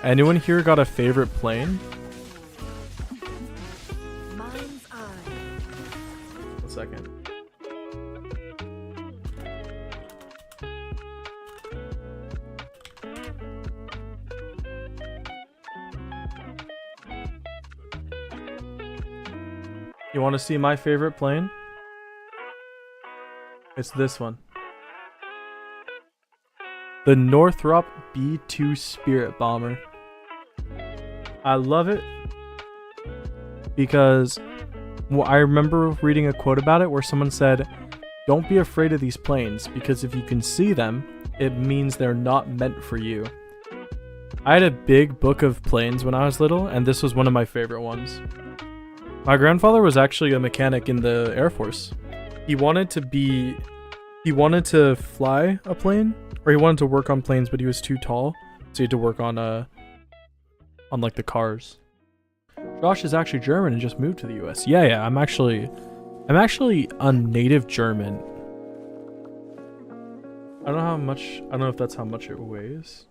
Anyone here got a favorite plane? Mind's eye. 1 second. You want to see my favorite plane? It's this one. The Northrop B-2 Spirit Bomber. I love it because I remember reading a quote about it where someone said, "Don't be afraid of these planes because if you can see them, it means they're not meant for you." I had a big book of planes when I was little, and this was one of my favorite ones. My grandfather was actually a mechanic in the Air Force. He wanted to fly a plane, or he wanted to work on planes, but he was too tall, so he had to work on like the cars. Josh is actually German and just moved to the US. Yeah, I'm actually a native German. I don't know if that's how much it weighs.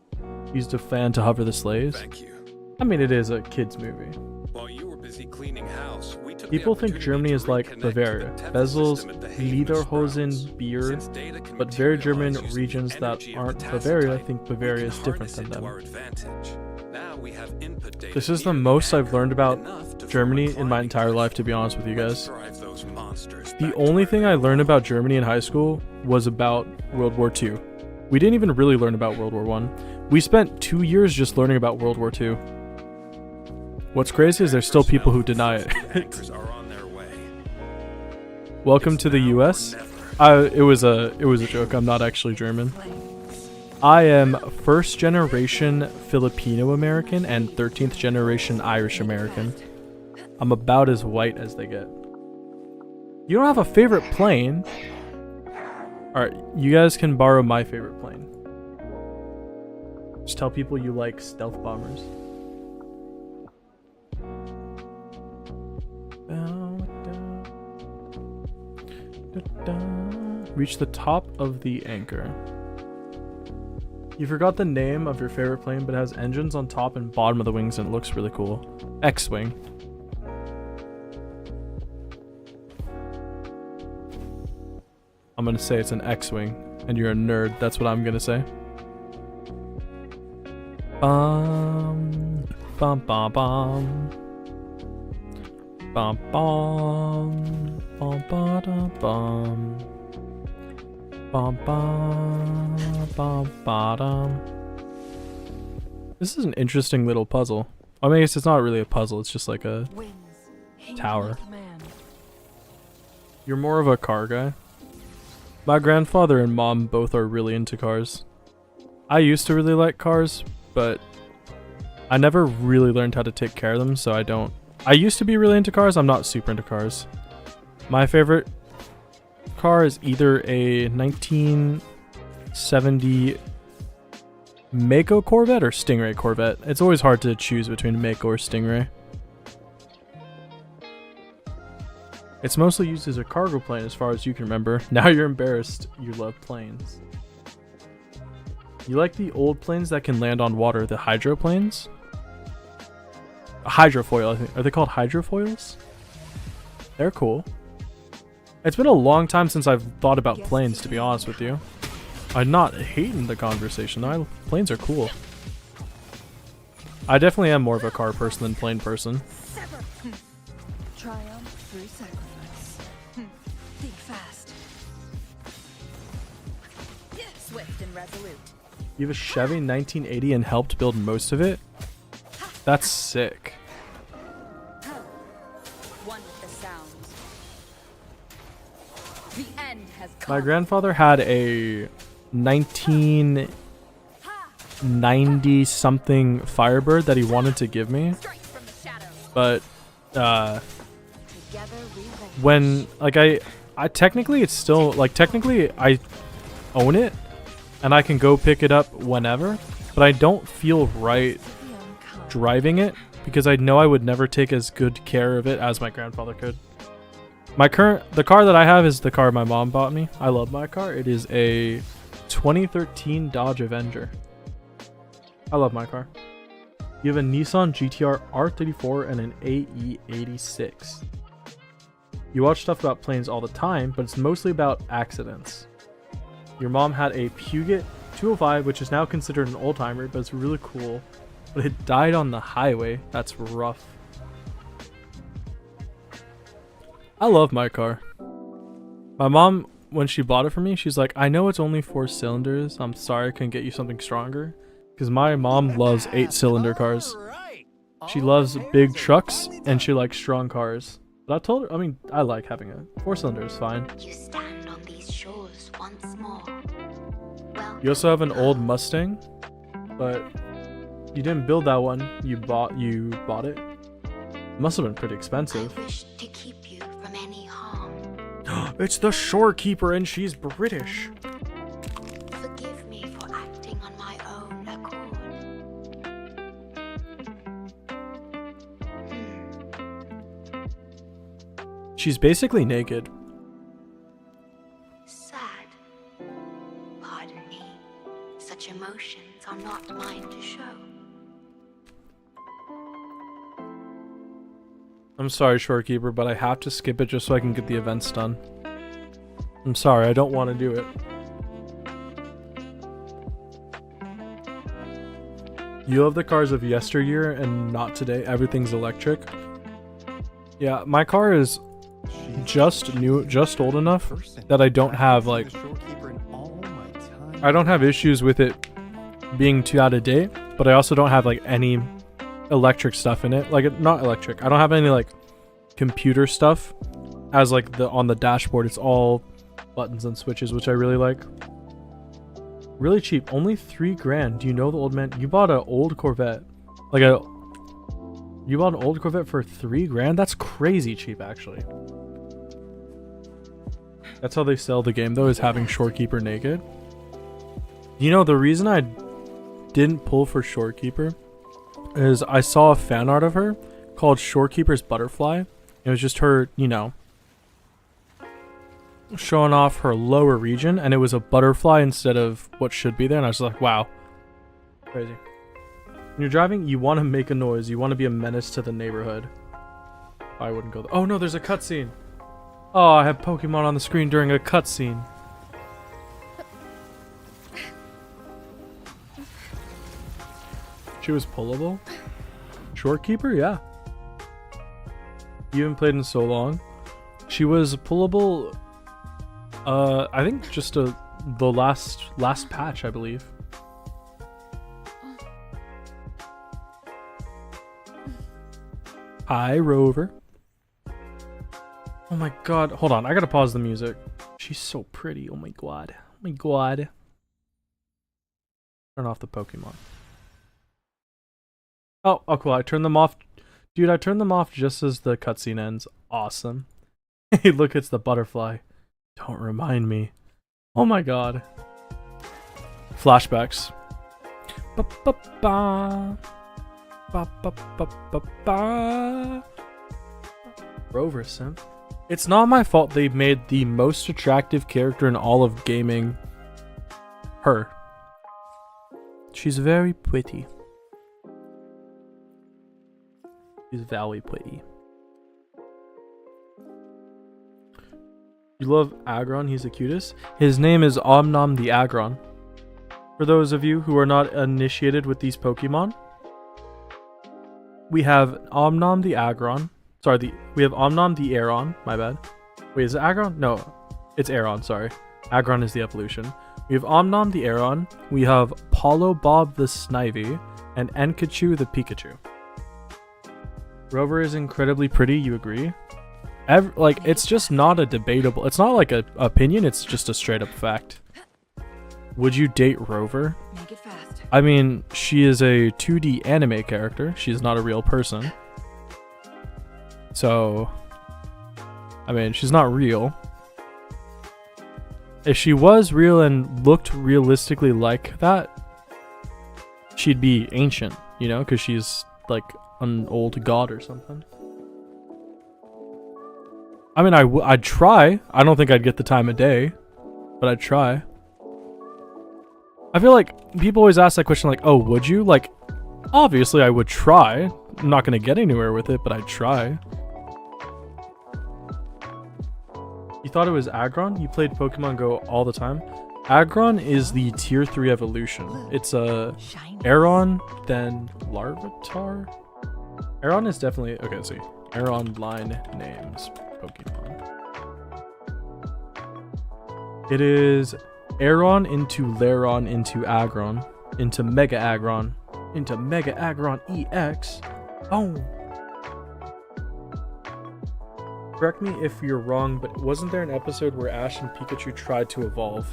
Used a fan to hover the sleighs. Thank you. I mean, it is a kid's movie. While you were busy cleaning house, we took People think Germany is like Bavaria. Bezels, Lederhosen, beer, but very German regions that aren't Bavaria think Bavaria is different than them. This is the most I've learned about Germany in my entire life, to be honest with you guys. The only thing I learned about Germany in high school was about World War II. We didn't even really learn about World War I. We spent 2 years just learning about World War II. What's crazy is there's still people who deny it. Welcome to the US. It was a joke. I'm not actually German. I am first generation Filipino American and 13th generation Irish American. I'm about as white as they get. You don't have a favorite plane? Alright, you guys can borrow my favorite plane. Just tell people you like stealth bombers. Reach the top of the anchor. You forgot the name of your favorite plane, but it has engines on top and bottom of the wings and it looks really cool. X-Wing. I'm gonna say it's an X-Wing, and you're a nerd. That's what I'm gonna say. Bum, bum, bum, bum. Bum, bum, bum, ba, da, bum. Bum, bum, bum, ba, dum. This is an interesting little puzzle. I mean, I guess it's not really a puzzle. It's just like a tower. You're more of a car guy. My grandfather and mom both are really into cars. I used to really like cars, but I never really learned how to take care of them, so I don't. I used to be really into cars. I'm not super into cars. My favorite car is either a 1970 Mako Corvette or Stingray Corvette. It's always hard to choose between Mako or Stingray. It's mostly used as a cargo plane as far as you can remember. Now you're embarrassed. You love planes. You like the old planes that can land on water, the hydroplanes? A hydrofoil, I think. Are they called hydrofoils? They're cool. It's been a long time since I've thought about planes, to be honest with you. I'm not hating the conversation. Planes are cool. I definitely am more of a car person than plane person. Triumph through sacrifice. Think fast. Swift and resolute. You have a Chevy 1980 and helped build most of it? That's sick. One with the sounds. The end has come. My grandfather had a 1990 something Firebird that he wanted to give me, but when like I technically it's still like technically I own it and I can go pick it up whenever, but I don't feel right driving it because I know I would never take as good care of it as my grandfather could. The car that I have is the car my mom bought me. I love my car. It is a 2013 Dodge Avenger. I love my car. You have a Nissan GTR R34 and an AE86. You watch stuff about planes all the time, but it's mostly about accidents. Your mom had a Puget 205, which is now considered an old-timer, but it's really cool. But it died on the highway. That's rough. I love my car. My mom, when she bought it for me, she's like, I know it's only 4 cylinders. I'm sorry I couldn't get you something stronger. Because my mom loves 8-cylinder cars. She loves big trucks and she likes strong cars. But I told her, I mean, I like having a 4-cylinder is fine. You stand on these shores once more. You also have an old Mustang, but you didn't build that one. You bought it. It must have been pretty expensive. I wish to keep you from any harm. It's the shorekeeper and she's British. Forgive me for acting on my own accord. She's basically naked. Sad. Pardon me. Such emotions are not mine to show. I'm sorry, shorekeeper, but I have to skip it just so I can get the events done. I'm sorry, I don't want to do it. You love the cars of yesteryear and not today. Everything's electric. Yeah, my car is just old enough that I don't have like I don't have issues with it being too out of date, but I also don't have like any electric stuff in it. Like not electric. I don't have any like computer stuff as like on the dashboard. It's all buttons and switches, which I really like. Really cheap, only $3,000. Do you know the old man? You bought an old Corvette, you bought an old Corvette for $3,000. That's crazy cheap, actually. That's how they sell the game, though, is having Shorekeeper naked. You know, the reason I didn't pull for Shorekeeper is I saw a fan art of her called Shorekeeper's Butterfly. It was just her, you know, showing off her lower region, and it was a butterfly instead of what should be there, and I was like, wow. Crazy. When you're driving, you want to make a noise. You want to be a menace to the neighborhood. I wouldn't go there. Oh no, there's a cutscene. Oh, I have Pokemon on the screen during a cutscene. She was pullable? Shorekeeper? Yeah. You haven't played in so long. She was pullable, I think just the last patch, I believe. Hi, Rover. Oh my god. Hold on. I gotta pause the music. She's so pretty. Oh my god. Oh my god. Turn off the Pokemon. Oh, cool. I turned them off. Dude, I turned them off just as the cutscene ends. Awesome. Hey, look, it's the butterfly. Don't remind me. Oh my god. Flashbacks. Ba-ba-ba. Ba-ba-ba-ba-ba. Rover simp. It's not my fault they made the most attractive character in all of gaming her. She's very pretty. She's very pretty. You love Aggron, he's the cutest. His name is Omnom the Aggron. For those of you who are not initiated with these Pokemon, we have Omnom the Aggron. Sorry, we have Omnom the Aeron. My bad. Wait, is it Aggron? No, it's Aeron, sorry. Aggron is the evolution. We have Omnom the Aeron. We have Paulo Bob the Snivy. And Enkachu the Pikachu. Rover is incredibly pretty, you agree? It's just not a debatable... It's not like an opinion, it's just a straight up fact. Would you date Rover? Make it fast. I mean, she is a 2D anime character. She's not a real person. So... I mean, she's not real. If she was real and looked realistically like that, she'd be ancient, you know? Because she's like an old god or something. I mean, I'd try. I don't think I'd get the time of day, but I'd try. I feel like people always ask that question like, oh, would you? Like, obviously I would try. I'm not going to get anywhere with it, but I'd try. You thought it was Aggron? You played Pokemon Go all the time? Aggron is the tier 3 evolution. It's a Aeron, then Larvitar? Aeron is definitely... Okay, let's see. Aeron line names Pokemon. It is Aeron into Lairon into Aggron into Mega Aggron into Mega Aggron EX. Oh. Correct me if you're wrong, but wasn't there an episode where Ash and Pikachu tried to evolve?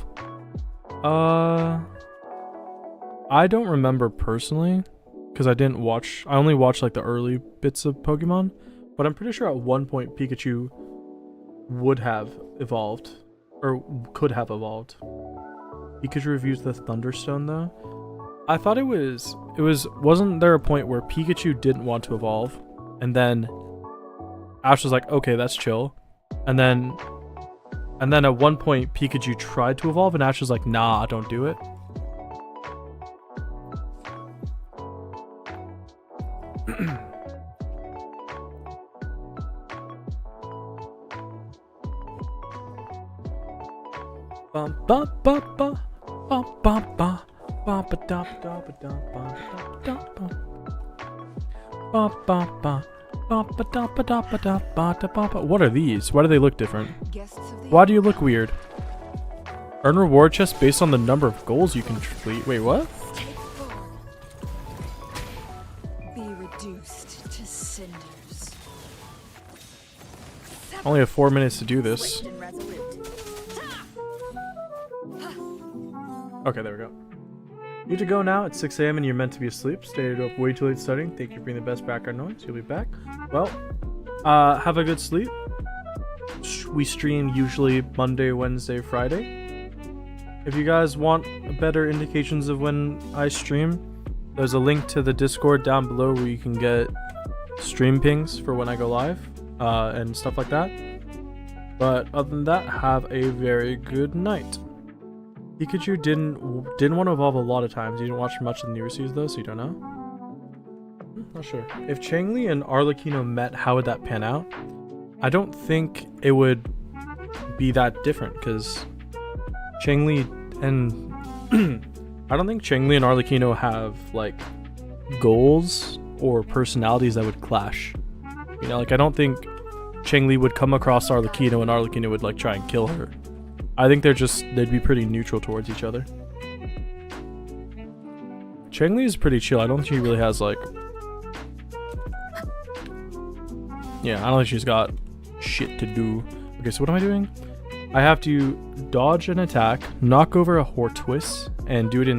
I don't remember personally, because I didn't watch. I only watched like the early bits of Pokemon, but I'm pretty sure at one point Pikachu would have evolved, or could have evolved. Pikachu reviews the Thunderstone though. I thought wasn't there a point where Pikachu didn't want to evolve, and then Ash was like, okay, that's chill, and then at one point Pikachu tried to evolve and Ash was like, nah, don't do it. Bum ba ba ba ba ba ba ba ba da da ba da ba da ba ba ba ba. What are these? Why do they look different? Why do you look weird? Earn reward chest based on the number of goals you can complete. Wait, what? Be reduced to cinders. Only have 4 minutes to do this. Okay, there we go. You need to go now. It's 6 a.m. and you're meant to be asleep. Stayed up way too late studying. Thank you for being the best background noise. You'll be back. Well, have a good sleep. We stream usually Monday, Wednesday, Friday. If you guys want better indications of when I stream, there's a link to the Discord down below where you can get stream pings for when I go live and stuff like that. But other than that, have a very good night. Pikachu didn't want to evolve a lot of times. You didn't watch much of the newer series though, so you don't know? Not sure. If Changli and Arlecchino met, how would that pan out? I don't think it would be that different, because Changli and... I don't think Changli and Arlecchino have, like, goals or personalities that would clash. You know, like, I don't think Changli would come across Arlecchino and Arlecchino would, like, try and kill her. I think they'd be pretty neutral towards each other. Changli is pretty chill. I don't think she really has, like... Yeah, I don't think she's got shit to do. Okay, so what am I doing? I have to dodge an attack, knock over a Hortwist, and do it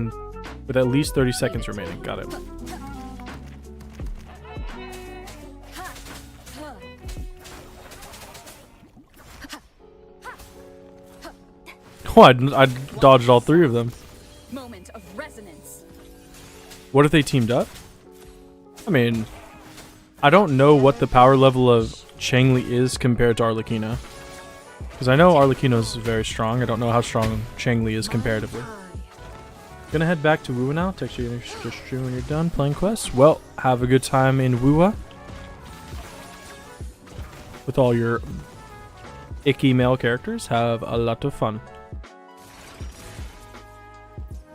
with at least 30 seconds remaining. Got it. Oh, I dodged all 3 of them. Moment of resonance. What if they teamed up? I mean, I don't know what the power level of Changli is compared to Arlecchino. Because I know Arlecchino is very strong. I don't know how strong Changli is comparatively. Gonna head back to Wuwa now. Text you your stream when you're done playing quests. Well, have a good time in Wuwa. With all your icky male characters. Have a lot of fun.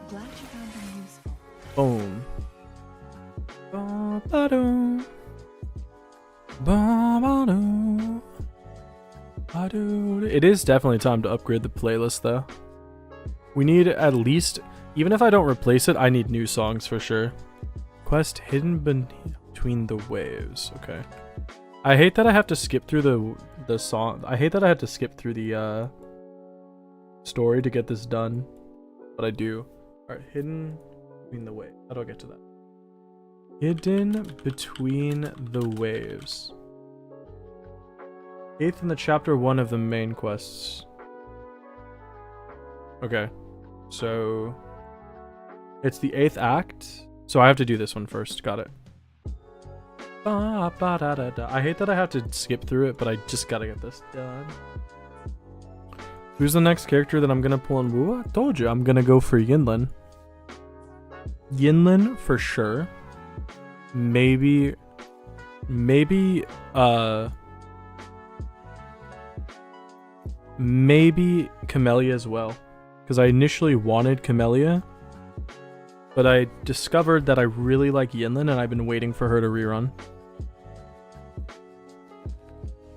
Glad you found them useful. Boom. Ba-ba-doo. Ba-ba-doo. Ba-doo. It is definitely time to upgrade the playlist though. We need at least, even if I don't replace it, I need new songs for sure. Quest hidden between the waves. Okay. I hate that I have to skip through the song. I hate that I have to skip through the story to get this done, but I do. All right, hidden between the waves. How do I get to that? Hidden between the waves. 8th in the chapter 1 of the main quests. Okay, so it's the 8th act. So I have to do this one first. Got it. I hate that I have to skip through it, but I just gotta get this done. Who's the next character that I'm gonna pull in Wuwa? I told you, I'm gonna go for Yinlin. Yinlin for sure. Maybe Camellia as well. Because I initially wanted Camellia, but I discovered that I really like Yinlin and I've been waiting for her to rerun.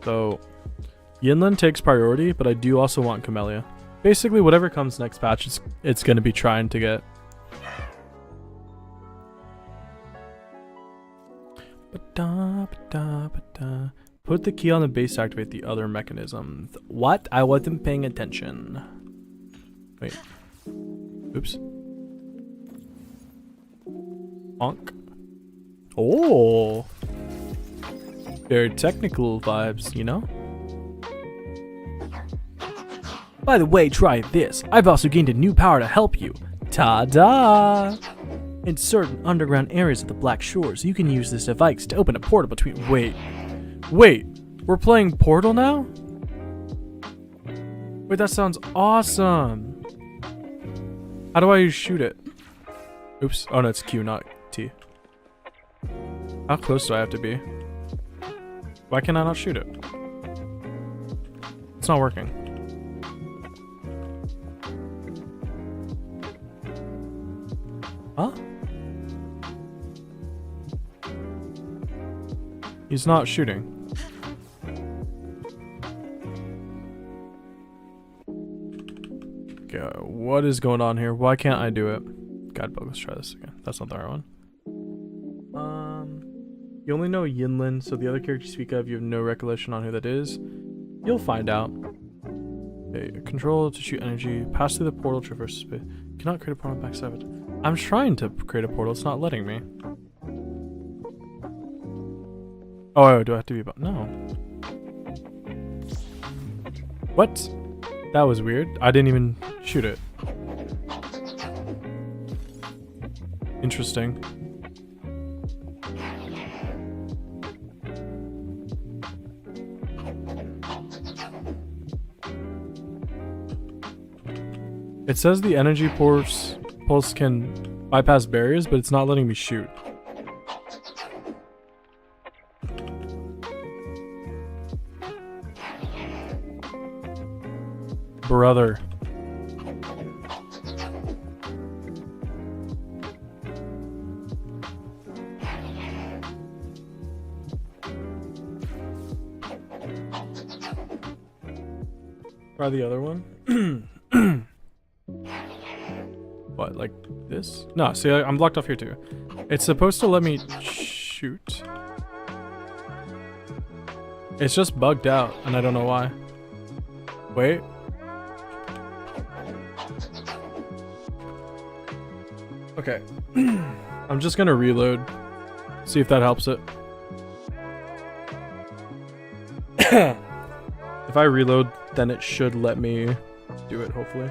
So Yinlin takes priority, but I do also want Camellia. Basically, whatever comes next patch, it's going to be trying to get. Put the key on the base to activate the other mechanism. What? I wasn't paying attention. Wait. Oops. Honk. Oh. Very technical vibes, you know? By the way, try this. I've also gained a new power to help you. Ta-da! In certain underground areas of the Black Shores, you can use this device to open a portal between... Wait, we're playing Portal now? Wait, that sounds awesome. How do I shoot it? Oops. Oh no, it's Q, not T. How close do I have to be? Why can I not shoot it? It's not working. Huh? He's not shooting. Okay, what is going on here? Why can't I do it? Guidebook, let's try this again. That's not the right one. You only know Yinlin, so the other character you speak of, you have no recollection on who that is. You'll find out. Okay, control to shoot energy. Pass through the portal, traverse space. Cannot create a portal backside. I'm trying to create a portal, it's not letting me. Oh, do I have to be about? No. What? That was weird. I didn't even shoot it. Interesting. It says the energy pulse can bypass barriers, but it's not letting me shoot. Brother. Try the other one. What, like this? No, see, I'm blocked off here too. It's supposed to let me shoot. It's just bugged out, and I don't know why. Wait. Okay. I'm just gonna reload. See if that helps it. If I reload, then it should let me do it, hopefully.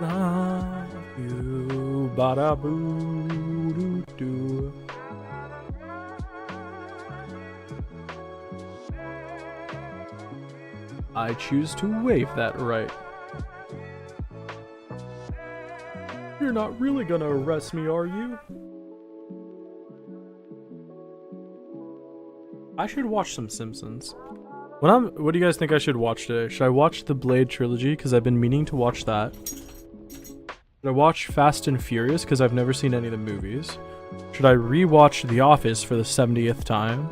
Love you, bada boo doo doo. I choose to wave that right. You're not really gonna arrest me, are you? I should watch some Simpsons. What do you guys think I should watch today? Should I watch the Blade trilogy because I've been meaning to watch that? Should I watch Fast and Furious because I've never seen any of the movies? Should I rewatch The Office for the 70th time?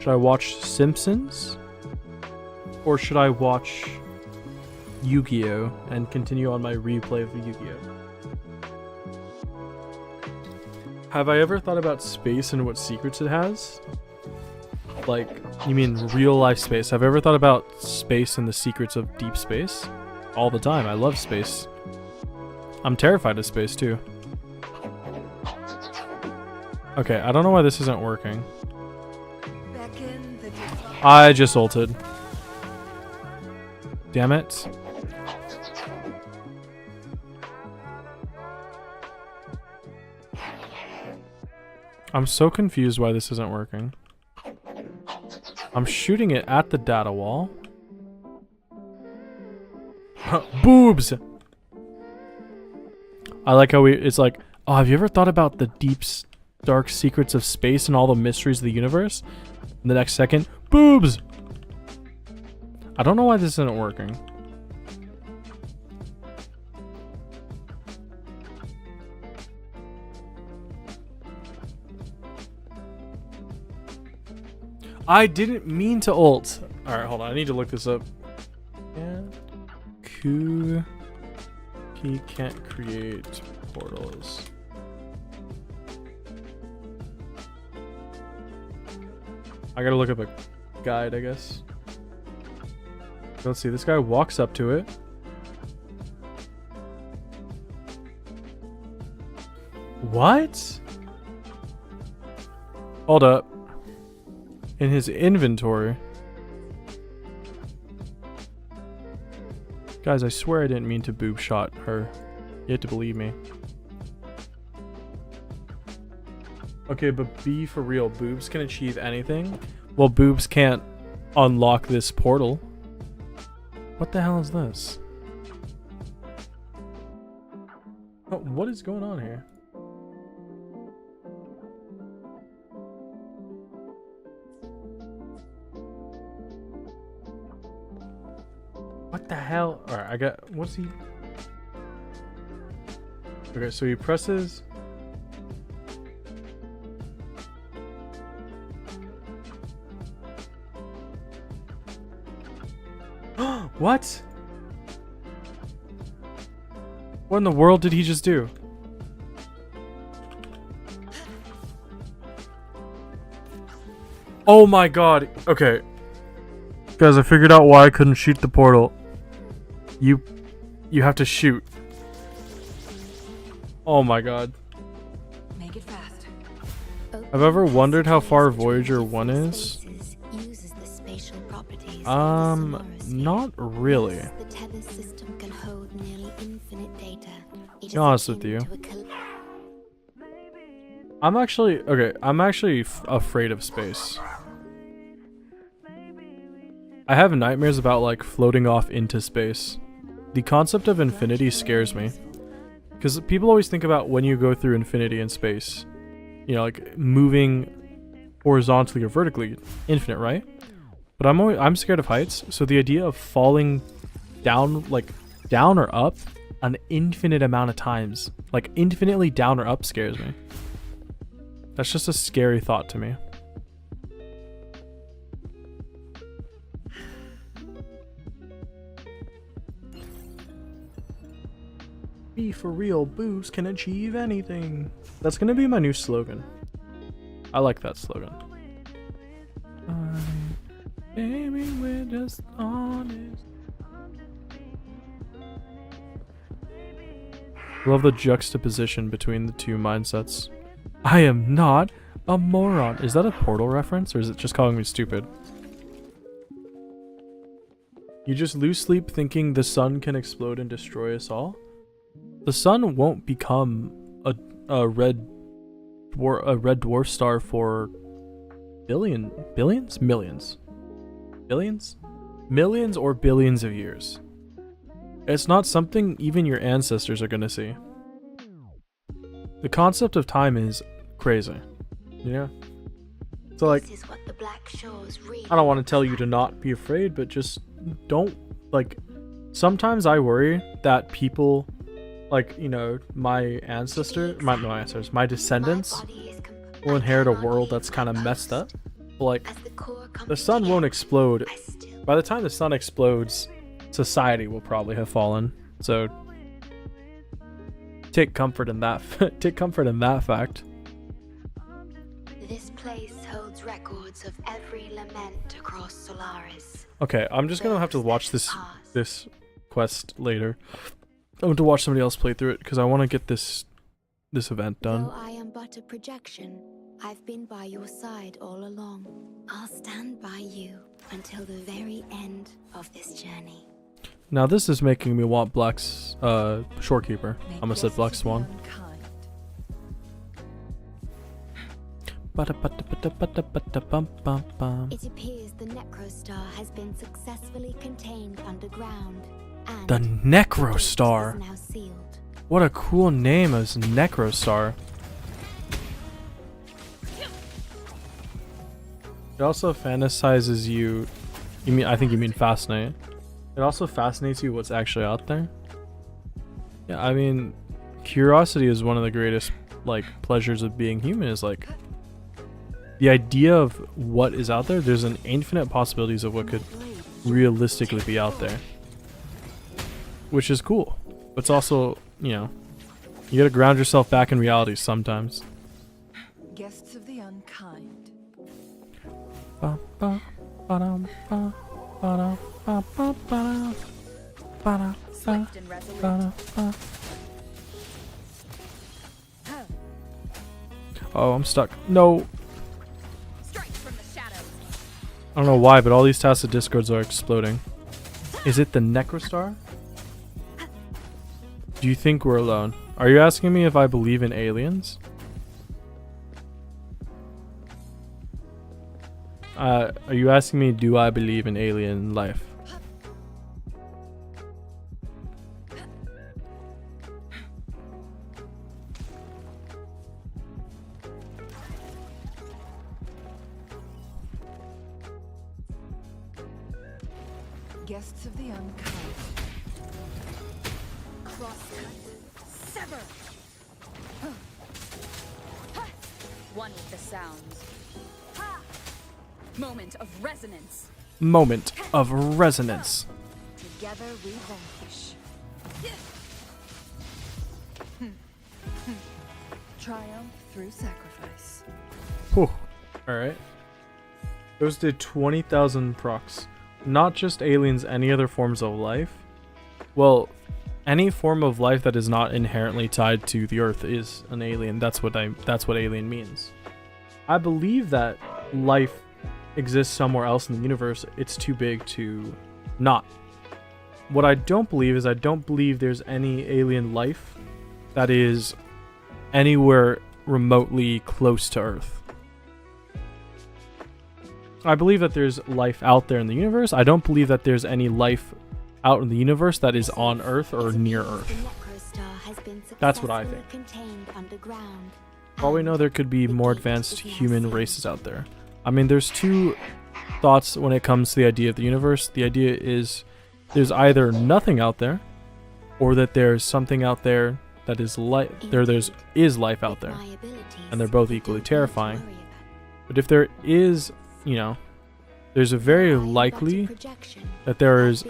Should I watch Simpsons? Or should I watch Yu-Gi-Oh! And continue on my replay of Yu-Gi-Oh! Have I ever thought about space and what secrets it has? Like, you mean real life space? Have I ever thought about space and the secrets of deep space? All the time. I love space. I'm terrified of space too. Okay, I don't know why this isn't working. I just ulted. Damn it. I'm so confused why this isn't working. I'm shooting it at the data wall. Boobs! I like how it's like, oh, have you ever thought about the deep, dark secrets of space and all the mysteries of the universe? And the next second, boobs! I don't know why this isn't working. I didn't mean to ult. Alright, hold on. I need to look this up. Yeah. He can't create portals. I gotta look up a guide, I guess. Let's see. This guy walks up to it. What? Hold up. In his inventory. Guys, I swear I didn't mean to boob shot her. You have to believe me. Okay, but be for real. Boobs can achieve anything. Well, boobs can't unlock this portal. What the hell is this? Oh, what is going on here? What the hell? Alright, I got... What's he... Okay, so he presses... What? What in the world did he just do? Oh my god. Okay. Guys, I figured out why I couldn't shoot the portal. You have to shoot. Oh my god. Make it fast. I've ever wondered how far Voyager 1 is. Not really. The tether system can hold nearly infinite data. To be honest with you. I'm actually afraid of space. I have nightmares about like floating off into space. The concept of infinity scares me. Because people always think about when you go through infinity in space. You know, like moving horizontally or vertically, infinite, right? But I'm scared of heights, so the idea of falling down, like down or up an infinite amount of times, like infinitely down or up, scares me. That's just a scary thought to me. Be for real, boobs can achieve anything. That's gonna be my new slogan. I like that slogan. Baby, we're just honest. Love the juxtaposition between the two mindsets. I am not a moron. Is that a Portal reference, or is it just calling me stupid? You just lose sleep thinking the sun can explode and destroy us all? The sun won't become a red dwarf star for millions, or billions of years. It's not something even your ancestors are gonna see. The concept of time is crazy, you know? So like, I don't want to tell you to not be afraid, but just don't, like, sometimes I worry that people, like, you know, my descendants will inherit a world that's kind of messed up. Like, the sun won't explode. By the time the sun explodes, society will probably have fallen. So take comfort in that. Take comfort in that fact. This place holds records of every lament across Solaris. Okay, I'm just gonna have to watch this quest later. I'm going to watch somebody else play through it because I want to get this event done. Though I am but a projection, I've been by your side all along. I'll stand by you until the very end of this journey. Now this is making me want Black's Shorekeeper. I'm gonna set Black Swan. It appears the Necrostar has been successfully contained underground. And The Necrostar. is now sealed. What a cool name as Necrostar. It also fantasizes you. I think you mean fascinate. It also fascinates you what's actually out there. Yeah, I mean, curiosity is one of the greatest like pleasures of being human. Is like the idea of what is out there. There's an infinite possibilities of what could realistically be out there, which is cool. But it's also, you know, you gotta ground yourself back in reality sometimes. Guests of the unkind. Swift and resolute. Oh, I'm stuck. No. Strike from the shadows. I don't know why, but all these tacit discords are exploding. Is it the Necrostar? Do you think we're alone? Are you asking me if I believe in aliens? Are you asking me, do I believe in alien life? Guests of the unkind. Crosscut. Sever. One with the sounds. Moment of resonance. Moment of resonance. Together we vanquish. Triumph through sacrifice. Whew. Alright. Those did 20,000 procs. Not just aliens, any other forms of life. Well, any form of life that is not inherently tied to the Earth is an alien. That's what alien means. I believe that life exists somewhere else in the universe. It's too big to not. What I don't believe is I don't believe there's any alien life that is anywhere remotely close to Earth. I believe that there's life out there in the universe. I don't believe that there's any life out in the universe that is on Earth or near Earth. That's what I think. For all we know, there could be more advanced human races out there. I mean, there's two thoughts when it comes to the idea of the universe. The idea is there's either nothing out there, or that there's something out there that is life. Is life out there, and they're both equally terrifying. But if there is, you know, there's a very likely that there is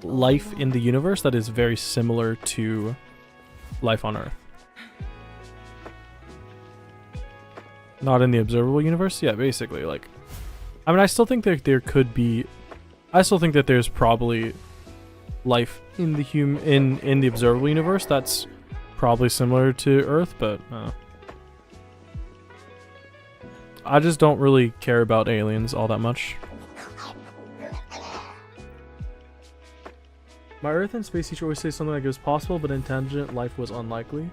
life in the universe that is very similar to life on Earth. Not in the observable universe? Yeah, basically, like, I mean, I still think that there could be, I still think that there's probably life in the in the observable universe that's probably similar to Earth, but I just don't really care about aliens all that much. My Earth and space teacher always say something like it was possible, but intelligent life was unlikely.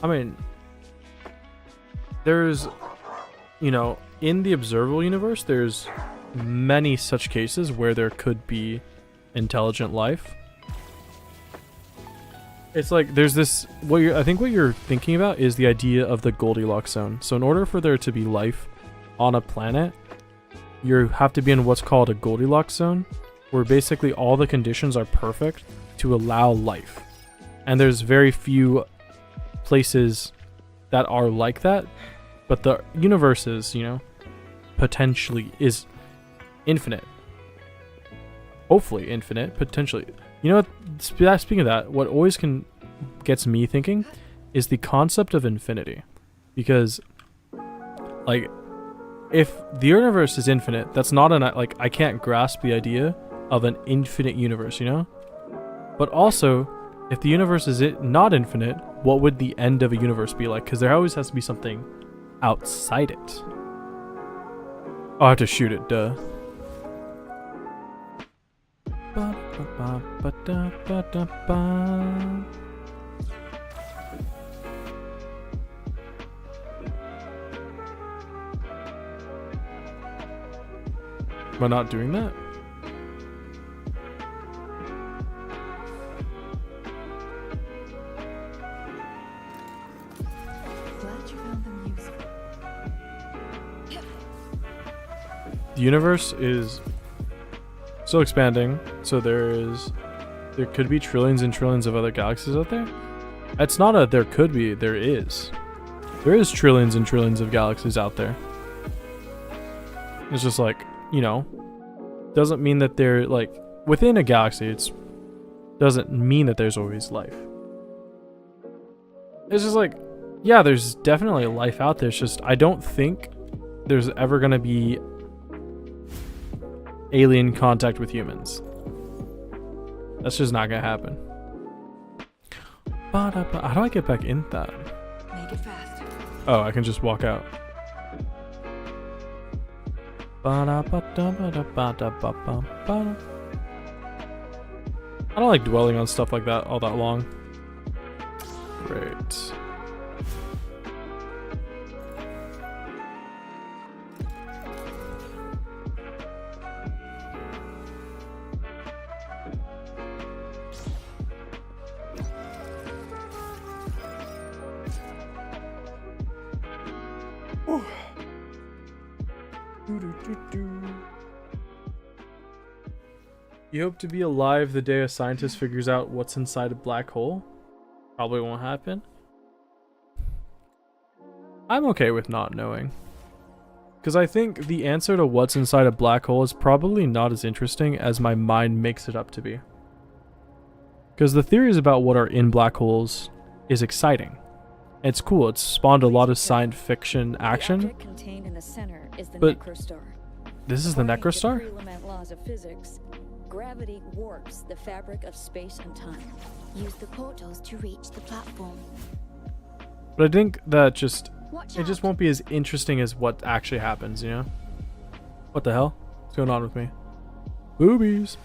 I mean, there's, you know, in the observable universe, there's many such cases where there could be intelligent life. It's like there's this, I think what you're thinking about is the idea of the Goldilocks zone. So in order for there to be life on a planet, you have to be in what's called a Goldilocks zone, where basically all the conditions are perfect to allow life. And there's very few places that are like that, but the universe is, you know, potentially is infinite. Hopefully infinite, potentially. You know what, speaking of that, what always gets me thinking is the concept of infinity. Because, like, if the universe is infinite, that's not like, I can't grasp the idea of an infinite universe, you know? But also, if the universe is not infinite, what would the end of a universe be like? Because there always has to be something outside it. Oh, I have to shoot it, duh. Am I not doing that? The universe is still expanding, so there could be trillions and trillions of other galaxies out there. It's not a there could be, there is. There is trillions and trillions of galaxies out there. It's just like, you know, doesn't mean that they're like within a galaxy, doesn't mean that there's always life. It's just like, yeah, there's definitely life out there. It's just I don't think there's ever gonna be alien contact with humans. That's just not gonna happen. How do I get back in that? Make it fast. Oh, I can just walk out. I don't like dwelling on stuff like that all that long. Great. You hope to be alive the day a scientist figures out what's inside a black hole? Probably won't happen. I'm okay with not knowing. Because I think the answer to what's inside a black hole is probably not as interesting as my mind makes it up to be. Because the theories about what are in black holes is exciting. It's cool, it's spawned a lot of science fiction action. The object contained in the center is the But necrostar. this is the According to necrostar? pre-element laws of physics, gravity warps the fabric of space and time. Use the portals to reach the platform. But I think that Watch it just won't be as interesting as what actually happens, you know? What the hell? What's going on with me? Boobies.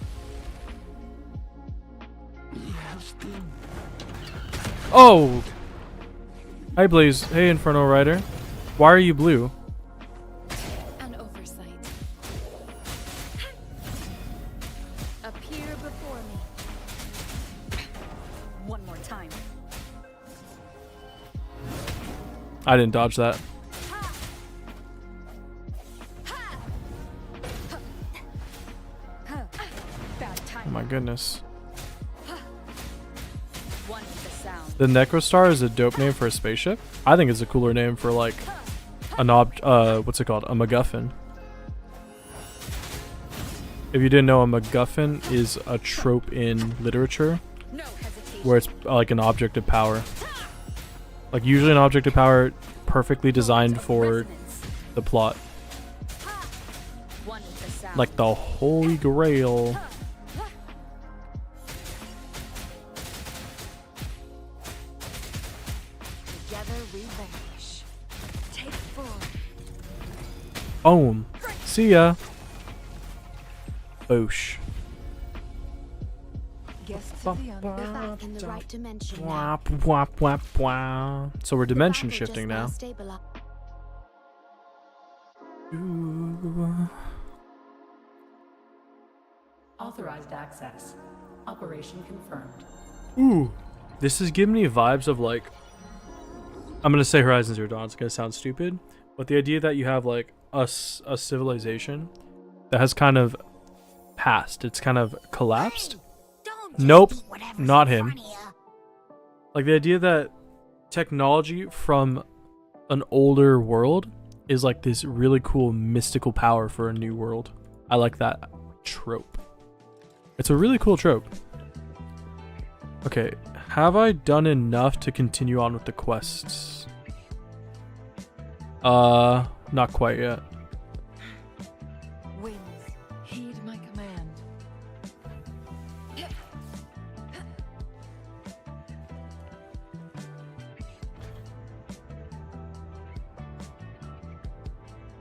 Oh! Hi Blaze. Hey Inferno Rider. Why are you blue? An oversight. Appear before me. One more time. I didn't dodge that. Oh my goodness. One with the sound. The Necrostar is a dope name for a spaceship. I think it's a cooler name for like an what's it called? A MacGuffin. If you didn't know, a MacGuffin is a trope in literature where it's like an object of power. Like usually an object of power perfectly designed for the plot. Like the Holy Grail. Together we vanish. Take 4. Boom. See ya. Boosh. Guests of the We're back in the right dimension now. Wap, wap, wap, wap. So we're dimension The battle shifting just now. stabilized. Ooh. Authorized access. Operation confirmed. Ooh. This is giving me vibes of like, I'm gonna say Horizon Zero Dawn. It's gonna sound stupid, but the idea that you have like a civilization that has kind of passed. It's kind of collapsed. Nope, not him. Like the idea that technology from an older world is like this really cool mystical power for a new world. I like that trope. It's a really cool trope. Okay, have I done enough to continue on with the quests? Not quite yet. Winds, heed my command.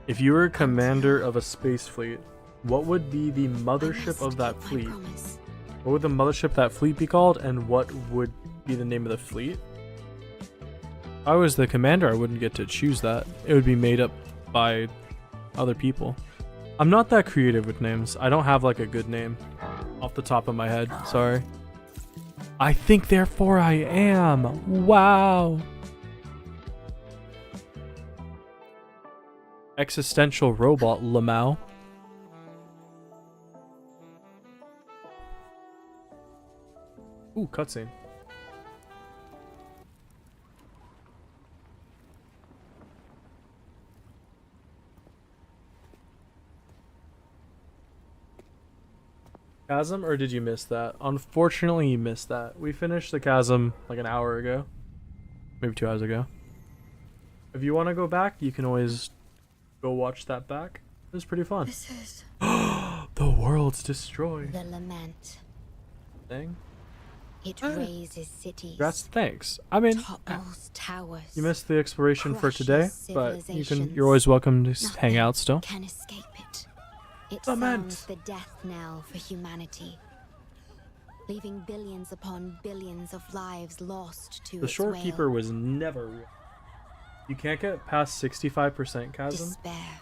If you were commander of a space fleet, what would be the mothership of that fleet? What would the mothership of that fleet be called, and what would be the name of the fleet? If I was the commander, I wouldn't get to choose that. It would be made up by other people. I'm not that creative with names. I don't have like a good name off the top of my head. Sorry. I think therefore I am. Wow. Existential robot Lamau. Ooh, cutscene. Chasm, or did you miss that? Unfortunately, you missed that. We finished the Chasm like an hour ago. Maybe 2 hours ago. If you want to go back, you can always go watch that back. It was pretty fun. This is the world's destroyed. the lament. Thing. It raises cities. That's thanks. I mean, topples towers. you missed the exploration for today, crushes but you're civilizations. always welcome to Nothing hang out still. Can escape it. It Lament. sounds the death knell for humanity, leaving billions upon billions of lives lost to The its Shorekeeper wail. was never real. You can't get past 65% Chasm. Despair.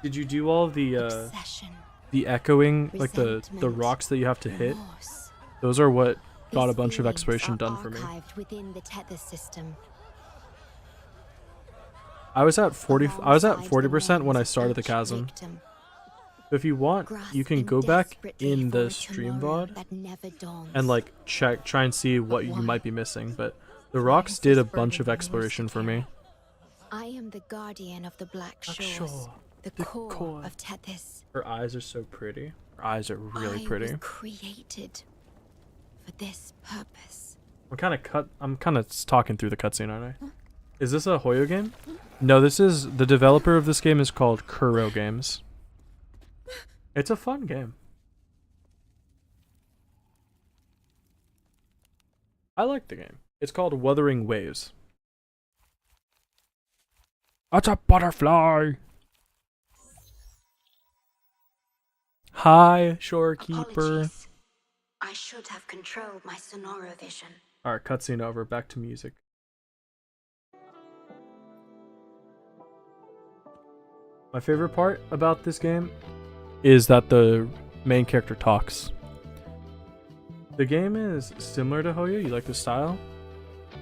Did you do all the Obsession. the echoing, like the Resentment. rocks that you have to hit? Remorse. Those are what got a These bunch of feelings exploration are done for me. archived within the tether system. I was at 40% Alongside when I memories of started the each Chasm. victim, If you want, you can grasping go back desperately in for the a stream tomorrow VOD that never dawns. and like try and see what you why? might be missing, but the rocks did a bunch of exploration for me. I am the guardian of the Black Black Shores, Shore, the the core, core. of Tethys. Her eyes are so pretty. Her eyes are really I pretty. was created for this purpose. I'm kind of talking through the cutscene, aren't I? Is this a Hoyo game? No, this is the developer of this game is called Kuro Games. It's a fun game. I like the game. It's called Wuthering Waves. That's a butterfly. Hi, Shorekeeper. Apologies. I should have controlled my Sonora vision. Alright, cutscene over. Back to music. My favorite part about this game is that the main character talks. The game is similar to Hoyo. You like the style?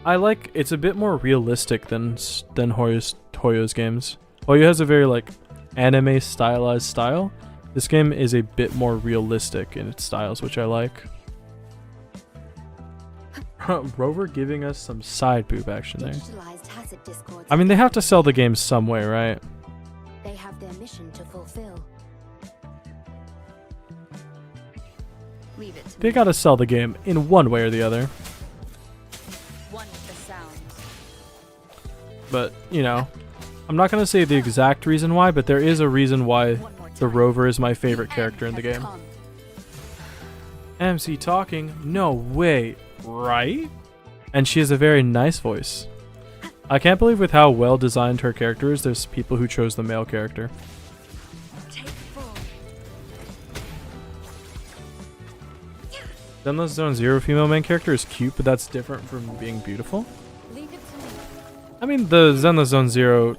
It's a bit more realistic than Hoyo's games. Hoyo has a very like anime stylized style. This game is a bit more realistic in its styles, which I like. Rover giving us some side boob action there. Digitalized hazard discords. I mean, they have to sell the game some way, right? They have their mission to fulfill. Leave it to They me. gotta sell the game in one way or the other. One with the sounds. But, you know, I'm not gonna say the exact reason why, but there is a reason why the Rover is my favorite character in the game. MC talking? No way, right? And she has a very nice voice. I can't believe with how well designed her character is, there's people who chose the male character. Zenless Zone Zero female main character is cute, but that's different from being beautiful. Leave it to me. I mean, the Zenless Zone Zero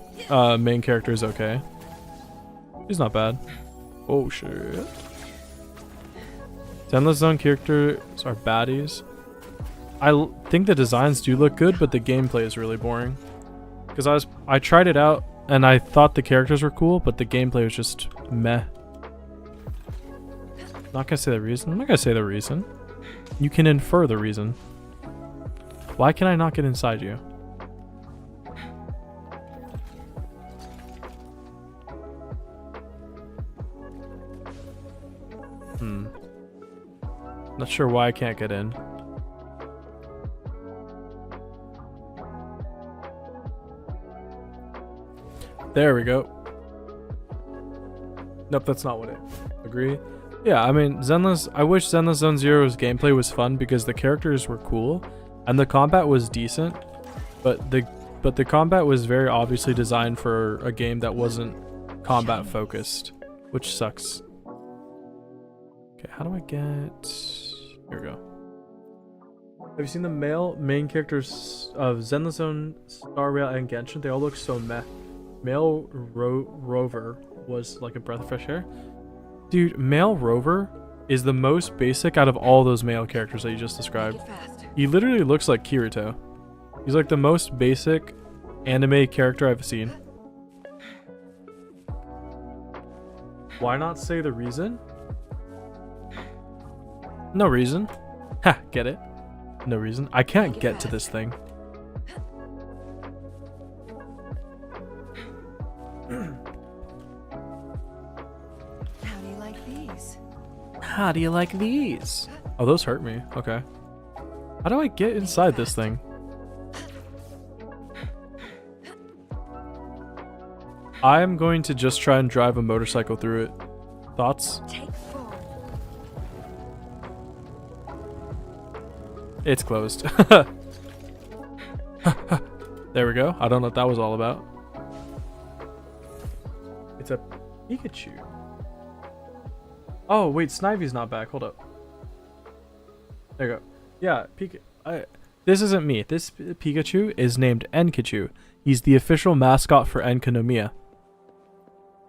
main character is okay. He's not bad. Oh shit. Zenless Zone characters are baddies. I think the designs do look good, but the gameplay is really boring. Because I tried it out and I thought the characters were cool, but the gameplay was just meh. Not gonna say the reason. I'm not gonna say the reason. You can infer the reason. Why can I not get inside you? Not sure why I can't get in. There we go. Nope, that's not what it. Agree? Yeah, I mean, I wish Zenless Zone Zero's gameplay was fun because the characters were cool and the combat was decent, but the combat was very obviously designed for a game that wasn't combat focused, which sucks. Okay, how do I get... Here we go. Have you seen the male main characters of Zenless Zone, Star Rail, and Genshin? They all look so meh. Male Rover was like a breath of fresh air. Dude, male Rover is the most basic out of all those male characters that you just described. He literally looks like Kirito. He's like the most basic anime character I've seen. Why not say the reason? No reason. Ha, get it? No reason. I can't get to this thing. How do you like these? How do you like these? Oh, those hurt me. Okay. How do I get inside this thing? I'm going to just try and drive a motorcycle through it. Thoughts? It's closed. There we go. I don't know what that was all about. It's a Pikachu. Oh, wait. Snivy's not back. Hold up. There you go. Yeah, this isn't me. This Pikachu is named Enkichu. He's the official mascot for Enkanomiya.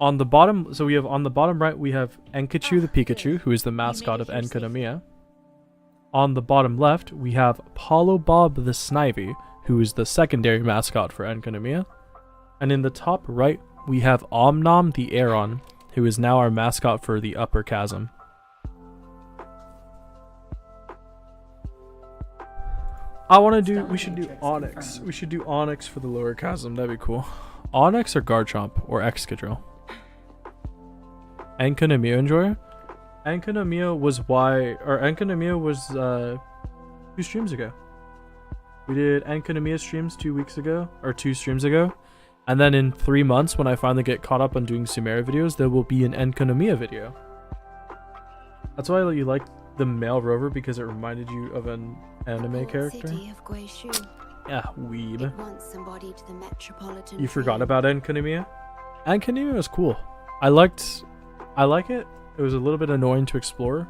On the bottom, so we have on the bottom right, we have Enkichu the Pikachu, who is the mascot of Enkanomiya. On the bottom left, we have Apollo Bob the Snivy, who is the secondary mascot for Enkanomiya. And in the top right, we have Omnom the Aeron, who is now our mascot for the Upper Chasm. We should do Onyx. We should do Onyx for the Lower Chasm. That'd be cool. Onyx or Garchomp or Excadrill. Enkanomiya enjoyer? Enkanomiya was Enkanomiya was 2 streams ago. We did Enkanomiya streams 2 weeks ago, or 2 streams ago. And then in 3 months, when I finally get caught up on doing Sumeria videos, there will be an Enkanomiya video. That's why you like the male rover, because it reminded you of an anime character. Yeah, weeb. You forgot about Enkanomiya? Enkanomiya was cool. I like it. It was a little bit annoying to explore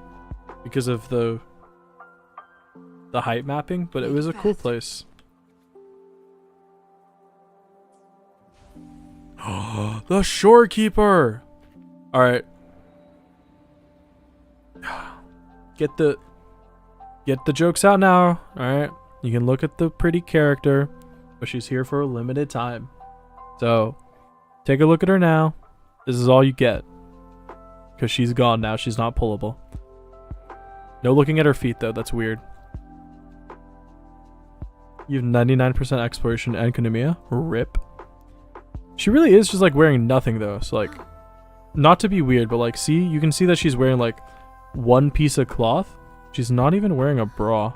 because of the height mapping, but it was a cool place. The Shorekeeper! Alright. Get the jokes out now. Alright. You can look at the pretty character, but she's here for a limited time. So, take a look at her now. This is all you get. Because she's gone now. She's not pullable. No looking at her feet, though. That's weird. You have 99% exploration Enkanomiya. RIP. She really is just like wearing nothing, though. So, like, not to be weird, but like, see? You can see that she's wearing like one piece of cloth. She's not even wearing a bra.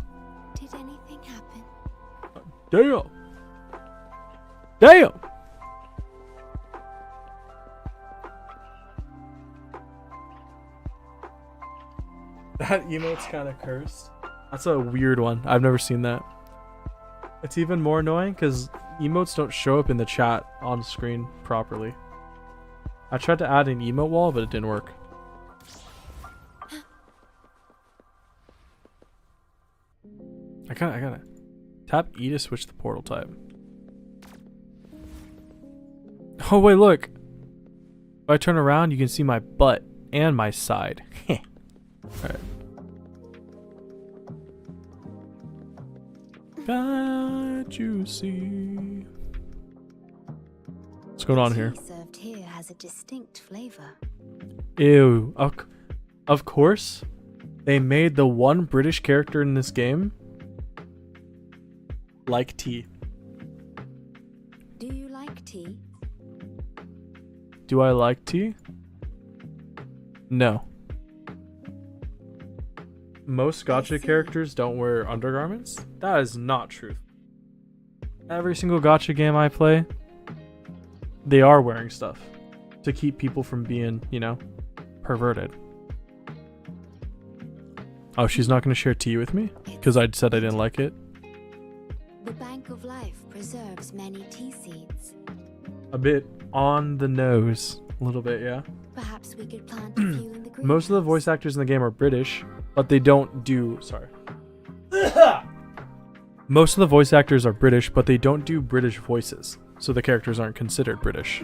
Did anything happen? Damn! Damn! That emote's kind of cursed. That's a weird one. I've never seen that. It's even more annoying because emotes don't show up in the chat on screen properly. I tried to add an emote wall, but it didn't work. I gotta tap E to switch the portal type. Oh wait, look. If I turn around, you can see my butt and my side. Alright. Got you see. What's going on here? Tea served here has a distinct flavor. Ew. Of course, they made the one British character in this game like tea. Do you like tea? Do I like tea? No. Most gacha characters don't wear undergarments? That is not true. Every single gacha game I play, they are wearing stuff to keep people from being, you know, perverted. Oh, she's not going to share tea with me? Because I said I didn't like it? The Bank of Life preserves many tea seeds. A bit on the nose. A little bit, yeah. Perhaps we could plant a few in the greenhouse. Most of the voice actors in the game are British, but they don't do... Sorry. Most of the voice actors are British, but they don't do British voices, so the characters aren't considered British.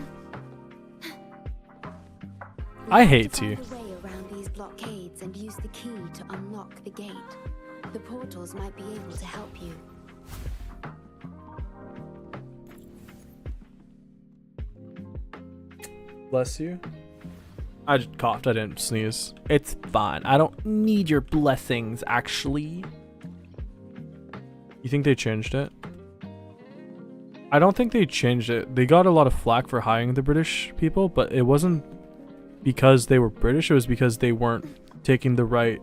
I hate tea. Find a way around these blockades and use the key to unlock the gate. The portals might be able to help you. Bless you. I just coughed. I didn't sneeze. It's fine. I don't need your blessings, actually. You think they changed it? I don't think they changed it. They got a lot of flack for hiring the British people, but it wasn't because they were British. It was because they weren't taking the right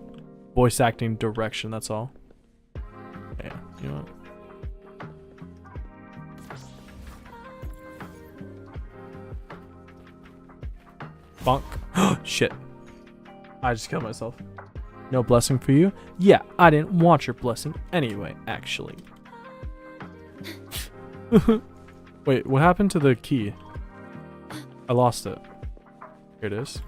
voice acting direction. That's all. Yeah, you know what? Bonk. Shit. I just killed myself. No blessing for you? Yeah, I didn't want your blessing anyway, actually. Wait, what happened to the key? I lost it. Here it is.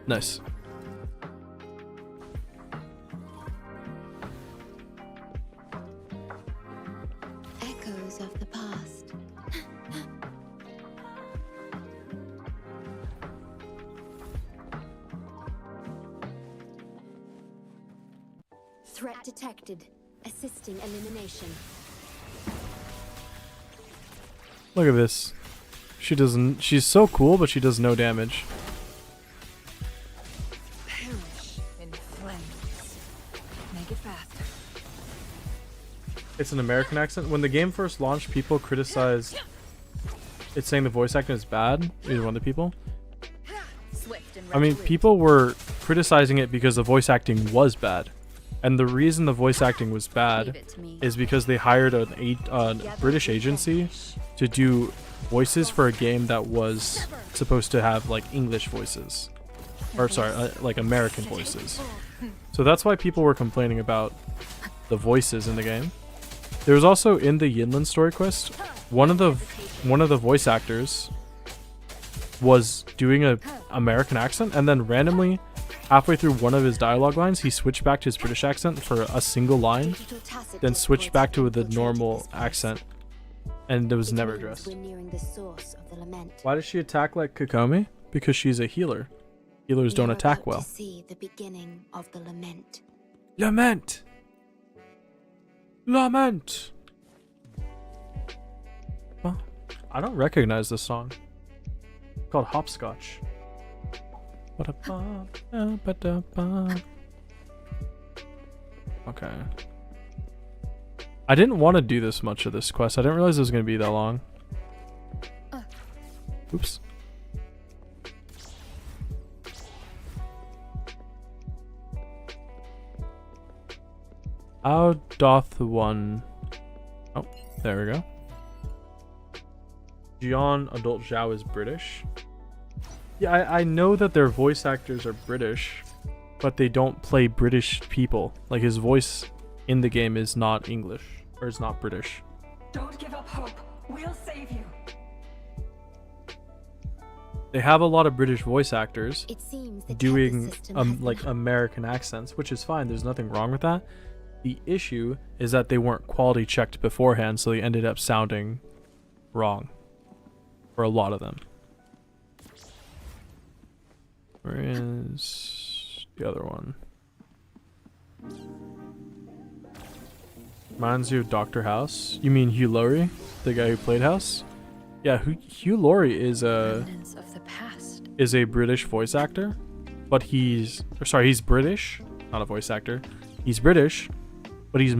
Nice. Echoes of the past. Threat detected. Assisting elimination. Look at this. She doesn't. She's so cool, but she does no damage. Perish in flames. Make it faster. It's an American accent. When the game first launched, people criticized it, saying the voice acting is bad. Either one of the people. I mean, people were criticizing it because the voice acting was bad. And the reason the voice acting was bad is because they hired a British agency to do voices for a game that was supposed to have like English voices. Or sorry, like American voices. So that's why people were complaining about the voices in the game. There was also in the Yinlin story quest, one of the voice actors was doing a American accent, and then randomly halfway through one of his dialogue lines, he switched back to his British accent for a single line, then switched back to the normal accent, and it was never addressed. Why does she attack like Kokomi? Because she's a healer. Healers don't attack well. See the beginning of the lament. Lament! Lament! Well, I don't recognize this song. It's called Hopscotch. Okay. I didn't want to do this much of this quest. I didn't realize it was going to be that long. Oops. How doth the one... Oh, there we go. Jian Adult Zhao is British. Yeah, I know that their voice actors are British, but they don't play British people. Like, his voice in the game is not English, or is not British. Don't give up hope. We'll save you. they have a lot of British voice actors It seems the doing tether system has like American accents, which is fine. There's nothing wrong with that. The issue is that they weren't quality checked beforehand, so they ended up sounding wrong for a lot of them. Where is the other one? Reminds you of Dr. House? You mean Hugh Laurie, the guy who played House? Yeah, Hugh Laurie is a British voice actor, but he's British, not a voice actor. He's British, but he's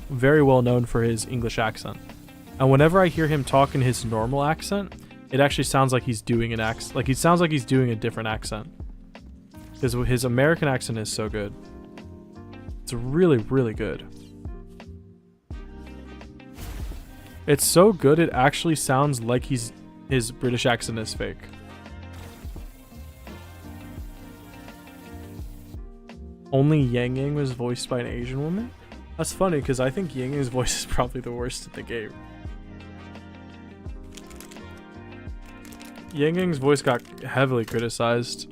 very well known for his English accent. And whenever I hear him talk in his normal accent, it actually sounds like he's doing an accent. Like, he sounds like he's doing a different accent. Because his American accent is so good. It's really, really good. It's so good, it actually sounds like his British accent is fake. Only Yang Yang was voiced by an Asian woman? That's funny, because I think Yang Yang's voice is probably the worst in the game. Yang Yang's voice got heavily criticized.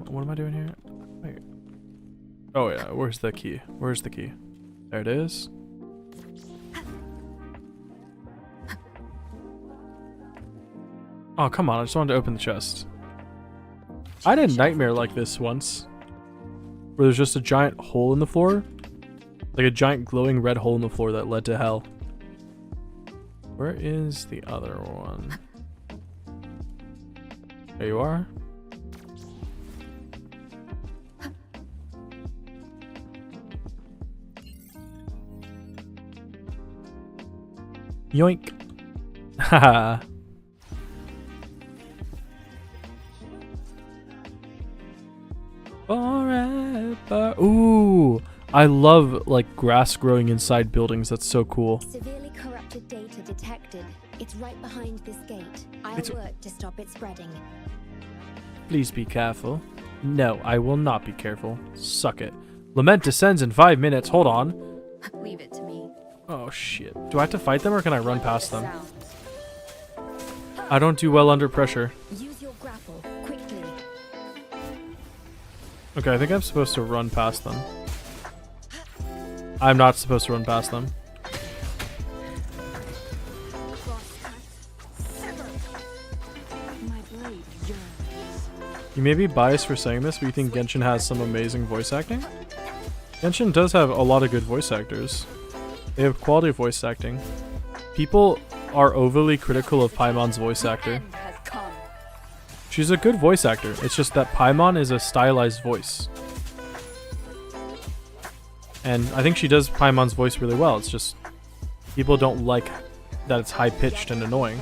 What am I doing here? Wait. Oh yeah, where's the key? Where's the key? There it is. Oh, come on, I just wanted to open the chest. I had a nightmare like this once, where there's just a giant hole in the floor. Like a giant glowing red hole in the floor that led to hell. Where is the other one? There you are. Yoink. Haha. Forever. Ooh, I love like grass growing inside buildings. That's so cool. Severely corrupted data detected. It's right behind this gate. I'll work to stop it spreading. Please be careful. No, I will not be careful. Suck it. Lament descends in 5 minutes. Hold on. Leave it to me. Oh shit. Do I have to fight them or can I run past them? I don't do well under pressure. Use your grapple quickly. Okay, I think I'm supposed to run past them. I'm not supposed to run past them. You may be biased for saying this, but you think Genshin has some amazing voice acting? Genshin does have a lot of good voice actors. They have quality voice acting. People are overly critical of Paimon's voice actor. She's a good voice actor. It's just that Paimon is a stylized voice. And I think she does Paimon's voice really well. It's just people don't like that it's high-pitched and annoying.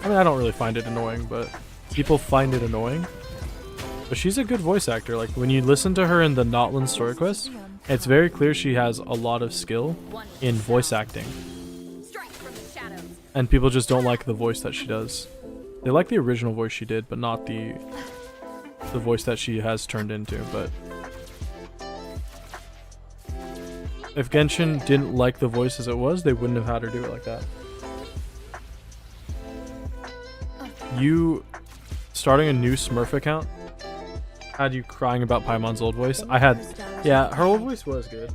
I mean, I don't really find it annoying, but people find it annoying. But she's a good voice actor. Like, when you listen to her in the Notland story quest, it's very clear she has a lot of skill in voice acting. And people just don't like the voice that she does. They like the original voice she did, but not the voice that she has turned into. But if Genshin didn't like the voice as it was, they wouldn't have had her do it like that. You starting a new Smurf account had you crying about Paimon's old voice? I had, yeah, her old voice was good.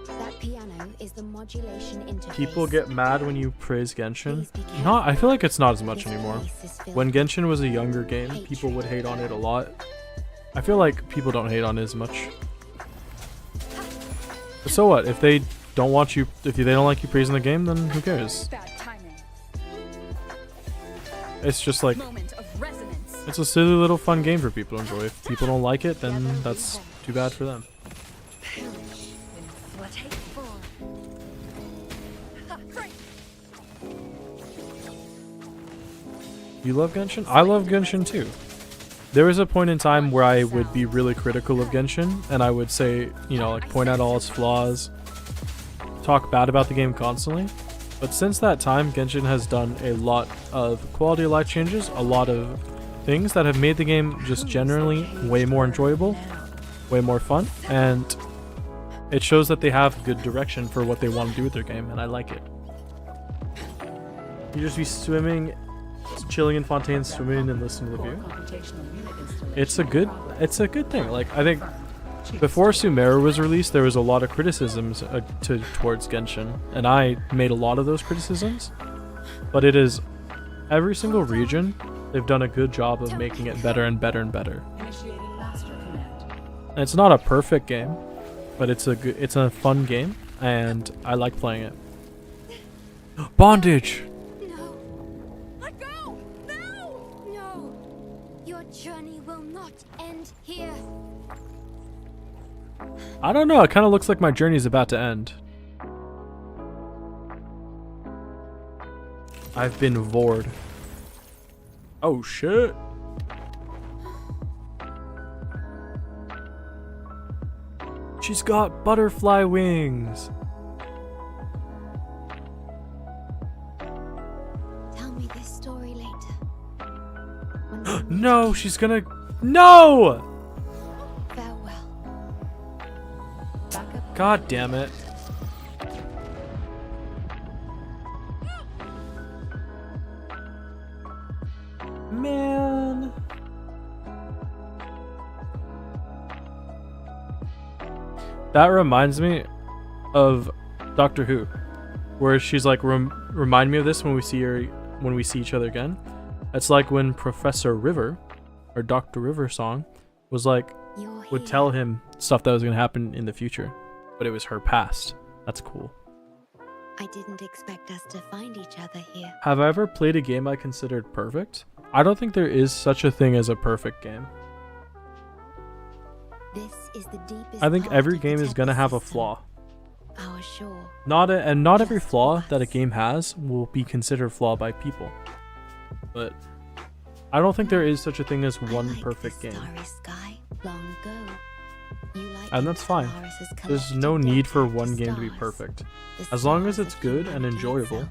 That piano is the modulation interface. People get mad when you praise Genshin. I feel like it's not as much anymore. When Genshin was a younger game, people would hate on it a lot. I feel like people don't hate on it as much. But so what? If they don't want you, if they don't like you praising the game, then who cares? It's just like, it's a silly little fun game for people to enjoy. If people don't like it, then that's too bad for them. You love Genshin? I love Genshin too. There was a point in time where I would be really critical of Genshin, and I would say, you know, like point out all its flaws, talk bad about the game constantly. But since that time, Genshin has done a lot of quality of life changes, a lot of things that have made the game just generally way more enjoyable, way more fun, and it shows that they have good direction for what they want to do with their game, and I like it. You just be swimming, chilling in Fontaine, swimming and listening to the view. It's a good thing. Like, I think before Sumeru was released, there was a lot of criticisms towards Genshin, and I made a lot of those criticisms. But it is every single region, they've done a good job of making it better and better and better. And it's not a perfect game, but it's a fun game, and I like playing it. Bondage. No. Let go. No. No. Your journey will not end here. I don't know. It kind of looks like my journey is about to end. I've been vored. Oh shit. She's got butterfly wings. Tell me this story later. No, she's gonna. No! Farewell. God damn it. Man. That reminds me of Doctor Who, where she's like, remind me of this when we see each other again. It's like when Professor River, or Dr. River song, was like, would tell him stuff that was going to happen in the future, but it was her past. That's cool. I didn't expect us to find each other here. Have I ever played a game I considered perfect? I don't think there is such a thing as a perfect game. This is the deepest I think part every of the game is gonna Tethys have a system. flaw. Our shore. Not every flaw that a game has will be considered flaw by people. But I don't think there is such a thing as one perfect game. Starry sky long ago. You like And that's fine. There's no need for one game to be perfect. As long as it's good and enjoyable,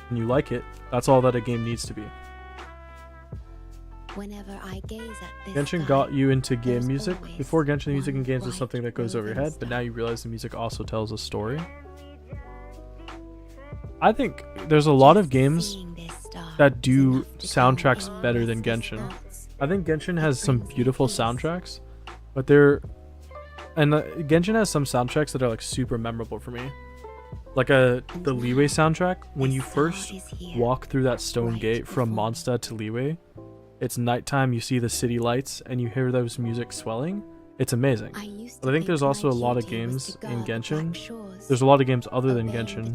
and you like it, that's all that a game needs to be. Whenever I gaze at this Genshin sky, got you into game there's music. always Before Genshin, music in one games was bright something that goes over your roving head, but now you realize the music also tells a story. I think there's a lot of games that do soundtracks better than Genshin. I think Genshin has some beautiful soundtracks, but Genshin has some soundtracks that are like super memorable for me. Like the Liyue soundtrack, when you first walk through that stone gate from Mondstadt to Liyue, it's nighttime, you see the city lights, and you hear those music swelling. It's amazing. But I think there's also a lot of games in Genshin. There's a lot of games other than Genshin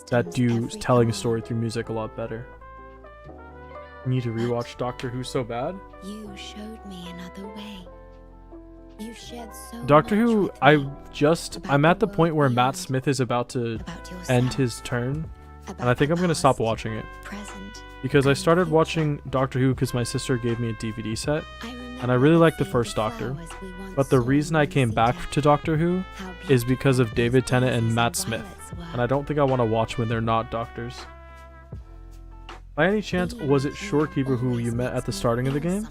that do telling a story through music a lot better. I need to rewatch Doctor Who so bad. You showed me another way. You shared so Doctor much Who, with me I'm at the point where Matt Smith is about to end his turn, and I think I'm gonna stop watching it. present. Because I started watching Doctor Who because my sister gave me a DVD set, and I really liked the first Doctor. But the reason I came back to Doctor Who is because of David Tennant and Matt Smith, and I don't think I want to watch when they're not doctors. By any chance, was it Shorekeeper who you met at the starting of the game?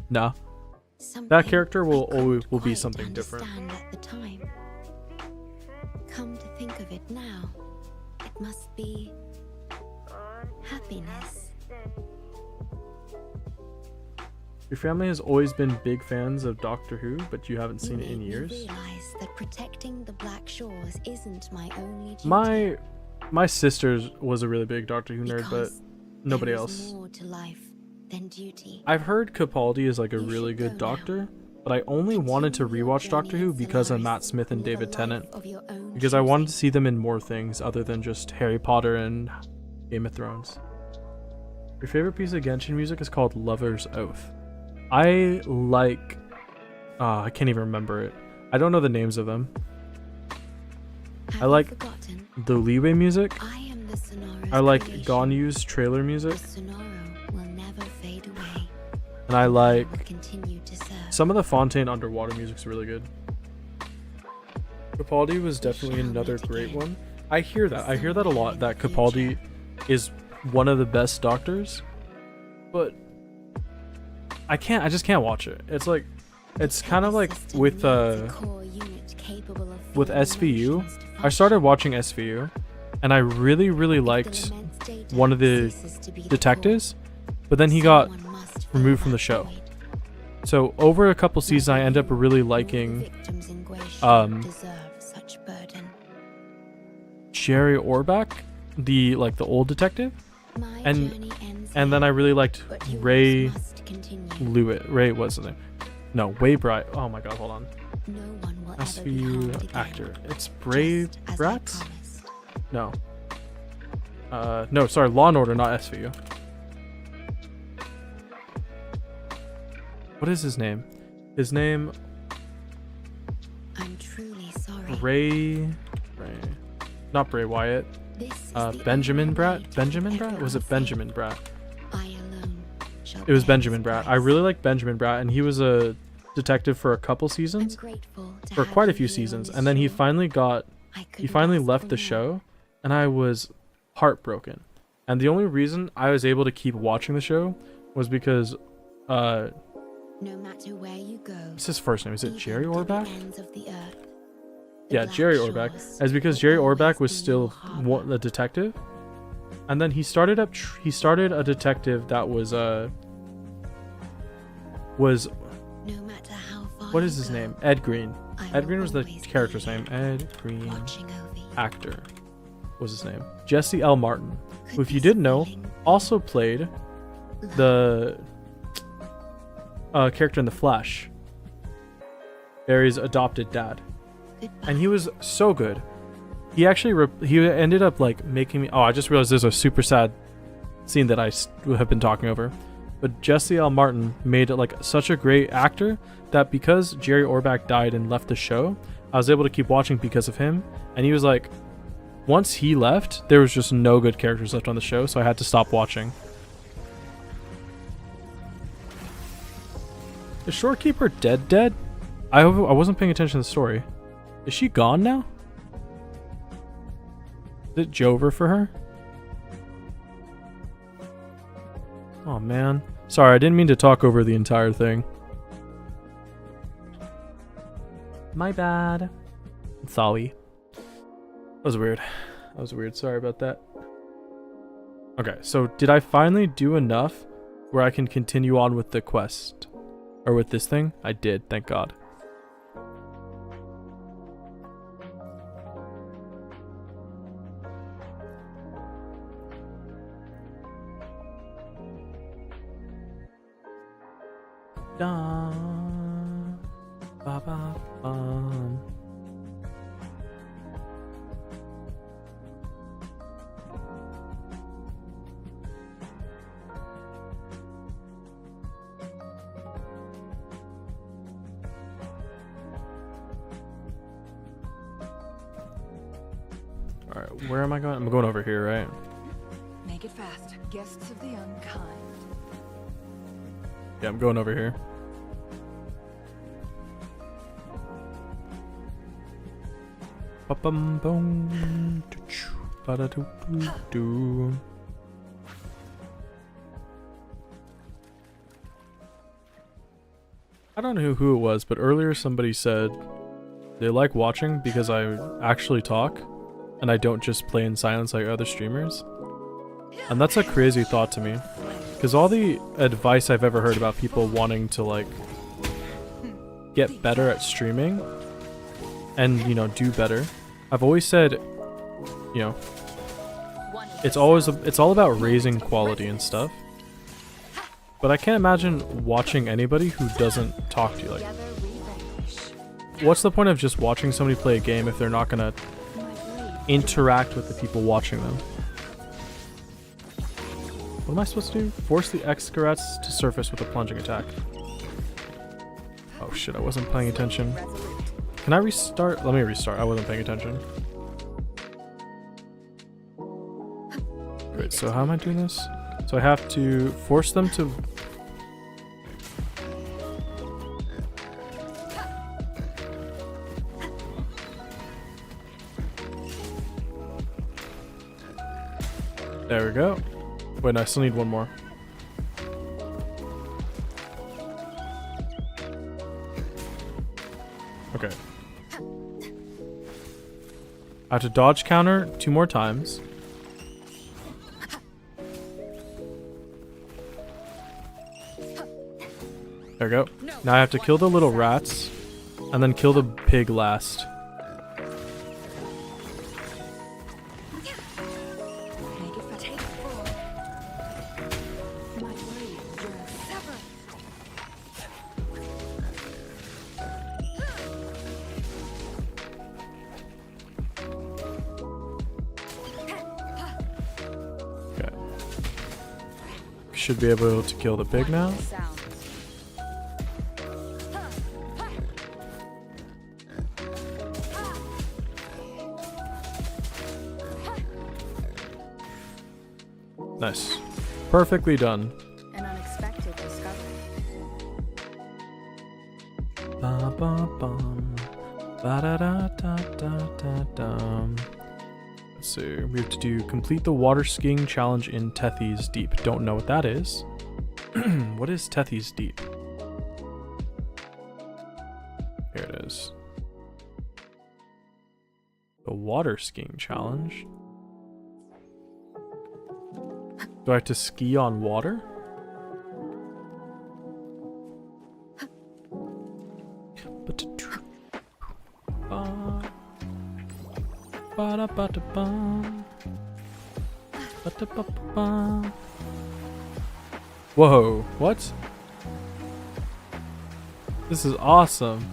No. That character will always be something different. At the time. Come to think of it now, it must be happiness. Your family has always been big fans of Doctor Who, but you haven't seen it in years. Realize that protecting the Black Shores isn't my only duty. My sister was a really big Doctor Who nerd, but nobody There is else. more to life than duty. I've heard Capaldi is like a really good doctor, but I only wanted to rewatch Doctor Who because of Matt Smith and David Tennant. Because I wanted to see them in more things other than just Harry Potter and Game of Thrones. Your favorite piece of Genshin music is called Lover's Oath. I like... I can't even remember it. I don't know the names of them. I like the Liyue music. I like Ganyu's trailer music. And I like... Some of the Fontaine underwater music's really good. Capaldi was definitely another great one. I hear that a lot, that Capaldi is one of the best doctors. But... I just can't watch it. It's like, it's kind of like with SVU. I started watching SVU, and I really liked one of the detectives, but then he got removed from the show. So over a couple seasons, I end up really liking Jerry Orbach, the old detective, and then I really liked Ray Liyue. Ray wasn't it? No, Way Bright. Oh my God, hold on. SVU actor. It's Brave Bratz? No. No, sorry, Law and Order, not SVU. What is his name? His name. I'm truly sorry. Ray. Not Bray Wyatt. Benjamin Bratt? Benjamin Bratt? Was it Benjamin Bratt? It was Benjamin Bratt. I really like Benjamin Bratt, and he was a detective for a couple seasons, for quite a few seasons, and then he finally left the show, and I was heartbroken. And the only reason I was able to keep watching the show was because no matter where you go, what's his first name? Is it Jerry Orbach? Yeah, Jerry Orbach. As because Jerry Orbach was still a detective, and then he started a detective that was what is his name? Ed Green. Ed Green was the character's name. Ed Green, actor, was his name. Jesse L. Martin, who, if you didn't know, also played the character in The Flash, Barry's adopted dad. And he was so good. He actually he ended up making me. Oh, I just realized there's a super sad scene that I have been talking over. But Jesse L. Martin made it such a great actor that because Jerry Orbach died and left the show, I was able to keep watching because of him. And he was once he left, there was just no good characters left on the show, so I had to stop watching. Is Shorekeeper dead? I wasn't paying attention to the story. Is she gone now? Is it over for her? Oh man. Sorry, I didn't mean to talk over the entire thing. My bad. Sorry. That was weird. Sorry about that. Okay, so did I finally do enough where I can continue on with the quest? Or with this thing? I did, thank God. Da, ba, ba, bum. Alright, where am I going? I'm going over here, right? Make it fast. Guests of the unkind. Yeah, I'm going over here. Ba-bum boom. Ba-da-doo-doo-doo. I don't know who it was, but earlier somebody said they like watching because I actually talk and I don't just play in silence like other streamers. And that's a crazy thought to me. Because all the advice I've ever heard about people wanting to get better at streaming and, do better, I've always said, it's all about raising quality and stuff. But I can't imagine watching anybody who doesn't talk to you. What's the point of just watching somebody play a game if they're not gonna interact with the people watching them? What am I supposed to do? Force the X-Garats to surface with a plunging attack. Oh shit, I wasn't paying attention. Can I restart? Let me restart. I wasn't paying attention. Great, so how am I doing this? So I have to force them to... There we go. Wait, no, I still need one more. Okay. I have to dodge counter 2 more times. There we go. Now I have to kill the little rats, and then kill the pig last. Okay. Should be able to kill the pig now. Nice. Perfectly done. An unexpected discovery. Ba ba bum. Ba da da da da da dum. Let's see. We have to do complete the water skiing challenge in Tethys Deep. Don't know what that is. What is Tethys Deep? Here it is. The water skiing challenge. Do I have to ski on water? Whoa, what? This is awesome.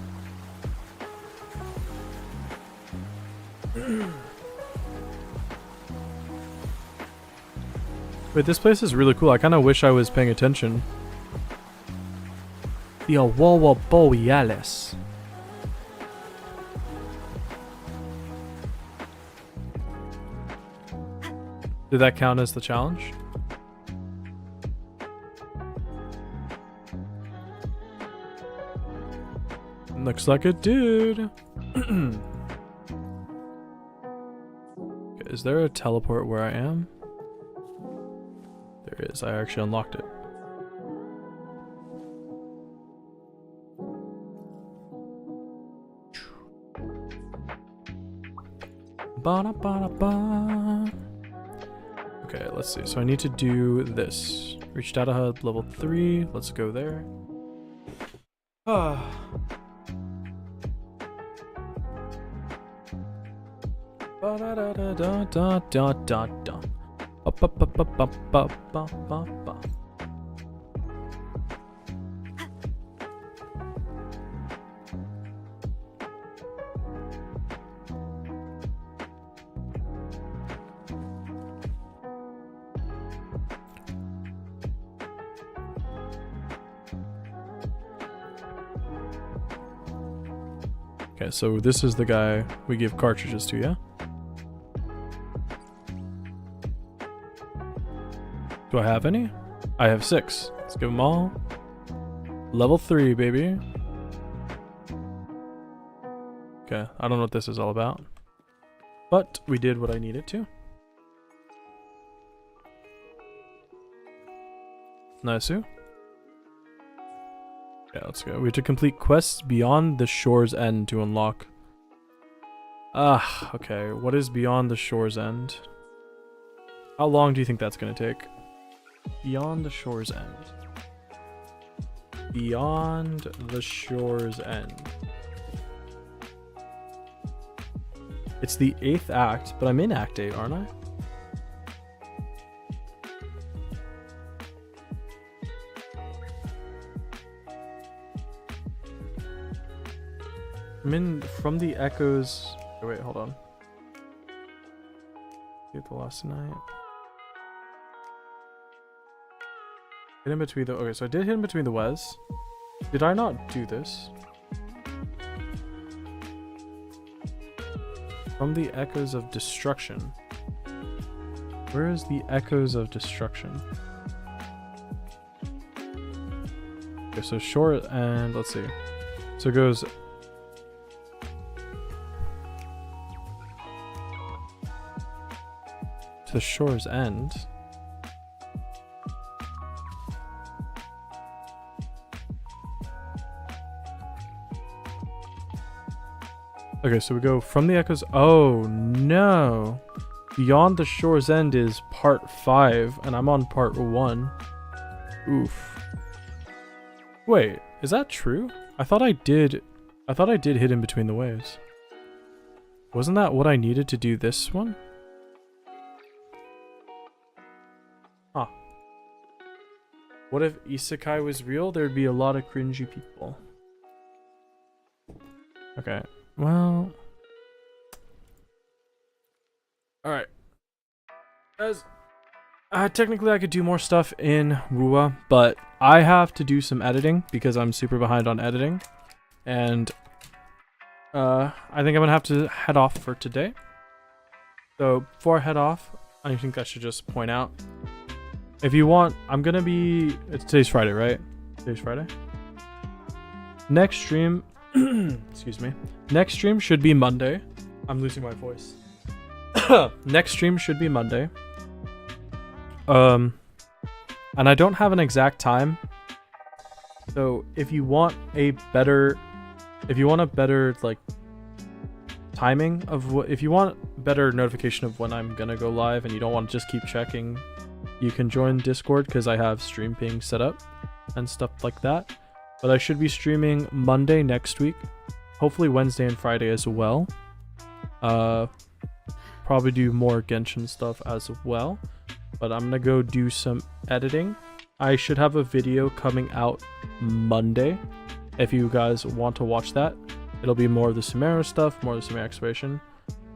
Wait, this place is really cool. I kind of wish I was paying attention. The Aurora Borealis. Did that count as the challenge? Looks like it did. Okay, is there a teleport where I am? There is. I actually unlocked it. Ba-da-ba-da-ba. Okay, let's see. So I need to do this. Reach data hub level 3. Let's go there. Ah. Ba-da-da-da-da-da-da-da. Ba-ba-ba-ba-ba-ba-ba-ba. Okay, so this is the guy we give cartridges to, yeah? Do I have any? I have 6. Let's give them all. Level 3, baby. Okay, I don't know what this is all about. But we did what I needed to. Nice. Yeah, let's go. We have to complete quests beyond the shore's end to unlock. Ah, okay. What is beyond the shore's end? How long do you think that's going to take? Beyond the shore's end. Beyond the shore's end. It's the 8th act, but I'm in Act 8, aren't I? I'm in From the Echoes. Oh, wait, hold on. Get the last night. Hit in between the. Okay, so I did hit in between the Wes. Did I not do this? From the Echoes of Destruction. Where is the Echoes of Destruction? Okay, so short and let's see. So it goes. To the shore's end. Okay, so we go from the echoes. Oh no! Beyond the shore's end is part 5, and I'm on part 1. Oof. Wait. is that true? I thought I did hit in between the waves. Wasn't that what I needed to do this one? Huh. What if isekai was real? There'd be a lot of cringy people. Okay, well... Alright. Guys, technically I could do more stuff in Wuwa, but I have to do some editing because I'm super behind on editing. And I think I'm gonna have to head off for today. So before I head off, I think I should just point out, if you want, today's Friday, right? Today's Friday? Next stream, excuse me. Next stream should be Monday. I'm losing my voice. Next stream should be Monday. And I don't have an exact time. So if you want a better like timing of if you want better notification of when I'm gonna go live and you don't want to just keep checking, you can join Discord because I have stream ping set up and stuff like that. But I should be streaming Monday next week, hopefully Wednesday and Friday as well. Probably do more Genshin stuff as well, but I'm gonna go do some editing. I should have a video coming out Monday if you guys want to watch that. It'll be more of the Sumeru stuff, more of the Sumeru exploration.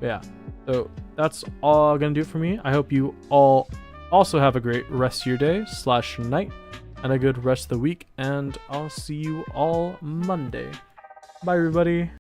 But yeah, so that's all gonna do it for me. I hope you all also have a great rest of your day / night and a good rest of the week, and I'll see you all Monday. Bye everybody.